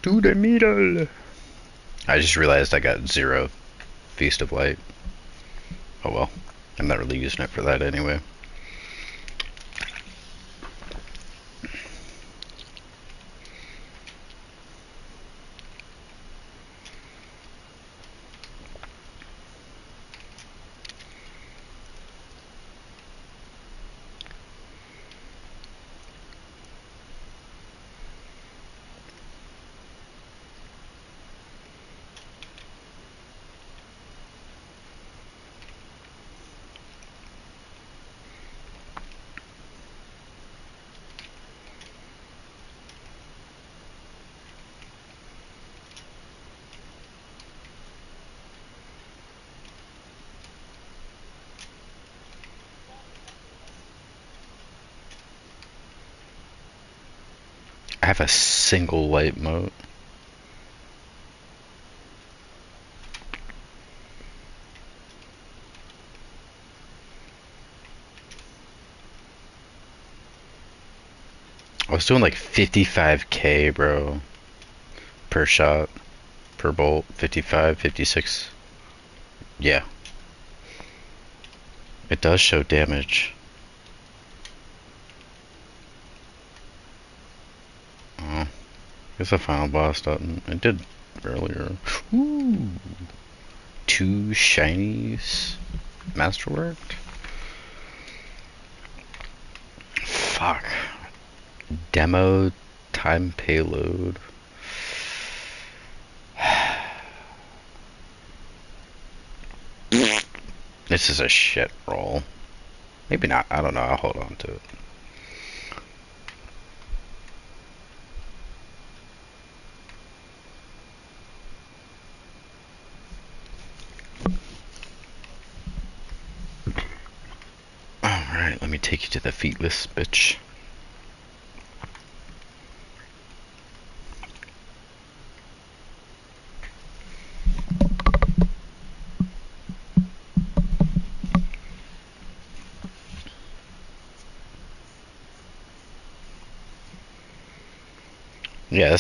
A: To the middle. I just realized I got 0 Feast of Light. Oh well. I'm not really using it for that anyway. I have a single light mode. I was doing like 55k, bro, per shot, per bolt. 55, 56. Yeah. It does show damage. Oh. Guess the final boss doesn't. It did earlier. Ooh. 2 shinies. Masterworked? Fuck. Demo time payload. This is a shit roll. Maybe not. I don't know. I'll hold on to it. Alright, let me take you to the feetless bitch.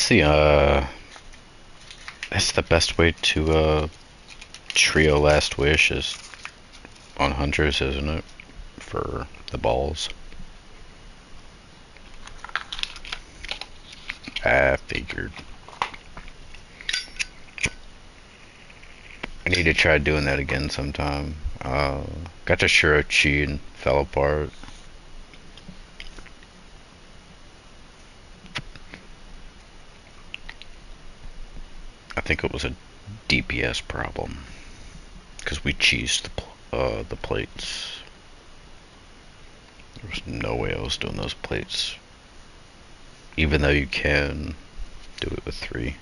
A: Yeah, that's the best way to trio Last Wish is on Hunters, isn't it? For the balls. I figured. I need to try doing that again sometime. Got to Shirochi and fell apart. I think it was a DPS problem. Because we cheesed the plates. There was no way I was doing those plates. Even though you can do it with 3.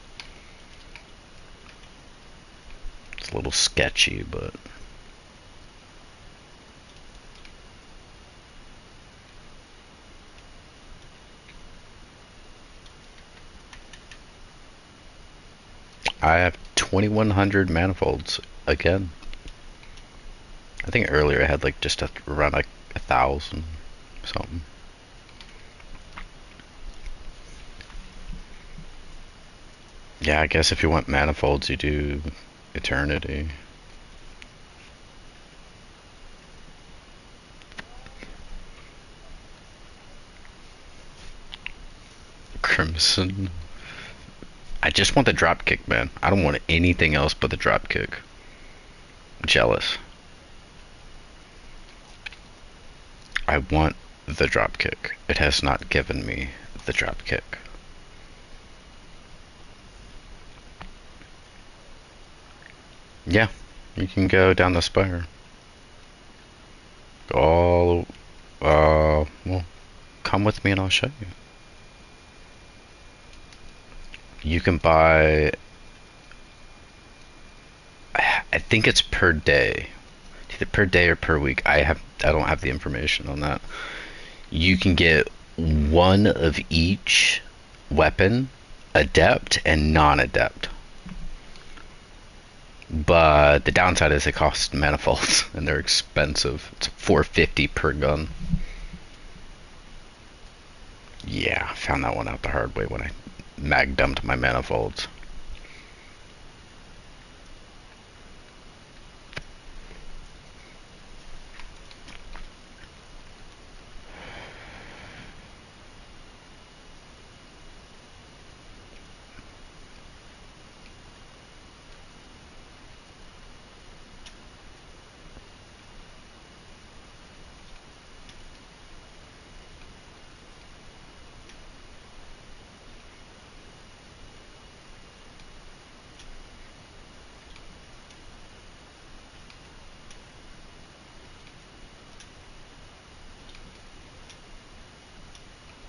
A: It's a little sketchy, but... I have 2100 manifolds again. I think earlier I had like just around like 1,000 something. Yeah, I guess if you want manifolds, you do Eternity. Crimson. I just want the drop kick, man. I don't want anything else but the drop kick. Jealous. I want the drop kick. It has not given me the drop kick. Yeah. You can go down the spire. Go all, well, come with me and I'll show you. You can buy, I think it's per day. Either per day or per week. I don't have the information on that. You can get one of each weapon, adept and non-adept. But the downside is they cost manifolds and they're expensive. It's $450 per gun. Yeah, I found that one out the hard way when I mag dumped my manifolds.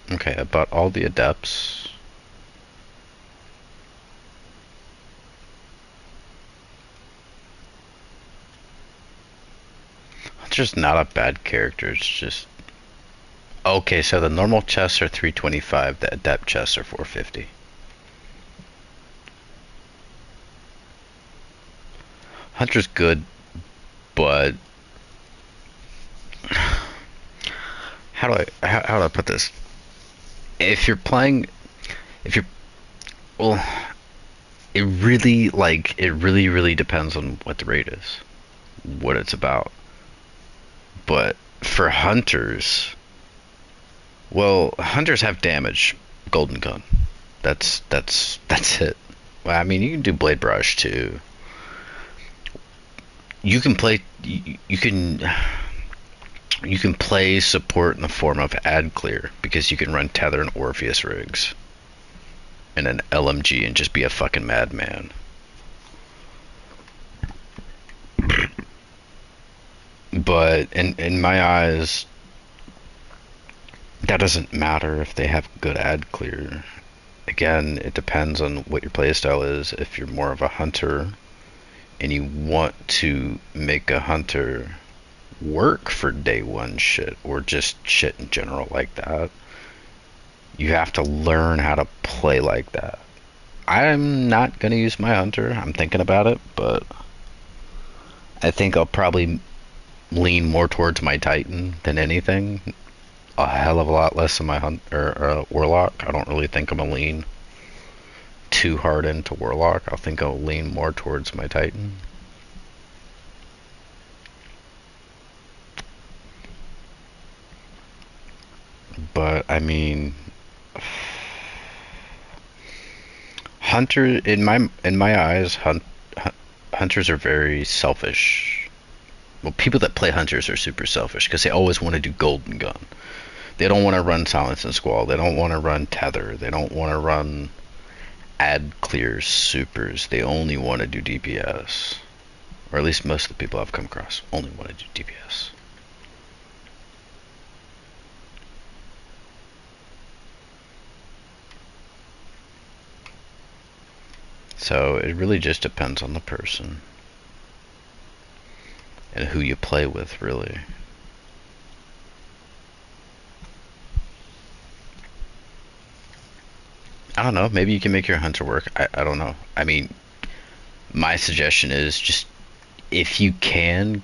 A: Okay, I bought all the adepts. It's just not a bad character, it's just... Okay, so the normal chests are 325, the adept chests are 450. Hunter's good, but... how do I put this? If you're playing... If you're... Well... It really depends on what the raid is. What it's about. But for hunters, well, hunters have damage. Golden gun. That's it. Well, I mean, you can do blade brush too. You can play. You can play support in the form of ad clear because you can run tether and Orpheus rigs and an LMG and just be a fucking madman. But in my eyes, that doesn't matter if they have good ad clear. Again, it depends on what your playstyle is. If you're more of a hunter and you want to make a hunter work for day one shit or just shit in general like that, you have to learn how to play like that. I'm not gonna use my hunter. I'm thinking about it, but I think I'll probably lean more towards my Titan than anything. A hell of a lot less than my hunt or Warlock. I don't really think I'm gonna lean too hard into Warlock. I think I'll lean more towards my Titan. But I mean, hunter in my eyes, hunters are very selfish. Well, people that play hunters are super selfish because they always want to do golden gun. They don't want to run silence and squall. They don't want to run tether. They don't want to run ad clear supers. They only want to do DPS, or at least most of the people I've come across only want to do DPS. So it really just depends on the person and who you play with, really. I don't know, maybe you can make your hunter work. I don't know. I mean, my suggestion is just, if you can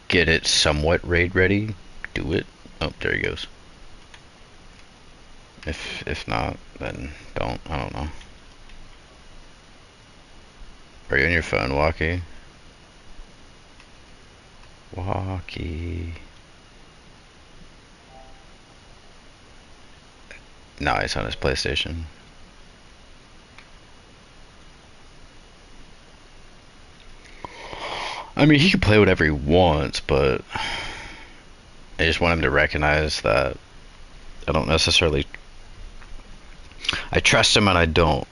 A: get it somewhat raid ready, do it. Oh, there he goes. If not, then don't. I don't know. Are you on your phone, Walkie? Walkie. No, he's on his PlayStation. I mean, he can play whatever he wants, but I just want him to recognize that I don't necessarily... I trust him and I don't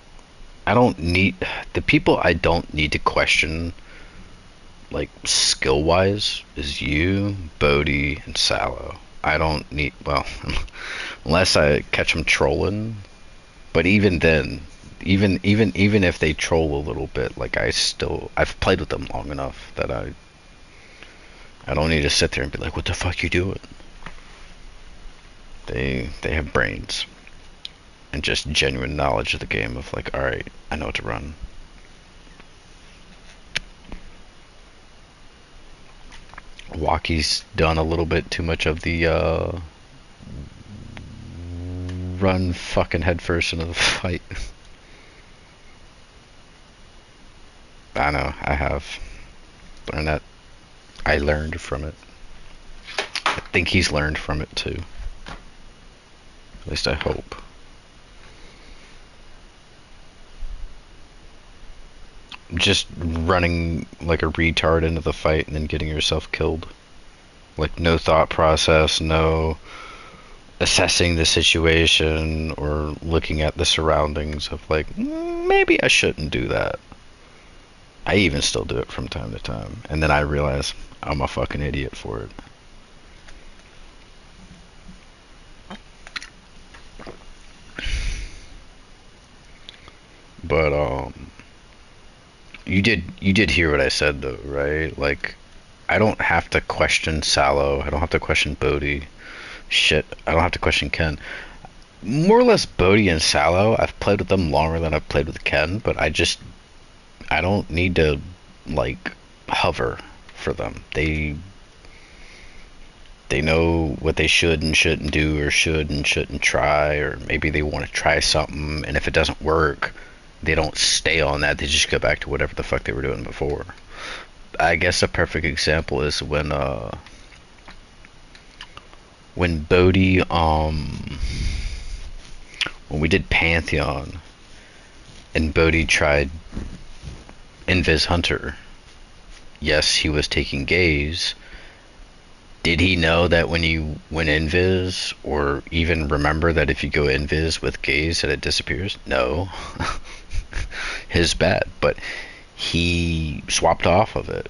A: need... The people I don't need to question like skill wise, is you, Bodhi, and Sallow. I don't need, well, unless I catch them trolling. But even then, even if they troll a little bit, like I've played with them long enough that I don't need to sit there and be like, what the fuck you doing? They have brains and just genuine knowledge of the game of like, all right, I know what to run. Waki's done a little bit too much of the run fucking headfirst into the fight. I know, I have learned that. I learned from it. I think he's learned from it too. At least I hope. Just running like a retard into the fight and then getting yourself killed. Like no thought process, no assessing the situation or looking at the surroundings of like, maybe I shouldn't do that. I even still do it from time to time. And then I realize I'm a fucking idiot for it. But you did hear what I said though, right? Like I don't have to question Sallow. I don't have to question Bodhi. Shit, I don't have to question Ken. More or less Bodhi and Sallow, I've played with them longer than I've played with Ken, but I don't need to like hover for them. They know what they should and shouldn't do, or should and shouldn't try, or maybe they want to try something, and if it doesn't work, they don't stay on that. They just go back to whatever the fuck they were doing before. I guess a perfect example is when Bodhi when we did Pantheon and Bodhi tried Invis Hunter. Yes, he was taking gaze. Did he know that when you went invis, or even remember that if you go invis with gaze that it disappears? No. His bad, but he swapped off of it.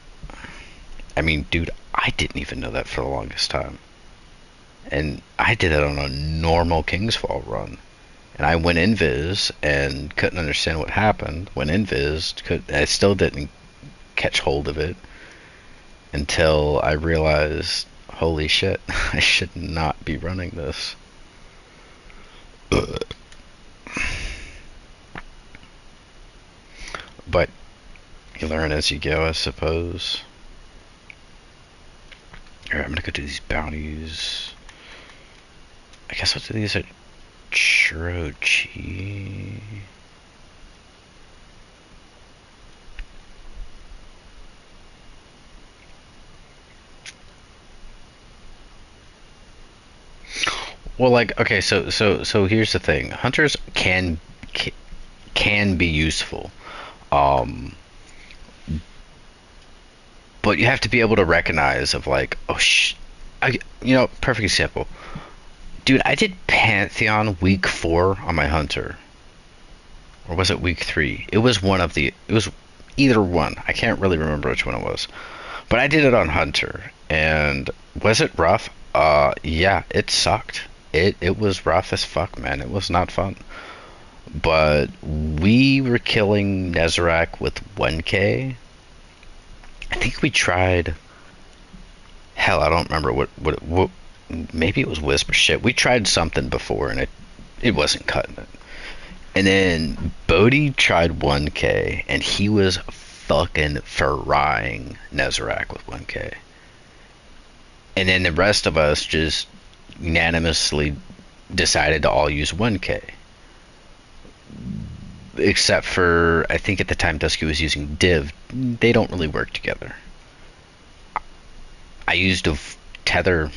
A: I mean, dude, I didn't even know that for the longest time. And I did it on a normal Kingsfall run. And I went invis and couldn't understand what happened. Went invis, I still didn't catch hold of it until I realized, holy shit, I should not be running this. But you learn as you go, I suppose. Alright, I'm gonna go do these bounties. I guess I'll do these at Chirochi. Well, like, okay, so here's the thing. Hunters can be useful. Um, but you have to be able to recognize of like, oh perfect example. Dude, I did Pantheon week 4 on my Hunter. Or was it week 3? It was either one. I can't really remember which one it was. But I did it on Hunter. And was it rough? Yeah, it sucked. It was rough as fuck, man. It was not fun. But we were killing Nezarec with 1K. I think we tried. Hell, I don't remember what. Maybe it was Whisper shit. We tried something before and it wasn't cutting it. And then Bodhi tried 1K and he was fucking frying Nezarec with 1K. And then the rest of us just unanimously decided to all use 1K. Except for, I think at the time Dusky was using Div. They don't really work together. I used a tether.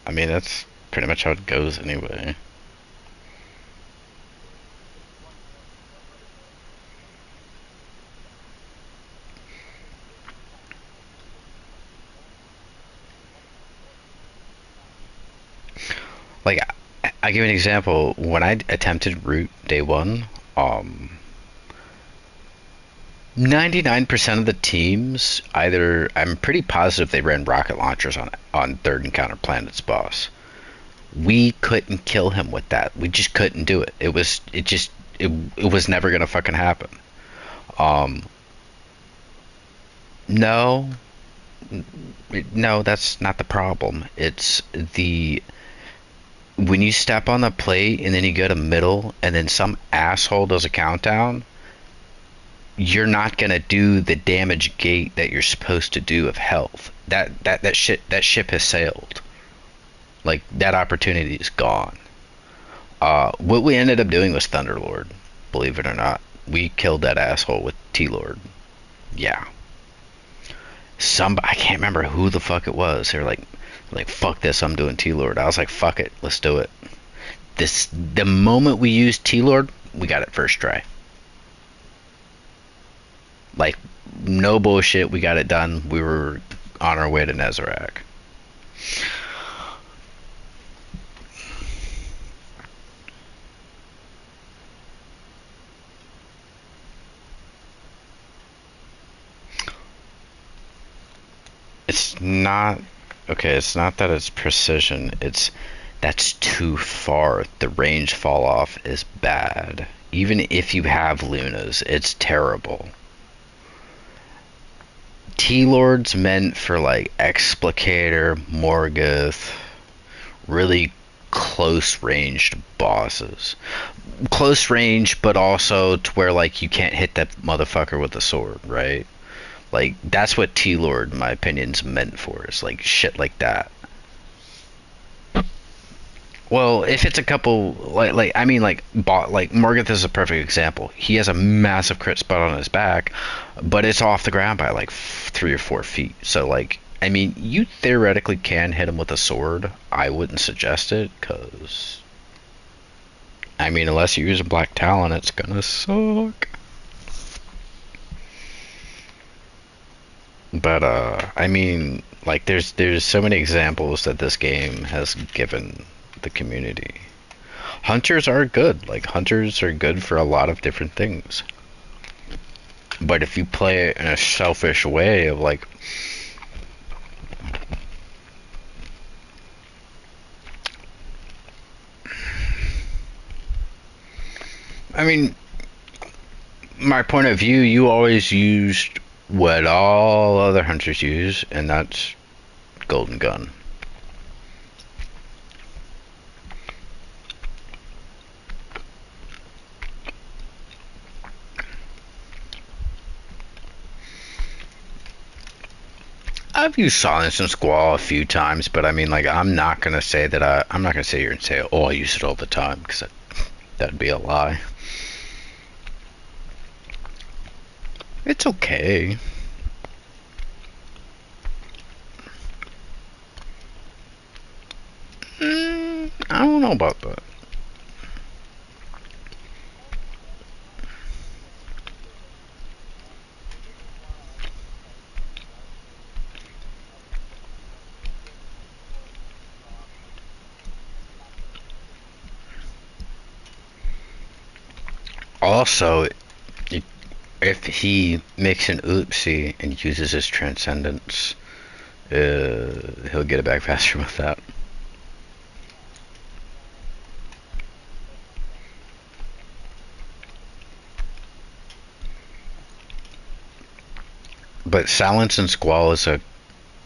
A: I mean, that's pretty much how it goes anyway. Like, I give you an example. When I attempted root day one, um, 99% of the teams either, I'm pretty positive they ran rocket launchers on third encounter planet's boss. We couldn't kill him with that. We just couldn't do it. It was never gonna fucking happen. Um, no, no, that's not the problem. It's the when you step on the plate and then you go to middle and then some asshole does a countdown, you're not gonna do the damage gate that you're supposed to do of health. That ship has sailed. Like that opportunity is gone. What we ended up doing was Thunderlord. Believe it or not, we killed that asshole with T Lord. Yeah, I can't remember who the fuck it was. They were like fuck this, I'm doing T Lord. I was like fuck it, let's do it. The moment we used T Lord, we got it first try. Like no bullshit, we got it done. We were on our way to Nezarec. It's not okay. It's not that it's precision. It's that's too far. The range fall off is bad. Even if you have Lunas, it's terrible. T Lord's meant for like Explicator, Morgoth, really close ranged bosses. Close range, but also to where like you can't hit that motherfucker with a sword, right? Like that's what T Lord, in my opinion's meant for. Is like shit like that. Well, if it's a couple like I mean like Morgoth is a perfect example. He has a massive crit spot on his back, but it's off the ground by like 3 or 4 feet. So like I mean, you theoretically can hit him with a sword. I wouldn't suggest it because I mean, unless you're using Black Talon, it's gonna suck. But I mean, like there's so many examples that this game has given the community. Hunters are good. Like hunters are good for a lot of different things. But if you play it in a selfish way of like I mean, my point of view, you always used what all other hunters use, and that's Golden Gun. I've used Silence and Squall a few times, but I mean, like, I'm not gonna say that I'm not gonna sit here and say, oh, I use it all the time, because that'd be a lie. It's okay. I don't know about that. Also, if he makes an oopsie and uses his transcendence, he'll get it back faster with that. But Silence and Squall is a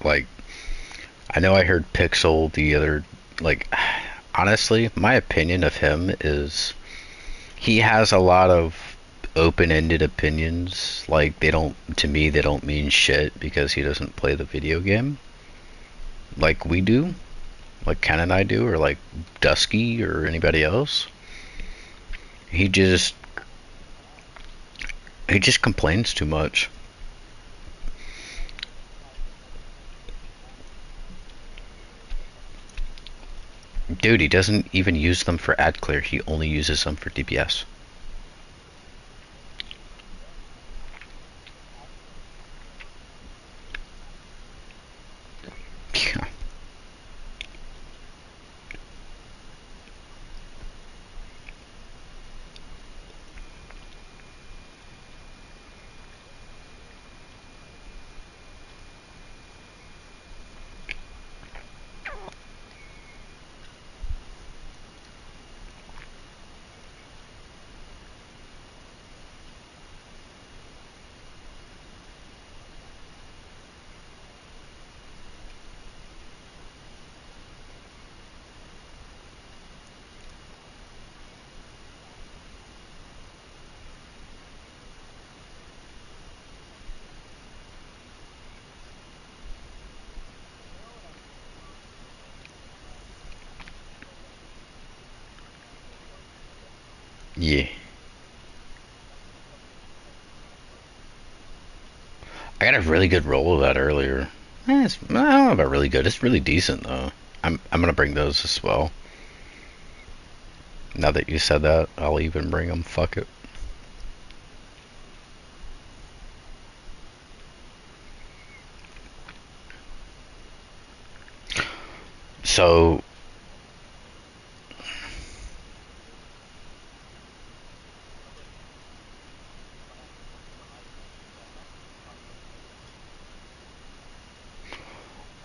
A: like. I know I heard Pixel the other like. Honestly, my opinion of him is he has a lot of open-ended opinions. Like they don't, to me, they don't mean shit because he doesn't play the video game like we do, like Ken and I do, or like Dusky or anybody else. He just he just complains too much. Dude, he doesn't even use them for ad clear. He only uses them for DPS. Yeah. I got a really good roll of that earlier. I don't know about really good. It's really decent though. I'm gonna bring those as well. Now that you said that, I'll even bring them. Fuck it. So,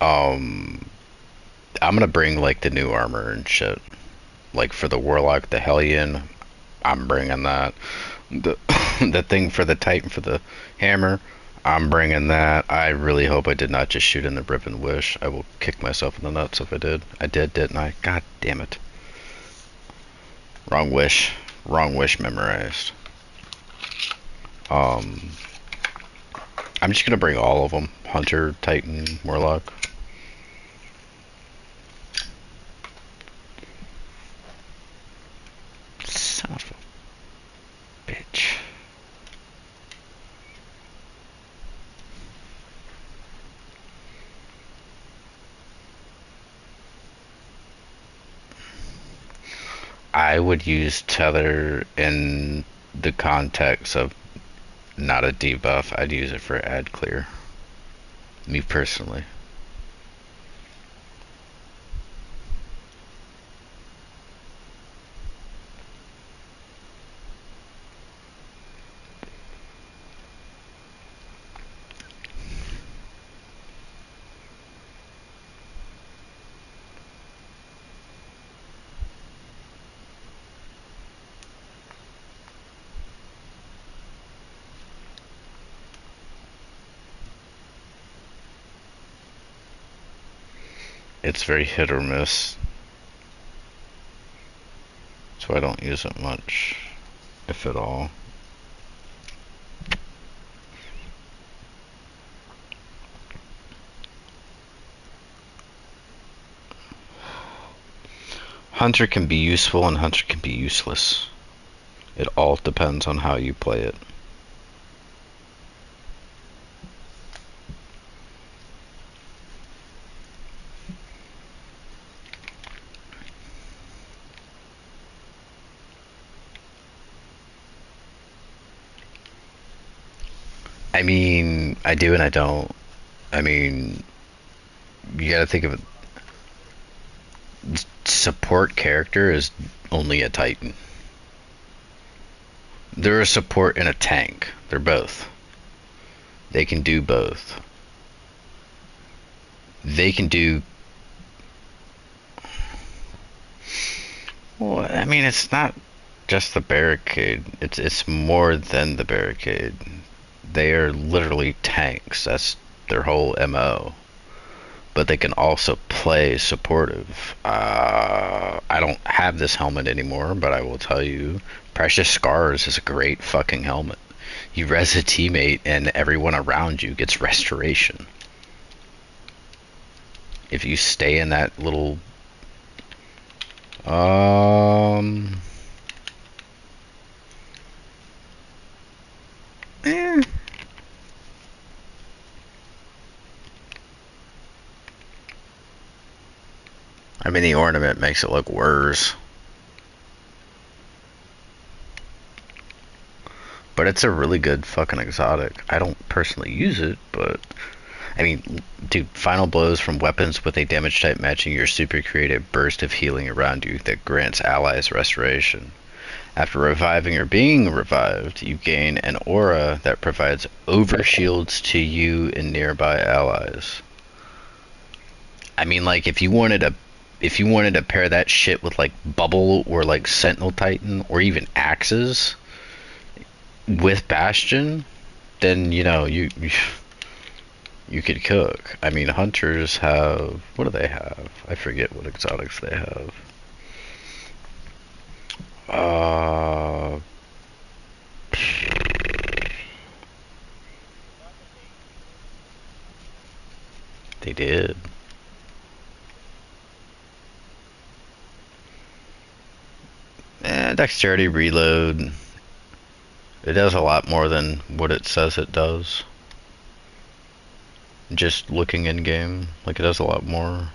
A: um, I'm gonna bring like the new armor and shit. Like for the warlock, the hellion, I'm bringing that. The the thing for the titan for the hammer, I'm bringing that. I really hope I did not just shoot in the rip and wish. I will kick myself in the nuts if I did. I did, didn't I? God damn it. Wrong wish. Wrong wish memorized. Um, I'm just gonna bring all of them. Hunter, Titan, Warlock. Son of a bitch. I would use Tether in the context of not a debuff. I'd use it for ad clear. Me personally. It's very hit or miss, so I don't use it much, if at all. Hunter can be useful and Hunter can be useless. It all depends on how you play it. I mean, I do and I don't. I mean, you gotta think of it. Support character is only a Titan. They're a support and a tank. They're both. They can do both. They can do. Well, I mean, it's not just the barricade. It's more than the barricade. They are literally tanks. That's their whole MO. But they can also play supportive. I don't have this helmet anymore, but I will tell you, Precious Scars is a great fucking helmet. You res a teammate, and everyone around you gets restoration. If you stay in that little, um, eh. I mean, the ornament makes it look worse. But it's a really good fucking exotic. I don't personally use it, but I mean, dude, final blows from weapons with a damage type matching your super create a burst of healing around you that grants allies restoration. After reviving or being revived, you gain an aura that provides overshields to you and nearby allies. I mean, like if you wanted to pair that shit with like Bubble or like Sentinel Titan or even Axes with Bastion, then you could cook. I mean, hunters have, what do they have? I forget what exotics they have. Uh, they did. dexterity reload. It does a lot more than what it says it does. Just looking in game, like it does a lot more.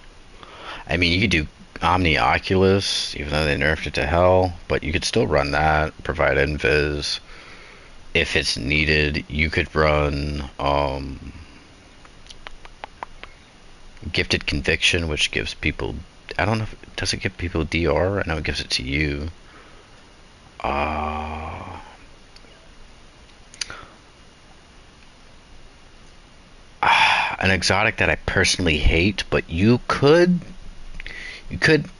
A: I mean, you could do Omni Oculus, even though they nerfed it to hell, but you could still run that, provide invis. If it's needed, you could run Gifted Conviction, which gives people, I don't know if does it give people DR? I know it gives it to you. An exotic that I personally hate, but you could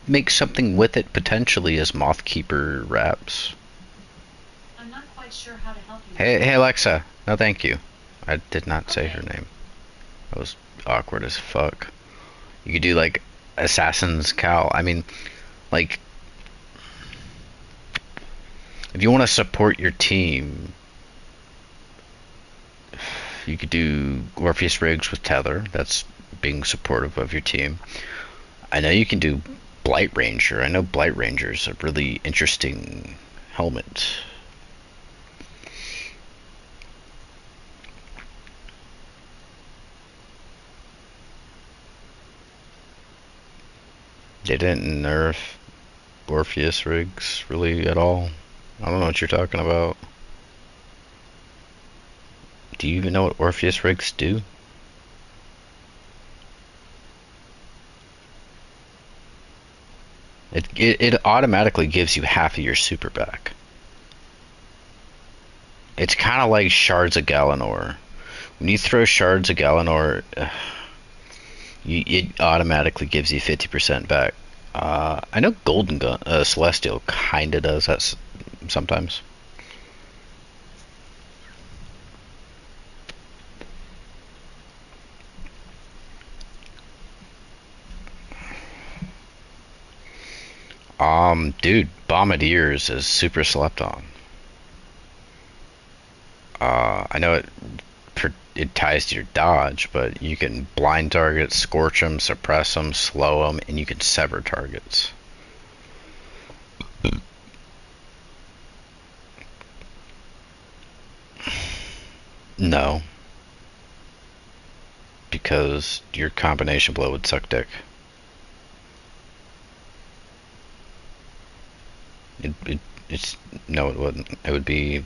A: make something with it potentially as Mothkeeper wraps.
B: I'm not quite sure how to help you.
A: Hey Alexa. No, thank you. I did not say her name. That was awkward as fuck. You could do like Assassin's Cowl. I mean, like, if you want to support your team, you could do Orpheus Rigs with Tether. That's being supportive of your team. I know you can do Blight Ranger. I know Blight Ranger is a really interesting helmet. They didn't nerf Orpheus Rigs really at all. I don't know what you're talking about. Do you even know what Orpheus Rigs do? It automatically gives you half of your super back. It's kind of like Shards of Galanor. When you throw Shards of Galanor, it automatically gives you 50% back. I know Golden Gun, Celestial kind of does that sometimes. Dude, Bombardiers is super slept on. I know it ties to your dodge, but you can blind targets, scorch them, suppress them, slow them, and you can sever targets. No, because your combination blow would suck dick. It's no, it wouldn't. It would be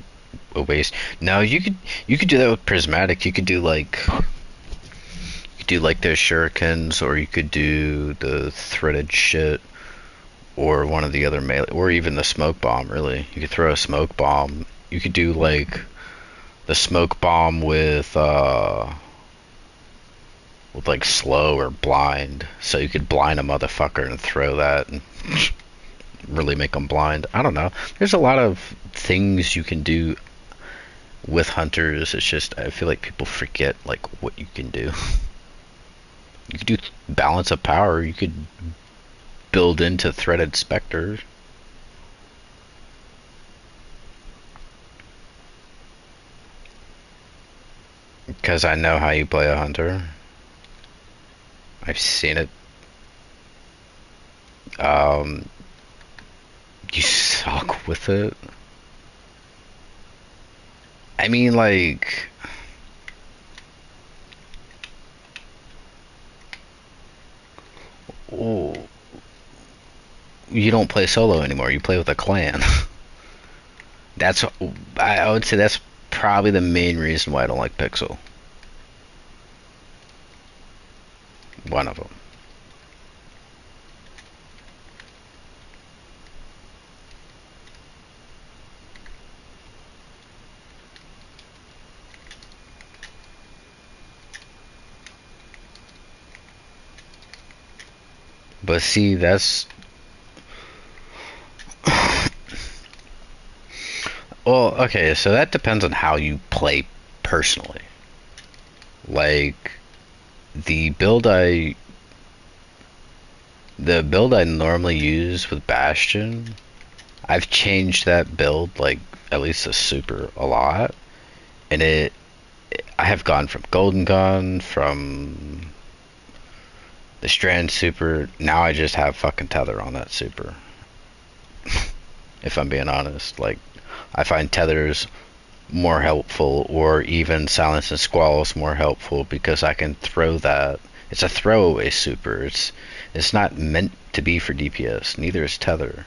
A: a waste. No, you could do that with prismatic. You could do like those shurikens, or you could do the threaded shit, or one of the other melee, or even the smoke bomb. Really, you could throw a smoke bomb. You could do like the smoke bomb with like slow or blind, so you could blind a motherfucker and throw that and really make them blind. I don't know. There's a lot of things you can do with hunters. It's just I feel like people forget like what you can do. You could do balance of power. You could build into threaded specters. Because I know how you play a hunter. I've seen it. Um, you suck with it. I mean, like, oh, you don't play solo anymore. You play with a clan. That's, I would say that's probably the main reason why I don't like Pixel. One of them. But see, that's well, okay. So that depends on how you play personally. Like the build I the build I normally use with Bastion, I've changed that build like at least a super a lot, and I have gone from Golden Gun, from the Strand super. Now I just have fucking Tether on that super. if I'm being honest. Like, I find tethers more helpful, or even silence and squalls more helpful, because I can throw that. It's a throwaway super. It's not meant to be for DPS. Neither is tether.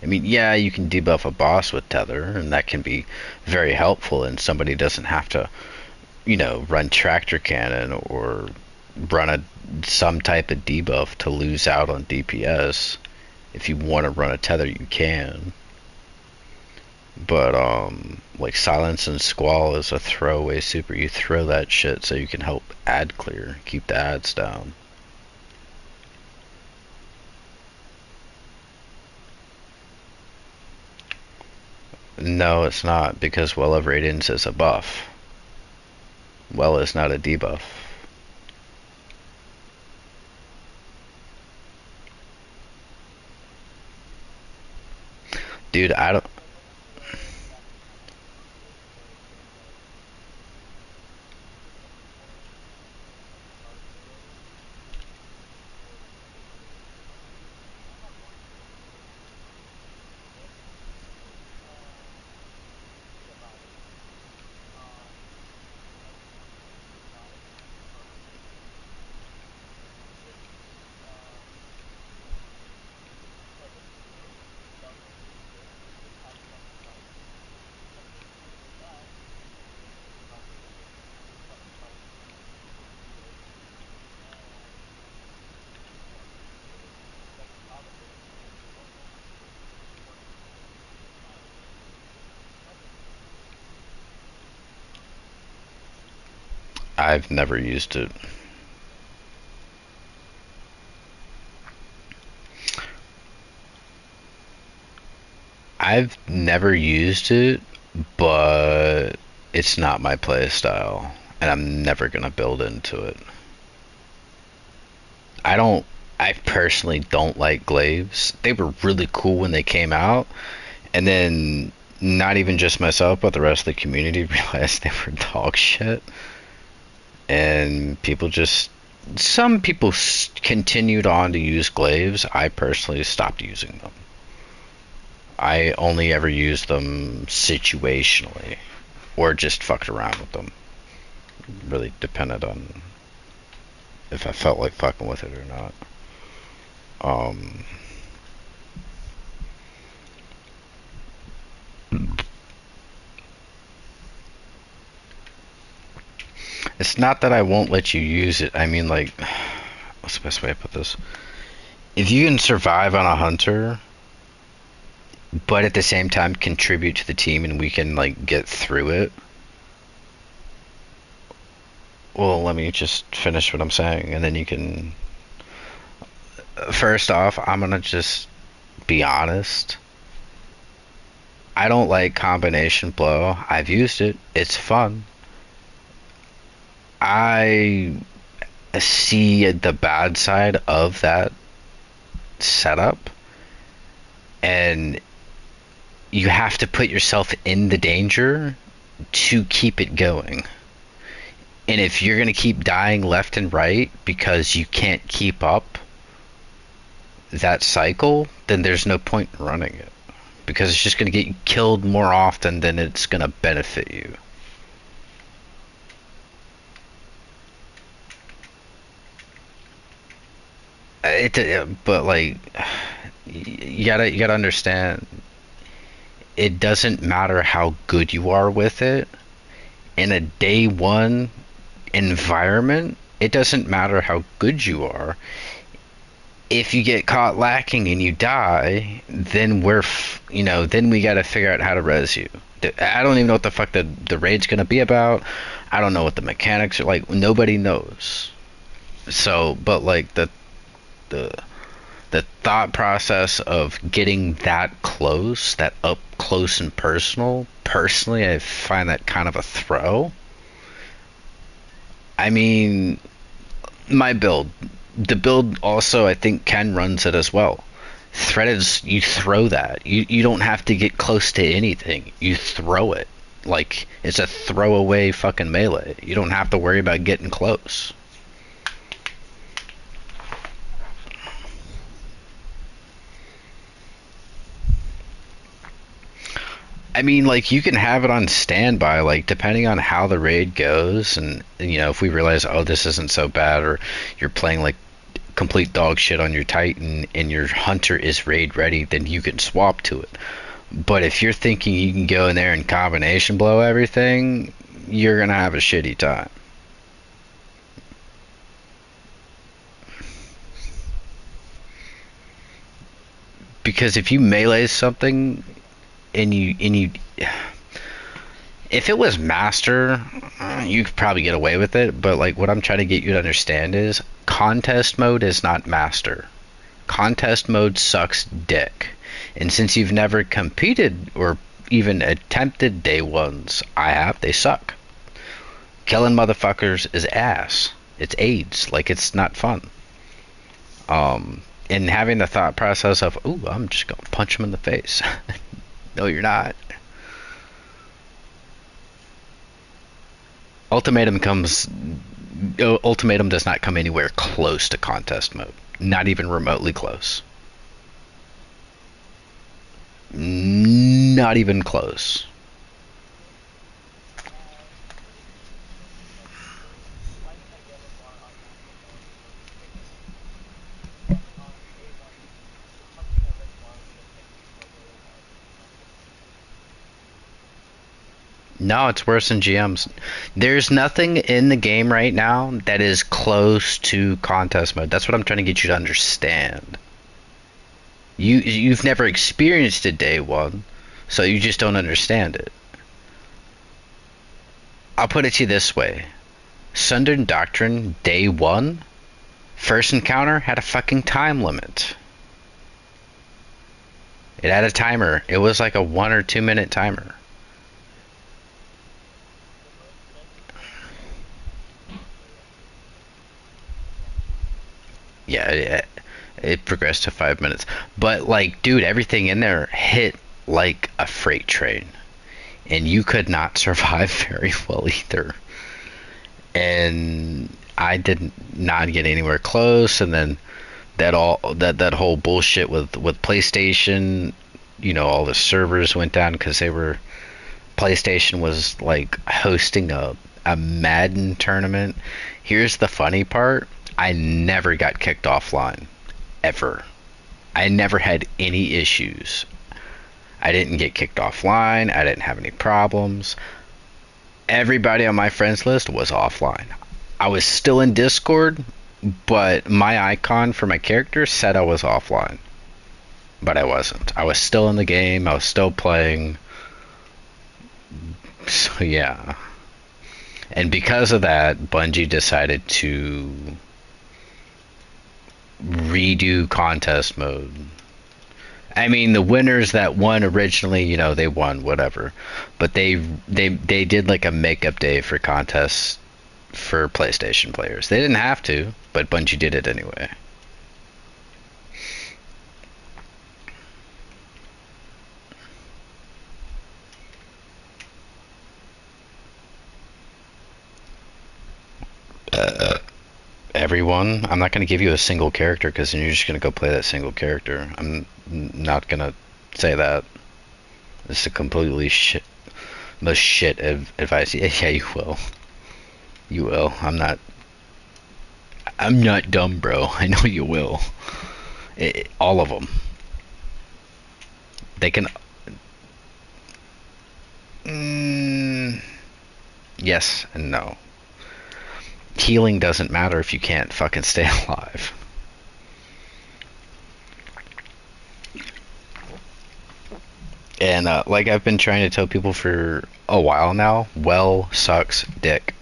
A: I mean, yeah, you can debuff a boss with tether, and that can be very helpful, and somebody doesn't have to, run tractor cannon or run some type of debuff to lose out on DPS. If you want to run a tether, you can. But like silence and squall is a throwaway super. You throw that shit so you can help ad clear, keep the ads down. No, it's not, because Well of Radiance is a buff. Well is not a debuff. Dude, I don't. I've never used it. I've never used it, but it's not my play style, and I'm never gonna build into it. I don't. I personally don't like glaives. They were really cool when they came out, and then not even just myself, but the rest of the community realized they were dog shit, and some people continued on to use glaives. I personally stopped using them. I only ever used them situationally, or just fucked around with them. Really depended on if I felt like fucking with it or not. Um, it's not that I won't let you use it. I mean, like, what's the best way to put this? If you can survive on a hunter, but at the same time contribute to the team, and we can like get through it. Well, let me just finish what I'm saying, and then you can. First off, I'm gonna just be honest. I don't like combination blow. I've used it. It's fun. I see the bad side of that setup, and you have to put yourself in the danger to keep it going. And if you're going to keep dying left and right because you can't keep up that cycle, then there's no point in running it, because it's just going to get you killed more often than it's going to benefit you. But like, you gotta understand, it doesn't matter how good you are with it in a day one environment. It doesn't matter how good you are. If you get caught lacking and you die, then then we got to figure out how to res you. I don't even know what the fuck the raid's gonna be about. I don't know what the mechanics are like. Nobody knows. So, but like the the thought process of getting that close, that up close and personal, personally, I find that kind of a throw. I mean, my build, the build also, I think Ken runs it as well. Threaded, you throw that. You don't have to get close to anything. You throw it. Like, it's a throwaway fucking melee. You don't have to worry about getting close. I mean, like, you can have it on standby, like, depending on how the raid goes, and, you know, if we realize, oh, this isn't so bad, or you're playing, like, complete dog shit on your Titan, and your Hunter is raid ready, then you can swap to it. But if you're thinking you can go in there and combination blow everything, you're gonna have a shitty time. Because if you melee something, and you if it was master, you could probably get away with it. But like, what I'm trying to get you to understand is contest mode is not master. Contest mode sucks dick. And since you've never competed or even attempted day ones, I have, they suck. Killing motherfuckers is ass. It's AIDS. Like, it's not fun. And having the thought process of, ooh, I'm just gonna punch him in the face. No, you're not. Ultimatum comes. Ultimatum does not come anywhere close to contest mode. Not even remotely close. Not even close. No, it's worse than GMs. There's nothing in the game right now that is close to contest mode. That's what I'm trying to get you to understand. You've never experienced it day one, so you just don't understand it. I'll put it to you this way. Sundered Doctrine day one, first encounter had a fucking time limit. It had a timer. It was like a 1 or 2 minute timer. Yeah, it progressed to 5 minutes. But like, dude, everything in there hit like a freight train, and you could not survive very well either. And I did not get anywhere close. And then that whole bullshit with PlayStation, you know, all the servers went down because they were PlayStation was like hosting a Madden tournament. Here's the funny part. I never got kicked offline. Ever. I never had any issues. I didn't get kicked offline. I didn't have any problems. Everybody on my friends list was offline. I was still in Discord, but my icon for my character said I was offline. But I wasn't. I was still in the game. I was still playing. So yeah. And because of that, Bungie decided to redo contest mode. I mean, the winners that won originally, you know, they won whatever, but they did like a makeup day for contests for PlayStation players. They didn't have to, but Bungie did it anyway. Everyone, I'm not going to give you a single character because then you're just going to go play that single character. I'm not going to say that. It's a completely shit, most shit advice. Yeah, you will. You will. I'm not dumb, bro. I know you will. All of them. They can. Mm, yes and no. Healing doesn't matter if you can't fucking stay alive. And like I've been trying to tell people for a while now, well sucks dick.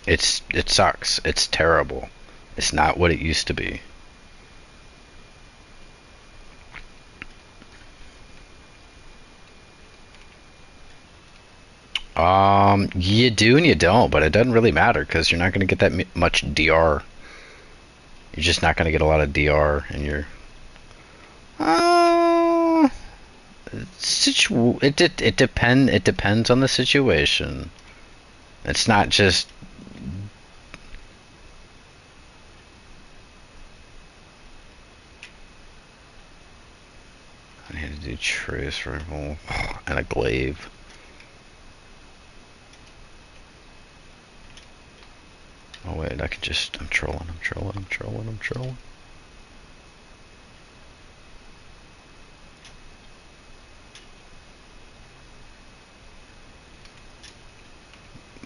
A: It sucks. It's terrible. It's not what it used to be. You do and you don't, but it doesn't really matter because you're not going to get that much DR. You're just not going to get a lot of DR, and you're. Uh, it depends on the situation. It's not just. I need to do trace rifle and a glaive. Oh wait, I could just, I'm trolling.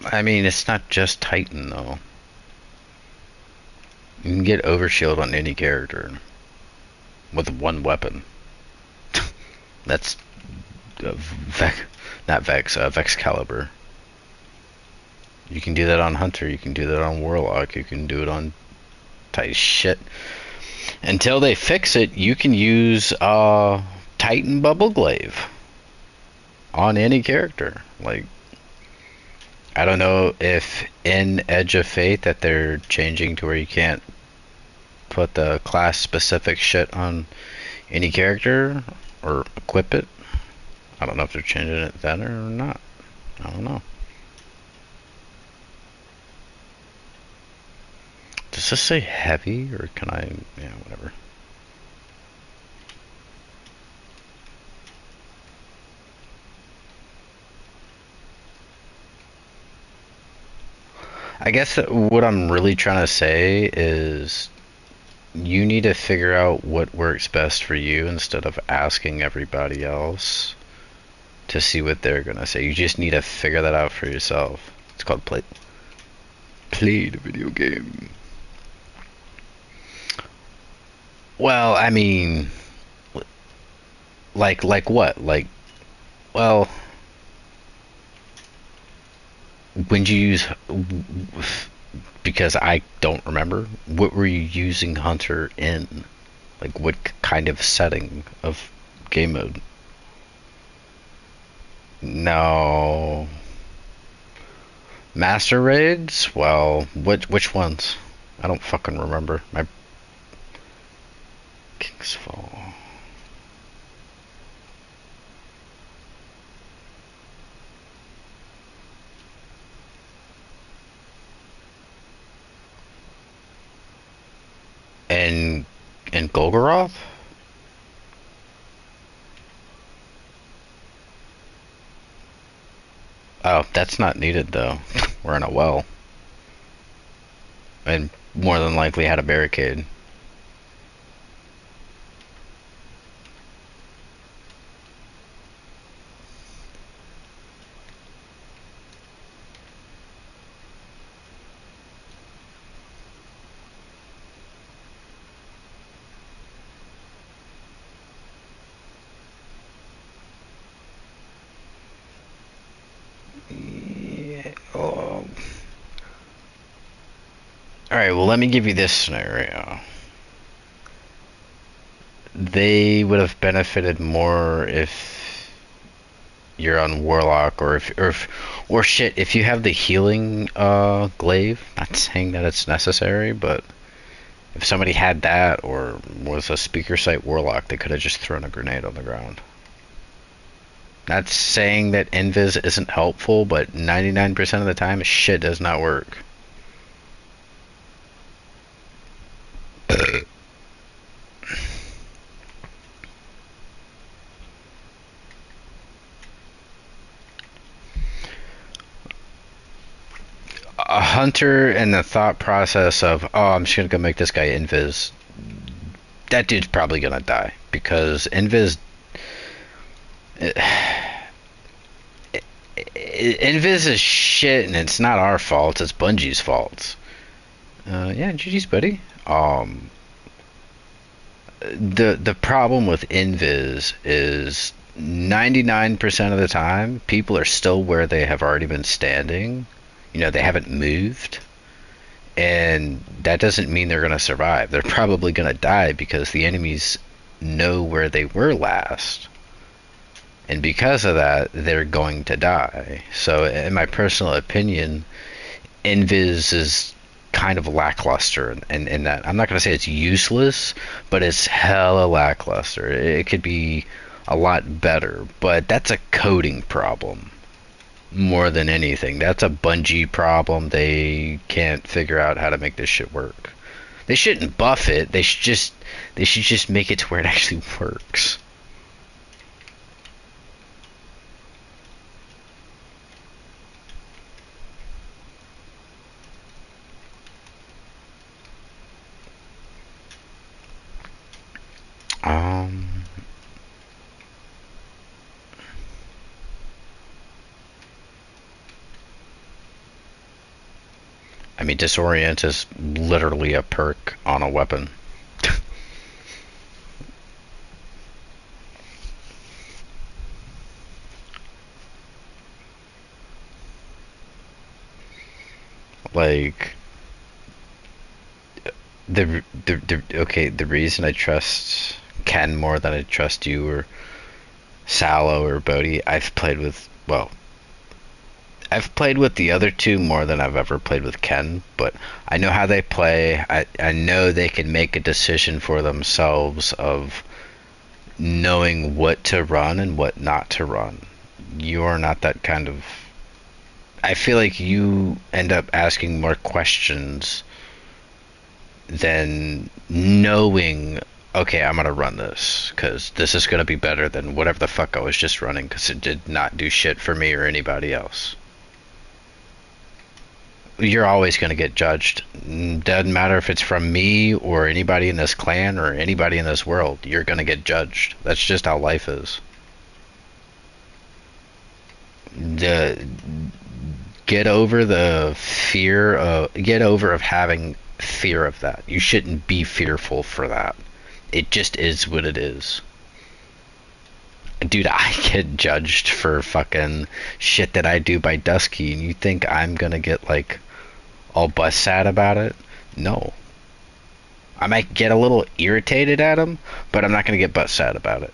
A: I mean, it's not just Titan though. You can get overshield on any character with one weapon. That's not Vex, Vex Caliber. You can do that on Hunter, you can do that on Warlock, you can do it on tight shit. Until they fix it, you can use Titan Bubble Glaive on any character. Like, I don't know if in Edge of Fate that they're changing to where you can't put the class specific shit on any character or equip it. I don't know if they're changing it then or not. I don't know. Does this say heavy or can I, yeah, whatever. I guess that what I'm really trying to say is you need to figure out what works best for you instead of asking everybody else to see what they're gonna say. You just need to figure that out for yourself. It's called play the video game. Well, I mean, like what? Like, well, when you use, because I don't remember, what were you using Hunter in? Like, what kind of setting of game mode? No. Master raids? Well, which ones? I don't fucking remember. My King's Fall. And Golgoroth? Oh, that's not needed though. We're in a well. And more than likely had a barricade. Yeah. Oh. Alright, well let me give you this scenario. They would have benefited more if you're on Warlock or shit, if you have the healing glaive. Not saying that it's necessary, but if somebody had that or was a speaker site Warlock, they could have just thrown a grenade on the ground. Not saying that invis isn't helpful, but 99% of the time shit does not work. A hunter and the thought process of, oh, I'm just gonna go make this guy invis, that dude's probably gonna die because invis invis is shit and it's not our fault, it's Bungie's fault. Yeah, GG's buddy. The problem with invis is 99% of the time people are still where they have already been standing. You know, they haven't moved. And that doesn't mean they're going to survive. They're probably going to die because the enemies know where they were last. And because of that, they're going to die. So, in my personal opinion, Invis is kind of lackluster in that. I'm not going to say it's useless, but it's hella lackluster. It could be a lot better, but that's a coding problem. More than anything, that's a Bungie problem. They can't figure out how to make this shit work. They shouldn't buff it. They should just make it to where it actually works. mean, disorient is literally a perk on a weapon. Like the reason I trust Ken more than I trust you or Sallow or Bodhi, I've played with the other two more than I've ever played with Ken, but I know how they play. I know they can make a decision for themselves of knowing what to run and what not to run. You're not that kind of. I feel like you end up asking more questions than knowing, okay, I'm gonna run this because this is gonna be better than whatever the fuck I was just running because it did not do shit for me or anybody else. You're always gonna get judged. Doesn't matter if it's from me or anybody in this clan or anybody in this world. You're gonna get judged. That's just how life is. The get over of having fear of that. You shouldn't be fearful for that. It just is what it is. Dude, I get judged for fucking shit that I do by Dusky, and you think I'm gonna get like all bust sad about it? No. I might get a little irritated at him, but I'm not gonna get bust sad about it.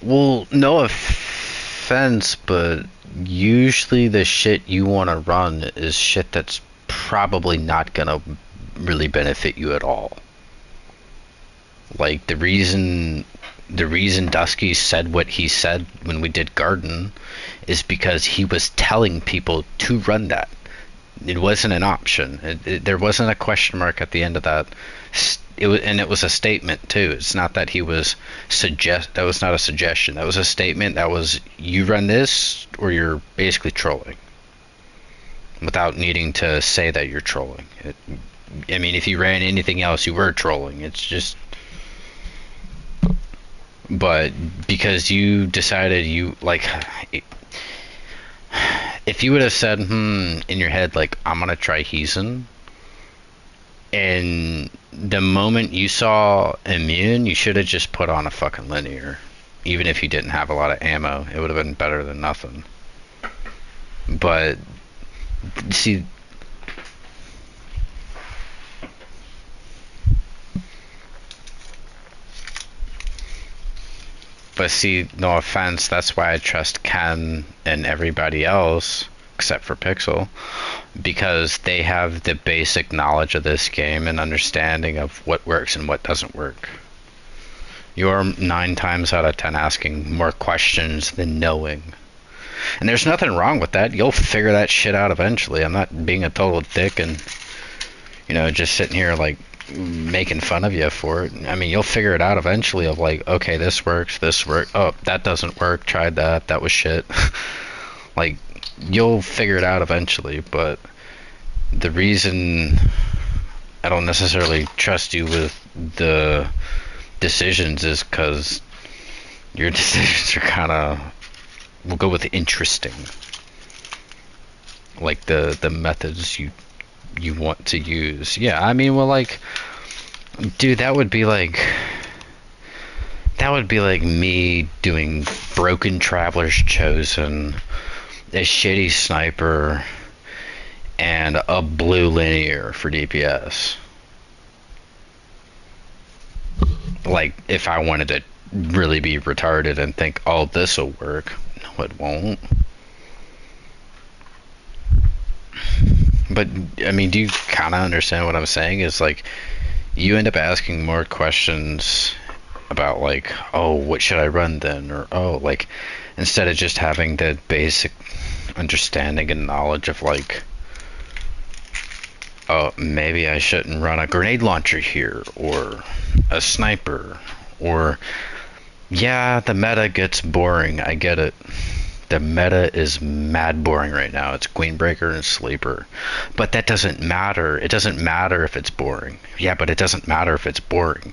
A: Well, no offense, but usually the shit you want to run is shit that's probably not gonna really benefit you at all. Like the reason Dusky said what he said when we did Garden is because he was telling people to run that. It wasn't an option. There wasn't a question mark at the end of that. It was a statement too. It's not that he was suggest. That was not a suggestion. That was a statement. That was, you run this or you're basically trolling, without needing to say that you're trolling. I mean, if you ran anything else, you were trolling. It's just, but because you decided you like, if you would have said, in your head, like, I'm gonna try Heezen, and the moment you saw immune, you should have just put on a fucking linear. Even if you didn't have a lot of ammo, it would have been better than nothing. But see, no offense, that's why I trust Ken and everybody else except for Pixel, because they have the basic knowledge of this game and understanding of what works and what doesn't work. You're 9 times out of 10 asking more questions than knowing. And there's nothing wrong with that. You'll figure that shit out eventually. I'm not being a total dick and, just sitting here like making fun of you for it. I mean, you'll figure it out eventually of like, okay, this works, oh, that doesn't work, tried that was shit. Like, you'll figure it out eventually, but the reason I don't necessarily trust you with the decisions is because your decisions are kind of, we'll go with interesting, like the methods you want to use. Yeah, I mean, well, like, dude, that would be like me doing Broken Traveler's Chosen, a shitty sniper, and a blue linear for DPS. Like, if I wanted to really be retarded and think, oh, this'll work. No, it won't. But, I mean, do you kind of understand what I'm saying? Is like, you end up asking more questions about, like, oh, what should I run then? Or, oh, like, instead of just having the basic understanding and knowledge of, like, oh, maybe I shouldn't run a grenade launcher here, or a sniper, or, yeah, the meta gets boring, I get it, The meta is mad boring right now. It's Queenbreaker and Sleeper. But that doesn't matter. It doesn't matter if it's boring. Yeah, but it doesn't matter if it's boring.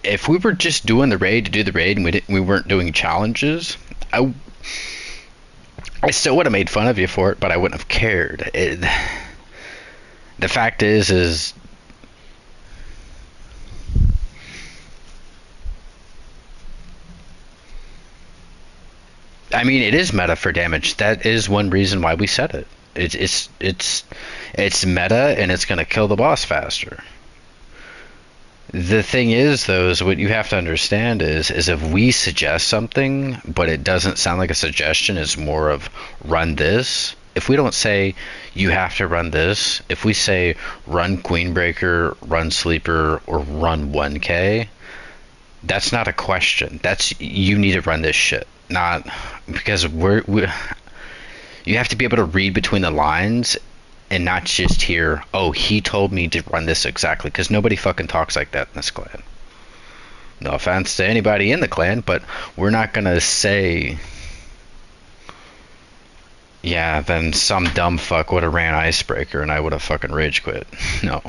A: If we were just doing the raid to do the raid and we weren't doing challenges, I still would have made fun of you for it, but I wouldn't have cared. The fact is I mean, it is meta for damage. That is one reason why we said it. It's meta, and it's gonna kill the boss faster. The thing is, though, is what you have to understand is if we suggest something, but it doesn't sound like a suggestion, it's more of run this. If we don't say you have to run this, if we say run Queenbreaker, run Sleeper, or run 1K, that's not a question. That's you need to run this shit. Not because we you have to be able to read between the lines and not just hear, oh, he told me to run this exactly, because nobody fucking talks like that in this clan. No offense to anybody in the clan, but we're not gonna say, yeah, then some dumb fuck would have ran Icebreaker and I would have fucking rage quit. No.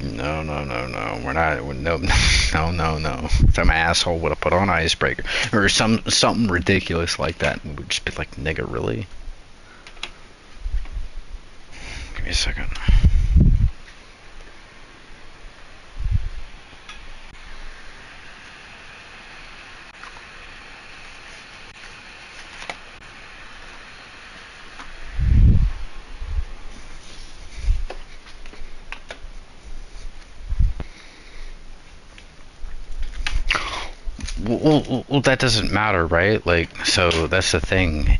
A: No, no, no, no. We're not. No, no, no, no. Some asshole would have put on Icebreaker or something ridiculous like that, and we'd just be like, "Nigga, really?" Give me a second. Well, that doesn't matter, right? Like, so that's the thing.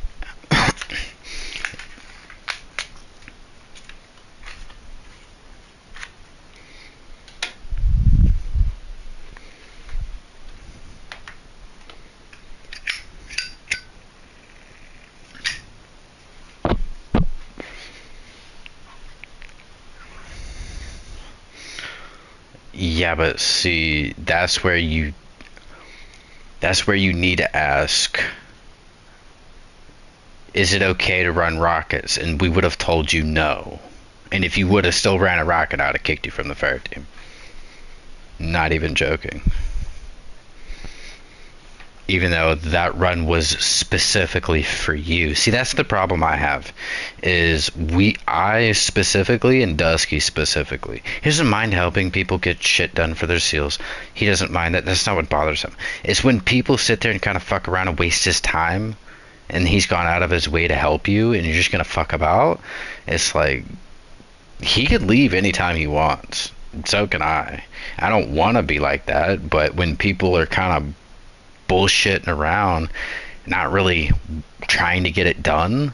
A: Yeah, but see, that's where you need to ask, is it okay to run rockets? And we would have told you no. And if you would have still ran a rocket, I would have kicked you from the fire team. Not even joking. Even though that run was specifically for you. See, that's the problem I have. I specifically, and Dusky specifically, he doesn't mind helping people get shit done for their seals. He doesn't mind that. That's not what bothers him. It's when people sit there and kind of fuck around and waste his time, and he's gone out of his way to help you, and you're just gonna fuck about. It's like, he could leave anytime he wants. So can I. I don't want to be like that, but when people are kind of bullshitting around, not really trying to get it done,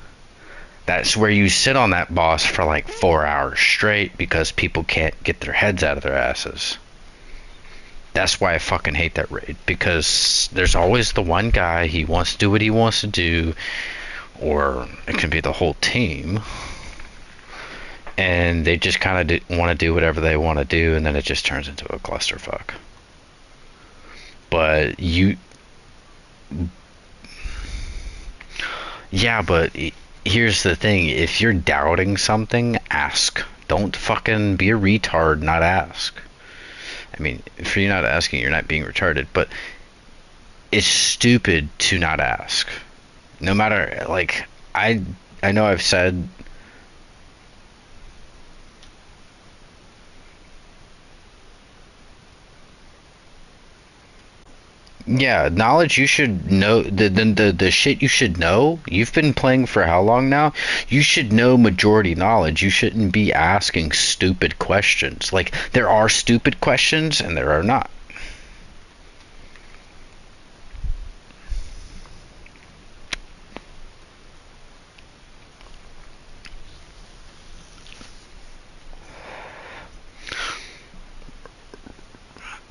A: that's where you sit on that boss for like 4 hours straight because people can't get their heads out of their asses. That's why I fucking hate that raid, because there's always the one guy, he wants to do what he wants to do, or it can be the whole team, and they just kind of want to do whatever they want to do, and then it just turns into a clusterfuck. But yeah, but here's the thing. If you're doubting something, ask. Don't fucking be a retard, not ask. I mean, if you're not asking, you're not being retarded, but it's stupid to not ask. No matter, like, I know I've said, yeah, knowledge you should know, the shit you should know. You've been playing for how long now? You should know majority knowledge. You shouldn't be asking stupid questions. Like, there are stupid questions and there are not.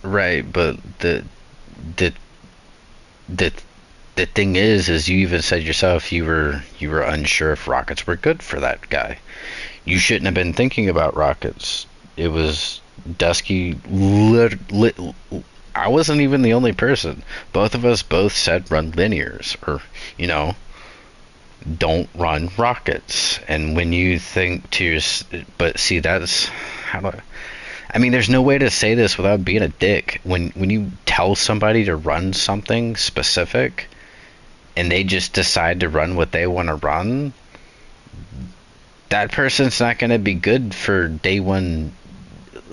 A: Right, but the the the thing is you even said yourself you were unsure if rockets were good for that guy. You shouldn't have been thinking about rockets. It was Dusky I wasn't even the only person. Both of us both said run linears, or, you know, don't run rockets. And when you think to your, but see, that's how do I mean, there's no way to say this without being a dick. When you tell somebody to run something specific, and they just decide to run what they want to run, that person's not going to be good for day one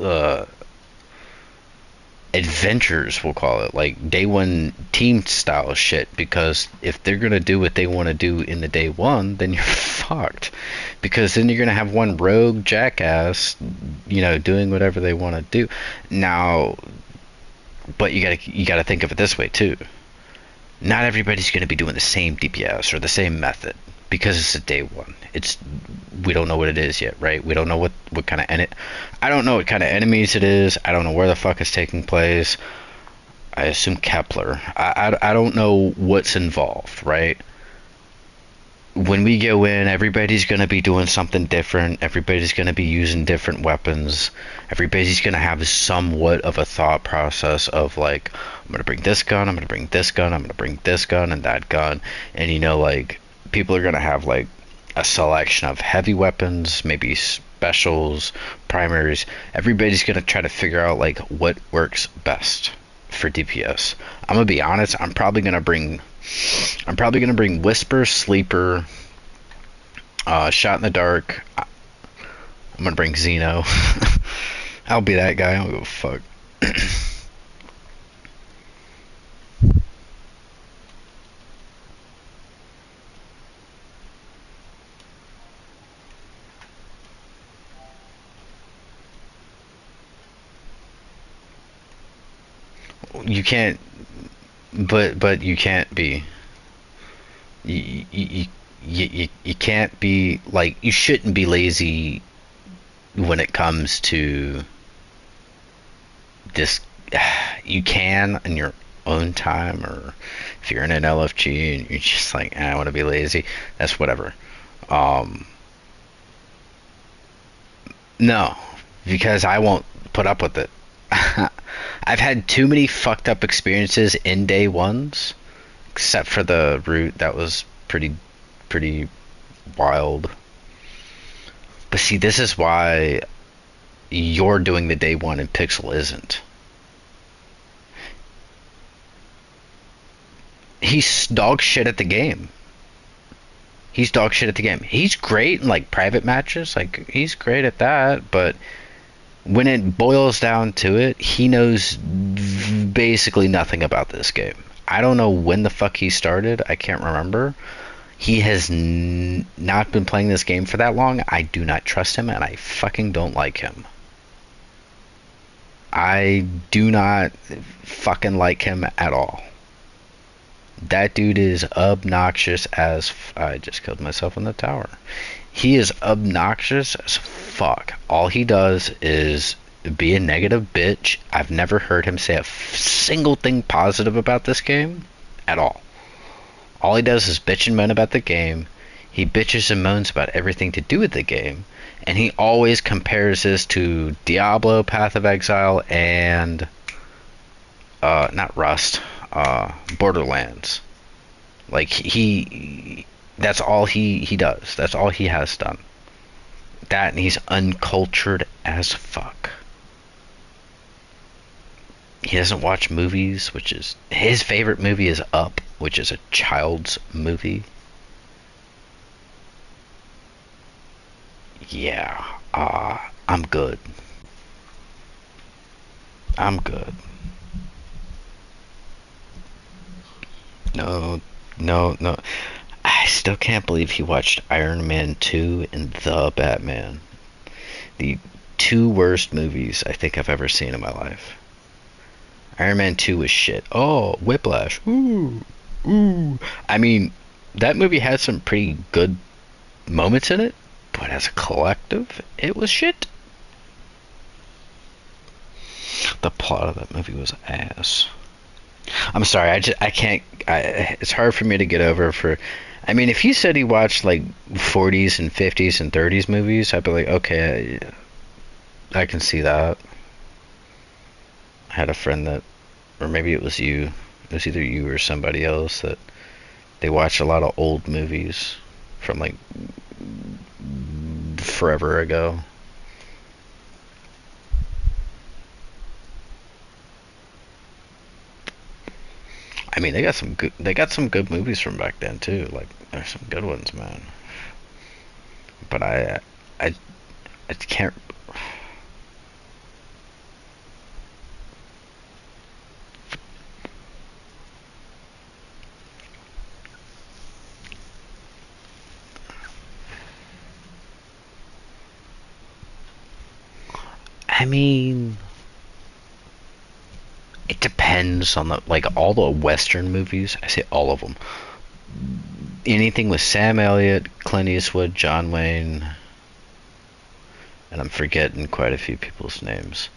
A: uh, adventures, we'll call it, like day one team style shit, because if they're gonna do what they want to do in the day one, then you're fucked, because then you're gonna have one rogue jackass, you know, doing whatever they want to do. Now, but you gotta think of it this way too. Not everybody's gonna be doing the same DPS or the same method, because it's a day one. It's, we don't know what it is yet, right? We don't know what kind of I don't know what kind of enemies it is. I don't know where the fuck it's taking place. I assume Kepler. I don't know what's involved, right? When we go in, everybody's going to be doing something different. Everybody's going to be using different weapons. Everybody's going to have somewhat of a thought process of like, I'm going to bring this gun, I'm going to bring this gun, I'm going to bring this gun and that gun. And you know, like, people are going to have like a selection of heavy weapons, maybe specials, primaries. Everybody's going to try to figure out like what works best for DPS. I'm going to be honest, I'm probably going to bring Whisper, Sleeper, Shot in the Dark. I'm going to bring Xeno. I'll be that guy, I don't give a fuck. You can't, but you can't be. You can't be like, you shouldn't be lazy when it comes to this. You can in your own time, or if you're in an LFG and you're just like, I want to be lazy, that's whatever. Um, no, because I won't put up with it. I've had too many fucked up experiences in day ones, except for the route that was pretty wild. But see, this is why you're doing the day one and Pixel isn't. He's dog shit at the game. He's dog shit at the game. He's great in like private matches, like he's great at that, but when it boils down to it, he knows basically nothing about this game. I don't know when the fuck he started. I can't remember. He has not been playing this game for that long. I do not trust him, and I fucking don't like him. I do not fucking like him at all. That dude is obnoxious as I just killed myself in the tower. He is obnoxious as fuck. All he does is be a negative bitch. I've never heard him say a single thing positive about this game at all. All he does is bitch and moan about the game. He bitches and moans about everything to do with the game. And he always compares this to Diablo, Path of Exile, and not Rust, Borderlands. Like, that's all he does. That's all he has done. That, and he's uncultured as fuck. He doesn't watch movies, which is, his favorite movie is Up, which is a child's movie. Yeah, I'm good. I'm good. No, no. I still can't believe he watched Iron Man 2 and The Batman. The two worst movies I think I've ever seen in my life. Iron Man 2 was shit. Oh, Whiplash. Ooh. Ooh. I mean, that movie had some pretty good moments in it, but as a collective, it was shit. The plot of that movie was ass. I'm sorry, I can't, it's hard for me to get over for, I mean, if he said he watched like 40s and 50s and 30s movies, I'd be like, okay, I can see that. I had a friend that or maybe it was you. It was either you or somebody else that they watch a lot of old movies from like forever ago. I mean, they got some good movies from back then too. Like there's some good ones, man. But I, I can't. I mean, it depends on the like all the Western movies. I say all of them. Anything with Sam Elliott, Clint Eastwood, John Wayne, and I'm forgetting quite a few people's names.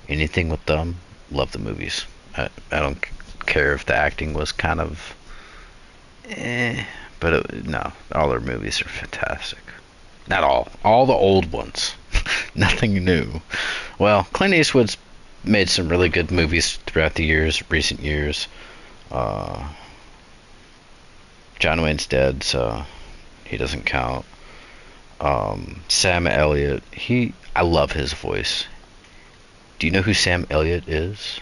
A: Anything with them, love the movies. I don't care if the acting was kind of but no, all their movies are fantastic. Not all the old ones. Nothing new. Well, Clint Eastwood's made some really good movies throughout the years, recent years. Uh, John Wayne's dead, so he doesn't count. Sam Elliott, I love his voice. Do you know who Sam Elliott is?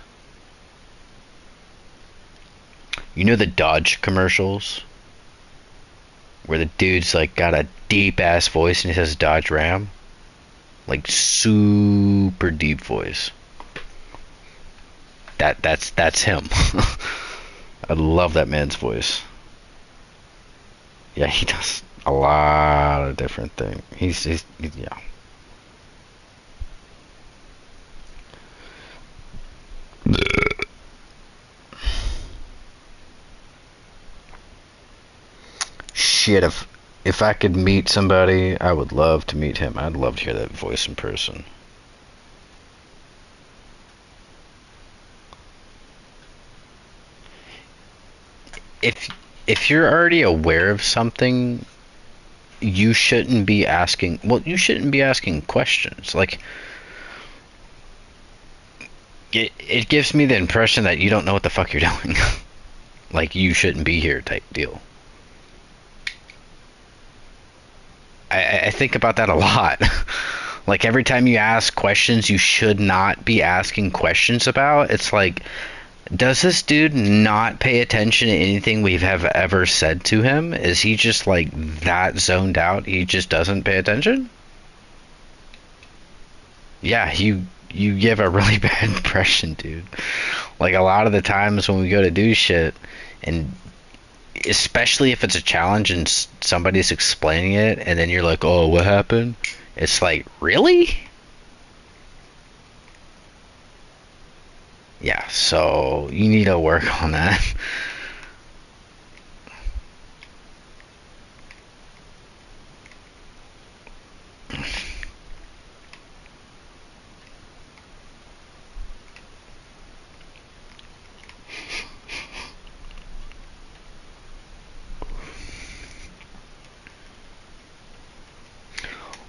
A: You know the Dodge commercials? Where the dude's like got a deep ass voice and he says Dodge Ram? Like super deep voice. That's him. I love that man's voice. Yeah, he does a lot of different things. He's yeah. Shit, if I could meet somebody, I would love to meet him. I'd love to hear that voice in person. If if you're already aware of something, you shouldn't be asking. Well, you shouldn't be asking questions. Like it gives me the impression that you don't know what the fuck you're doing. Like you shouldn't be here type deal. I think about that a lot. Like every time you ask questions you should not be asking questions about, it's like, does this dude not pay attention to anything we have ever said to him? Is he just like that zoned out? He just doesn't pay attention? Yeah, you give a really bad impression, dude. Like a lot of the times when we go to do shit, and especially if it's a challenge and somebody's explaining it, and then you're like, "Oh, what happened?" It's like, really? Yeah, so you need to work on that.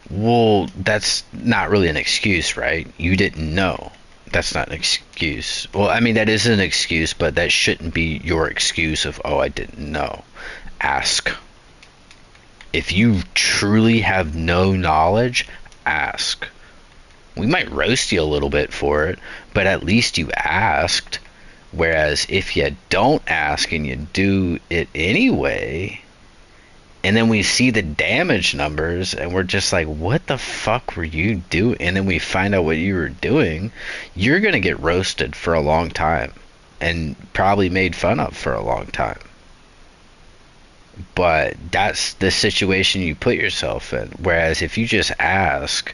A: Well, that's not really an excuse, right? You didn't know. That's not an excuse. Well, I mean, that is an excuse, but that shouldn't be your excuse of, oh, I didn't know. Ask. If you truly have no knowledge, ask. We might roast you a little bit for it, but at least you asked. Whereas if you don't ask and you do it anyway, and then we see the damage numbers and we're just like, what the fuck were you doing? And then we find out what you were doing, you're going to get roasted for a long time and probably made fun of for a long time. But that's the situation you put yourself in. Whereas if you just ask,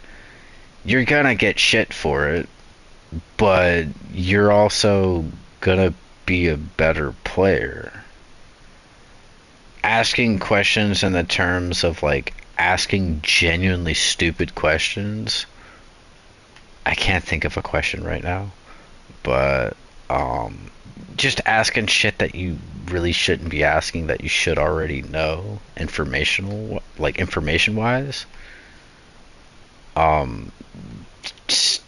A: you're going to get shit for it, but you're also going to be a better player. Asking questions in the terms of like asking genuinely stupid questions. I can't think of a question right now, but just asking shit that you really shouldn't be asking that you should already know information wise. Um, just,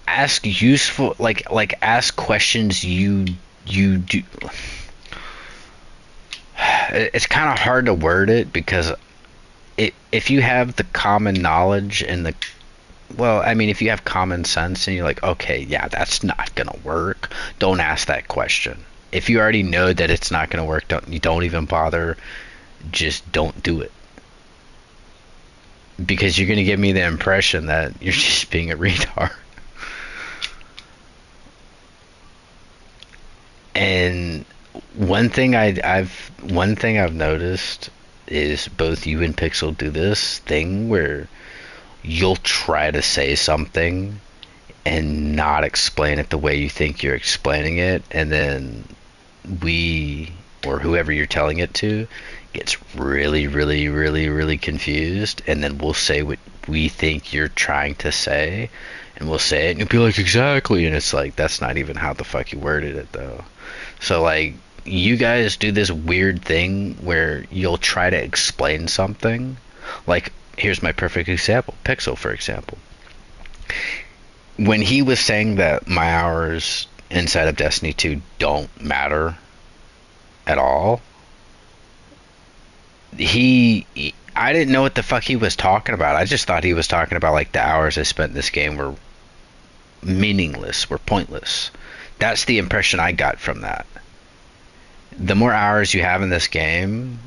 A: ask useful, ask questions you do. It's kind of hard to word it because if you have the common knowledge and the well, I mean, if you have common sense and you're like, okay, yeah, that's not gonna work, don't ask that question. If you already know that it's not gonna work, don't even bother. Just don't do it because you're gonna give me the impression that you're just being a retard. And one thing I've noticed is both you and Pixel do this thing where you'll try to say something and not explain it the way you think you're explaining it, and then we or whoever you're telling it to gets really, really, really, really confused, and then we'll say what we think you're trying to say, and we'll say it, and you'll be like, exactly, and it's like, that's not even how the fuck you worded it, though. So, like, you guys do this weird thing where you'll try to explain something. Like, here's my perfect example. Pixel, for example. When he was saying that my hours inside of Destiny 2 don't matter at all, I didn't know what the fuck he was talking about. I just thought he was talking about, like, the hours I spent in this game were meaningless, were pointless. That's the impression I got from that. The more hours you have in this game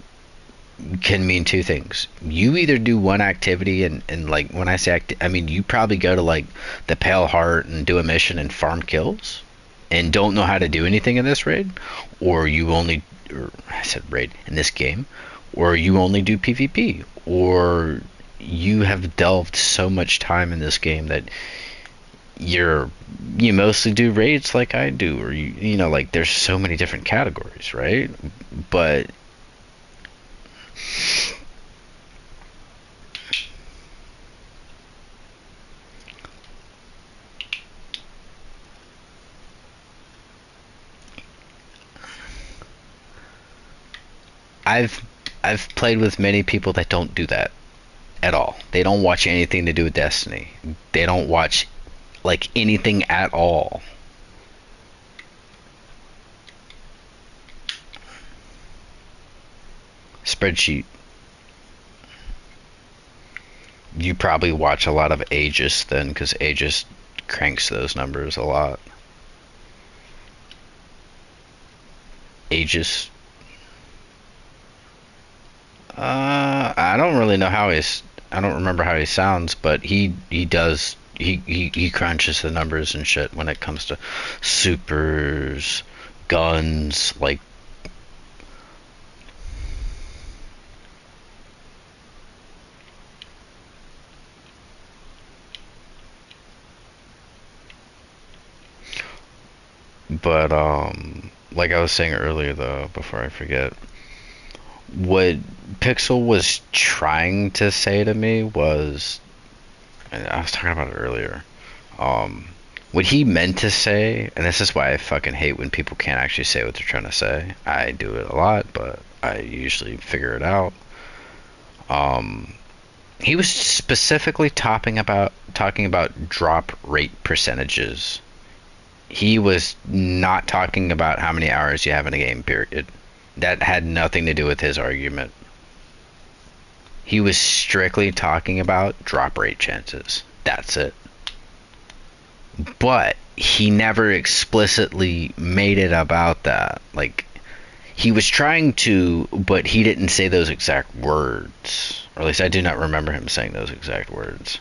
A: can mean two things. You either do one activity and like when I say I mean you probably go to like the Pale Heart and do a mission and farm kills and don't know how to do anything in this raid, or you only or I said raid in this game, or you only do PvP, or you have delved so much time in this game that you mostly do raids like I do, or you know, like there's so many different categories, right? But I've I've played with many people that don't do that at all. They don't watch anything to do with Destiny. They don't watch like anything at all. Spreadsheet. You probably watch a lot of Aegis then, because Aegis cranks those numbers a lot. Aegis. I don't really know how he's. I don't remember how he sounds, but he does. He crunches the numbers and shit when it comes to supers, guns, like. But like I was saying earlier though, before I forget, what Pixel was trying to say to me was, and I was talking about it earlier. Um, what he meant to say, and this is why I fucking hate when people can't actually say what they're trying to say. I do it a lot, but I usually figure it out. Um, he was specifically talking about drop rate percentages. He was not talking about how many hours you have in a game, period. That had nothing to do with his argument. He was strictly talking about drop rate chances. That's it. But he never explicitly made it about that. Like, he was trying to, but he didn't say those exact words. Or at least I do not remember him saying those exact words.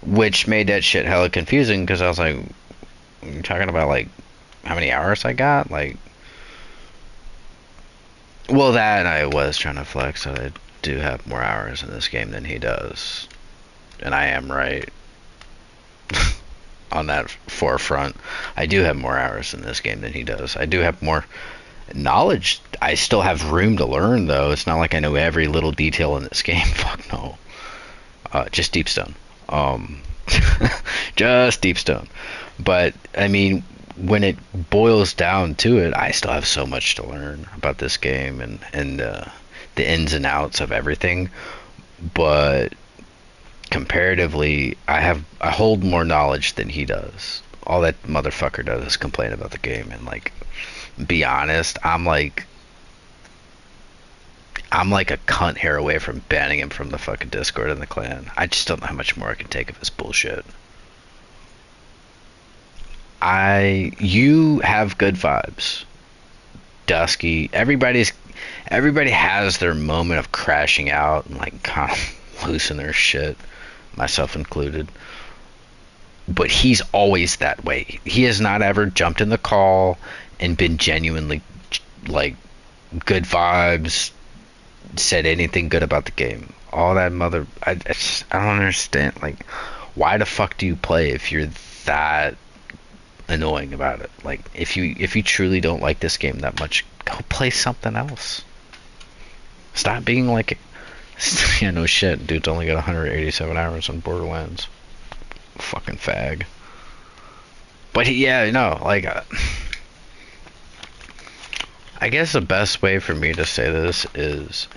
A: Which made that shit hella confusing because I was like, you're talking about like how many hours I got? Like, well, that I was trying to flex that I do have more hours in this game than he does. And I am right on that forefront. I do have more hours in this game than he does. I do have more knowledge. I still have room to learn, though. It's not like I know every little detail in this game. Fuck no. Just Deepstone. Um, just Deepstone. But, I mean, when it boils down to it, I still have so much to learn about this game and the ins and outs of everything. But comparatively, I hold more knowledge than he does. All that motherfucker does is complain about the game, and like, be honest, I'm like a cunt hair away from banning him from the fucking Discord and the clan. I just don't know how much more I can take of his bullshit. You have good vibes, Dusky. Everybody has their moment of crashing out and like kind of losing their shit, myself included. But he's always that way. He has not ever jumped in the call and been genuinely like good vibes, said anything good about the game. All that I don't understand. Like, why the fuck do you play if you're that annoying about it? Like, if you truly don't like this game that much, go play something else. Stop being like, yeah, no shit, dude's only got 187 hours on Borderlands. Fucking fag. But yeah, no, like, I guess the best way for me to say this is,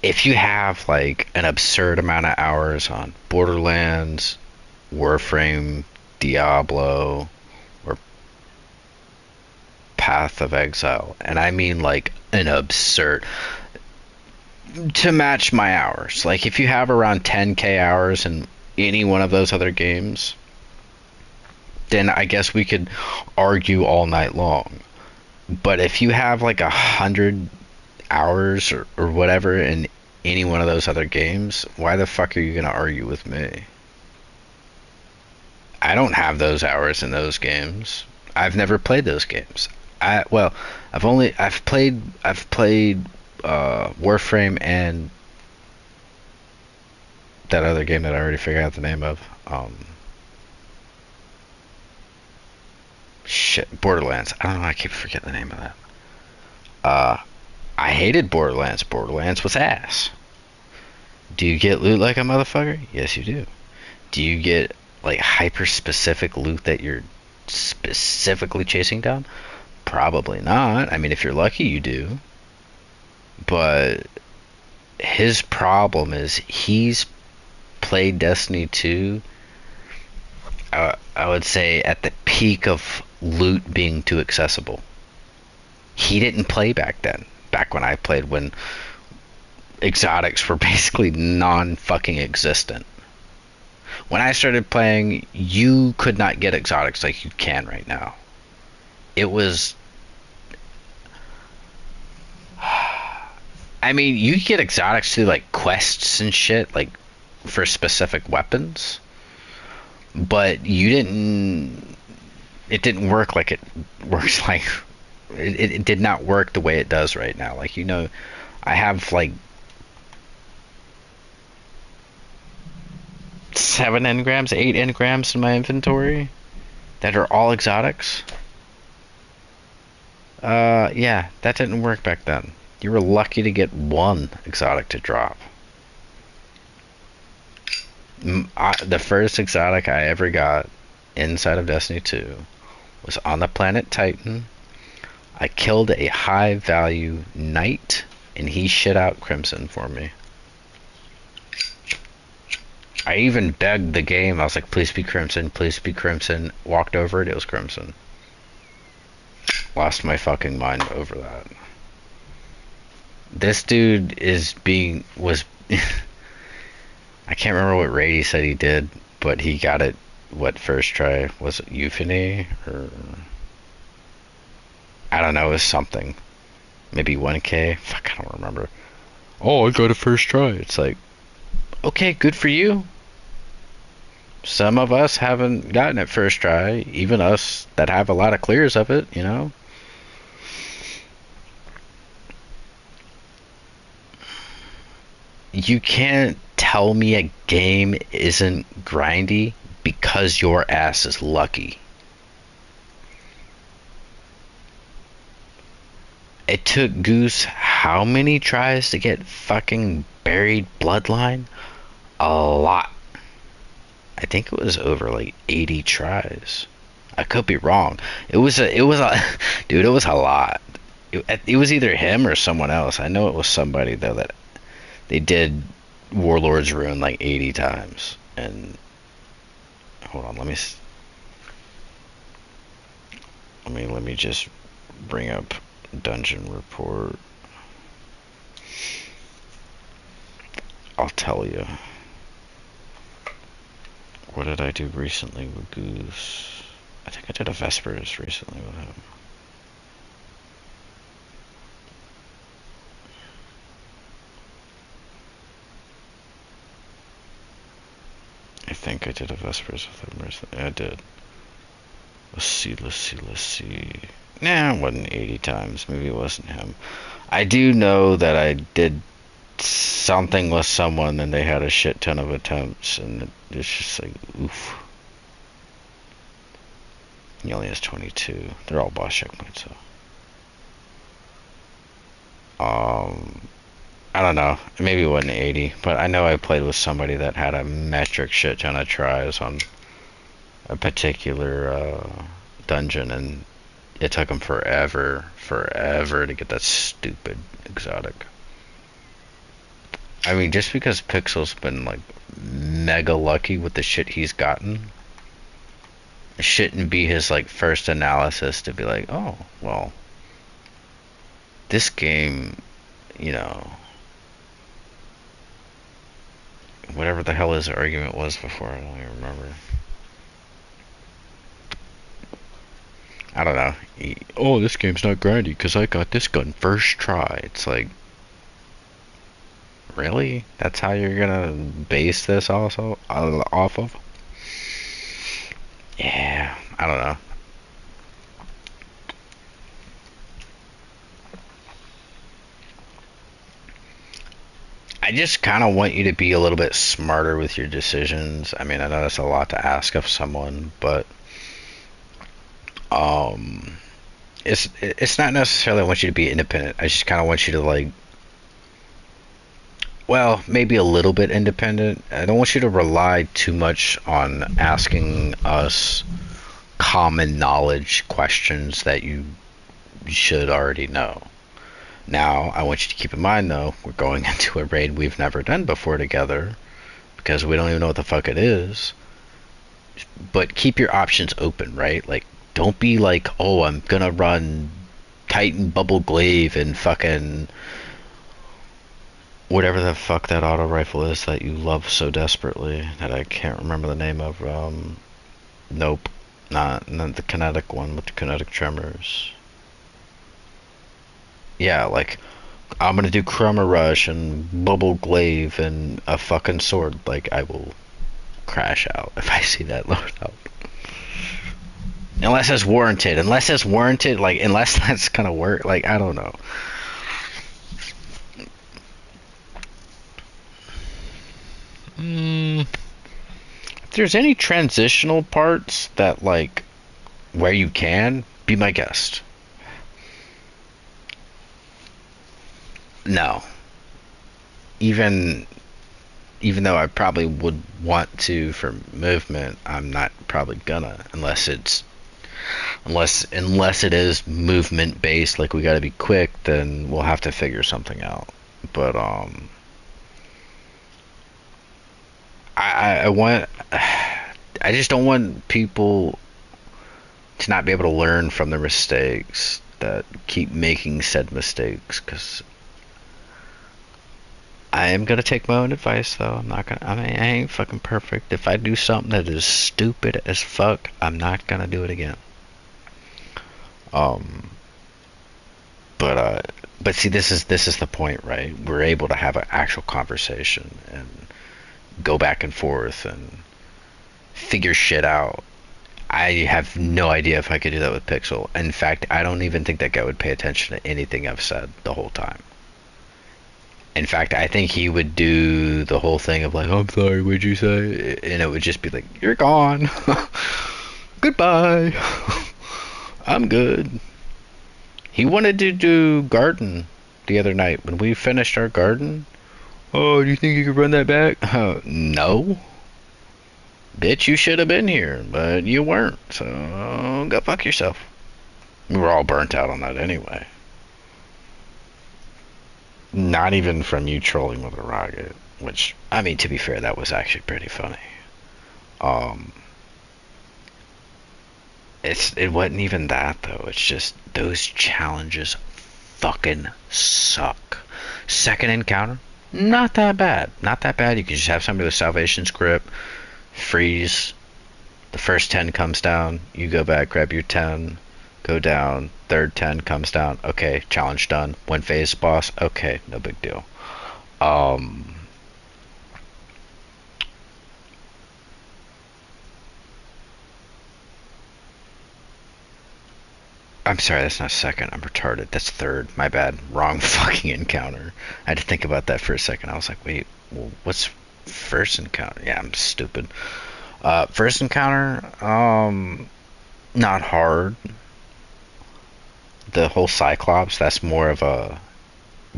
A: if you have like an absurd amount of hours on Borderlands, Warframe, Diablo, or Path of Exile, and I mean like an absurd, to match my hours. Like, if you have around 10k hours in any one of those other games, then I guess we could argue all night long. But if you have like 100 hours or whatever in any one of those other games, why the fuck are you gonna argue with me? I don't have those hours in those games. I've never played those games. I've played Warframe and that other game that I already figured out the name of. Shit, Borderlands. I don't know. I keep forgetting the name of that. Uh, I hated Borderlands. Borderlands was ass. Do you get loot like a motherfucker? Yes, you do. Do you get like hyper specific loot that you're specifically chasing down? Probably not. I mean, if you're lucky, you do. But his problem is he's played Destiny 2, I would say, at the peak of loot being too accessible. He didn't play back then. Back when I played, when exotics were basically non-fucking existent. When I started playing, you could not get exotics like you can right now. It was... I mean, you get exotics through like quests and shit, like for specific weapons, but you didn't. It didn't work like it works. Like it did not work the way it does right now. Like, I have like 7 engrams, 8 engrams in my inventory that are all exotics. Yeah, that didn't work back then. You were lucky to get one exotic to drop. The first exotic I ever got inside of Destiny 2 was on the planet Titan. I killed a high value knight, and he shit out Crimson for me. I even begged the game. I was like, please be Crimson, please be Crimson. Walked over it, it was Crimson. Lost my fucking mind over that. This dude was I can't remember what raid he said he did, but he got it, what, first try? Was it Euphony? Or I don't know, it was something. Maybe 1k? Fuck, I don't remember. Oh, I got it first try. It's like, okay, good for you. Some of us haven't gotten it first try, even us that have a lot of clears of it, You can't tell me a game isn't grindy because your ass is lucky. It took Goose how many tries to get fucking buried bloodline? A lot. I think it was over like 80 tries. I could be wrong. It was a dude, it was a lot. It was either him or someone else. I know it was somebody though that they did Warlords Ruin like 80 times. And hold on, let me just bring up Dungeon Report. I'll tell you. What did I do recently with Goose? I think I did a Vespers recently with him. I think I did a Vespers with him recently. I did. Let's see. Nah, it wasn't 80 times. Maybe it wasn't him. I do know that I did something with someone and they had a shit ton of attempts, and it's just like, oof. He only has 22. They're all boss checkpoints, so. I don't know. Maybe it wasn't 80, but I know I played with somebody that had a metric shit ton of tries on a particular dungeon, and it took him forever to get that stupid exotic. I mean, just because Pixel's been like mega lucky with the shit he's gotten, it shouldn't be his like first analysis to be like, oh, well, this game, you know, whatever the hell his argument was before, I don't even remember. I don't know. Oh, this game's not grindy because I got this gun first try. It's like, really? That's how you're gonna base this also off of? Yeah, I don't know. I just kind of want you to be a little bit smarter with your decisions. I mean, I know that's a lot to ask of someone, but um, it's not necessarily I want you to be independent. I just kind of want you to like, well, maybe a little bit independent. I don't want you to rely too much on asking us common knowledge questions that you should already know. Now, I want you to keep in mind, though, we're going into a raid we've never done before together because we don't even know what the fuck it is. But keep your options open, right? Like, don't be like, oh, I'm gonna run Titan Bubble Glaive and fucking whatever the fuck that auto rifle is that you love so desperately that I can't remember the name of. Nope, not the kinetic one with the kinetic tremors. Yeah, like I'm gonna do Chroma Rush and Bubble Glaive and a fucking sword. Like I will crash out if I see that load out. Unless it's warranted. Like unless that's gonna work. Like I don't know. If there's any transitional parts that like where you can, be my guest. No. Even though I probably would want to for movement, I'm not probably gonna unless it is movement based, like we gotta be quick, then we'll have to figure something out. But I want I just don't want people to not be able to learn from their mistakes that keep making said mistakes, because I am gonna take my own advice though. I'm not gonna. I mean, I ain't fucking perfect. If I do something that is stupid as fuck, I'm not gonna do it again. Um, but see, this is the point, right? We're able to have an actual conversation and go back and forth and figure shit out. I have no idea if I could do that with Pixel. In fact, I don't even think that guy would pay attention to anything I've said the whole time. In fact, I think he would do the whole thing of like, I'm sorry, what'd you say? And it would just be like, you're gone. Goodbye. I'm good. He wanted to do garden the other night when we finished our garden. Oh, do you think you could run that back? No. Bitch, you should have been here, but you weren't. So go fuck yourself. We were all burnt out on that anyway. Not even from you trolling with a rocket. which, I mean, to be fair, that was actually pretty funny. Um, it wasn't even that though. It's just those challenges fucking suck. Second encounter, not that bad. Not that bad. You can just have somebody with Salvation Script, freeze. The first 10 comes down. You go back, grab your 10, go down. Third 10 comes down. Okay, challenge done. One phase boss. Okay, no big deal. Um, I'm sorry, that's not second. I'm retarded. That's third. My bad. Wrong fucking encounter. I had to think about that for a second. I was like, wait, well, what's first encounter? Yeah, I'm stupid. First encounter, not hard. The whole Cyclops, that's more of a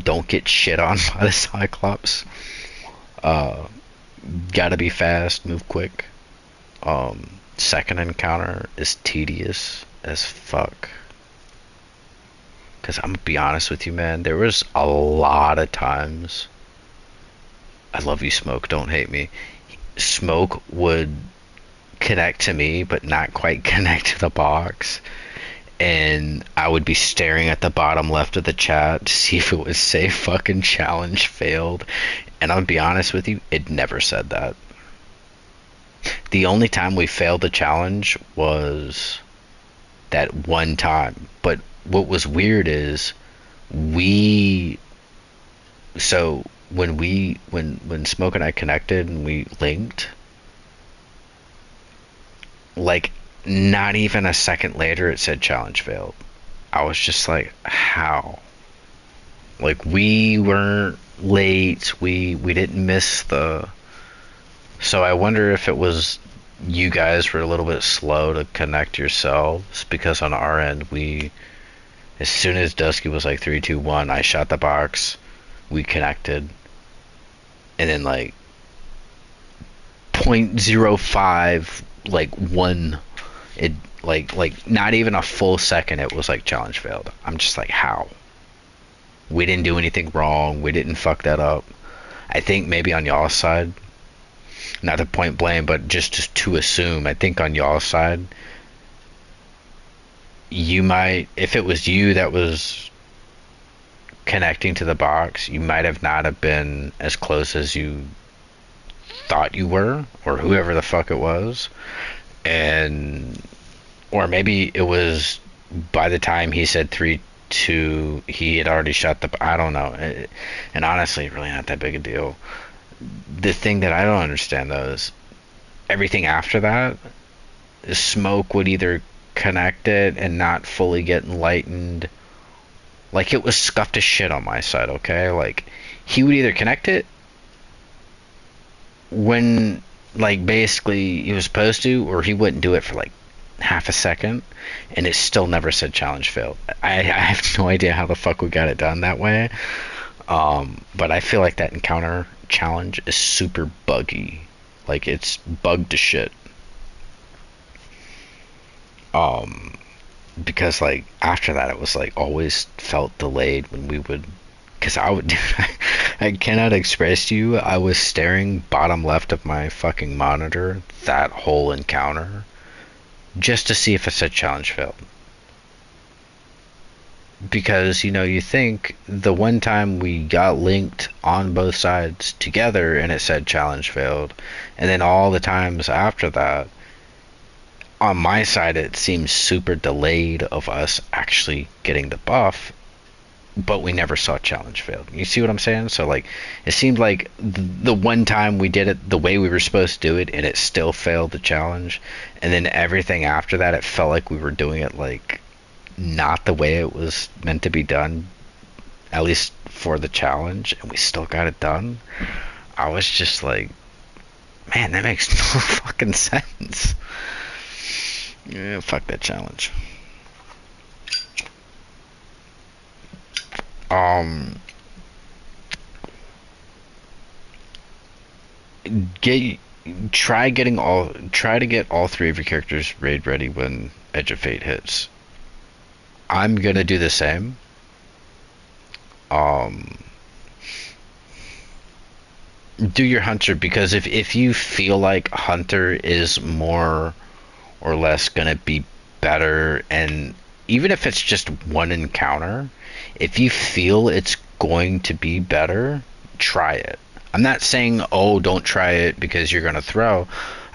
A: don't get shit on by the Cyclops. Uh, Gotta be fast, move quick. Second encounter is tedious as fuck. Because I'm gonna be honest with you, man, there was a lot of times. I love you, Smoke, don't hate me. Smoke would connect to me, but not quite connect to the box. And I would be staring at the bottom left of the chat to see if it would say fucking challenge failed. And I'll be honest with you, it never said that. The only time we failed the challenge was that one time. But what was weird is we so when Smoke and I connected and we linked, like not even a second later it said challenge failed. I was just like, how? Like we weren't late, we didn't miss the so I wonder if it was you guys were a little bit slow to connect yourselves because on our end we as soon as Dusky was like 3, 2, 1, I shot the box, we connected, and then like 0.05 like one it like not even a full second it was like challenge failed. I'm just like how? We didn't do anything wrong. We didn't fuck that up. I think maybe on y'all's side, not to point blame, but just to assume, I think on y'all's side, you might, if it was you that was connecting to the box, you might have not have been as close as you thought you were, or whoever the fuck it was, and or maybe it was by the time he said 3, 2, he had already shot the. I don't know, and honestly, really not that big a deal. The thing that I don't understand though is everything after that, Smoke would either connect it and not fully get enlightened. Like it was scuffed as shit on my side, okay? Like he would either connect it when like basically he was supposed to, or he wouldn't do it for like half a second, and it still never said challenge failed. I have no idea how the fuck we got it done that way. But I feel like that encounter challenge is super buggy. Like it's bugged to shit. Um, because like after that it was like always felt delayed when we would because I would I cannot express to you I was staring bottom left of my fucking monitor that whole encounter just to see if it said challenge failed, because you know you think the one time we got linked on both sides together and it said challenge failed, and then all the times after that on my side it seems super delayed of us actually getting the buff, but we never saw challenge failed. You see what I'm saying? So like it seemed like the one time we did it the way we were supposed to do it and it still failed the challenge, and then everything after that it felt like we were doing it like not the way it was meant to be done, at least for the challenge, and we still got it done. I was just like, man, that makes no fucking sense. Yeah, fuck that challenge. Um, get try to get all three of your characters raid ready when Edge of Fate hits. I'm gonna do the same. Um, Do your hunter, because if you feel like hunter is more or less gonna be better, and even if it's just one encounter, if you feel it's going to be better, try it. I'm not saying, oh, don't try it because you're gonna throw.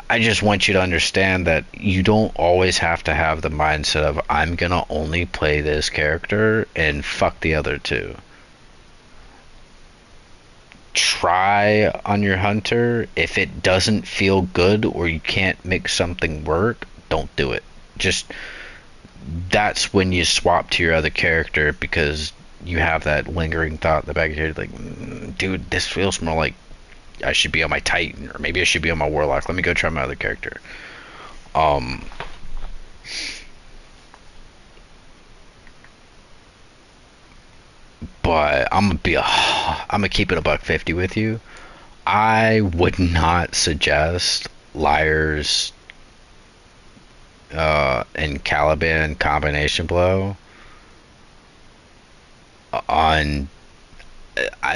A: I just want you to understand that you don't always have to have the mindset of I'm gonna only play this character and fuck the other two. Try on your hunter. If it doesn't feel good or you can't make something work, don't do it. Just that's when you swap to your other character, because you have that lingering thought in the back of your head, like, dude, this feels more like I should be on my Titan, or maybe I should be on my Warlock. Let me go try my other character. Um, but I'm gonna keep it a buck 50 with you. I would not suggest Liars and Caliban combination blow on.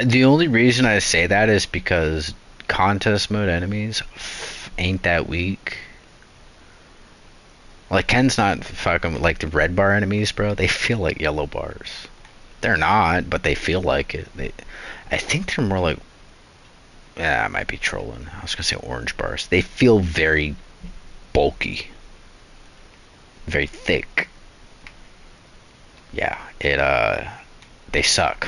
A: The only reason I say that is because contest mode enemies ain't that weak. Like Ken's not fucking like the red bar enemies, bro. They feel like yellow bars. They're not, but they feel like it. I think they're more like. Yeah, I might be trolling. I was gonna say orange bars. They feel very bulky, very thick. Yeah, they suck.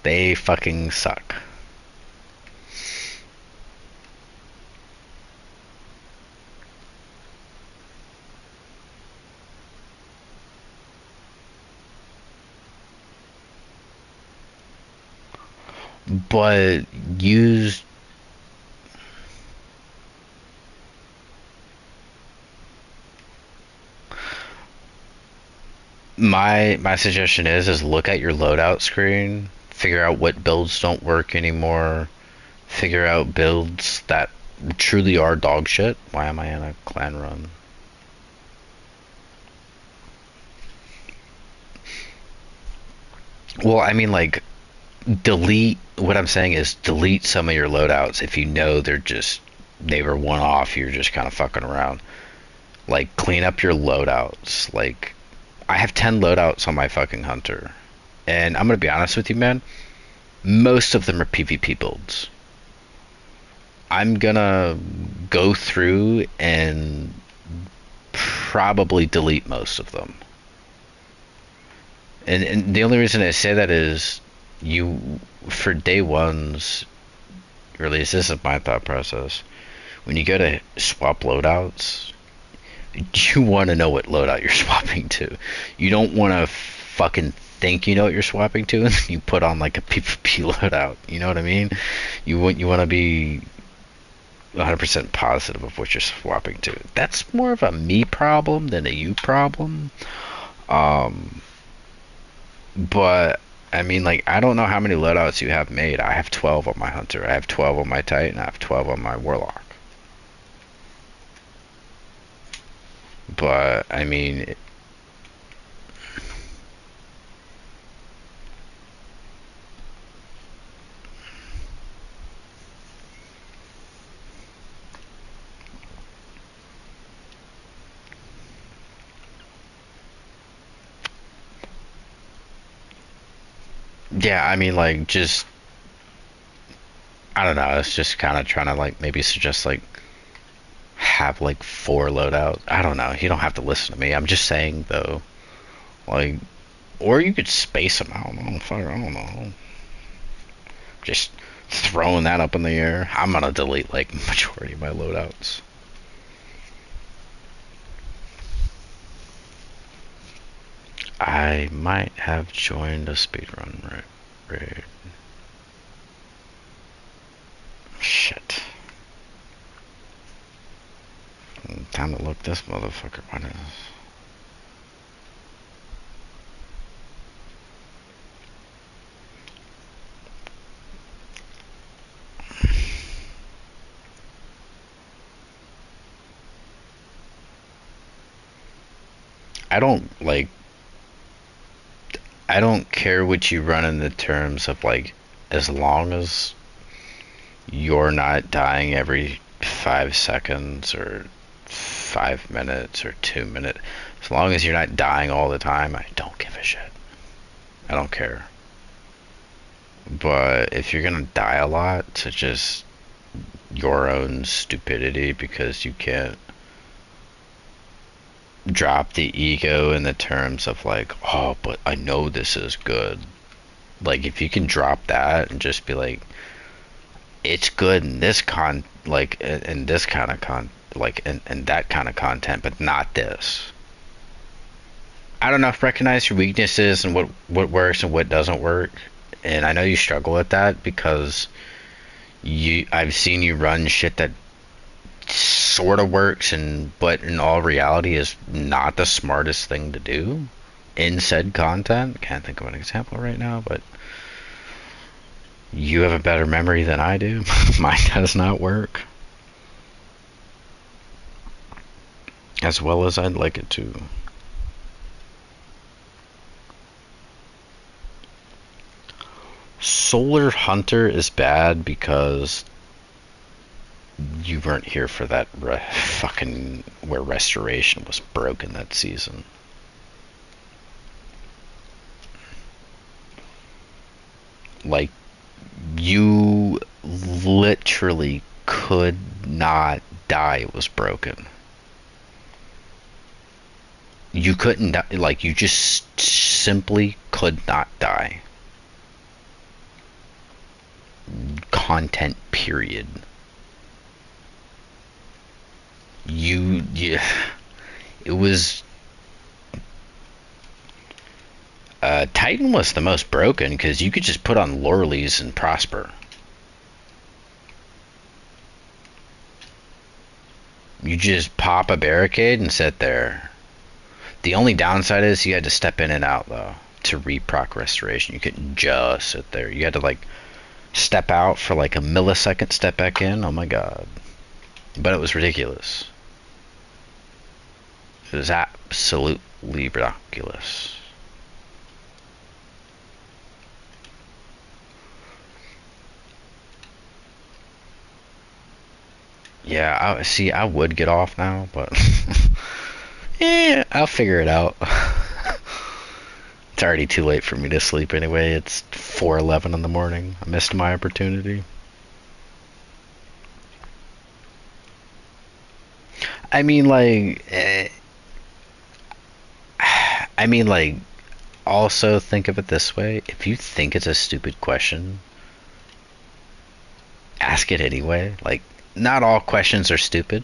A: They fucking suck. But use my suggestion is look at your loadout screen, figure out what builds don't work anymore, figure out builds that truly are dog shit. Why am I in a clan run? Well, I mean, like, delete. What I'm saying is delete some of your loadouts if you know they were one off. You're just kind of fucking around. Like, clean up your loadouts. Like, I have 10 loadouts on my fucking hunter, and I'm gonna be honest with you, man. Most of them are PvP builds. I'm gonna go through and probably delete most of them. And the only reason I say that is you, for day ones, or at least this is my thought process. When you go to swap loadouts, you want to know what loadout you're swapping to. You don't want to fucking think you know what you're swapping to, and you put on like a PvP loadout. You know what I mean? You want to be 100% positive of what you're swapping to. That's more of a me problem than a you problem. Um, but I mean, like, I don't know how many loadouts you have made. I have 12 on my hunter. I have 12 on my titan. I have 12 on my warlock. But I mean, yeah, I mean, like, just I don't know. It's just kind of trying to like maybe suggest like have like 4 loadouts. I don't know. You don't have to listen to me. I'm just saying though, like, or you could space them out. I don't know. Just throwing that up in the air. I'm gonna delete like majority of my loadouts. I might have joined a speedrun raid. Shit. Time to look this motherfucker. What is? I don't like. I don't care what you run in the terms of like, as long as you're not dying every 5 seconds or 5 minutes or 2 minutes. As long as you're not dying all the time, I don't give a shit. I don't care. But if you're gonna die a lot to just your own stupidity because you can't drop the ego in the terms of like, oh, but I know this is good. Like, if you can drop that and just be like, it's good in this in this kind of in that kind of content, but not this. I don't know if recognize your weaknesses and what works and what doesn't work. And I know you struggle with that because I've seen you run shit that sort of works but in all reality is not the smartest thing to do in said content. Can't think of an example right now, but you have a better memory than I do. Mine does not work as well as I'd like it to. Solar Hunter is bad because you weren't here for that fucking where restoration was broken that season. Like, you literally could not die. It was broken. You couldn't die. Like, you just simply could not die. Content, period. Yeah, it was. Titan was the most broken because you could just put on Lorleys and prosper. You just pop a barricade and sit there. The only downside is you had to step in and out though to reproc restoration. You couldn't just sit there. You had to like step out for like a millisecond, step back in. Oh my god. But it was ridiculous. It was absolutely ridiculous. Yeah, I would get off now, but yeah, I'll figure it out. It's already too late for me to sleep anyway. It's 4:11 in the morning. I missed my opportunity. I mean, like, I mean, like, also think of it this way: if you think it's a stupid question, ask it anyway. Like, not all questions are stupid,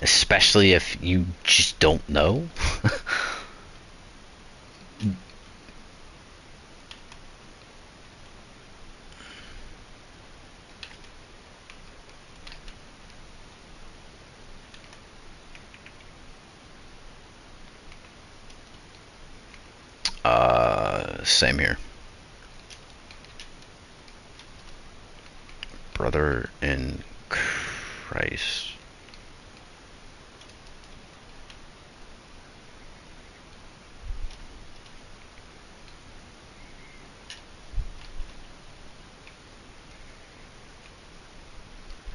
A: especially if you just don't know. Same here. Brother in Christ.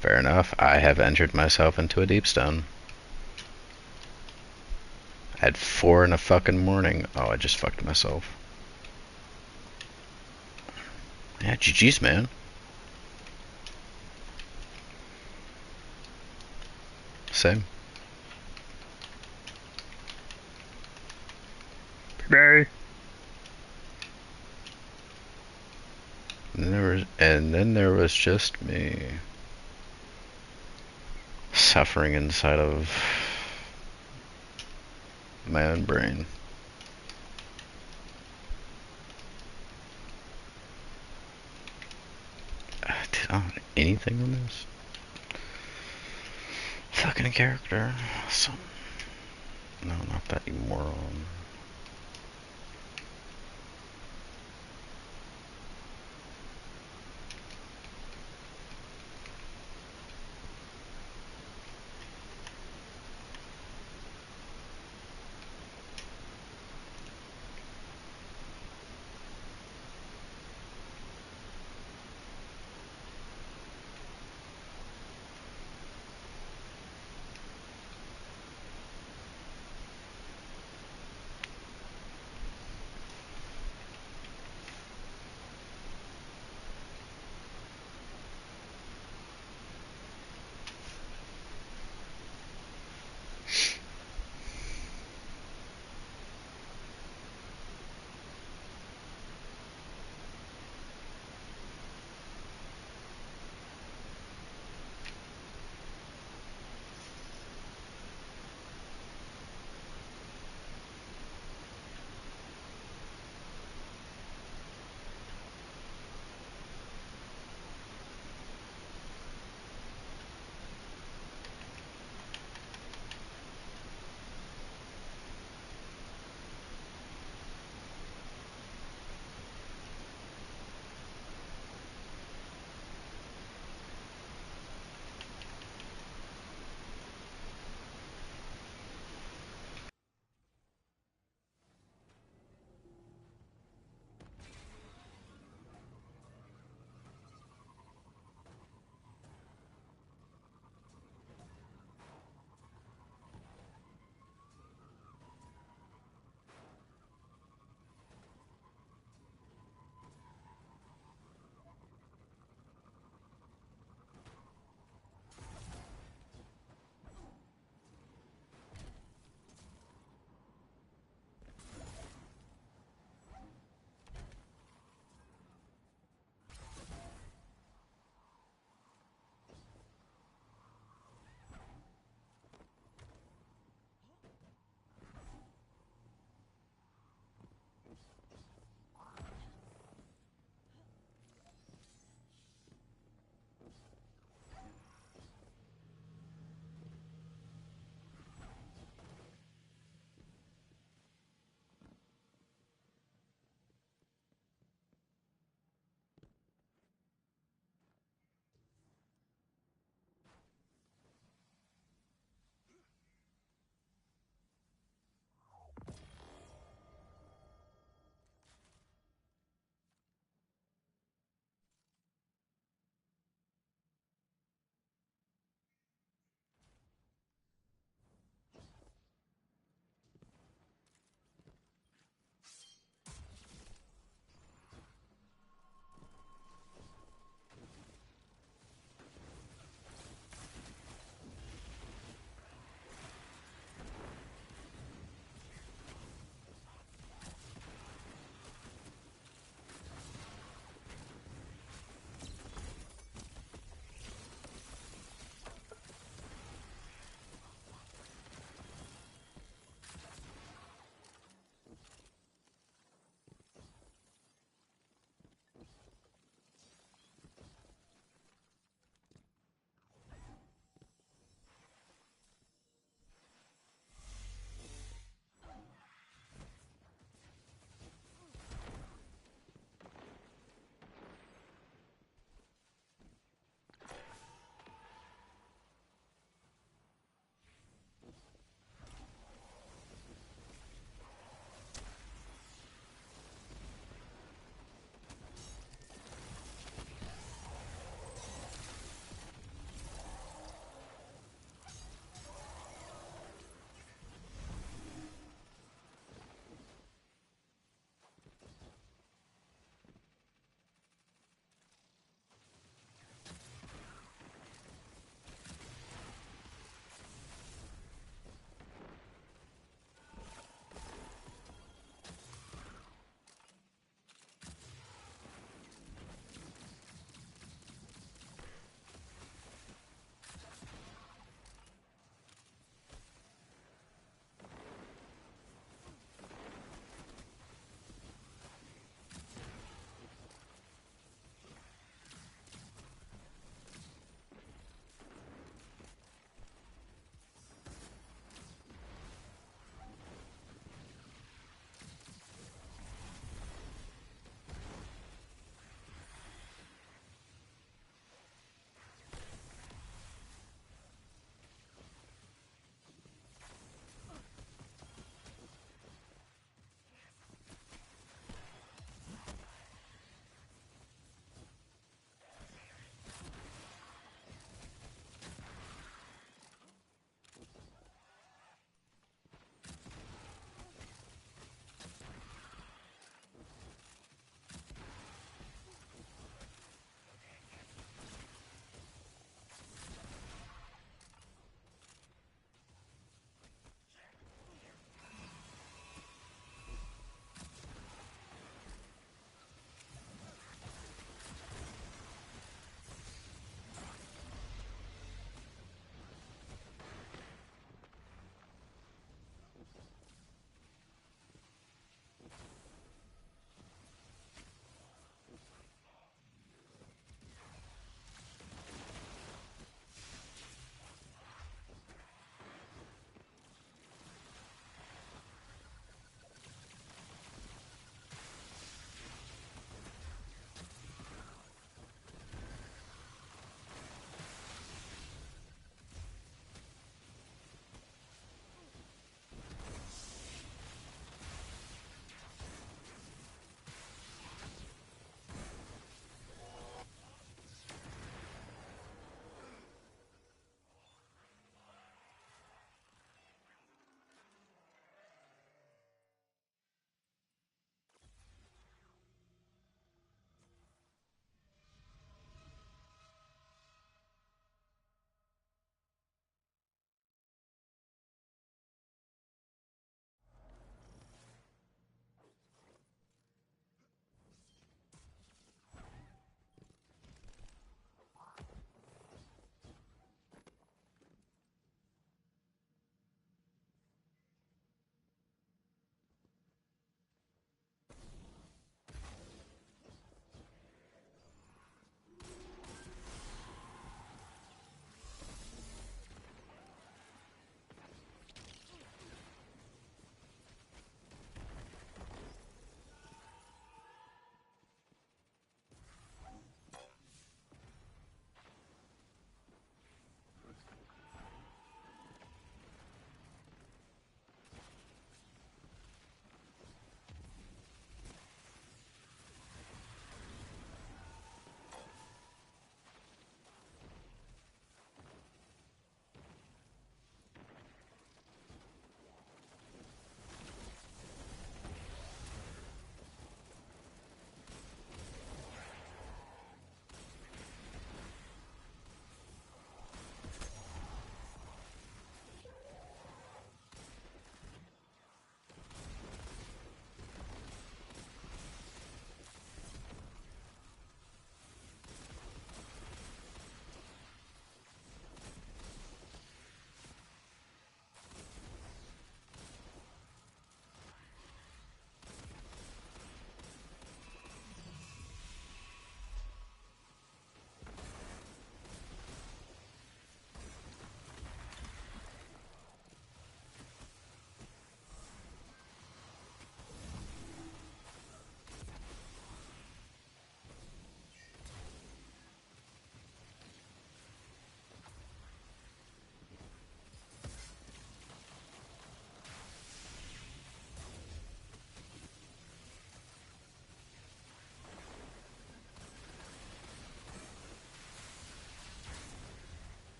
A: Fair enough. I have entered myself into a deep stone. At 4 in the fucking morning. Oh, I just fucked myself. Yeah, GG's, man. Same. Bye. And then there was just me suffering inside of my own brain. Dude, I don't know anything on this fucking character. No, not that moron.